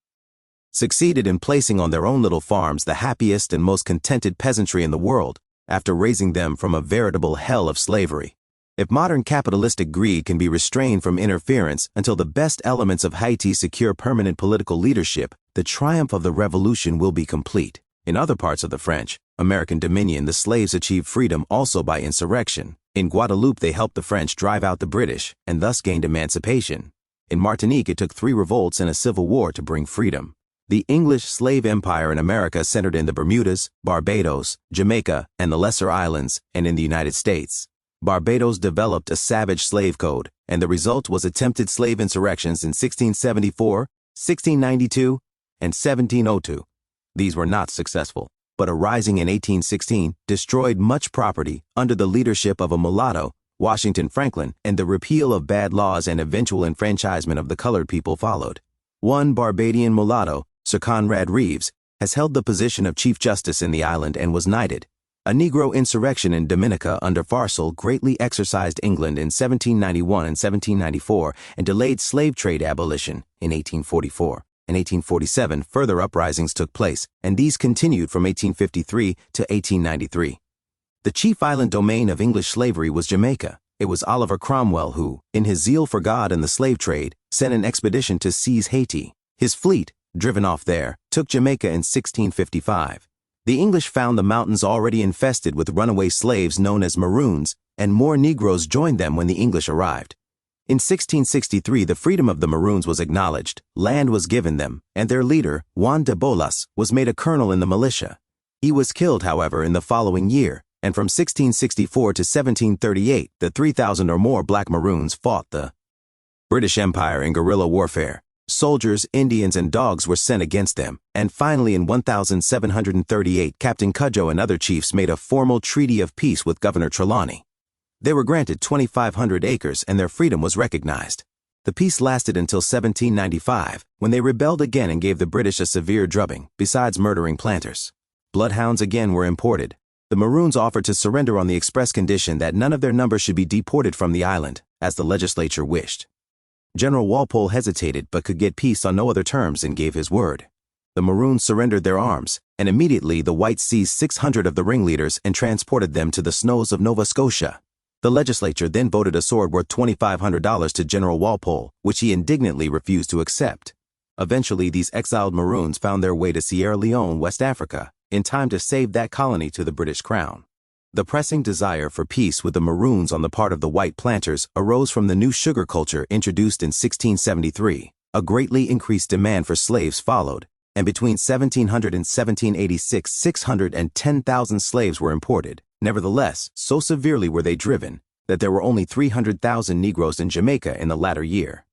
succeeded in placing on their own little farms the happiest and most contented peasantry in the world after raising them from a veritable hell of slavery. If modern capitalistic greed can be restrained from interference until the best elements of Haiti secure permanent political leadership, the triumph of the revolution will be complete. In other parts of the French, American dominion, the slaves achieved freedom also by insurrection. In Guadeloupe, they helped the French drive out the British and thus gained emancipation. In Martinique, it took 3 revolts and a civil war to bring freedom. The English slave empire in America centered in the Bermudas, Barbados, Jamaica, and the Lesser Islands, and in the United States. Barbados developed a savage slave code, and the result was attempted slave insurrections in 1674, 1692, and 1702. These were not successful, but a rising in 1816 destroyed much property under the leadership of a mulatto, Washington Franklin, and the repeal of bad laws and eventual enfranchisement of the colored people followed. One Barbadian mulatto, Sir Conrad Reeves, has held the position of Chief Justice in the island and was knighted. A Negro insurrection in Dominica under Farcel greatly exercised England in 1791 and 1794 and delayed slave trade abolition in 1844. In 1847, further uprisings took place, and these continued from 1853 to 1893. The chief island domain of English slavery was Jamaica. It was Oliver Cromwell who, in his zeal for God and the slave trade, sent an expedition to seize Haiti. His fleet, driven off there, took Jamaica in 1655. The English found the mountains already infested with runaway slaves known as Maroons, and more Negroes joined them when the English arrived. In 1663, the freedom of the Maroons was acknowledged, land was given them, and their leader, Juan de Bolas, was made a colonel in the militia. He was killed, however, in the following year, and from 1664 to 1738, the 3,000 or more black Maroons fought the British Empire in guerrilla warfare. Soldiers, Indians, and dogs were sent against them, and finally in 1738, Captain Cudjoe and other chiefs made a formal treaty of peace with Governor Trelawney. They were granted 2,500 acres and their freedom was recognized. The peace lasted until 1795, when they rebelled again and gave the British a severe drubbing, besides murdering planters. Bloodhounds again were imported. The Maroons offered to surrender on the express condition that none of their number should be deported from the island, as the legislature wished. General Walpole hesitated but could get peace on no other terms and gave his word. The Maroons surrendered their arms, and immediately the whites seized 600 of the ringleaders and transported them to the snows of Nova Scotia. The legislature then voted a sword worth $2,500 to General Walpole, which he indignantly refused to accept. Eventually, these exiled Maroons found their way to Sierra Leone, West Africa, in time to save that colony to the British Crown. The pressing desire for peace with the Maroons on the part of the white planters arose from the new sugar culture introduced in 1673. A greatly increased demand for slaves followed, and between 1700 and 1786, 610,000 slaves were imported. Nevertheless, so severely were they driven that there were only 300,000 Negroes in Jamaica in the latter year.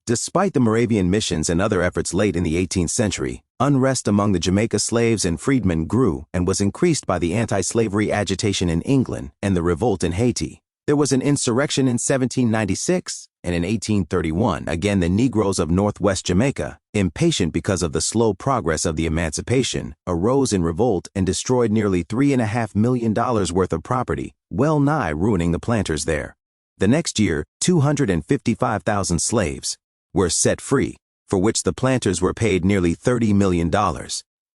Despite the Moravian missions and other efforts late in the 18th century, unrest among the Jamaica slaves and freedmen grew and was increased by the anti-slavery agitation in England and the revolt in Haiti. There was an insurrection in 1796, and in 1831, again the Negroes of Northwest Jamaica, impatient because of the slow progress of the emancipation, arose in revolt and destroyed nearly $3.5 million worth of property, well nigh ruining the planters there. The next year, 255,000 slaves were set free, for which the planters were paid nearly $30 million.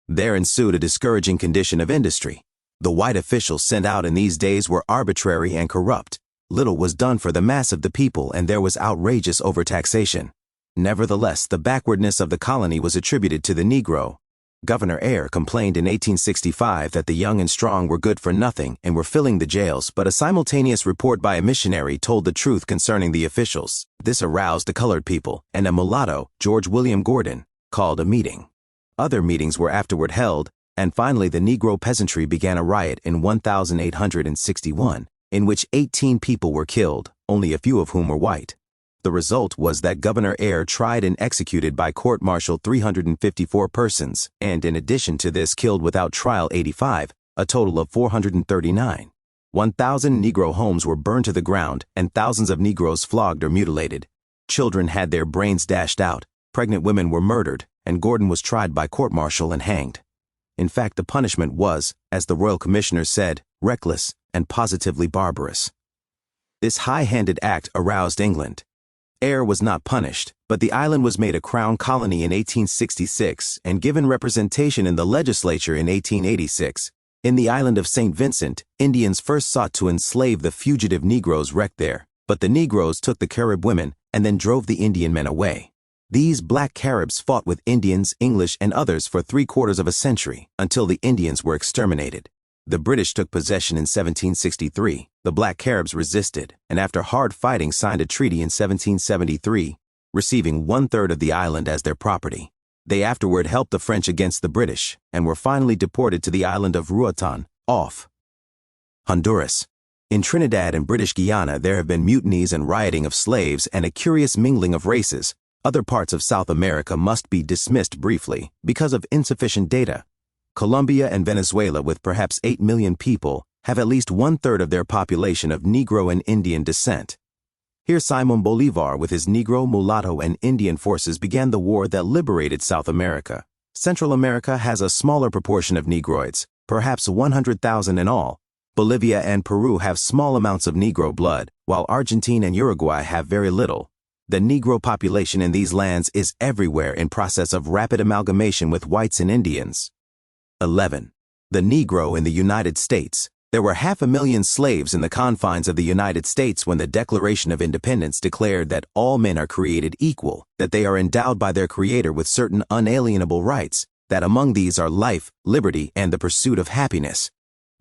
There ensued a discouraging condition of industry. The white officials sent out in these days were arbitrary and corrupt. Little was done for the mass of the people, and there was outrageous overtaxation. Nevertheless, the backwardness of the colony was attributed to the Negro. Governor Eyre complained in 1865 that the young and strong were good for nothing and were filling the jails, but a simultaneous report by a missionary told the truth concerning the officials. This aroused the colored people, and a mulatto, George William Gordon, called a meeting. Other meetings were afterward held, and finally the Negro peasantry began a riot in 1861, in which 18 people were killed, only a few of whom were white. The result was that Governor Eyre tried and executed by court-martial 354 persons, and in addition to this killed without trial 85, a total of 439. 1,000 Negro homes were burned to the ground, and thousands of Negroes flogged or mutilated. Children had their brains dashed out, pregnant women were murdered, and Gordon was tried by court-martial and hanged. In fact, the punishment was, as the royal commissioner said, reckless and positively barbarous. This high-handed act aroused England. Eyre was not punished, but the island was made a crown colony in 1866 and given representation in the legislature in 1886. In the island of St. Vincent, Indians first sought to enslave the fugitive Negroes wrecked there, but the Negroes took the Carib women and then drove the Indian men away. These black Caribs fought with Indians, English, and others for 3/4 of a century, until the Indians were exterminated. The British took possession in 1763. The black Caribs resisted, and after hard fighting signed a treaty in 1773, receiving 1/3 of the island as their property. They afterward helped the French against the British, and were finally deported to the island of Roatan, off Honduras. In Trinidad and British Guiana there have been mutinies and rioting of slaves and a curious mingling of races. Other parts of South America must be dismissed briefly because of insufficient data. Colombia and Venezuela, with perhaps 8 million people, have at least 1/3 of their population of Negro and Indian descent. Here Simon Bolivar with his Negro, mulatto, and Indian forces began the war that liberated South America. Central America has a smaller proportion of Negroids, perhaps 100,000 in all. Bolivia and Peru have small amounts of Negro blood, while Argentina and Uruguay have very little. The Negro population in these lands is everywhere in process of rapid amalgamation with whites and Indians. 11. The Negro in the United States. There were 500,000 slaves in the confines of the United States when the Declaration of Independence declared that all men are created equal, that they are endowed by their Creator with certain unalienable rights, that among these are life, liberty, and the pursuit of happiness.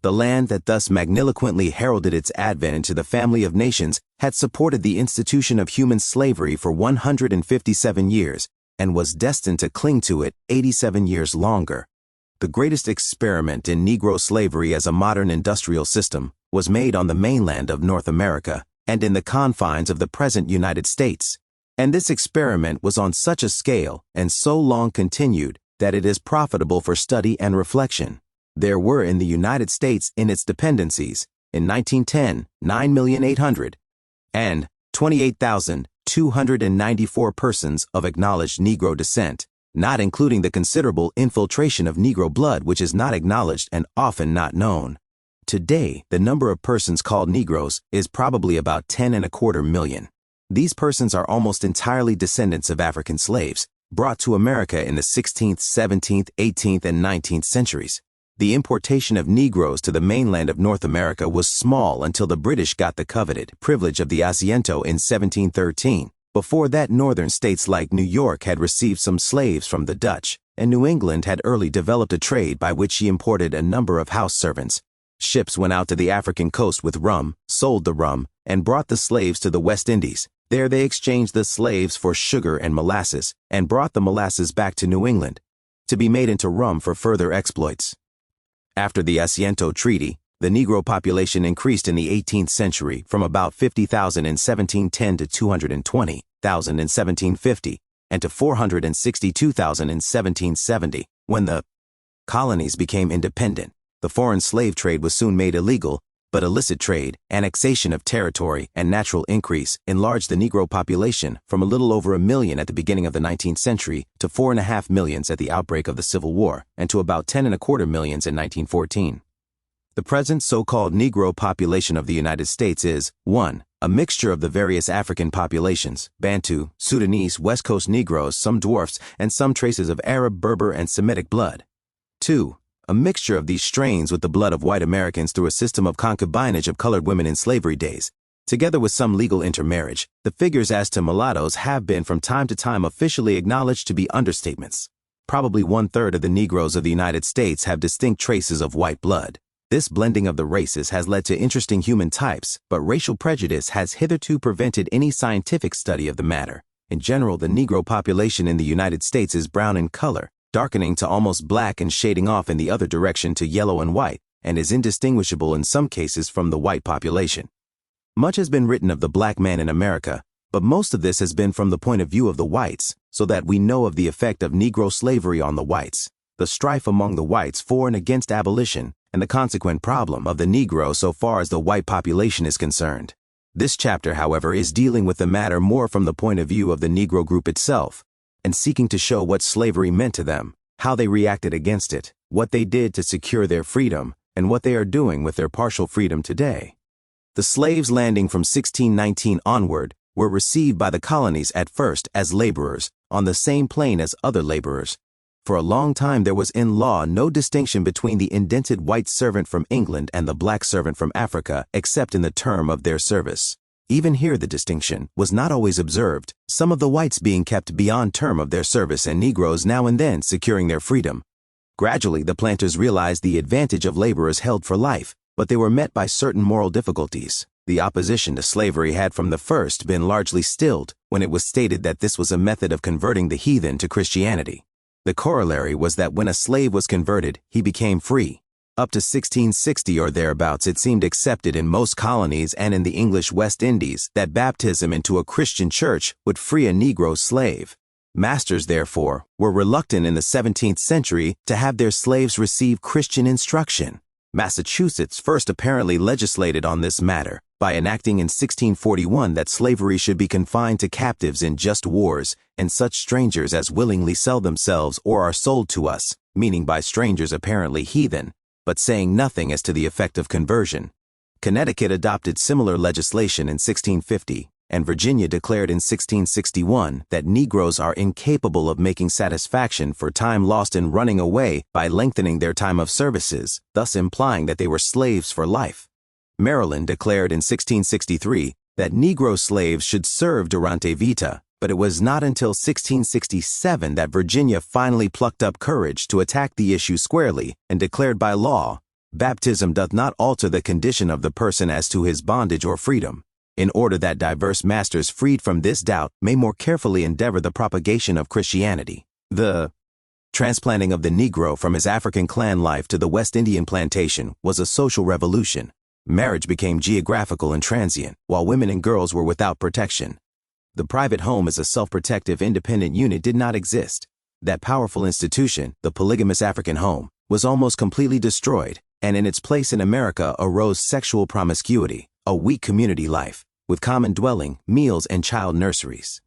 The land that thus magniloquently heralded its advent into the family of nations had supported the institution of human slavery for 157 years and was destined to cling to it 87 years longer. The greatest experiment in Negro slavery as a modern industrial system was made on the mainland of North America and in the confines of the present United States. And this experiment was on such a scale and so long continued that it is profitable for study and reflection. There were in the United States in its dependencies, in 1910, 9,800,000 and 28,294 persons of acknowledged Negro descent, not including the considerable infiltration of Negro blood which is not acknowledged and often not known. Today, the number of persons called Negroes is probably about 10.25 million. These persons are almost entirely descendants of African slaves, brought to America in the 16th, 17th, 18th, and 19th centuries. The importation of Negroes to the mainland of North America was small until the British got the coveted privilege of the asiento in 1713. Before that, northern states like New York had received some slaves from the Dutch, and New England had early developed a trade by which she imported a number of house servants. Ships went out to the African coast with rum, sold the rum, and brought the slaves to the West Indies. There they exchanged the slaves for sugar and molasses, and brought the molasses back to New England, to be made into rum for further exploits. After the Asiento Treaty, the Negro population increased in the 18th century from about 50,000 in 1710 to 220,000 in 1750 and to 462,000 in 1770. When the colonies became independent, the foreign slave trade was soon made illegal, but illicit trade, annexation of territory, and natural increase enlarged the Negro population from a little over 1 million at the beginning of the 19th century to 4.5 million at the outbreak of the Civil War, and to about 10.25 million in 1914. The present so-called Negro population of the United States is 1. A mixture of the various African populations, Bantu, Sudanese, West Coast Negroes, some dwarfs, and some traces of Arab, Berber, and Semitic blood. 2. A mixture of these strains with the blood of white Americans through a system of concubinage of colored women in slavery days. Together with some legal intermarriage, the figures as to mulattoes have been from time to time officially acknowledged to be understatements. Probably 1/3 of the Negroes of the United States have distinct traces of white blood. This blending of the races has led to interesting human types, but racial prejudice has hitherto prevented any scientific study of the matter. In general, the Negro population in the United States is brown in color, darkening to almost black and shading off in the other direction to yellow and white, and is indistinguishable in some cases from the white population. Much has been written of the black man in America, but most of this has been from the point of view of the whites, so that we know of the effect of Negro slavery on the whites, the strife among the whites for and against abolition, and the consequent problem of the Negro so far as the white population is concerned. This chapter, however, is dealing with the matter more from the point of view of the Negro group itself, and seeking to show what slavery meant to them, how they reacted against it, what they did to secure their freedom, and what they are doing with their partial freedom today. The slaves landing from 1619 onward were received by the colonies at first as laborers, on the same plane as other laborers. For a long time there was in law no distinction between the indented white servant from England and the black servant from Africa except in the term of their service. Even here the distinction was not always observed, some of the whites being kept beyond term of their service and Negroes now and then securing their freedom. Gradually the planters realized the advantage of laborers held for life, but they were met by certain moral difficulties. The opposition to slavery had from the first been largely stilled when it was stated that this was a method of converting the heathen to Christianity. The corollary was that when a slave was converted, he became free. Up to 1660 or thereabouts, it seemed accepted in most colonies and in the English West Indies that baptism into a Christian church would free a Negro slave. Masters, therefore, were reluctant in the 17th century to have their slaves receive Christian instruction. Massachusetts first apparently legislated on this matter by enacting in 1641 that slavery should be confined to captives in just wars and such strangers as willingly sell themselves or are sold to us, meaning by strangers apparently heathen, but saying nothing as to the effect of conversion. Connecticut adopted similar legislation in 1650, and Virginia declared in 1661 that Negroes are incapable of making satisfaction for time lost in running away by lengthening their time of services, thus implying that they were slaves for life. Maryland declared in 1663 that Negro slaves should serve durante vita, but it was not until 1667 that Virginia finally plucked up courage to attack the issue squarely and declared by law, baptism doth not alter the condition of the person as to his bondage or freedom, in order that diverse masters freed from this doubt may more carefully endeavor the propagation of Christianity. The transplanting of the Negro from his African clan life to the West Indian plantation was a social revolution. Marriage became geographical and transient, while women and girls were without protection. The private home as a self-protective independent unit did not exist. That powerful institution, the polygamous African home, was almost completely destroyed, and in its place in America arose sexual promiscuity, a weak community life, with common dwelling, meals, and child nurseries.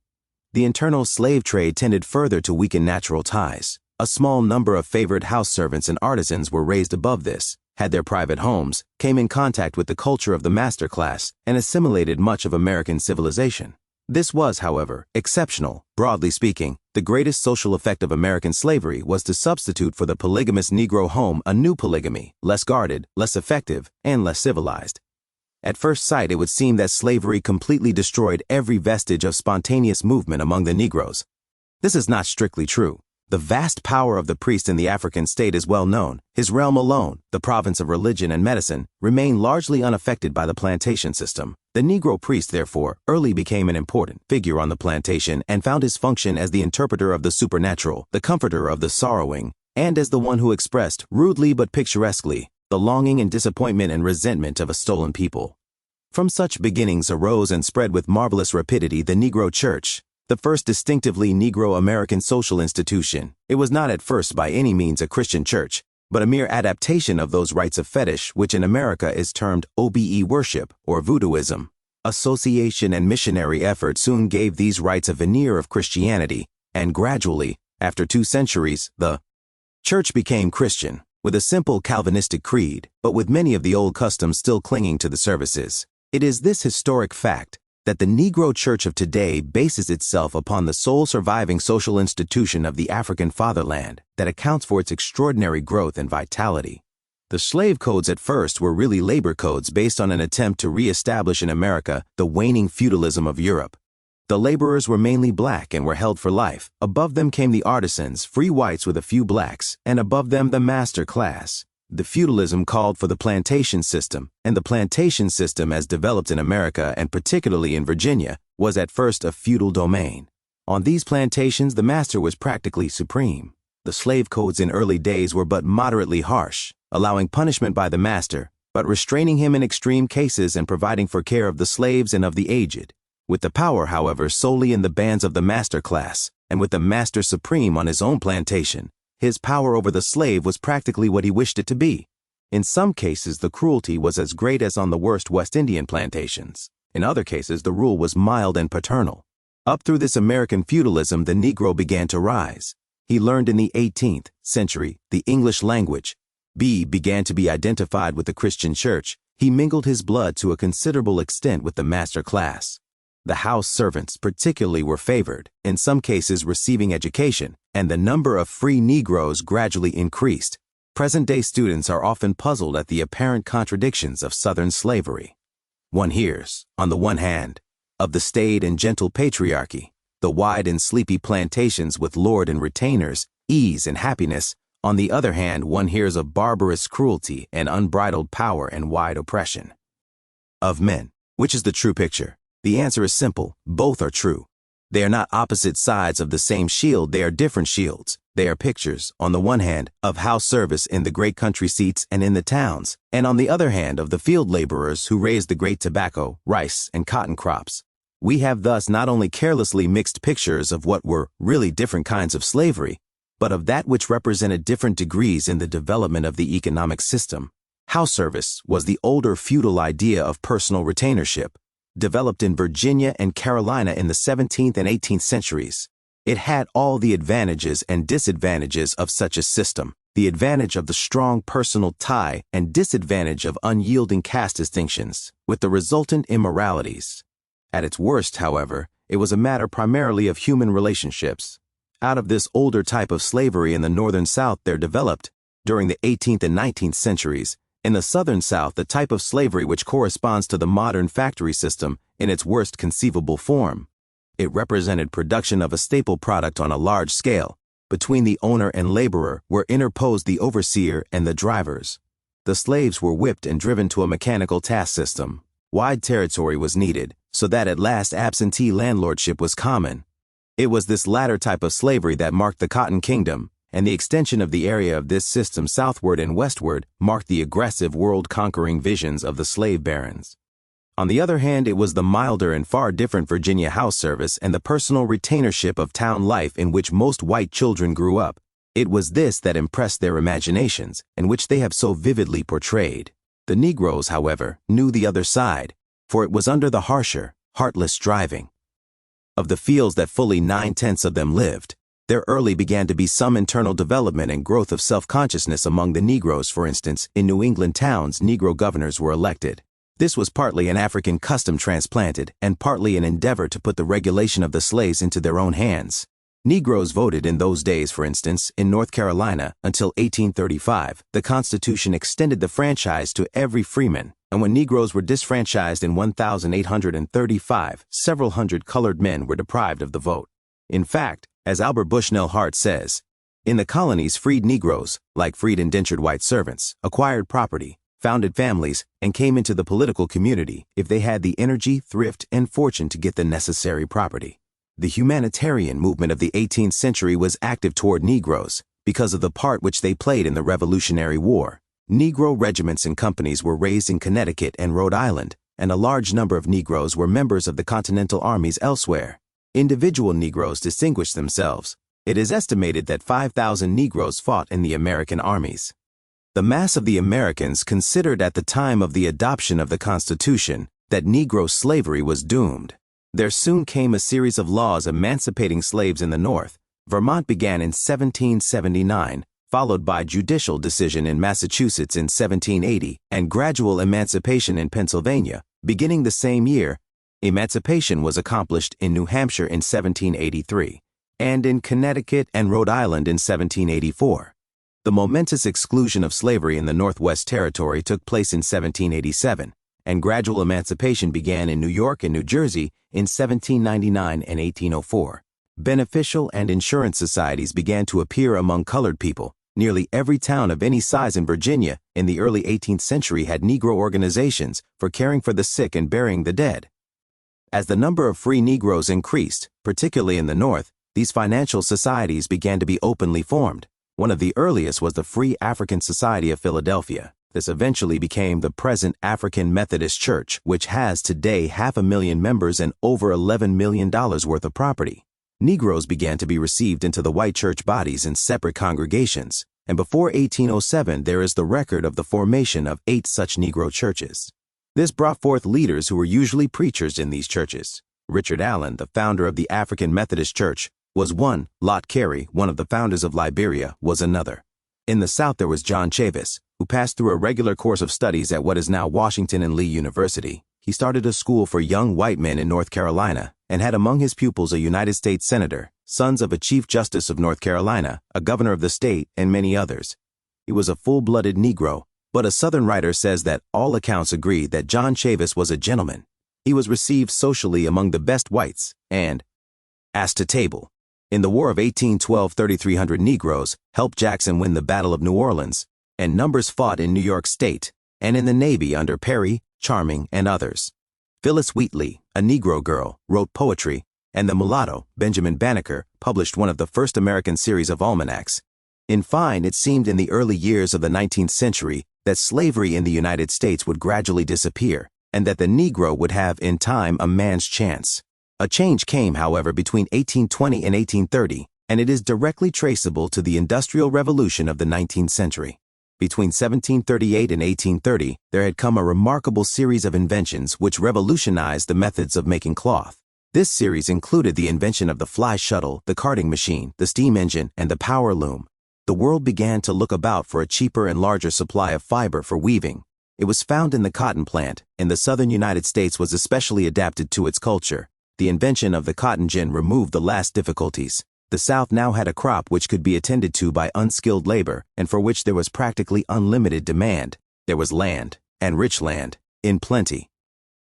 The internal slave trade tended further to weaken natural ties. A small number of favored house servants and artisans were raised above this, had their private homes, came in contact with the culture of the master class, and assimilated much of American civilization. This was, however, exceptional. Broadly speaking, the greatest social effect of American slavery was to substitute for the polygamous Negro home a new polygamy, less guarded, less effective, and less civilized. At first sight, it would seem that slavery completely destroyed every vestige of spontaneous movement among the Negroes. This is not strictly true. The vast power of the priest in the African state is well known. His realm alone, the province of religion and medicine, remained largely unaffected by the plantation system. The Negro priest, therefore, early became an important figure on the plantation and found his function as the interpreter of the supernatural, the comforter of the sorrowing, and as the one who expressed, rudely but picturesquely, the longing and disappointment and resentment of a stolen people. From such beginnings arose and spread with marvelous rapidity the Negro Church, the first distinctively Negro American social institution. It was not at first by any means a Christian church, but a mere adaptation of those rites of fetish which in America is termed OBE worship or voodooism. Association and missionary effort soon gave these rites a veneer of Christianity, and gradually, after 2 centuries, the church became Christian, with a simple Calvinistic creed, but with many of the old customs still clinging to the services. It is this historic fact that the Negro church of today bases itself upon the sole surviving social institution of the African fatherland that accounts for its extraordinary growth and vitality. The slave codes at first were really labor codes based on an attempt to re-establish in America the waning feudalism of Europe. The laborers were mainly black and were held for life. Above them came the artisans, free whites with a few blacks, and above them the master class. The feudalism called for the plantation system, and the plantation system as developed in America and particularly in Virginia was at first a feudal domain. On these plantations the master was practically supreme. The slave codes in early days were but moderately harsh, allowing punishment by the master, but restraining him in extreme cases and providing for care of the slaves and of the aged. With the power, however, solely in the bands of the master class, and with the master supreme on his own plantation, his power over the slave was practically what he wished it to be. In some cases, the cruelty was as great as on the worst West Indian plantations. In other cases, the rule was mild and paternal. Up through this American feudalism, the Negro began to rise. He learned in the 18th century the English language. B began to be identified with the Christian church. He mingled his blood to a considerable extent with the master class. The house servants particularly were favored, in some cases receiving education, and the number of free Negroes gradually increased. Present-day students are often puzzled at the apparent contradictions of Southern slavery. One hears, on the one hand, of the staid and gentle patriarchy, the wide and sleepy plantations with lord and retainers, ease and happiness. On the other hand, one hears of barbarous cruelty and unbridled power and wide oppression. Of men, which is the true picture? The answer is simple: both are true. They are not opposite sides of the same shield, they are different shields. They are pictures, on the one hand, of house service in the great country seats and in the towns, and on the other hand of the field laborers who raised the great tobacco, rice, and cotton crops. We have thus not only carelessly mixed pictures of what were really different kinds of slavery, but of that which represented different degrees in the development of the economic system. House service was the older feudal idea of personal retainership, developed in Virginia and Carolina in the 17th and 18th centuries. It had all the advantages and disadvantages of such a system, the advantage of the strong personal tie and disadvantage of unyielding caste distinctions, with the resultant immoralities. At its worst, however, it was a matter primarily of human relationships. Out of this older type of slavery in the northern South there developed, during the 18th and 19th centuries, in the southern South, the type of slavery which corresponds to the modern factory system in its worst conceivable form. It represented production of a staple product on a large scale. Between the owner and laborer were interposed the overseer and the drivers. The slaves were whipped and driven to a mechanical task system. Wide territory was needed, so that at last absentee landlordship was common. It was this latter type of slavery that marked the Cotton Kingdom, and the extension of the area of this system southward and westward marked the aggressive world-conquering visions of the slave barons. On the other hand, it was the milder and far different Virginia house service and the personal retainership of town life in which most white children grew up. It was this that impressed their imaginations, and which they have so vividly portrayed. The Negroes, however, knew the other side, for it was under the harsher, heartless driving of the fields that fully 9/10 of them lived. There early began to be some internal development and growth of self-consciousness among the Negroes. For instance, in New England towns, Negro governors were elected. This was partly an African custom transplanted, and partly an endeavor to put the regulation of the slaves into their own hands. Negroes voted in those days. For instance, in North Carolina, until 1835, the Constitution extended the franchise to every freeman, and when Negroes were disfranchised in 1835, several hundred colored men were deprived of the vote. In fact, as Albert Bushnell Hart says, in the colonies, freed Negroes, like freed indentured white servants, acquired property, founded families, and came into the political community if they had the energy, thrift, and fortune to get the necessary property. The humanitarian movement of the 18th century was active toward Negroes because of the part which they played in the Revolutionary War. Negro regiments and companies were raised in Connecticut and Rhode Island, and a large number of Negroes were members of the Continental armies elsewhere. Individual Negroes distinguished themselves. It is estimated that 5,000 Negroes fought in the American armies. The mass of the Americans considered at the time of the adoption of the Constitution that Negro slavery was doomed. There soon came a series of laws emancipating slaves in the North. Vermont began in 1779, followed by judicial decision in Massachusetts in 1780, and gradual emancipation in Pennsylvania. Beginning the same year, emancipation was accomplished in New Hampshire in 1783, and in Connecticut and Rhode Island in 1784. The momentous exclusion of slavery in the Northwest Territory took place in 1787, and gradual emancipation began in New York and New Jersey in 1799 and 1804. Beneficial and insurance societies began to appear among colored people. Nearly every town of any size in Virginia in the early 18th century had Negro organizations for caring for the sick and burying the dead. As the number of free Negroes increased, particularly in the North, these financial societies began to be openly formed. One of the earliest was the Free African Society of Philadelphia. This eventually became the present African Methodist Church, which has today 500,000 members and over $11 million worth of property. Negroes began to be received into the white church bodies in separate congregations, and before 1807 there is the record of the formation of 8 such Negro churches. This brought forth leaders who were usually preachers in these churches. Richard Allen, the founder of the African Methodist Church, was one. Lot Carey, one of the founders of Liberia, was another. In the South there was John Chavis, who passed through a regular course of studies at what is now Washington and Lee University. He started a school for young white men in North Carolina and had among his pupils a United States Senator, sons of a Chief Justice of North Carolina, a governor of the state, and many others. He was a full-blooded Negro, but a Southern writer says that all accounts agree that John Chavis was a gentleman. He was received socially among the best whites and asked to table. In the War of 1812, 3,300 Negroes helped Jackson win the Battle of New Orleans, and numbers fought in New York State and in the Navy under Perry, Charming, and others. Phyllis Wheatley, a Negro girl, wrote poetry, and the mulatto, Benjamin Banneker, published one of the first American series of almanacs. In fine, it seemed in the early years of the 19th century that slavery in the United States would gradually disappear, and that the Negro would have in time a man's chance. A change came, however, between 1820 and 1830, and it is directly traceable to the Industrial Revolution of the 19th century. Between 1738 and 1830, there had come a remarkable series of inventions which revolutionized the methods of making cloth. This series included the invention of the fly shuttle, the carding machine, the steam engine, and the power loom. The world began to look about for a cheaper and larger supply of fiber for weaving. It was found in the cotton plant, and the southern United States was especially adapted to its culture. The invention of the cotton gin removed the last difficulties. The South now had a crop which could be attended to by unskilled labor and for which there was practically unlimited demand. There was land, and rich land, in plenty.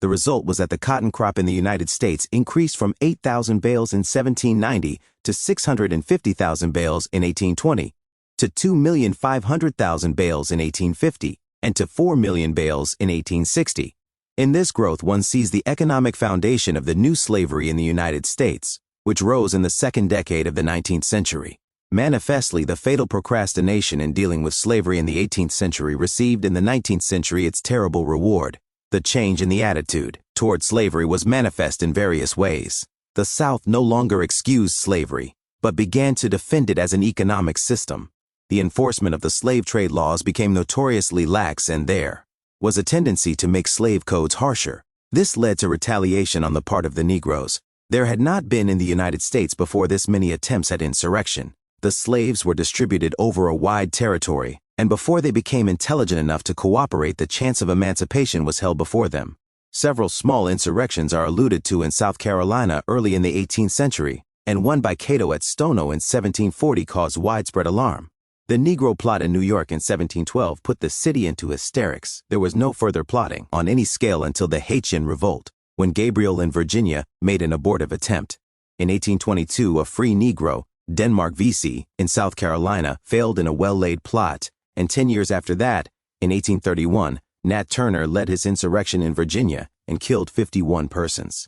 The result was that the cotton crop in the United States increased from 8,000 bales in 1790 to 650,000 bales in 1820, to 2,500,000 bales in 1850, and to 4 million bales in 1860. In this growth one sees the economic foundation of the new slavery in the United States, which rose in the second decade of the 19th century. Manifestly, the fatal procrastination in dealing with slavery in the 18th century received in the 19th century its terrible reward. The change in the attitude toward slavery was manifest in various ways. The South no longer excused slavery, but began to defend it as an economic system. The enforcement of the slave trade laws became notoriously lax, and there was a tendency to make slave codes harsher. This led to retaliation on the part of the Negroes. There had not been in the United States before this many attempts at insurrection. The slaves were distributed over a wide territory, and before they became intelligent enough to cooperate, the chance of emancipation was held before them. Several small insurrections are alluded to in South Carolina early in the 18th century, and one by Cato at Stono in 1740 caused widespread alarm. The Negro plot in New York in 1712 put the city into hysterics. There was no further plotting on any scale until the Haitian Revolt, when Gabriel in Virginia made an abortive attempt. In 1822, a free Negro, Denmark Vesey, in South Carolina, failed in a well-laid plot, and 10 years after that, in 1831, Nat Turner led his insurrection in Virginia and killed 51 persons.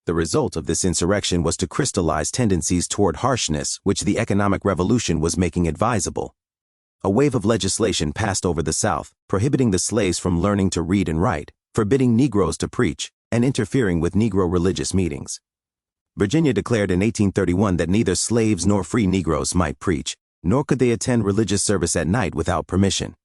The result of this insurrection was to crystallize tendencies toward harshness which the economic revolution was making advisable. A wave of legislation passed over the South, prohibiting the slaves from learning to read and write, forbidding Negroes to preach, and interfering with Negro religious meetings. Virginia declared in 1831 that neither slaves nor free Negroes might preach, nor could they attend religious service at night without permission.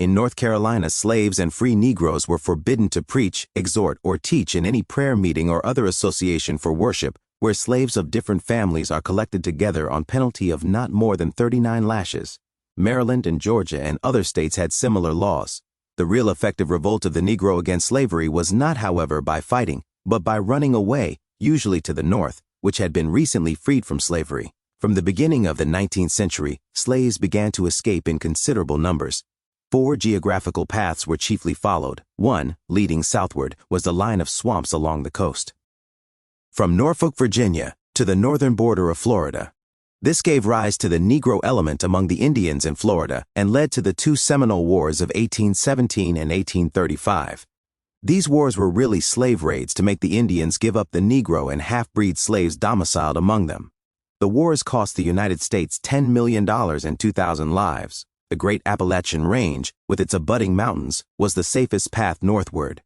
In North Carolina, slaves and free Negroes were forbidden to preach, exhort, or teach in any prayer meeting or other association for worship where slaves of different families are collected together on penalty of not more than 39 lashes. Maryland and Georgia and other states had similar laws. The real effective revolt of the Negro against slavery was not, however, by fighting, but by running away, usually to the North, which had been recently freed from slavery. From the beginning of the 19th century, slaves began to escape in considerable numbers. 4 geographical paths were chiefly followed. One, leading southward, was the line of swamps along the coast. From Norfolk, Virginia, to the northern border of Florida. This gave rise to the Negro element among the Indians in Florida and led to the 2 Seminole Wars of 1817 and 1835. These wars were really slave raids to make the Indians give up the Negro and half-breed slaves domiciled among them. The wars cost the United States $10 million and 2,000 lives. The Great Appalachian Range, with its abutting mountains, was the safest path northward.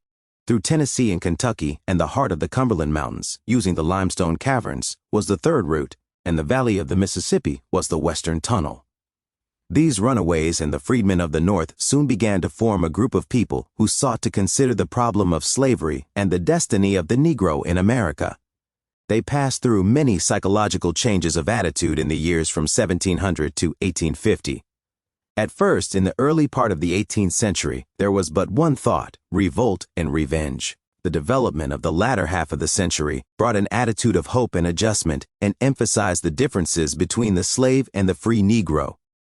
Through Tennessee and Kentucky and the heart of the Cumberland Mountains, using the limestone caverns, was the third route, and the Valley of the Mississippi was the Western Tunnel. These runaways and the freedmen of the North soon began to form a group of people who sought to consider the problem of slavery and the destiny of the Negro in America. They passed through many psychological changes of attitude in the years from 1700 to 1850. At first, in the early part of the 18th century, there was but one thought: revolt and revenge. The development of the latter half of the century brought an attitude of hope and adjustment and emphasized the differences between the slave and the free Negro.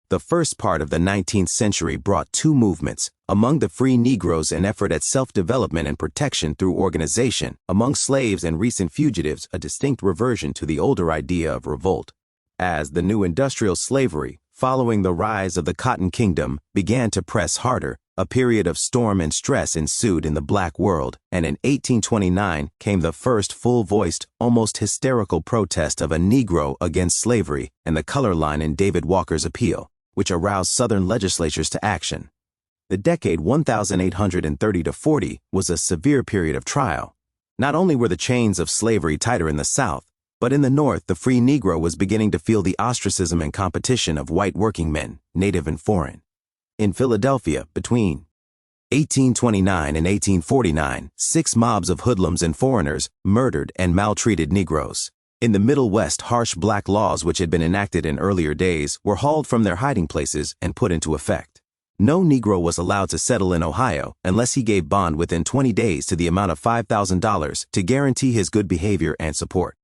The first part of the 19th century brought 2 movements. Among the free Negroes, an effort at self-development and protection through organization. Among slaves and recent fugitives, a distinct reversion to the older idea of revolt. As the new industrial slavery, following the rise of the Cotton Kingdom, began to press harder, a period of storm and stress ensued in the black world, and in 1829 came the first full-voiced, almost hysterical protest of a Negro against slavery and the color line in David Walker's appeal, which aroused Southern legislatures to action. The decade 1830 to 40 was a severe period of trial. Not only were the chains of slavery tighter in the South, but in the North, the free Negro was beginning to feel the ostracism and competition of white working men, native and foreign. In Philadelphia, between 1829 and 1849, 6 mobs of hoodlums and foreigners murdered and maltreated Negroes. In the Middle West, harsh black laws which had been enacted in earlier days were hauled from their hiding places and put into effect. No Negro was allowed to settle in Ohio unless he gave bond within 20 days to the amount of $5,000 to guarantee his good behavior and support.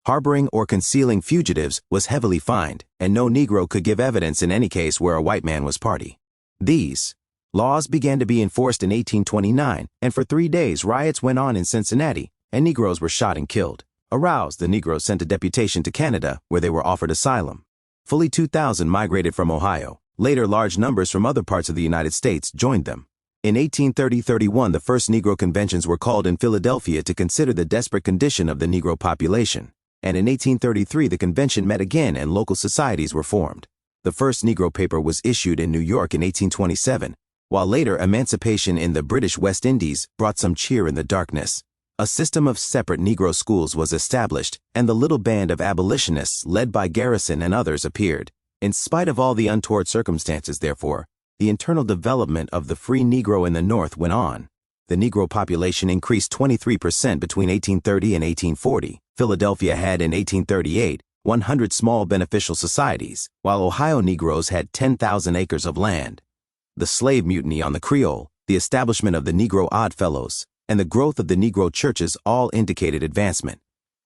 Harboring or concealing fugitives was heavily fined, and no Negro could give evidence in any case where a white man was party. These laws began to be enforced in 1829, and for 3 days riots went on in Cincinnati, and Negroes were shot and killed. Aroused, the Negroes sent a deputation to Canada, where they were offered asylum. Fully 2,000 migrated from Ohio. Later, large numbers from other parts of the United States joined them. In 1830-31, the first Negro conventions were called in Philadelphia to consider the desperate condition of the Negro population. And in 1833, the convention met again and local societies were formed. The first Negro paper was issued in New York in 1827, while later emancipation in the British West Indies brought some cheer in the darkness. A system of separate Negro schools was established, and the little band of abolitionists led by Garrison and others appeared. In spite of all the untoward circumstances, therefore, the internal development of the free Negro in the North went on. The Negro population increased 23% between 1830 and 1840. Philadelphia had in 1838 100 small beneficial societies, while Ohio Negroes had 10,000 acres of land. The slave mutiny on the Creole, the establishment of the Negro Odd Fellows, and the growth of the Negro churches all indicated advancement.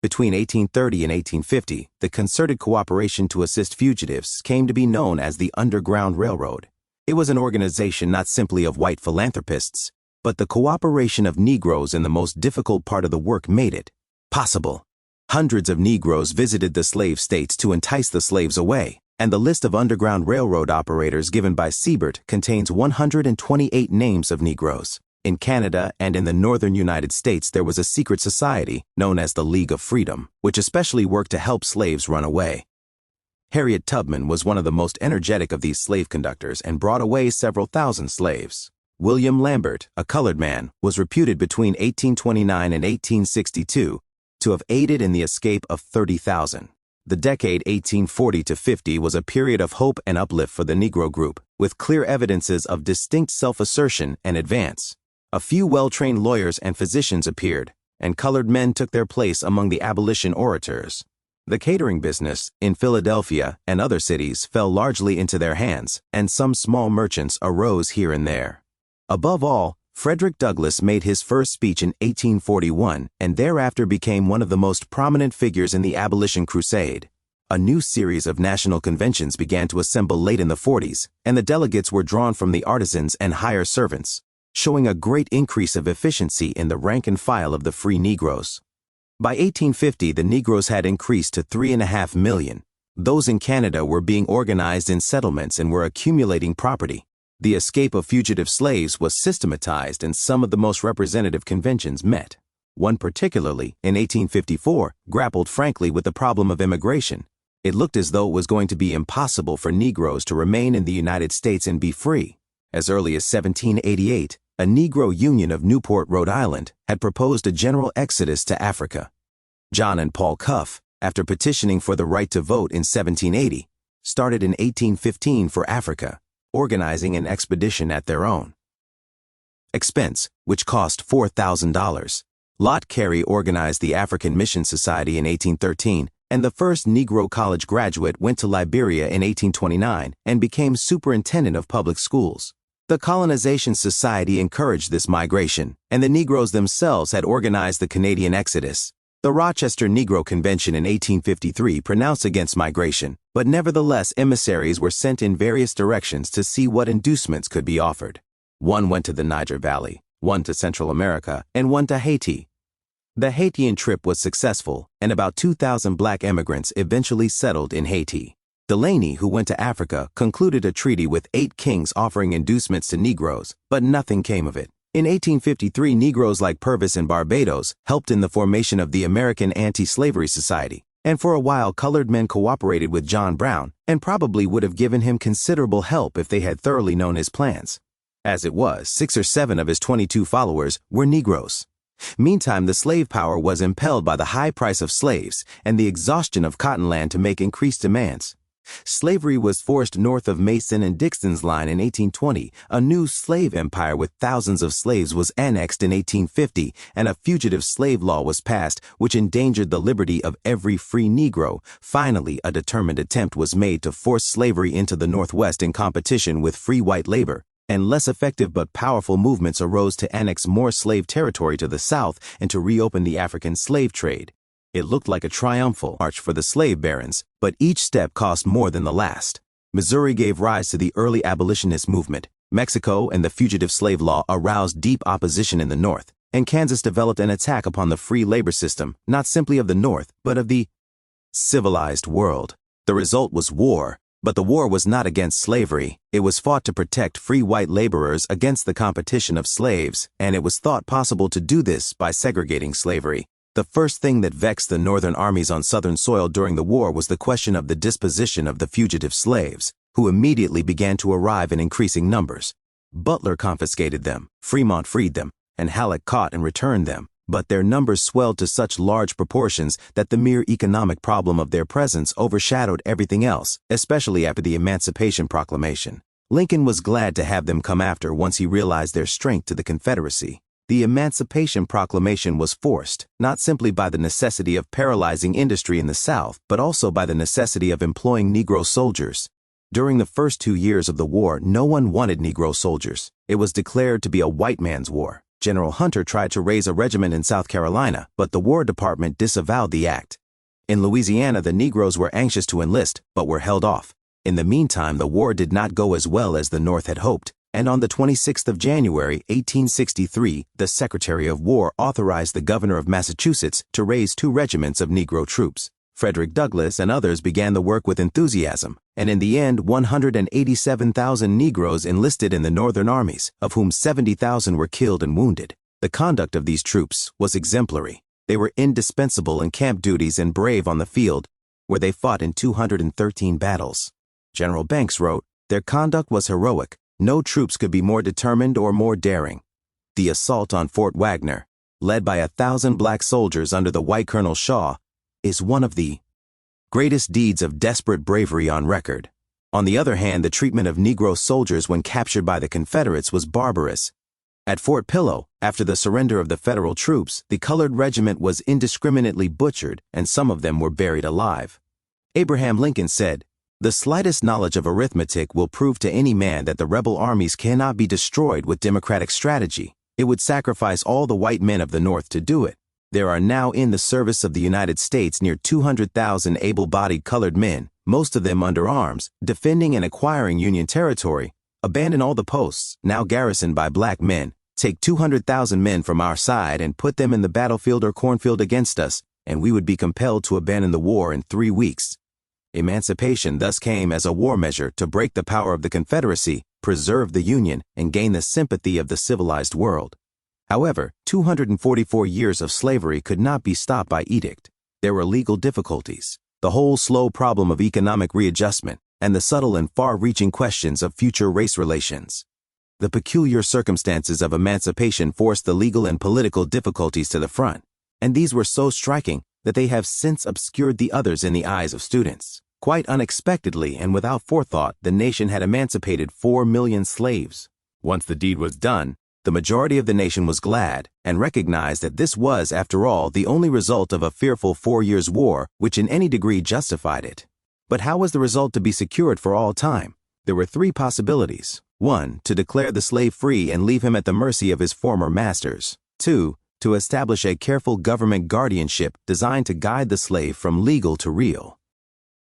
Between 1830 and 1850, the concerted cooperation to assist fugitives came to be known as the Underground Railroad. It was an organization not simply of white philanthropists, but the cooperation of Negroes in the most difficult part of the work made it possible. Hundreds of Negroes visited the slave states to entice the slaves away, and the list of Underground Railroad operators given by Siebert contains 128 names of Negroes. In Canada and in the northern United States, there was a secret society known as the League of Freedom, which especially worked to help slaves run away. Harriet Tubman was one of the most energetic of these slave conductors and brought away several thousand slaves. William Lambert, a colored man, was reputed between 1829 and 1862 to have aided in the escape of 30,000. The decade 1840 to 50 was a period of hope and uplift for the Negro group, with clear evidences of distinct self-assertion and advance. A few well-trained lawyers and physicians appeared, and colored men took their place among the abolition orators. The catering business, in Philadelphia and other cities, fell largely into their hands, and some small merchants arose here and there. Above all, Frederick Douglass made his first speech in 1841 and thereafter became one of the most prominent figures in the abolition crusade. A new series of national conventions began to assemble late in the 40s, and the delegates were drawn from the artisans and higher servants, showing a great increase of efficiency in the rank and file of the free Negroes. By 1850, the Negroes had increased to 3.5 million. Those in Canada were being organized in settlements and were accumulating property. The escape of fugitive slaves was systematized, and some of the most representative conventions met. One particularly, in 1854, grappled frankly with the problem of immigration. It looked as though it was going to be impossible for Negroes to remain in the United States and be free. As early as 1788, a Negro Union of Newport, Rhode Island, had proposed a general exodus to Africa. John and Paul Cuff, after petitioning for the right to vote in 1780, started in 1815 for Africa, organizing an expedition at their own expense, which cost $4,000. Lot Carey organized the African Mission Society in 1813, and the first Negro college graduate went to Liberia in 1829 and became superintendent of public schools. The Colonization Society encouraged this migration, and the Negroes themselves had organized the Canadian Exodus. The Rochester Negro Convention in 1853 pronounced against migration, but nevertheless emissaries were sent in various directions to see what inducements could be offered. One went to the Niger Valley, one to Central America, and one to Haiti. The Haitian trip was successful, and about 2,000 black immigrants eventually settled in Haiti. Delaney, who went to Africa, concluded a treaty with 8 kings offering inducements to Negroes, but nothing came of it. In 1853, Negroes like Purvis in Barbados helped in the formation of the American Anti-Slavery Society, and for a while colored men cooperated with John Brown and probably would have given him considerable help if they had thoroughly known his plans. As it was, 6 or 7 of his 22 followers were Negroes. Meantime, the slave power was impelled by the high price of slaves and the exhaustion of cotton land to make increased demands. Slavery was forced north of Mason and Dixon's line in 1820. A new slave empire with thousands of slaves was annexed in 1850, and a fugitive slave law was passed which endangered the liberty of every free Negro. Finally, a determined attempt was made to force slavery into the Northwest in competition with free white labor, and less effective but powerful movements arose to annex more slave territory to the South and to reopen the African slave trade. It looked like a triumphal march for the slave barons, but each step cost more than the last. Missouri gave rise to the early abolitionist movement. Mexico and the fugitive slave law aroused deep opposition in the North, and Kansas developed an attack upon the free labor system, not simply of the North, but of the civilized world. The result was war, but the war was not against slavery. It was fought to protect free white laborers against the competition of slaves, and it was thought possible to do this by segregating slavery. The first thing that vexed the Northern armies on Southern soil during the war was the question of the disposition of the fugitive slaves, who immediately began to arrive in increasing numbers. Butler confiscated them, Fremont freed them, and Halleck caught and returned them, but their numbers swelled to such large proportions that the mere economic problem of their presence overshadowed everything else, especially after the Emancipation Proclamation. Lincoln was glad to have them come after once he realized their strength to the Confederacy. The Emancipation Proclamation was forced, not simply by the necessity of paralyzing industry in the South, but also by the necessity of employing Negro soldiers. During the first 2 years of the war, no one wanted Negro soldiers. It was declared to be a white man's war. General Hunter tried to raise a regiment in South Carolina, but the War Department disavowed the act. In Louisiana, the Negroes were anxious to enlist, but were held off. In the meantime, the war did not go as well as the North had hoped, and on the 26th of January, 1863, the Secretary of War authorized the governor of Massachusetts to raise 2 regiments of Negro troops. Frederick Douglass and others began the work with enthusiasm, and in the end 187,000 Negroes enlisted in the Northern armies, of whom 70,000 were killed and wounded. The conduct of these troops was exemplary. They were indispensable in camp duties and brave on the field, where they fought in 213 battles. General Banks wrote, "Their conduct was heroic. No troops could be more determined or more daring. The assault on Fort Wagner, led by 1,000 black soldiers under the white Colonel Shaw, is one of the greatest deeds of desperate bravery on record. On the other hand, the treatment of Negro soldiers when captured by the Confederates was barbarous. At Fort Pillow, after the surrender of the Federal troops, the colored regiment was indiscriminately butchered, and some of them were buried alive. Abraham Lincoln said, "The slightest knowledge of arithmetic will prove to any man that the rebel armies cannot be destroyed with democratic strategy. It would sacrifice all the white men of the North to do it. There are now in the service of the United States near 200,000 able-bodied colored men, most of them under arms, defending and acquiring Union territory. Abandon all the posts, now garrisoned by black men. Take 200,000 men from our side and put them in the battlefield or cornfield against us, and we would be compelled to abandon the war in 3 weeks." Emancipation thus came as a war measure to break the power of the Confederacy, preserve the Union, and gain the sympathy of the civilized world. However, 244 years of slavery could not be stopped by edict. There were legal difficulties, the whole slow problem of economic readjustment, and the subtle and far-reaching questions of future race relations. The peculiar circumstances of emancipation forced the legal and political difficulties to the front, and these were so striking that they have since obscured the others in the eyes of students. Quite unexpectedly and without forethought, the nation had emancipated 4 million slaves. Once the deed was done, the majority of the nation was glad and recognized that this was, after all, the only result of a fearful 4 years' war which in any degree justified it. But how was the result to be secured for all time? There were 3 possibilities. 1. To declare the slave free and leave him at the mercy of his former masters. 2. To establish a careful government guardianship designed to guide the slave from legal to real.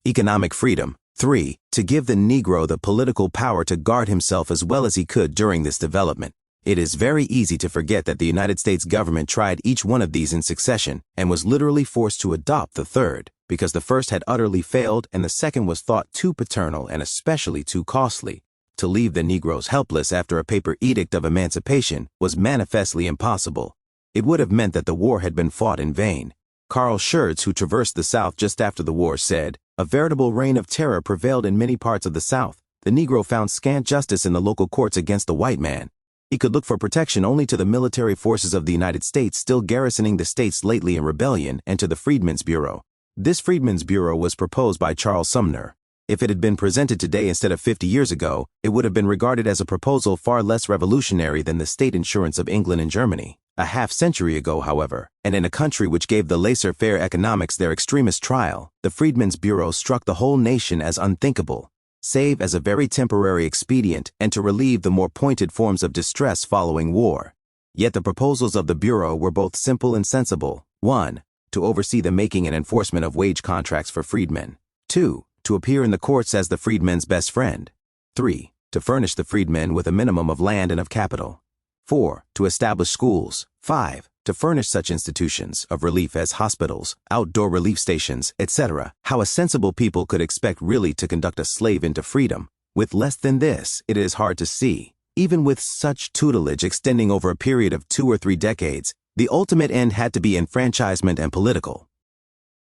Economic freedom. 3. To give the Negro the political power to guard himself as well as he could during this development. It is very easy to forget that the United States government tried each one of these in succession and was literally forced to adopt the third, because the first had utterly failed and the second was thought too paternal and especially too costly. To leave the Negroes helpless after a paper edict of emancipation was manifestly impossible. It would have meant that the war had been fought in vain. Carl Schurz, who traversed the South just after the war, said, "A veritable reign of terror prevailed in many parts of the South. The Negro found scant justice in the local courts against the white man. He could look for protection only to the military forces of the United States still garrisoning the states lately in rebellion and to the Freedmen's Bureau. This Freedmen's Bureau was proposed by Charles Sumner. If it had been presented today instead of 50 years ago, it would have been regarded as a proposal far less revolutionary than the state insurance of England and Germany. A half-century ago, however, and in a country which gave the laissez-faire economics their extremist trial, the Freedmen's Bureau struck the whole nation as unthinkable, save as a very temporary expedient and to relieve the more pointed forms of distress following war. Yet the proposals of the Bureau were both simple and sensible. 1. To oversee the making and enforcement of wage contracts for freedmen. 2. To appear in the courts as the freedmen's best friend. 3. To furnish the freedmen with a minimum of land and of capital. 4. To establish schools. 5. To furnish such institutions of relief as hospitals, outdoor relief stations, etc. How a sensible people could expect really to conduct a slave into freedom. With less than this, it is hard to see. Even with such tutelage extending over a period of 2 or 3 decades, the ultimate end had to be enfranchisement and political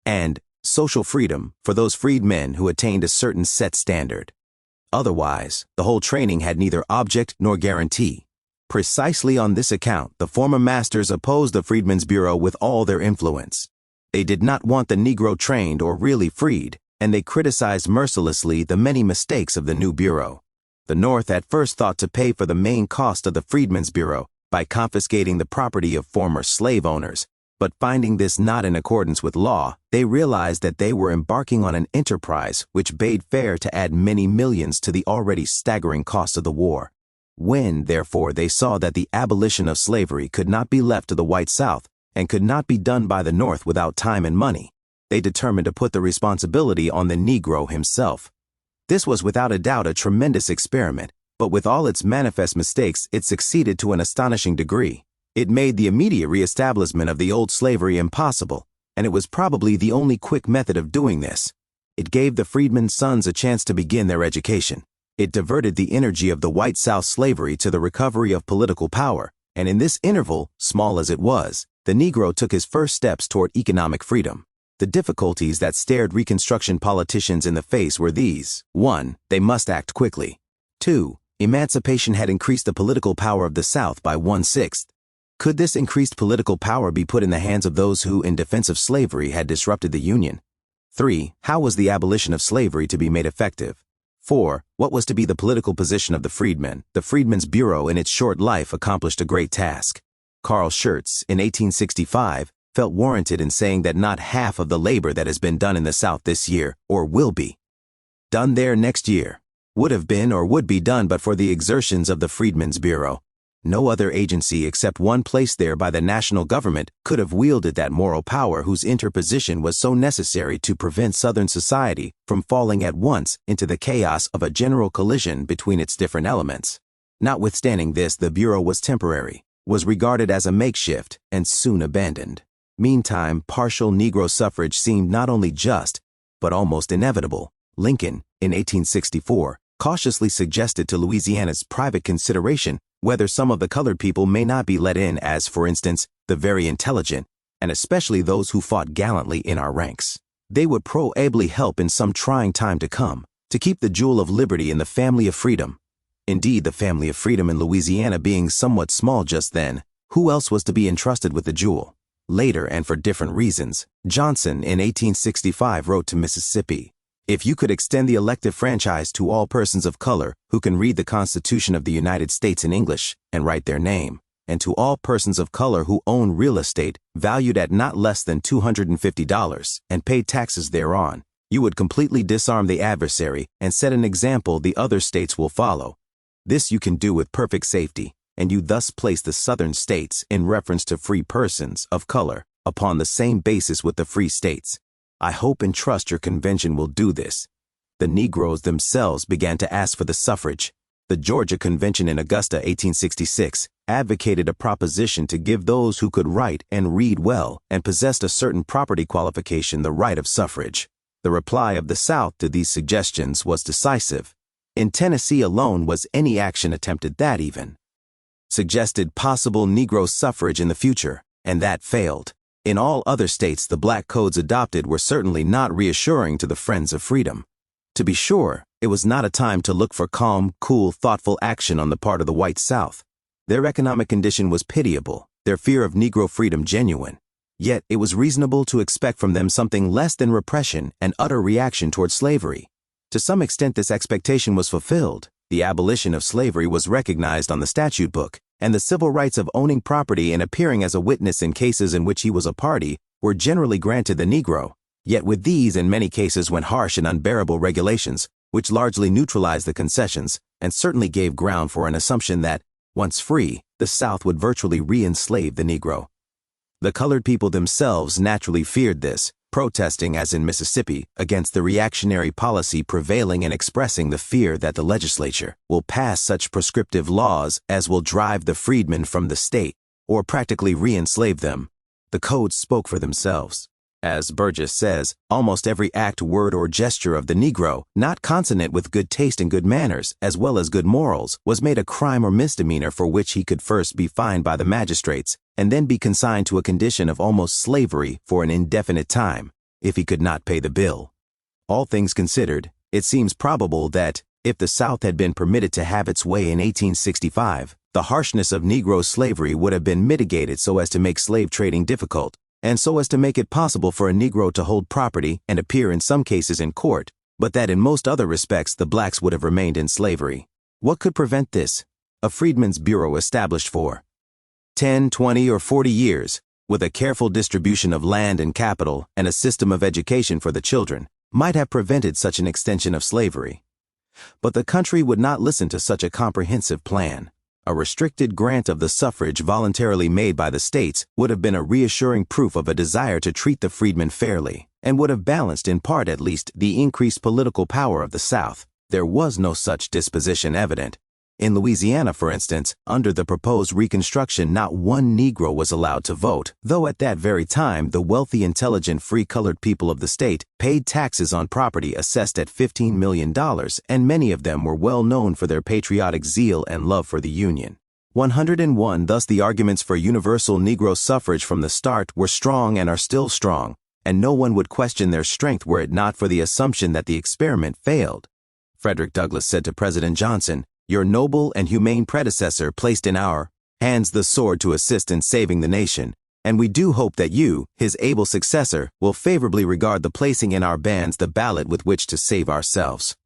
and social freedom for those freed men who attained a certain set standard. Otherwise, the whole training had neither object nor guarantee. Precisely on this account, the former masters opposed the Freedmen's Bureau with all their influence. They did not want the Negro trained or really freed, and they criticized mercilessly the many mistakes of the new Bureau. The North at first thought to pay for the main cost of the Freedmen's Bureau by confiscating the property of former slave owners, but finding this not in accordance with law, they realized that they were embarking on an enterprise which bade fair to add many millions to the already staggering cost of the war. When, therefore, they saw that the abolition of slavery could not be left to the white South and could not be done by the North without time and money, they determined to put the responsibility on the Negro himself. This was without a doubt a tremendous experiment, but with all its manifest mistakes, it succeeded to an astonishing degree. It made the immediate reestablishment of the old slavery impossible, and it was probably the only quick method of doing this. It gave the freedmen's sons a chance to begin their education. It diverted the energy of the white South slavery to the recovery of political power, and in this interval, small as it was, the Negro took his first steps toward economic freedom. The difficulties that stared Reconstruction politicians in the face were these. 1. They must act quickly. 2. Emancipation had increased the political power of the South by 1/6. Could this increased political power be put in the hands of those who, in defense of slavery, had disrupted the Union? 3. How was the abolition of slavery to be made effective? 4. What was to be the political position of the freedmen? The Freedmen's Bureau in its short life accomplished a great task. Carl Schurz, in 1865, felt warranted in saying that not half of the labor that has been done in the South this year, or will be done there next year, would have been or would be done but for the exertions of the Freedmen's Bureau. No other agency except one placed there by the national government could have wielded that moral power whose interposition was so necessary to prevent Southern society from falling at once into the chaos of a general collision between its different elements. Notwithstanding this, the Bureau was temporary, was regarded as a makeshift, and soon abandoned. Meantime, partial Negro suffrage seemed not only just, but almost inevitable. Lincoln, in 1864, cautiously suggested to Louisiana's private consideration whether some of the colored people may not be let in as, for instance, the very intelligent, and especially those who fought gallantly in our ranks. They would probably help in some trying time to come, to keep the jewel of liberty in the family of freedom. Indeed, the family of freedom in Louisiana being somewhat small just then, who else was to be entrusted with the jewel? Later, and for different reasons, Johnson in 1865 wrote to Mississippi, "If you could extend the elective franchise to all persons of color who can read the Constitution of the United States in English and write their name, and to all persons of color who own real estate valued at not less than $250 and paid taxes thereon, you would completely disarm the adversary and set an example the other states will follow. This you can do with perfect safety, and you thus place the Southern states in reference to free persons of color upon the same basis with the free states. I hope and trust your convention will do this." The Negroes themselves began to ask for the suffrage. The Georgia Convention in Augusta, 1866, advocated a proposition to give those who could write and read well and possessed a certain property qualification the right of suffrage. The reply of the South to these suggestions was decisive. In Tennessee alone was any action attempted that even suggested possible Negro suffrage in the future, and that failed. In all other states, the black codes adopted were certainly not reassuring to the friends of freedom. To be sure, it was not a time to look for calm, cool, thoughtful action on the part of the white South. Their economic condition was pitiable, their fear of Negro freedom genuine. Yet it was reasonable to expect from them something less than repression and utter reaction toward slavery. To some extent, this expectation was fulfilled. The abolition of slavery was recognized on the statute book, and the civil rights of owning property and appearing as a witness in cases in which he was a party were generally granted the Negro. Yet with these, in many cases, went harsh and unbearable regulations, which largely neutralized the concessions and certainly gave ground for an assumption that, once free, the South would virtually re-enslave the Negro. The colored people themselves naturally feared this, protesting, as in Mississippi, against the reactionary policy prevailing and expressing the fear that the legislature will pass such prescriptive laws as will drive the freedmen from the state or practically re-enslave them. The codes spoke for themselves. As Burgess says, almost every act, word, or gesture of the Negro, not consonant with good taste and good manners, as well as good morals, was made a crime or misdemeanor for which he could first be fined by the magistrates, and then be consigned to a condition of almost slavery for an indefinite time, if he could not pay the bill. All things considered, it seems probable that, if the South had been permitted to have its way in 1865, the harshness of Negro slavery would have been mitigated so as to make slave trading difficult, and so as to make it possible for a Negro to hold property and appear in some cases in court, but that in most other respects the blacks would have remained in slavery. What could prevent this? A Freedmen's Bureau established for 10, 20, or 40 years, with a careful distribution of land and capital and a system of education for the children, might have prevented such an extension of slavery. But the country would not listen to such a comprehensive plan. A restricted grant of the suffrage voluntarily made by the states would have been a reassuring proof of a desire to treat the freedmen fairly, and would have balanced in part at least the increased political power of the South. There was no such disposition evident. In Louisiana, for instance, under the proposed Reconstruction, not one Negro was allowed to vote, though at that very time the wealthy, intelligent, free-colored people of the state paid taxes on property assessed at $15 million, and many of them were well known for their patriotic zeal and love for the Union. 101. Thus the arguments for universal Negro suffrage from the start were strong and are still strong, and no one would question their strength were it not for the assumption that the experiment failed. Frederick Douglass said to President Johnson, "Your noble and humane predecessor placed in our hands the sword to assist in saving the nation, and we do hope that you, his able successor, will favorably regard the placing in our bands the ballot with which to save ourselves.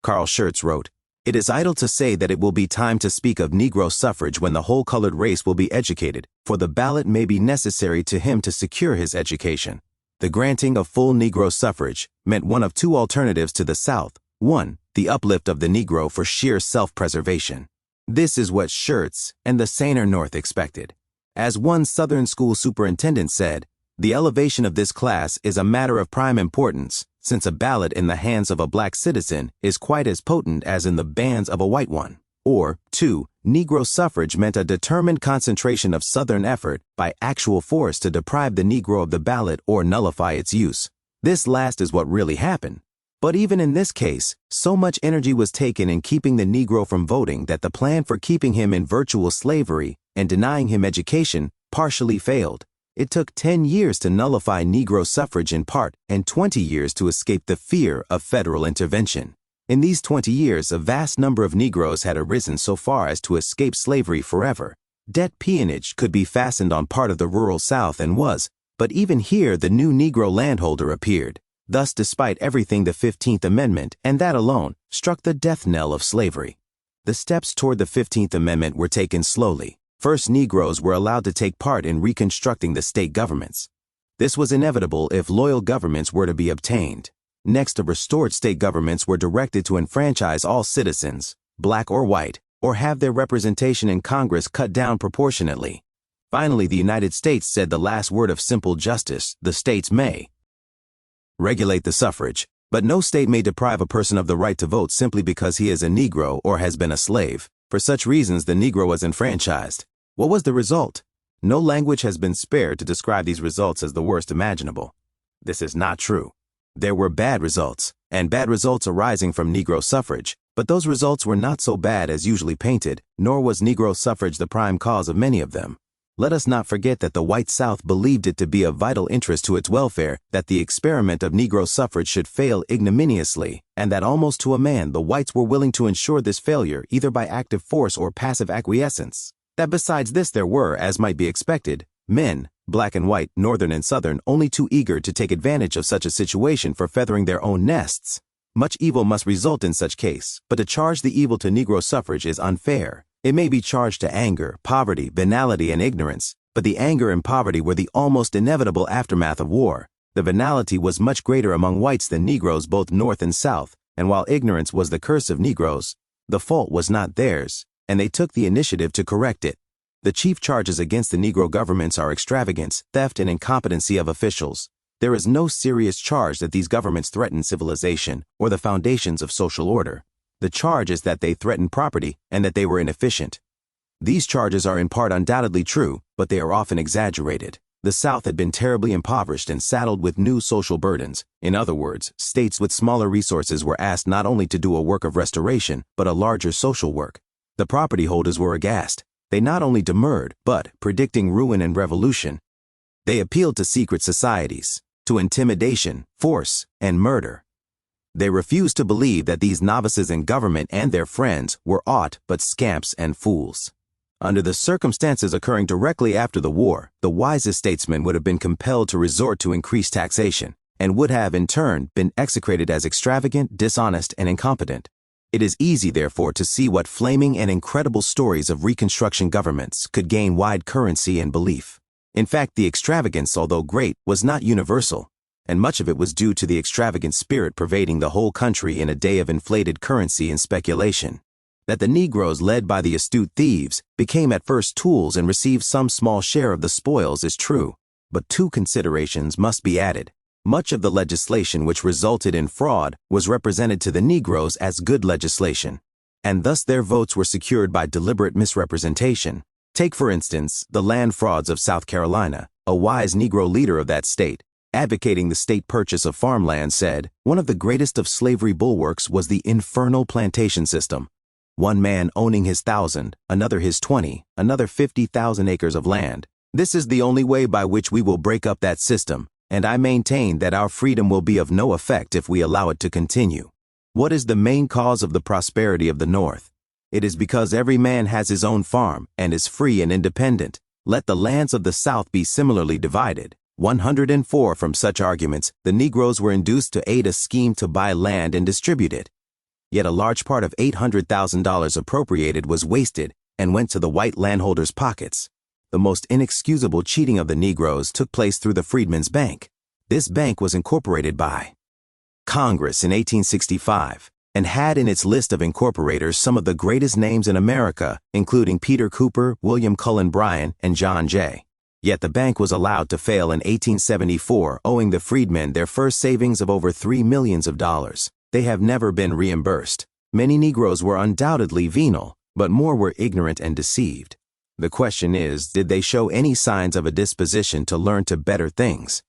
Carl Schurz wrote, "It is idle to say that it will be time to speak of Negro suffrage when the whole colored race will be educated, for the ballot may be necessary to him to secure his education." The granting of full Negro suffrage meant one of two alternatives to the South. One, the uplift of the Negro for sheer self-preservation. This is what Schurz and the saner North expected. As one Southern school superintendent said, "The elevation of this class is a matter of prime importance, since a ballot in the hands of a black citizen is quite as potent as in the bands of a white one." Or, two, Negro suffrage meant a determined concentration of Southern effort by actual force to deprive the Negro of the ballot or nullify its use. This last is what really happened. But even in this case, so much energy was taken in keeping the Negro from voting that the plan for keeping him in virtual slavery and denying him education partially failed. It took 10 years to nullify Negro suffrage in part and 20 years to escape the fear of federal intervention. In these 20 years, a vast number of Negroes had arisen so far as to escape slavery forever. Debt peonage could be fastened on part of the rural South and was, but even here the new Negro landholder appeared. Thus, despite everything, the 15th Amendment, and that alone, struck the death knell of slavery. The steps toward the 15th Amendment were taken slowly. First, Negroes were allowed to take part in reconstructing the state governments. This was inevitable if loyal governments were to be obtained. Next, the restored state governments were directed to enfranchise all citizens, black or white, or have their representation in Congress cut down proportionately. Finally, the United States said the last word of simple justice: the states may regulate the suffrage, but no state may deprive a person of the right to vote simply because he is a Negro or has been a slave. For such reasons, the Negro was enfranchised. What was the result? No language has been spared to describe these results as the worst imaginable. This is not true. There were bad results, and bad results arising from Negro suffrage, but those results were not so bad as usually painted, nor was Negro suffrage the prime cause of many of them. Let us not forget that the white South believed it to be of vital interest to its welfare that the experiment of Negro suffrage should fail ignominiously, and that almost to a man the whites were willing to ensure this failure either by active force or passive acquiescence. That besides this there were, as might be expected, men, black and white, Northern and Southern, only too eager to take advantage of such a situation for feathering their own nests. Much evil must result in such case, but to charge the evil to Negro suffrage is unfair. It may be charged to anger, poverty, venality, and ignorance, but the anger and poverty were the almost inevitable aftermath of war. The venality was much greater among whites than Negroes both North and South, and while ignorance was the curse of Negroes, the fault was not theirs, and they took the initiative to correct it. The chief charges against the Negro governments are extravagance, theft, and incompetency of officials. There is no serious charge that these governments threaten civilization or the foundations of social order. The charge is that they threatened property and that they were inefficient. These charges are in part undoubtedly true, but they are often exaggerated. The South had been terribly impoverished and saddled with new social burdens. In other words, states with smaller resources were asked not only to do a work of restoration, but a larger social work. The property holders were aghast. They not only demurred, but, predicting ruin and revolution, they appealed to secret societies, to intimidation, force, and murder. They refused to believe that these novices in government and their friends were aught but scamps and fools. Under the circumstances occurring directly after the war, the wisest statesmen would have been compelled to resort to increased taxation, and would have, in turn, been execrated as extravagant, dishonest, and incompetent. It is easy, therefore, to see what flaming and incredible stories of Reconstruction governments could gain wide currency and belief. In fact, the extravagance, although great, was not universal, and much of it was due to the extravagant spirit pervading the whole country in a day of inflated currency and speculation. That the Negroes, led by the astute thieves, became at first tools and received some small share of the spoils is true, but two considerations must be added. Much of the legislation which resulted in fraud was represented to the Negroes as good legislation, and thus their votes were secured by deliberate misrepresentation. Take, for instance, the land frauds of South Carolina. A wise Negro leader of that state, advocating the state purchase of farmland, said, "One of the greatest of slavery bulwarks was the infernal plantation system. One man owning his 1,000, another his 20, another 50,000 acres of land. This is the only way by which we will break up that system, and I maintain that our freedom will be of no effect if we allow it to continue." What is the main cause of the prosperity of the North? It is because every man has his own farm and is free and independent. Let the lands of the South be similarly divided. 104 From such arguments, the Negroes were induced to aid a scheme to buy land and distribute it. Yet a large part of $800,000 appropriated was wasted and went to the white landholders' pockets. The most inexcusable cheating of the Negroes took place through the Freedmen's Bank. This bank was incorporated by Congress in 1865 and had in its list of incorporators some of the greatest names in America, including Peter Cooper, William Cullen Bryan, and John Jay. Yet the bank was allowed to fail in 1874, owing the freedmen their first savings of over $3 million. They have never been reimbursed. Many Negroes were undoubtedly venal, but more were ignorant and deceived. The question is, did they show any signs of a disposition to learn to better things?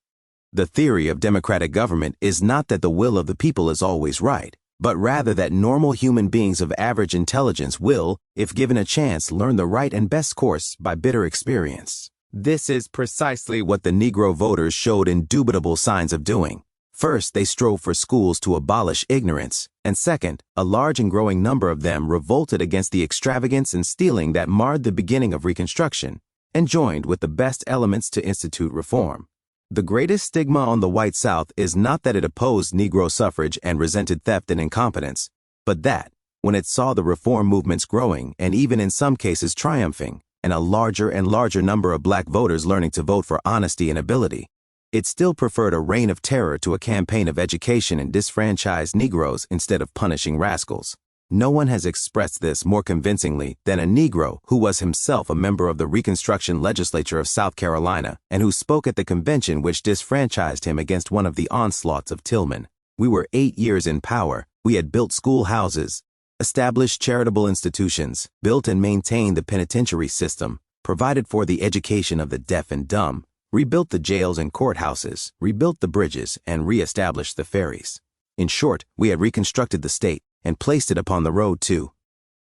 The theory of democratic government is not that the will of the people is always right, but rather that normal human beings of average intelligence will, if given a chance, learn the right and best course by bitter experience. This is precisely what the Negro voters showed indubitable signs of doing. First, they strove for schools to abolish ignorance, and second, a large and growing number of them revolted against the extravagance and stealing that marred the beginning of Reconstruction, and joined with the best elements to institute reform. The greatest stigma on the white South is not that it opposed Negro suffrage and resented theft and incompetence, but that, when it saw the reform movements growing and even in some cases triumphing, and a larger and larger number of black voters learning to vote for honesty and ability, it still preferred a reign of terror to a campaign of education and disfranchised Negroes instead of punishing rascals. No one has expressed this more convincingly than a Negro who was himself a member of the Reconstruction Legislature of South Carolina and who spoke at the convention which disfranchised him against one of the onslaughts of Tillman. We were 8 years in power. We had built schoolhouses, established charitable institutions, built and maintained the penitentiary system, provided for the education of the deaf and dumb, rebuilt the jails and courthouses, rebuilt the bridges, and re-established the ferries. In short, we had reconstructed the state and placed it upon the road to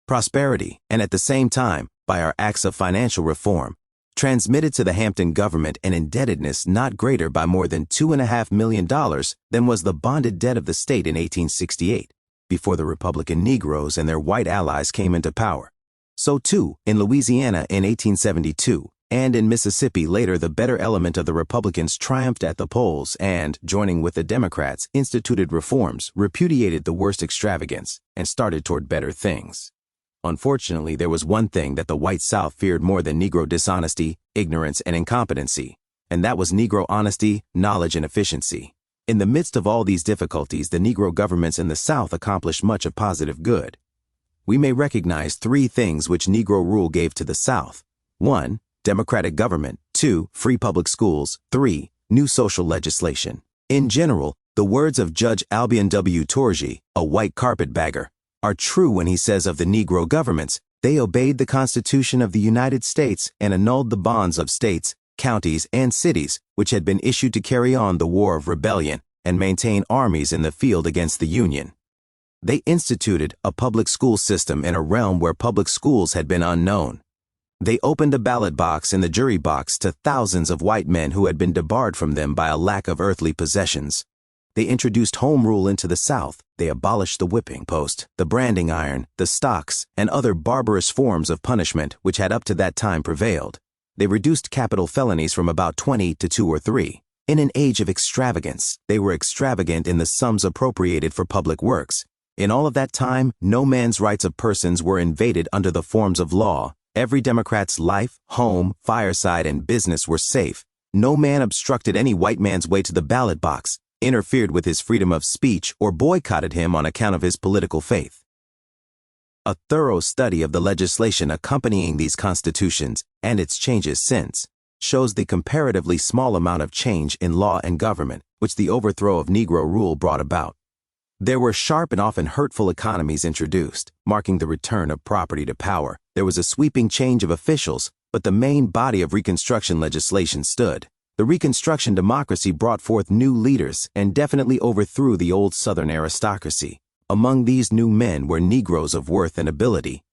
prosperity, and at the same time, by our acts of financial reform, transmitted to the Hampton government an indebtedness not greater by more than $2.5 million than was the bonded debt of the state in 1868, before the Republican Negroes and their white allies came into power. So too, in Louisiana in 1872, and in Mississippi later, the better element of the Republicans triumphed at the polls and, joining with the Democrats, instituted reforms, repudiated the worst extravagance, and started toward better things. Unfortunately, there was one thing that the white South feared more than Negro dishonesty, ignorance, and incompetency, and that was Negro honesty, knowledge, and efficiency. In the midst of all these difficulties, the Negro governments in the South accomplished much of positive good. We may recognize 3 things which Negro rule gave to the South. 1. Democratic government. 2. Free public schools. 3. New social legislation. In general, the words of Judge Albion W. Torgy, a white carpetbagger, are true when he says of the Negro governments, they obeyed the Constitution of the United States and annulled the bonds of states, counties, and cities which had been issued to carry on the war of rebellion and maintain armies in the field against the Union. They instituted a public school system in a realm where public schools had been unknown. They opened a ballot box in the jury box to thousands of white men who had been debarred from them by a lack of earthly possessions. They introduced home rule into the South. They abolished the whipping post, the branding iron, the stocks, and other barbarous forms of punishment which had up to that time prevailed. They reduced capital felonies from about 20 to 2 or 3. In an age of extravagance, they were extravagant in the sums appropriated for public works. In all of that time, no man's rights of persons were invaded under the forms of law. Every Democrat's life, home, fireside, and business were safe. No man obstructed any white man's way to the ballot box, interfered with his freedom of speech, or boycotted him on account of his political faith. A thorough study of the legislation accompanying these constitutions and its changes since shows the comparatively small amount of change in law and government which the overthrow of Negro rule brought about. There were sharp and often hurtful economies introduced, marking the return of property to power. There was a sweeping change of officials, but the main body of Reconstruction legislation stood. The Reconstruction democracy brought forth new leaders and definitely overthrew the old Southern aristocracy. Among these new men were Negroes of worth and ability.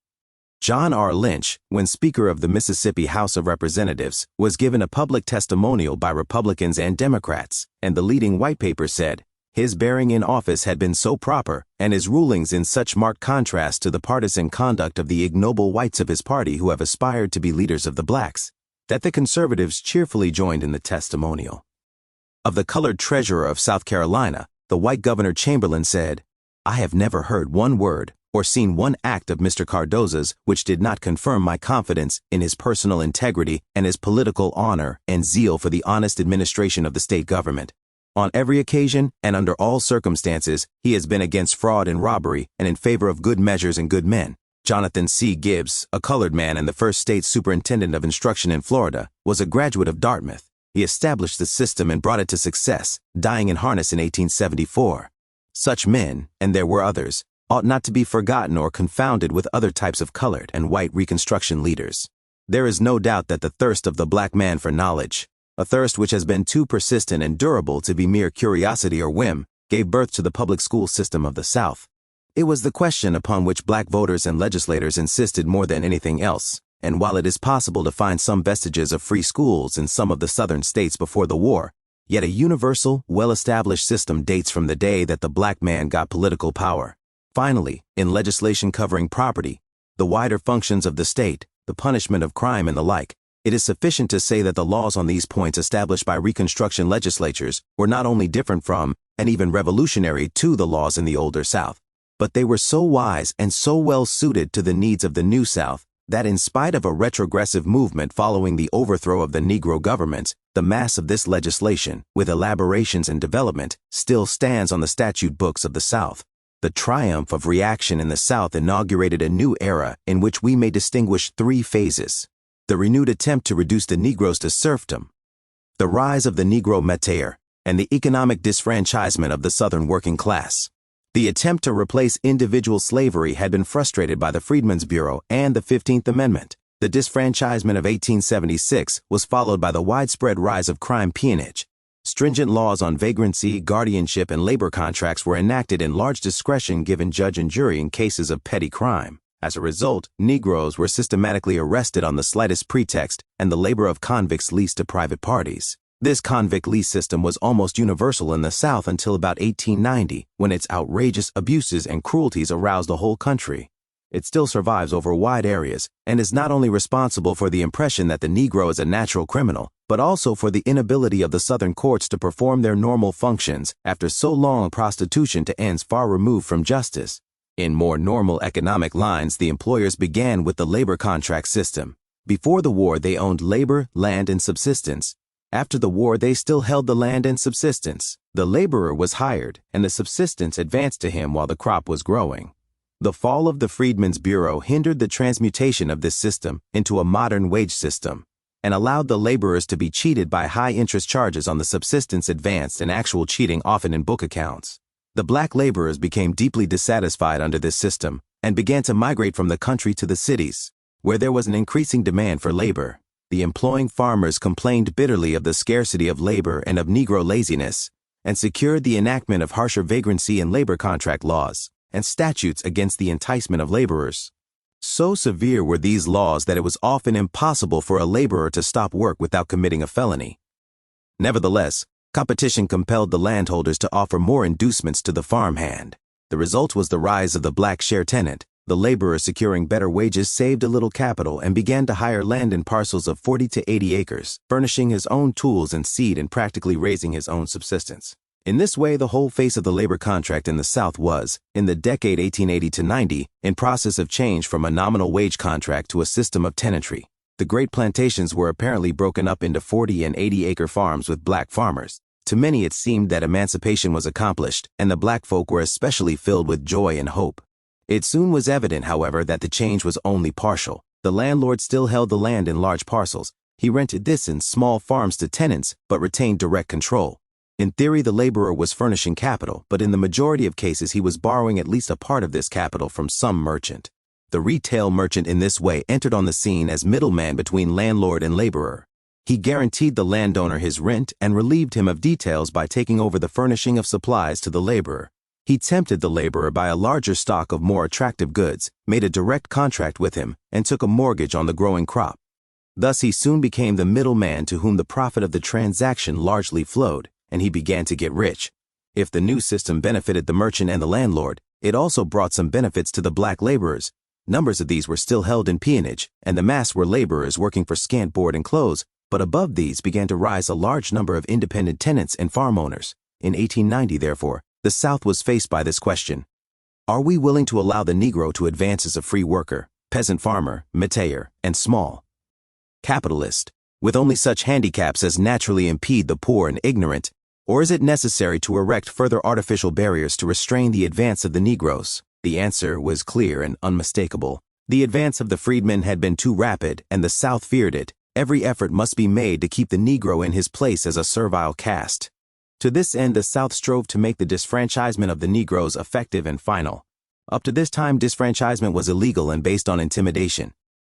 John R. Lynch, when Speaker of the Mississippi House of Representatives, was given a public testimonial by Republicans and Democrats, and the leading white paper said, his bearing in office had been so proper, and his rulings in such marked contrast to the partisan conduct of the ignoble whites of his party who have aspired to be leaders of the blacks, that the conservatives cheerfully joined in the testimonial. Of the colored treasurer of South Carolina, the white Governor Chamberlain said, "I have never heard one word or seen one act of Mr. Cardozo's which did not confirm my confidence in his personal integrity and his political honor and zeal for the honest administration of the state government. On every occasion and under all circumstances, he has been against fraud and robbery and in favor of good measures and good men." Jonathan C. Gibbs, a colored man and the first state superintendent of instruction in Florida, was a graduate of Dartmouth. He established the system and brought it to success, dying in harness in 1874. Such men, and there were others, ought not to be forgotten or confounded with other types of colored and white Reconstruction leaders. There is no doubt that the thirst of the black man for knowledge, a thirst which has been too persistent and durable to be mere curiosity or whim, gave birth to the public school system of the South. It was the question upon which black voters and legislators insisted more than anything else, and while it is possible to find some vestiges of free schools in some of the southern states before the war, yet a universal, well-established system dates from the day that the black man got political power. Finally, in legislation covering property, the wider functions of the state, the punishment of crime and the like, it is sufficient to say that the laws on these points established by Reconstruction legislatures were not only different from, and even revolutionary to the laws in the older South, but they were so wise and so well suited to the needs of the New South that in spite of a retrogressive movement following the overthrow of the Negro government, the mass of this legislation, with elaborations and development, still stands on the statute books of the South. The triumph of reaction in the South inaugurated a new era in which we may distinguish three phases: the renewed attempt to reduce the Negroes to serfdom, the rise of the Negro métier, and the economic disfranchisement of the Southern working class. The attempt to replace individual slavery had been frustrated by the Freedmen's Bureau and the 15th Amendment. The disfranchisement of 1876 was followed by the widespread rise of crime peonage. Stringent laws on vagrancy, guardianship, and labor contracts were enacted and large discretion given judge and jury in cases of petty crime. As a result, Negroes were systematically arrested on the slightest pretext, and the labor of convicts leased to private parties. This convict lease system was almost universal in the South until about 1890, when its outrageous abuses and cruelties aroused the whole country. It still survives over wide areas, and is not only responsible for the impression that the Negro is a natural criminal, but also for the inability of the Southern courts to perform their normal functions after so long prostitution to ends far removed from justice. In more normal economic lines, the employers began with the labor contract system. Before the war, they owned labor, land, and subsistence. After the war, they still held the land and subsistence. The laborer was hired, and the subsistence advanced to him while the crop was growing. The fall of the Freedmen's Bureau hindered the transmutation of this system into a modern wage system, and allowed the laborers to be cheated by high interest charges on the subsistence advanced and actual cheating often in book accounts. The black laborers became deeply dissatisfied under this system and began to migrate from the country to the cities, where there was an increasing demand for labor. The employing farmers complained bitterly of the scarcity of labor and of Negro laziness, and secured the enactment of harsher vagrancy and labor contract laws, and statutes against the enticement of laborers. So severe were these laws that it was often impossible for a laborer to stop work without committing a felony. Nevertheless, competition compelled the landholders to offer more inducements to the farmhand. The result was the rise of the black share tenant. The laborer, securing better wages, saved a little capital and began to hire land in parcels of 40 to 80 acres, furnishing his own tools and seed and practically raising his own subsistence. In this way, the whole face of the labor contract in the South was, in the decade 1880 to 90, in process of change from a nominal wage contract to a system of tenantry. The great plantations were apparently broken up into 40 and 80-acre farms with black farmers. To many it seemed that emancipation was accomplished, and the black folk were especially filled with joy and hope. It soon was evident, however, that the change was only partial. The landlord still held the land in large parcels. He rented this in small farms to tenants, but retained direct control. In theory, the laborer was furnishing capital, but in the majority of cases he was borrowing at least a part of this capital from some merchant. The retail merchant in this way entered on the scene as middleman between landlord and laborer. He guaranteed the landowner his rent and relieved him of details by taking over the furnishing of supplies to the laborer. He tempted the laborer by a larger stock of more attractive goods, made a direct contract with him, and took a mortgage on the growing crop. Thus he soon became the middleman to whom the profit of the transaction largely flowed, and he began to get rich. If the new system benefited the merchant and the landlord, it also brought some benefits to the black laborers. Numbers of these were still held in peonage, and the mass were laborers working for scant board and clothes, but above these began to rise a large number of independent tenants and farm owners. In 1890, therefore, the South was faced by this question. Are we willing to allow the Negro to advance as a free worker, peasant farmer, métayer, and small capitalist, with only such handicaps as naturally impede the poor and ignorant, or is it necessary to erect further artificial barriers to restrain the advance of the Negroes? The answer was clear and unmistakable. The advance of the freedmen had been too rapid, and the South feared it. Every effort must be made to keep the Negro in his place as a servile caste. To this end, the South strove to make the disfranchisement of the Negroes effective and final. Up to this time, disfranchisement was illegal and based on intimidation.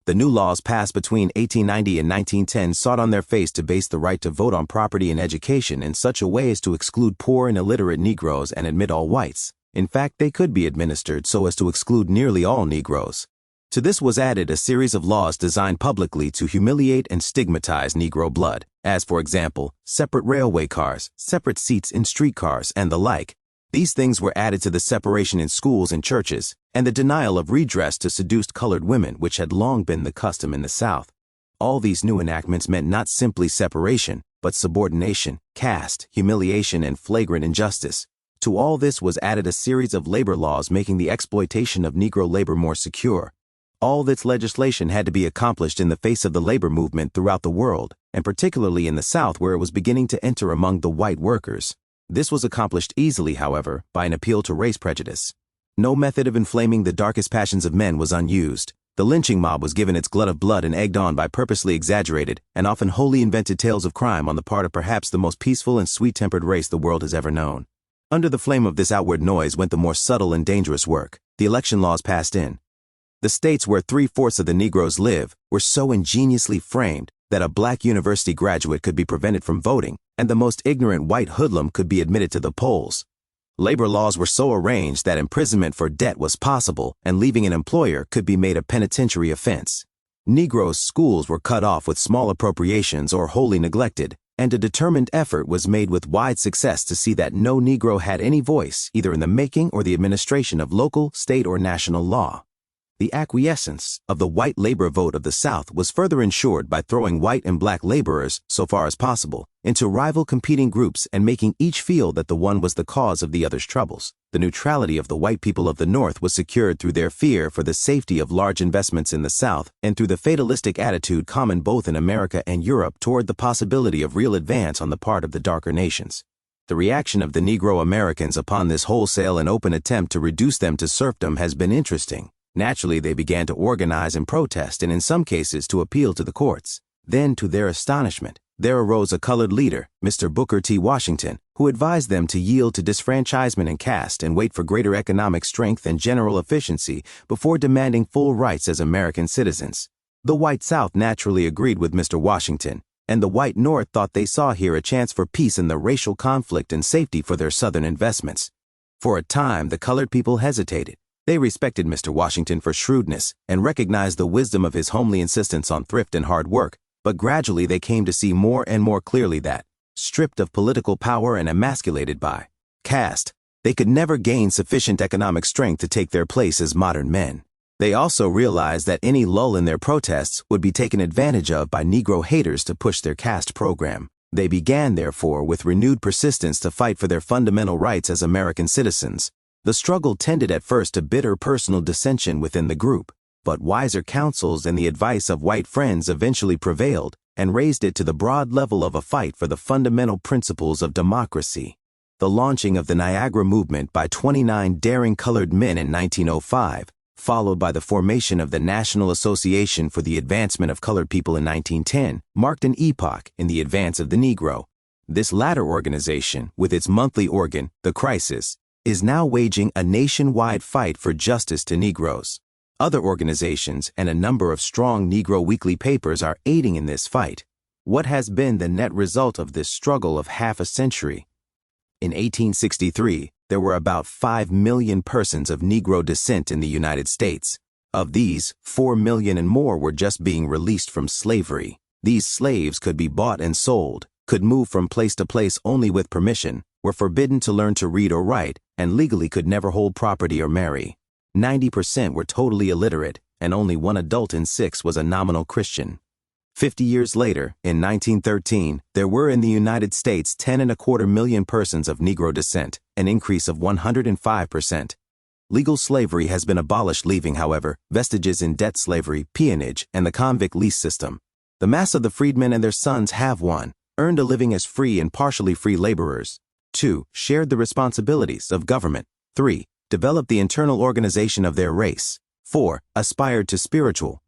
The new laws passed between 1890 and 1910 sought on their face to base the right to vote on property and education in such a way as to exclude poor and illiterate Negroes and admit all whites. In fact, they could be administered so as to exclude nearly all Negroes. To this was added a series of laws designed publicly to humiliate and stigmatize Negro blood, as for example, separate railway cars, separate seats in streetcars, and the like. These things were added to the separation in schools and churches, and the denial of redress to seduced colored women, which had long been the custom in the South. All these new enactments meant not simply separation, but subordination, caste, humiliation, and flagrant injustice. To all this was added a series of labor laws making the exploitation of Negro labor more secure. All this legislation had to be accomplished in the face of the labor movement throughout the world, and particularly in the South where it was beginning to enter among the white workers. This was accomplished easily, however, by an appeal to race prejudice. No method of inflaming the darkest passions of men was unused. The lynching mob was given its glut of blood and egged on by purposely exaggerated and often wholly invented tales of crime on the part of perhaps the most peaceful and sweet-tempered race the world has ever known. Under the flame of this outward noise went the more subtle and dangerous work. The election laws passed in. The states where 3/4 of the Negroes live were so ingeniously framed that a black university graduate could be prevented from voting, and the most ignorant white hoodlum could be admitted to the polls. Labor laws were so arranged that imprisonment for debt was possible, and leaving an employer could be made a penitentiary offense. Negroes' schools were cut off with small appropriations or wholly neglected, and a determined effort was made with wide success to see that no Negro had any voice either in the making or the administration of local, state, or national law. The acquiescence of the white labor vote of the South was further ensured by throwing white and black laborers, so far as possible, into rival competing groups and making each feel that the one was the cause of the other's troubles. The neutrality of the white people of the North was secured through their fear for the safety of large investments in the South and through the fatalistic attitude common both in America and Europe toward the possibility of real advance on the part of the darker nations. The reaction of the Negro Americans upon this wholesale and open attempt to reduce them to serfdom has been interesting. Naturally, they began to organize and protest, and in some cases to appeal to the courts. Then, to their astonishment, there arose a colored leader, Mr. Booker T. Washington, who advised them to yield to disfranchisement and caste and wait for greater economic strength and general efficiency before demanding full rights as American citizens. The white South naturally agreed with Mr. Washington, and the white North thought they saw here a chance for peace in the racial conflict and safety for their Southern investments. For a time, the colored people hesitated. They respected Mr. Washington for shrewdness and recognized the wisdom of his homely insistence on thrift and hard work, but gradually they came to see more and more clearly that, stripped of political power and emasculated by caste, they could never gain sufficient economic strength to take their place as modern men. They also realized that any lull in their protests would be taken advantage of by Negro haters to push their caste program. They began, therefore, with renewed persistence to fight for their fundamental rights as American citizens. The struggle tended at first to bitter personal dissension within the group, but wiser counsels and the advice of white friends eventually prevailed and raised it to the broad level of a fight for the fundamental principles of democracy. The launching of the Niagara movement by 29 daring colored men in 1905, followed by the formation of the National Association for the Advancement of Colored People in 1910, marked an epoch in the advance of the Negro. This latter organization, with its monthly organ, The Crisis, is now waging a nationwide fight for justice to Negroes. Other organizations and a number of strong Negro weekly papers are aiding in this fight. What has been the net result of this struggle of half a century? In 1863, there were about 5 million persons of Negro descent in the United States. Of these, 4 million and more were just being released from slavery. These slaves could be bought and sold, could move from place to place only with permission, were forbidden to learn to read or write, and legally could never hold property or marry. 90% were totally illiterate, and only 1 adult in 6 was a nominal Christian. 50 years later, in 1913, there were in the United States 10.25 million persons of Negro descent, an increase of 105%. Legal slavery has been abolished, leaving, however, vestiges in debt slavery, peonage, and the convict lease system. The mass of the freedmen and their sons have 1. Earned a living as free and partially free laborers. 2. Shared the responsibilities of government. 3. Developed the internal organization of their race. 4. Aspired to spiritual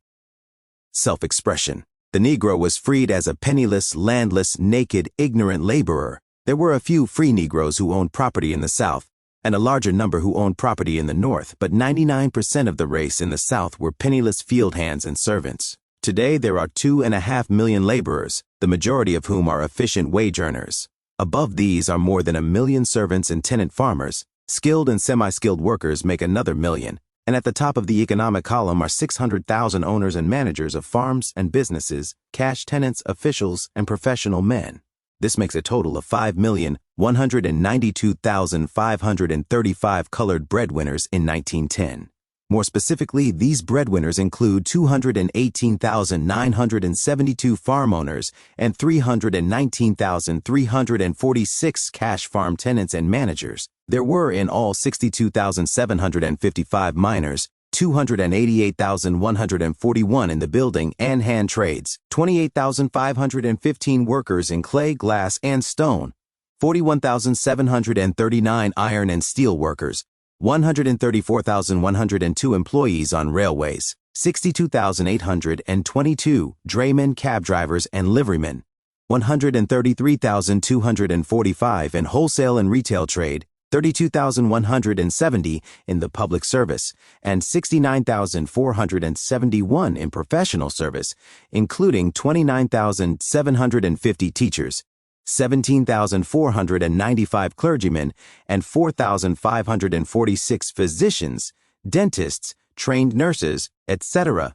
self-expression. The Negro was freed as a penniless, landless, naked, ignorant laborer. There were a few free Negroes who owned property in the South, and a larger number who owned property in the North, but 99% of the race in the South were penniless field hands and servants. Today, there are 2.5 million laborers, the majority of whom are efficient wage earners. Above these are more than 1 million servants and tenant farmers. Skilled and semi-skilled workers make another million, and at the top of the economic column are 600,000 owners and managers of farms and businesses, cash tenants, officials, and professional men. This makes a total of 5,192,535 colored breadwinners in 1910. More specifically, these breadwinners include 218,972 farm owners and 319,346 cash farm tenants and managers. There were in all 62,755 miners, 288,141 in the building and hand trades, 28,515 workers in clay, glass, and stone, 41,739 iron and steel workers, 134,102 employees on railways, 62,822 draymen, cab drivers, and liverymen, 133,245 in wholesale and retail trade, 32,170 in the public service, and 69,471 in professional service, including 29,750 teachers, 17,495 clergymen, and 4,546 physicians, dentists, trained nurses, etc.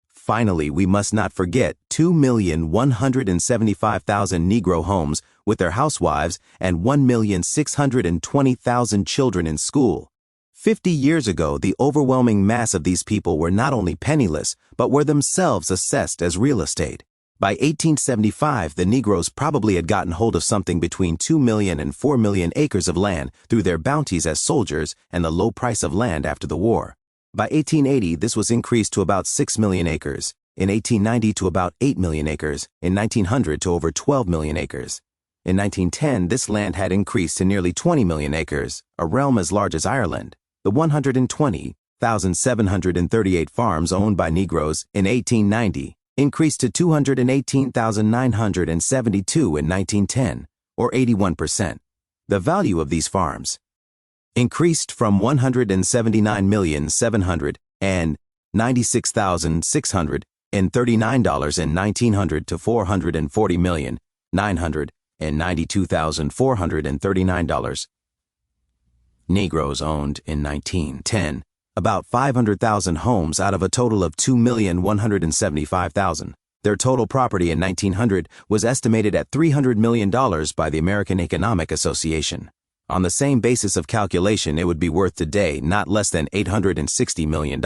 Finally, we must not forget 2,175,000 Negro homes with their housewives and 1,620,000 children in school. 50 years ago, the overwhelming mass of these people were not only penniless, but were themselves assessed as real estate. By 1875, the Negroes probably had gotten hold of something between 2 million and 4 million acres of land through their bounties as soldiers and the low price of land after the war. By 1880, this was increased to about 6 million acres, in 1890 to about 8 million acres, in 1900 to over 12 million acres. In 1910, this land had increased to nearly 20 million acres, a realm as large as Ireland. The 120,738 farms owned by Negroes in 1890 increased to 218,972 in 1910, or 81%. The value of these farms increased from $179,796,639 in 1900 to $440,992,439. Negroes owned in 1910 about 500,000 homes out of a total of 2,175,000. Their total property in 1900 was estimated at $300 million by the American Economic Association. On the same basis of calculation, it would be worth today not less than $860 million.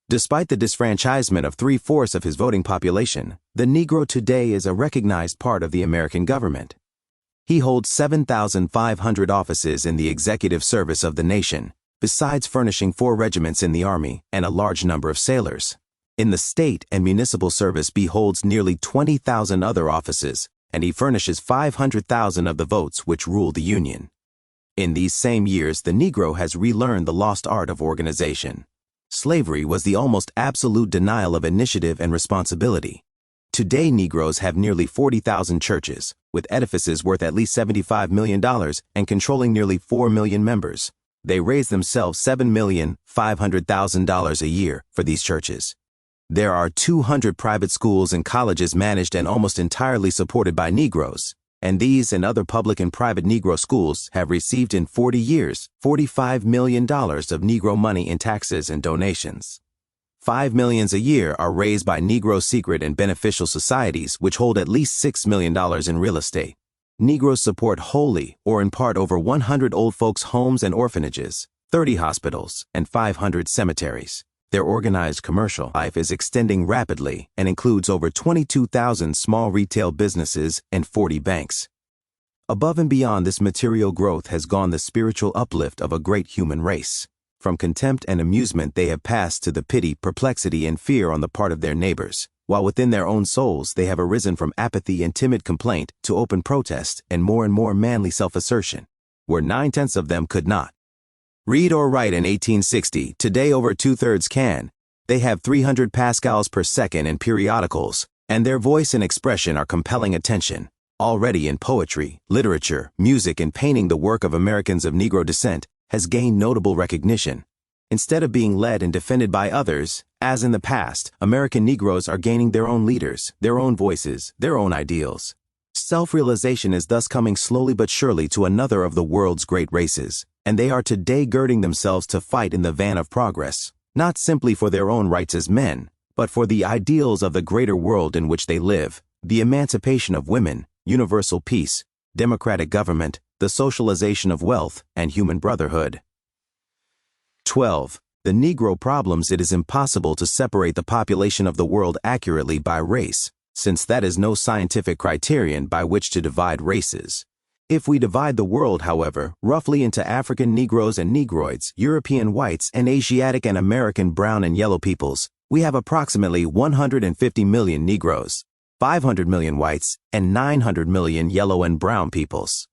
Despite the disfranchisement of 3/4 of his voting population, the Negro today is a recognized part of the American government. He holds 7,500 offices in the executive service of the nation, besides furnishing 4 regiments in the Army and a large number of sailors. In the state and municipal service, he holds nearly 20,000 other offices, and he furnishes 500,000 of the votes which rule the Union. In these same years, the Negro has relearned the lost art of organization. Slavery was the almost absolute denial of initiative and responsibility. Today, Negroes have nearly 40,000 churches, with edifices worth at least $75 million and controlling nearly 4 million members. They raise themselves $7,500,000 a year for these churches. There are 200 private schools and colleges managed and almost entirely supported by Negroes, and these and other public and private Negro schools have received in 40 years $45 million of Negro money in taxes and donations. $5 million a year are raised by Negro secret and beneficial societies which hold at least $6 million in real estate. Negroes support wholly or in part over 100 old folks' homes and orphanages. 30 hospitals, and 500 cemeteries. Their organized commercial life is extending rapidly and includes over 22,000 small retail businesses and 40 banks. Above and beyond this material growth has gone the spiritual uplift of a great human race. From contempt and amusement they have passed to the pity, perplexity, and fear on the part of their neighbors, while within their own souls they have arisen from apathy and timid complaint to open protest and more manly self-assertion, where 9/10 of them could not read or write in 1860. Today over 2/3 can. They have 300 pascals per second in periodicals, and their voice and expression are compelling attention. Already in poetry, literature, music, and painting, the work of Americans of Negro descent has gained notable recognition. Instead of being led and defended by others, as in the past, American Negroes are gaining their own leaders, their own voices, their own ideals. Self-realization is thus coming slowly but surely to another of the world's great races, and they are today girding themselves to fight in the van of progress, not simply for their own rights as men, but for the ideals of the greater world in which they live, the emancipation of women, universal peace, democratic government, the socialization of wealth, and human brotherhood. 12. The Negro problems. It is impossible to separate the population of the world accurately by race, since that is no scientific criterion by which to divide races. If we divide the world, however, roughly into African Negroes and Negroids, European whites, and Asiatic and American brown and yellow peoples, we have approximately 150 million Negroes, 500 million whites, and 900 million yellow and brown peoples.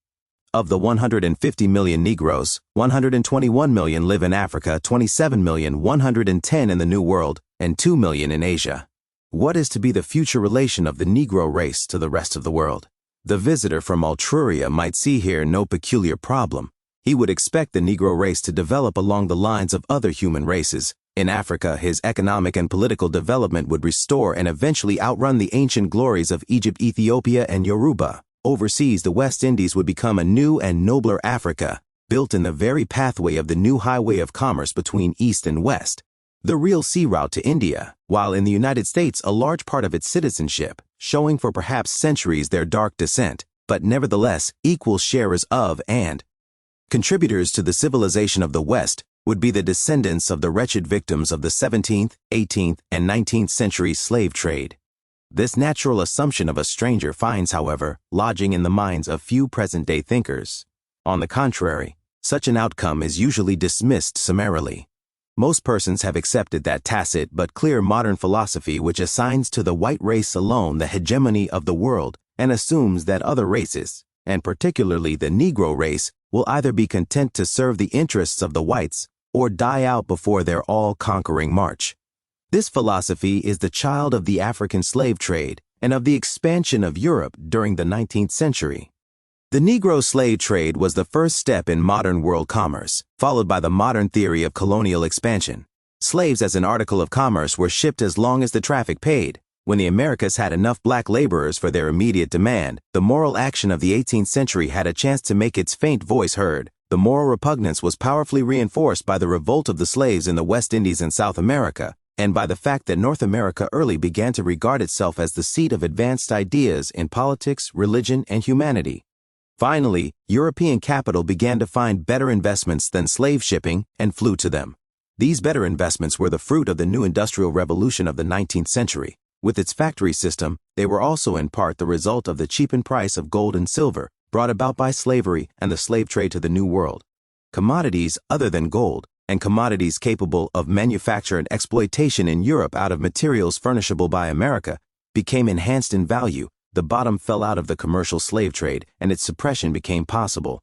Of the 150 million Negroes, 121 million live in Africa, 27,110,000 in the New World, and 2 million in Asia. What is to be the future relation of the Negro race to the rest of the world? The visitor from Altruria might see here no peculiar problem. He would expect the Negro race to develop along the lines of other human races. In Africa, his economic and political development would restore and eventually outrun the ancient glories of Egypt, Ethiopia, and Yoruba. Overseas, the West Indies would become a new and nobler Africa, built in the very pathway of the new highway of commerce between East and West, the real sea route to India, while in the United States a large part of its citizenship, showing for perhaps centuries their dark descent, but nevertheless equal sharers of and contributors to the civilization of the West, would be the descendants of the wretched victims of the 17th, 18th, and 19th century slave trade. This natural assumption of a stranger finds, however, lodging in the minds of few present-day thinkers. On the contrary, such an outcome is usually dismissed summarily. Most persons have accepted that tacit but clear modern philosophy which assigns to the white race alone the hegemony of the world and assumes that other races, and particularly the Negro race, will either be content to serve the interests of the whites or die out before their all-conquering march. This philosophy is the child of the African slave trade and of the expansion of Europe during the 19th century. The Negro slave trade was the first step in modern world commerce, followed by the modern theory of colonial expansion. Slaves as an article of commerce were shipped as long as the traffic paid. When the Americas had enough black laborers for their immediate demand, the moral action of the 18th century had a chance to make its faint voice heard. The moral repugnance was powerfully reinforced by the revolt of the slaves in the West Indies and South America, and by the fact that North America early began to regard itself as the seat of advanced ideas in politics, religion, and humanity. Finally, European capital began to find better investments than slave shipping and flew to them. These better investments were the fruit of the new industrial revolution of the 19th century. With its factory system, they were also in part the result of the cheapened price of gold and silver brought about by slavery and the slave trade to the New World. Commodities other than gold, and commodities capable of manufacture and exploitation in Europe out of materials furnishable by America, became enhanced in value. The bottom fell out of the commercial slave trade, and its suppression became possible.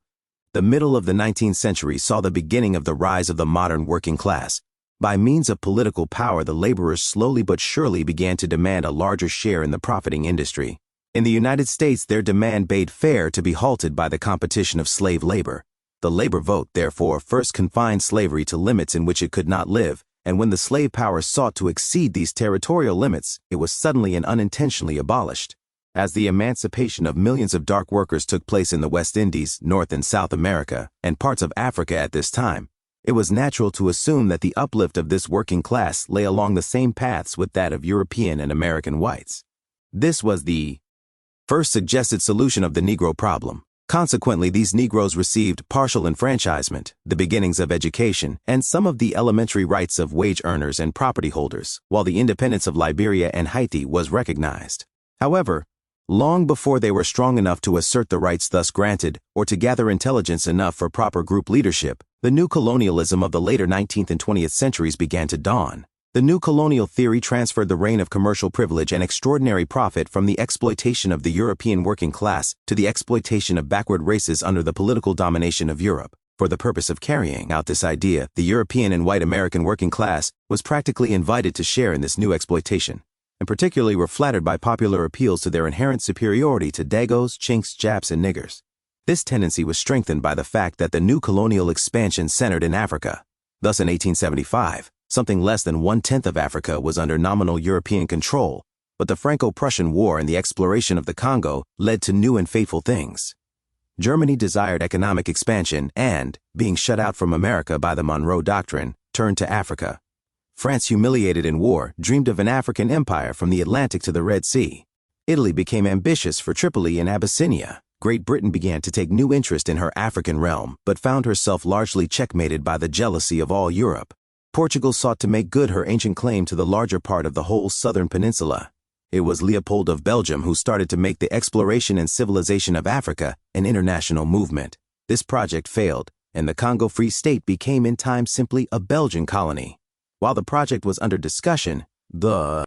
The middle of the 19th century saw the beginning of the rise of the modern working class. By means of political power, the laborers slowly but surely began to demand a larger share in the profiting industry. In the United States, their demand bade fair to be halted by the competition of slave labor. The labor vote, therefore, first confined slavery to limits in which it could not live, and when the slave power sought to exceed these territorial limits, it was suddenly and unintentionally abolished. As the emancipation of millions of dark workers took place in the West Indies, North and South America, and parts of Africa at this time, it was natural to assume that the uplift of this working class lay along the same paths with that of European and American whites. This was the first suggested solution of the Negro problem. Consequently, these Negroes received partial enfranchisement, the beginnings of education, and some of the elementary rights of wage earners and property holders, while the independence of Liberia and Haiti was recognized. However, long before they were strong enough to assert the rights thus granted or to gather intelligence enough for proper group leadership, the new colonialism of the later 19th and 20th centuries began to dawn. The new colonial theory transferred the reign of commercial privilege and extraordinary profit from the exploitation of the European working class to the exploitation of backward races under the political domination of Europe. For the purpose of carrying out this idea, the European and white American working class was practically invited to share in this new exploitation, and particularly were flattered by popular appeals to their inherent superiority to Dagos, Chinks, Japs, and niggers. This tendency was strengthened by the fact that the new colonial expansion centered in Africa. Thus, in 1875, something less than 1/10 of Africa was under nominal European control, but the Franco-Prussian War and the exploration of the Congo led to new and fateful things. Germany desired economic expansion and, being shut out from America by the Monroe Doctrine, turned to Africa. France, humiliated in war, dreamed of an African empire from the Atlantic to the Red Sea. Italy became ambitious for Tripoli and Abyssinia. Great Britain began to take new interest in her African realm, but found herself largely checkmated by the jealousy of all Europe. Portugal sought to make good her ancient claim to the larger part of the whole southern peninsula. It was Leopold of Belgium who started to make the exploration and civilization of Africa an international movement. This project failed, and the Congo Free State became in time simply a Belgian colony. While the project was under discussion, the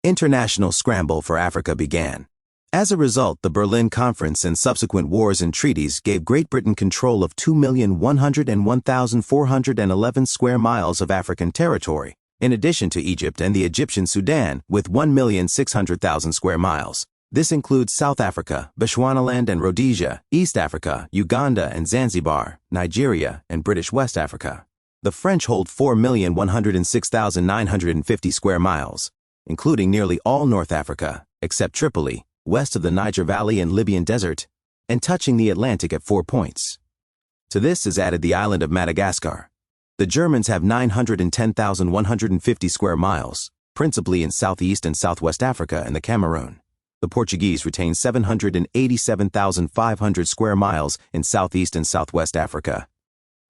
international scramble for Africa began. As a result, the Berlin Conference and subsequent wars and treaties gave Great Britain control of 2,101,411 square miles of African territory, in addition to Egypt and the Egyptian Sudan with 1,600,000 square miles. This includes South Africa, Bechuanaland and Rhodesia, East Africa, Uganda and Zanzibar, Nigeria, and British West Africa. The French hold 4,106,950 square miles, including nearly all North Africa, except Tripoli, west of the Niger Valley and Libyan Desert, and touching the Atlantic at 4 points. To this is added the island of Madagascar. The Germans have 910,150 square miles, principally in Southeast and Southwest Africa and the Cameroon. The Portuguese retain 787,500 square miles in Southeast and Southwest Africa.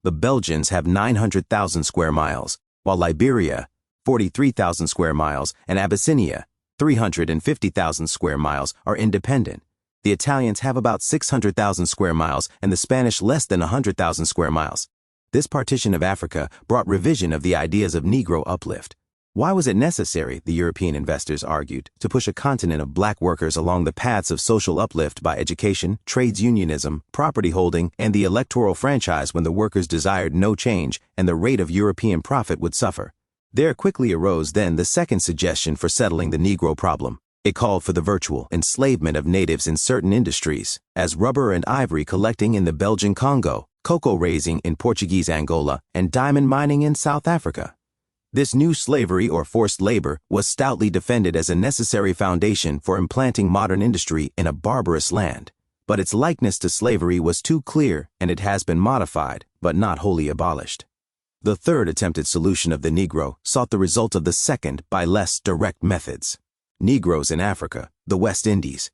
The Belgians have 900,000 square miles, while Liberia, 43,000 square miles, and Abyssinia, 350,000 square miles, are independent. The Italians have about 600,000 square miles and the Spanish less than 100,000 square miles. This partition of Africa brought revision of the ideas of Negro uplift. Why was it necessary, the European investors argued, to push a continent of black workers along the paths of social uplift by education, trades unionism, property holding, and the electoral franchise when the workers desired no change and the rate of European profit would suffer? There quickly arose then the second suggestion for settling the Negro problem. It called for the virtual enslavement of natives in certain industries, as rubber and ivory collecting in the Belgian Congo, cocoa raising in Portuguese Angola, and diamond mining in South Africa. This new slavery or forced labor was stoutly defended as a necessary foundation for implanting modern industry in a barbarous land. But its likeness to slavery was too clear, and it has been modified, but not wholly abolished. The third attempted solution of the Negro sought the result of the second by less direct methods. Negroes in Africa, the West Indies,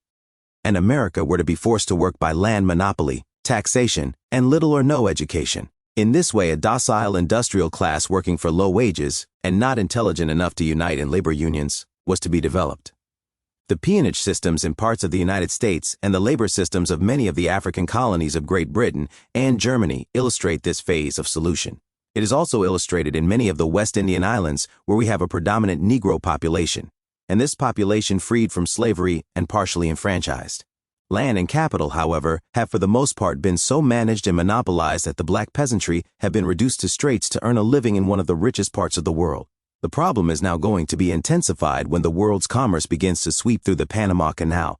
and America were to be forced to work by land monopoly, taxation, and little or no education. In this way, a docile industrial class working for low wages and not intelligent enough to unite in labor unions was to be developed. The peonage systems in parts of the United States and the labor systems of many of the African colonies of Great Britain and Germany illustrate this phase of solution. It is also illustrated in many of the West Indian islands where we have a predominant Negro population, and this population freed from slavery and partially enfranchised. Land and capital, however, have for the most part been so managed and monopolized that the black peasantry have been reduced to straits to earn a living in one of the richest parts of the world. The problem is now going to be intensified when the world's commerce begins to sweep through the Panama Canal.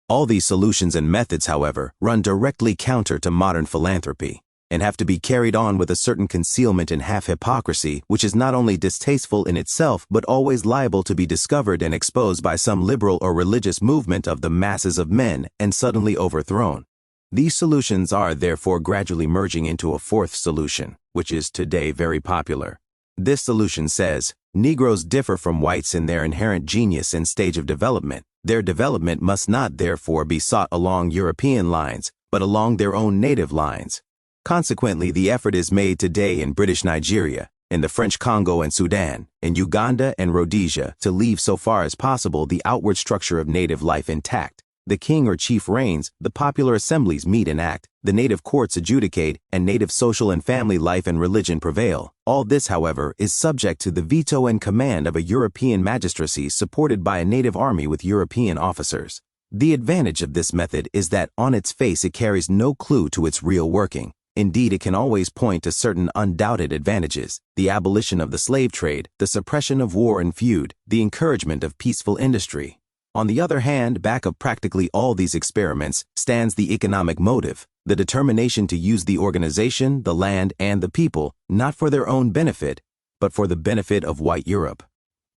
All these solutions and methods, however, run directly counter to modern philanthropy, and have to be carried on with a certain concealment and half-hypocrisy, which is not only distasteful in itself but always liable to be discovered and exposed by some liberal or religious movement of the masses of men and suddenly overthrown. These solutions are therefore gradually merging into a fourth solution, which is today very popular. This solution says, Negroes differ from whites in their inherent genius and stage of development. Their development must not therefore be sought along European lines, but along their own native lines. Consequently, the effort is made today in British Nigeria, in the French Congo and Sudan, in Uganda and Rhodesia to leave so far as possible the outward structure of native life intact. The king or chief reigns, the popular assemblies meet and act, the native courts adjudicate, and native social and family life and religion prevail. All this, however, is subject to the veto and command of a European magistracy supported by a native army with European officers. The advantage of this method is that on its face it carries no clue to its real working. Indeed, it can always point to certain undoubted advantages: the abolition of the slave trade, the suppression of war and feud, the encouragement of peaceful industry. On the other hand, back of practically all these experiments stands the economic motive, the determination to use the organization, the land, and the people, not for their own benefit, but for the benefit of white Europe.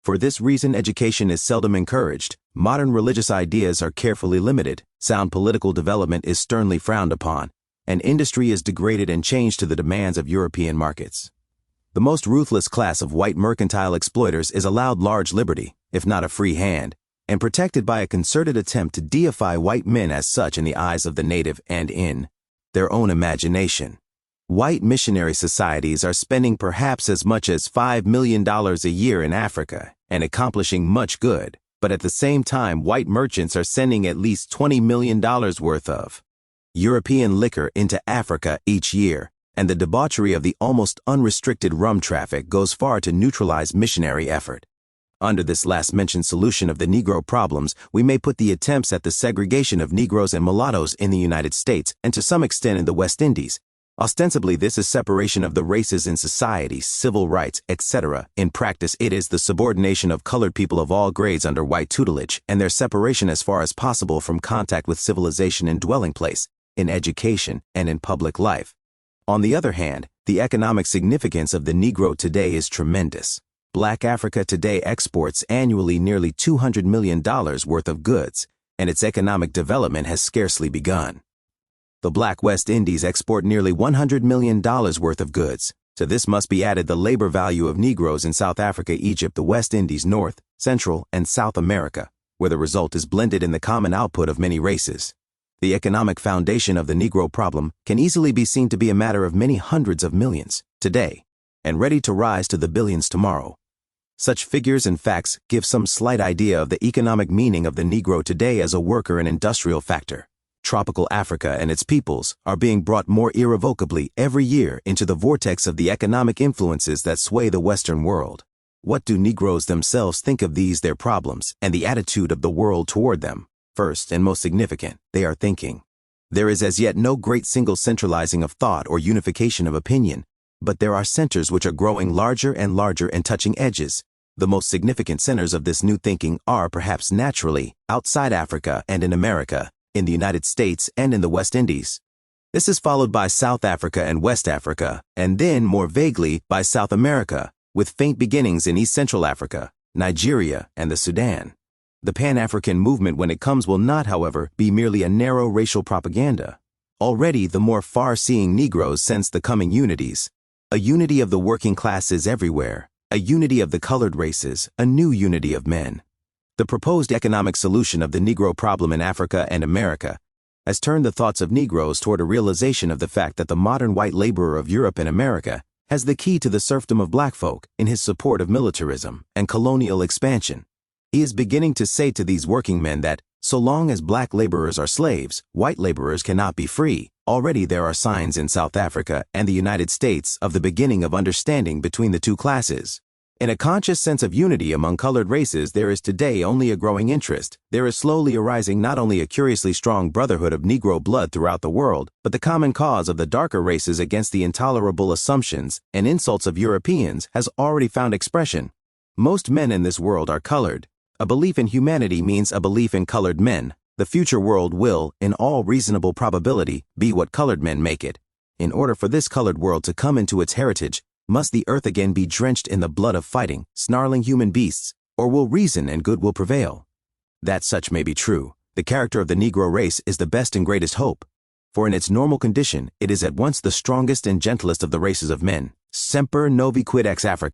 For this reason, education is seldom encouraged, modern religious ideas are carefully limited, sound political development is sternly frowned upon, and industry is degraded and changed to the demands of European markets. The most ruthless class of white mercantile exploiters is allowed large liberty, if not a free hand, and protected by a concerted attempt to deify white men as such in the eyes of the native and in their own imagination. White missionary societies are spending perhaps as much as $5 million a year in Africa and accomplishing much good, but at the same time white merchants are sending at least $20 million worth of European liquor into Africa each year, and the debauchery of the almost unrestricted rum traffic goes far to neutralize missionary effort. Under this last-mentioned solution of the Negro problems, we may put the attempts at the segregation of Negroes and mulattoes in the United States and to some extent in the West Indies. Ostensibly, this is separation of the races in society, civil rights, etc. In practice, it is the subordination of colored people of all grades under white tutelage and their separation as far as possible from contact with civilization in dwelling place, in education, and in public life. On the other hand, the economic significance of the Negro today is tremendous. Black Africa today exports annually nearly $200 million worth of goods, and its economic development has scarcely begun. The Black West Indies export nearly $100 million worth of goods. To this must be added the labor value of Negroes in South Africa, Egypt, the West Indies, North, Central, and South America, where the result is blended in the common output of many races. The economic foundation of the Negro problem can easily be seen to be a matter of many hundreds of millions today, and ready to rise to the billions tomorrow. Such figures and facts give some slight idea of the economic meaning of the Negro today as a worker and industrial factor. Tropical Africa and its peoples are being brought more irrevocably every year into the vortex of the economic influences that sway the Western world. What do Negroes themselves think of these their problems and the attitude of the world toward them? First and most significant, they are thinking. There is as yet no great single centralizing of thought or unification of opinion, but there are centers which are growing larger and larger and touching edges. The most significant centers of this new thinking are, perhaps naturally, outside Africa and in America, in the United States and in the West Indies. This is followed by South Africa and West Africa, and then, more vaguely, by South America, with faint beginnings in East Central Africa, Nigeria, and the Sudan. The Pan-African movement when it comes will not, however, be merely a narrow racial propaganda. Already, the more far-seeing Negroes sense the coming unities. A unity of the working classes everywhere. A unity of the colored races, a new unity of men. The proposed economic solution of the Negro problem in Africa and America has turned the thoughts of Negroes toward a realization of the fact that the modern white laborer of Europe and America has the key to the serfdom of black folk in his support of militarism and colonial expansion. He is beginning to say to these working men that, so long as black laborers are slaves, white laborers cannot be free. Already there are signs in South Africa and the United States of the beginning of understanding between the two classes. In a conscious sense of unity among colored races, there is today only a growing interest. There is slowly arising not only a curiously strong brotherhood of Negro blood throughout the world, but the common cause of the darker races against the intolerable assumptions and insults of Europeans has already found expression. Most men in this world are colored. A belief in humanity means a belief in colored men. The future world will, in all reasonable probability, be what colored men make it. In order for this colored world to come into its heritage, must the earth again be drenched in the blood of fighting, snarling human beasts, or will reason and good will prevail? That such may be true, the character of the Negro race is the best and greatest hope. For in its normal condition, it is at once the strongest and gentlest of the races of men. Semper novi quid ex Africa.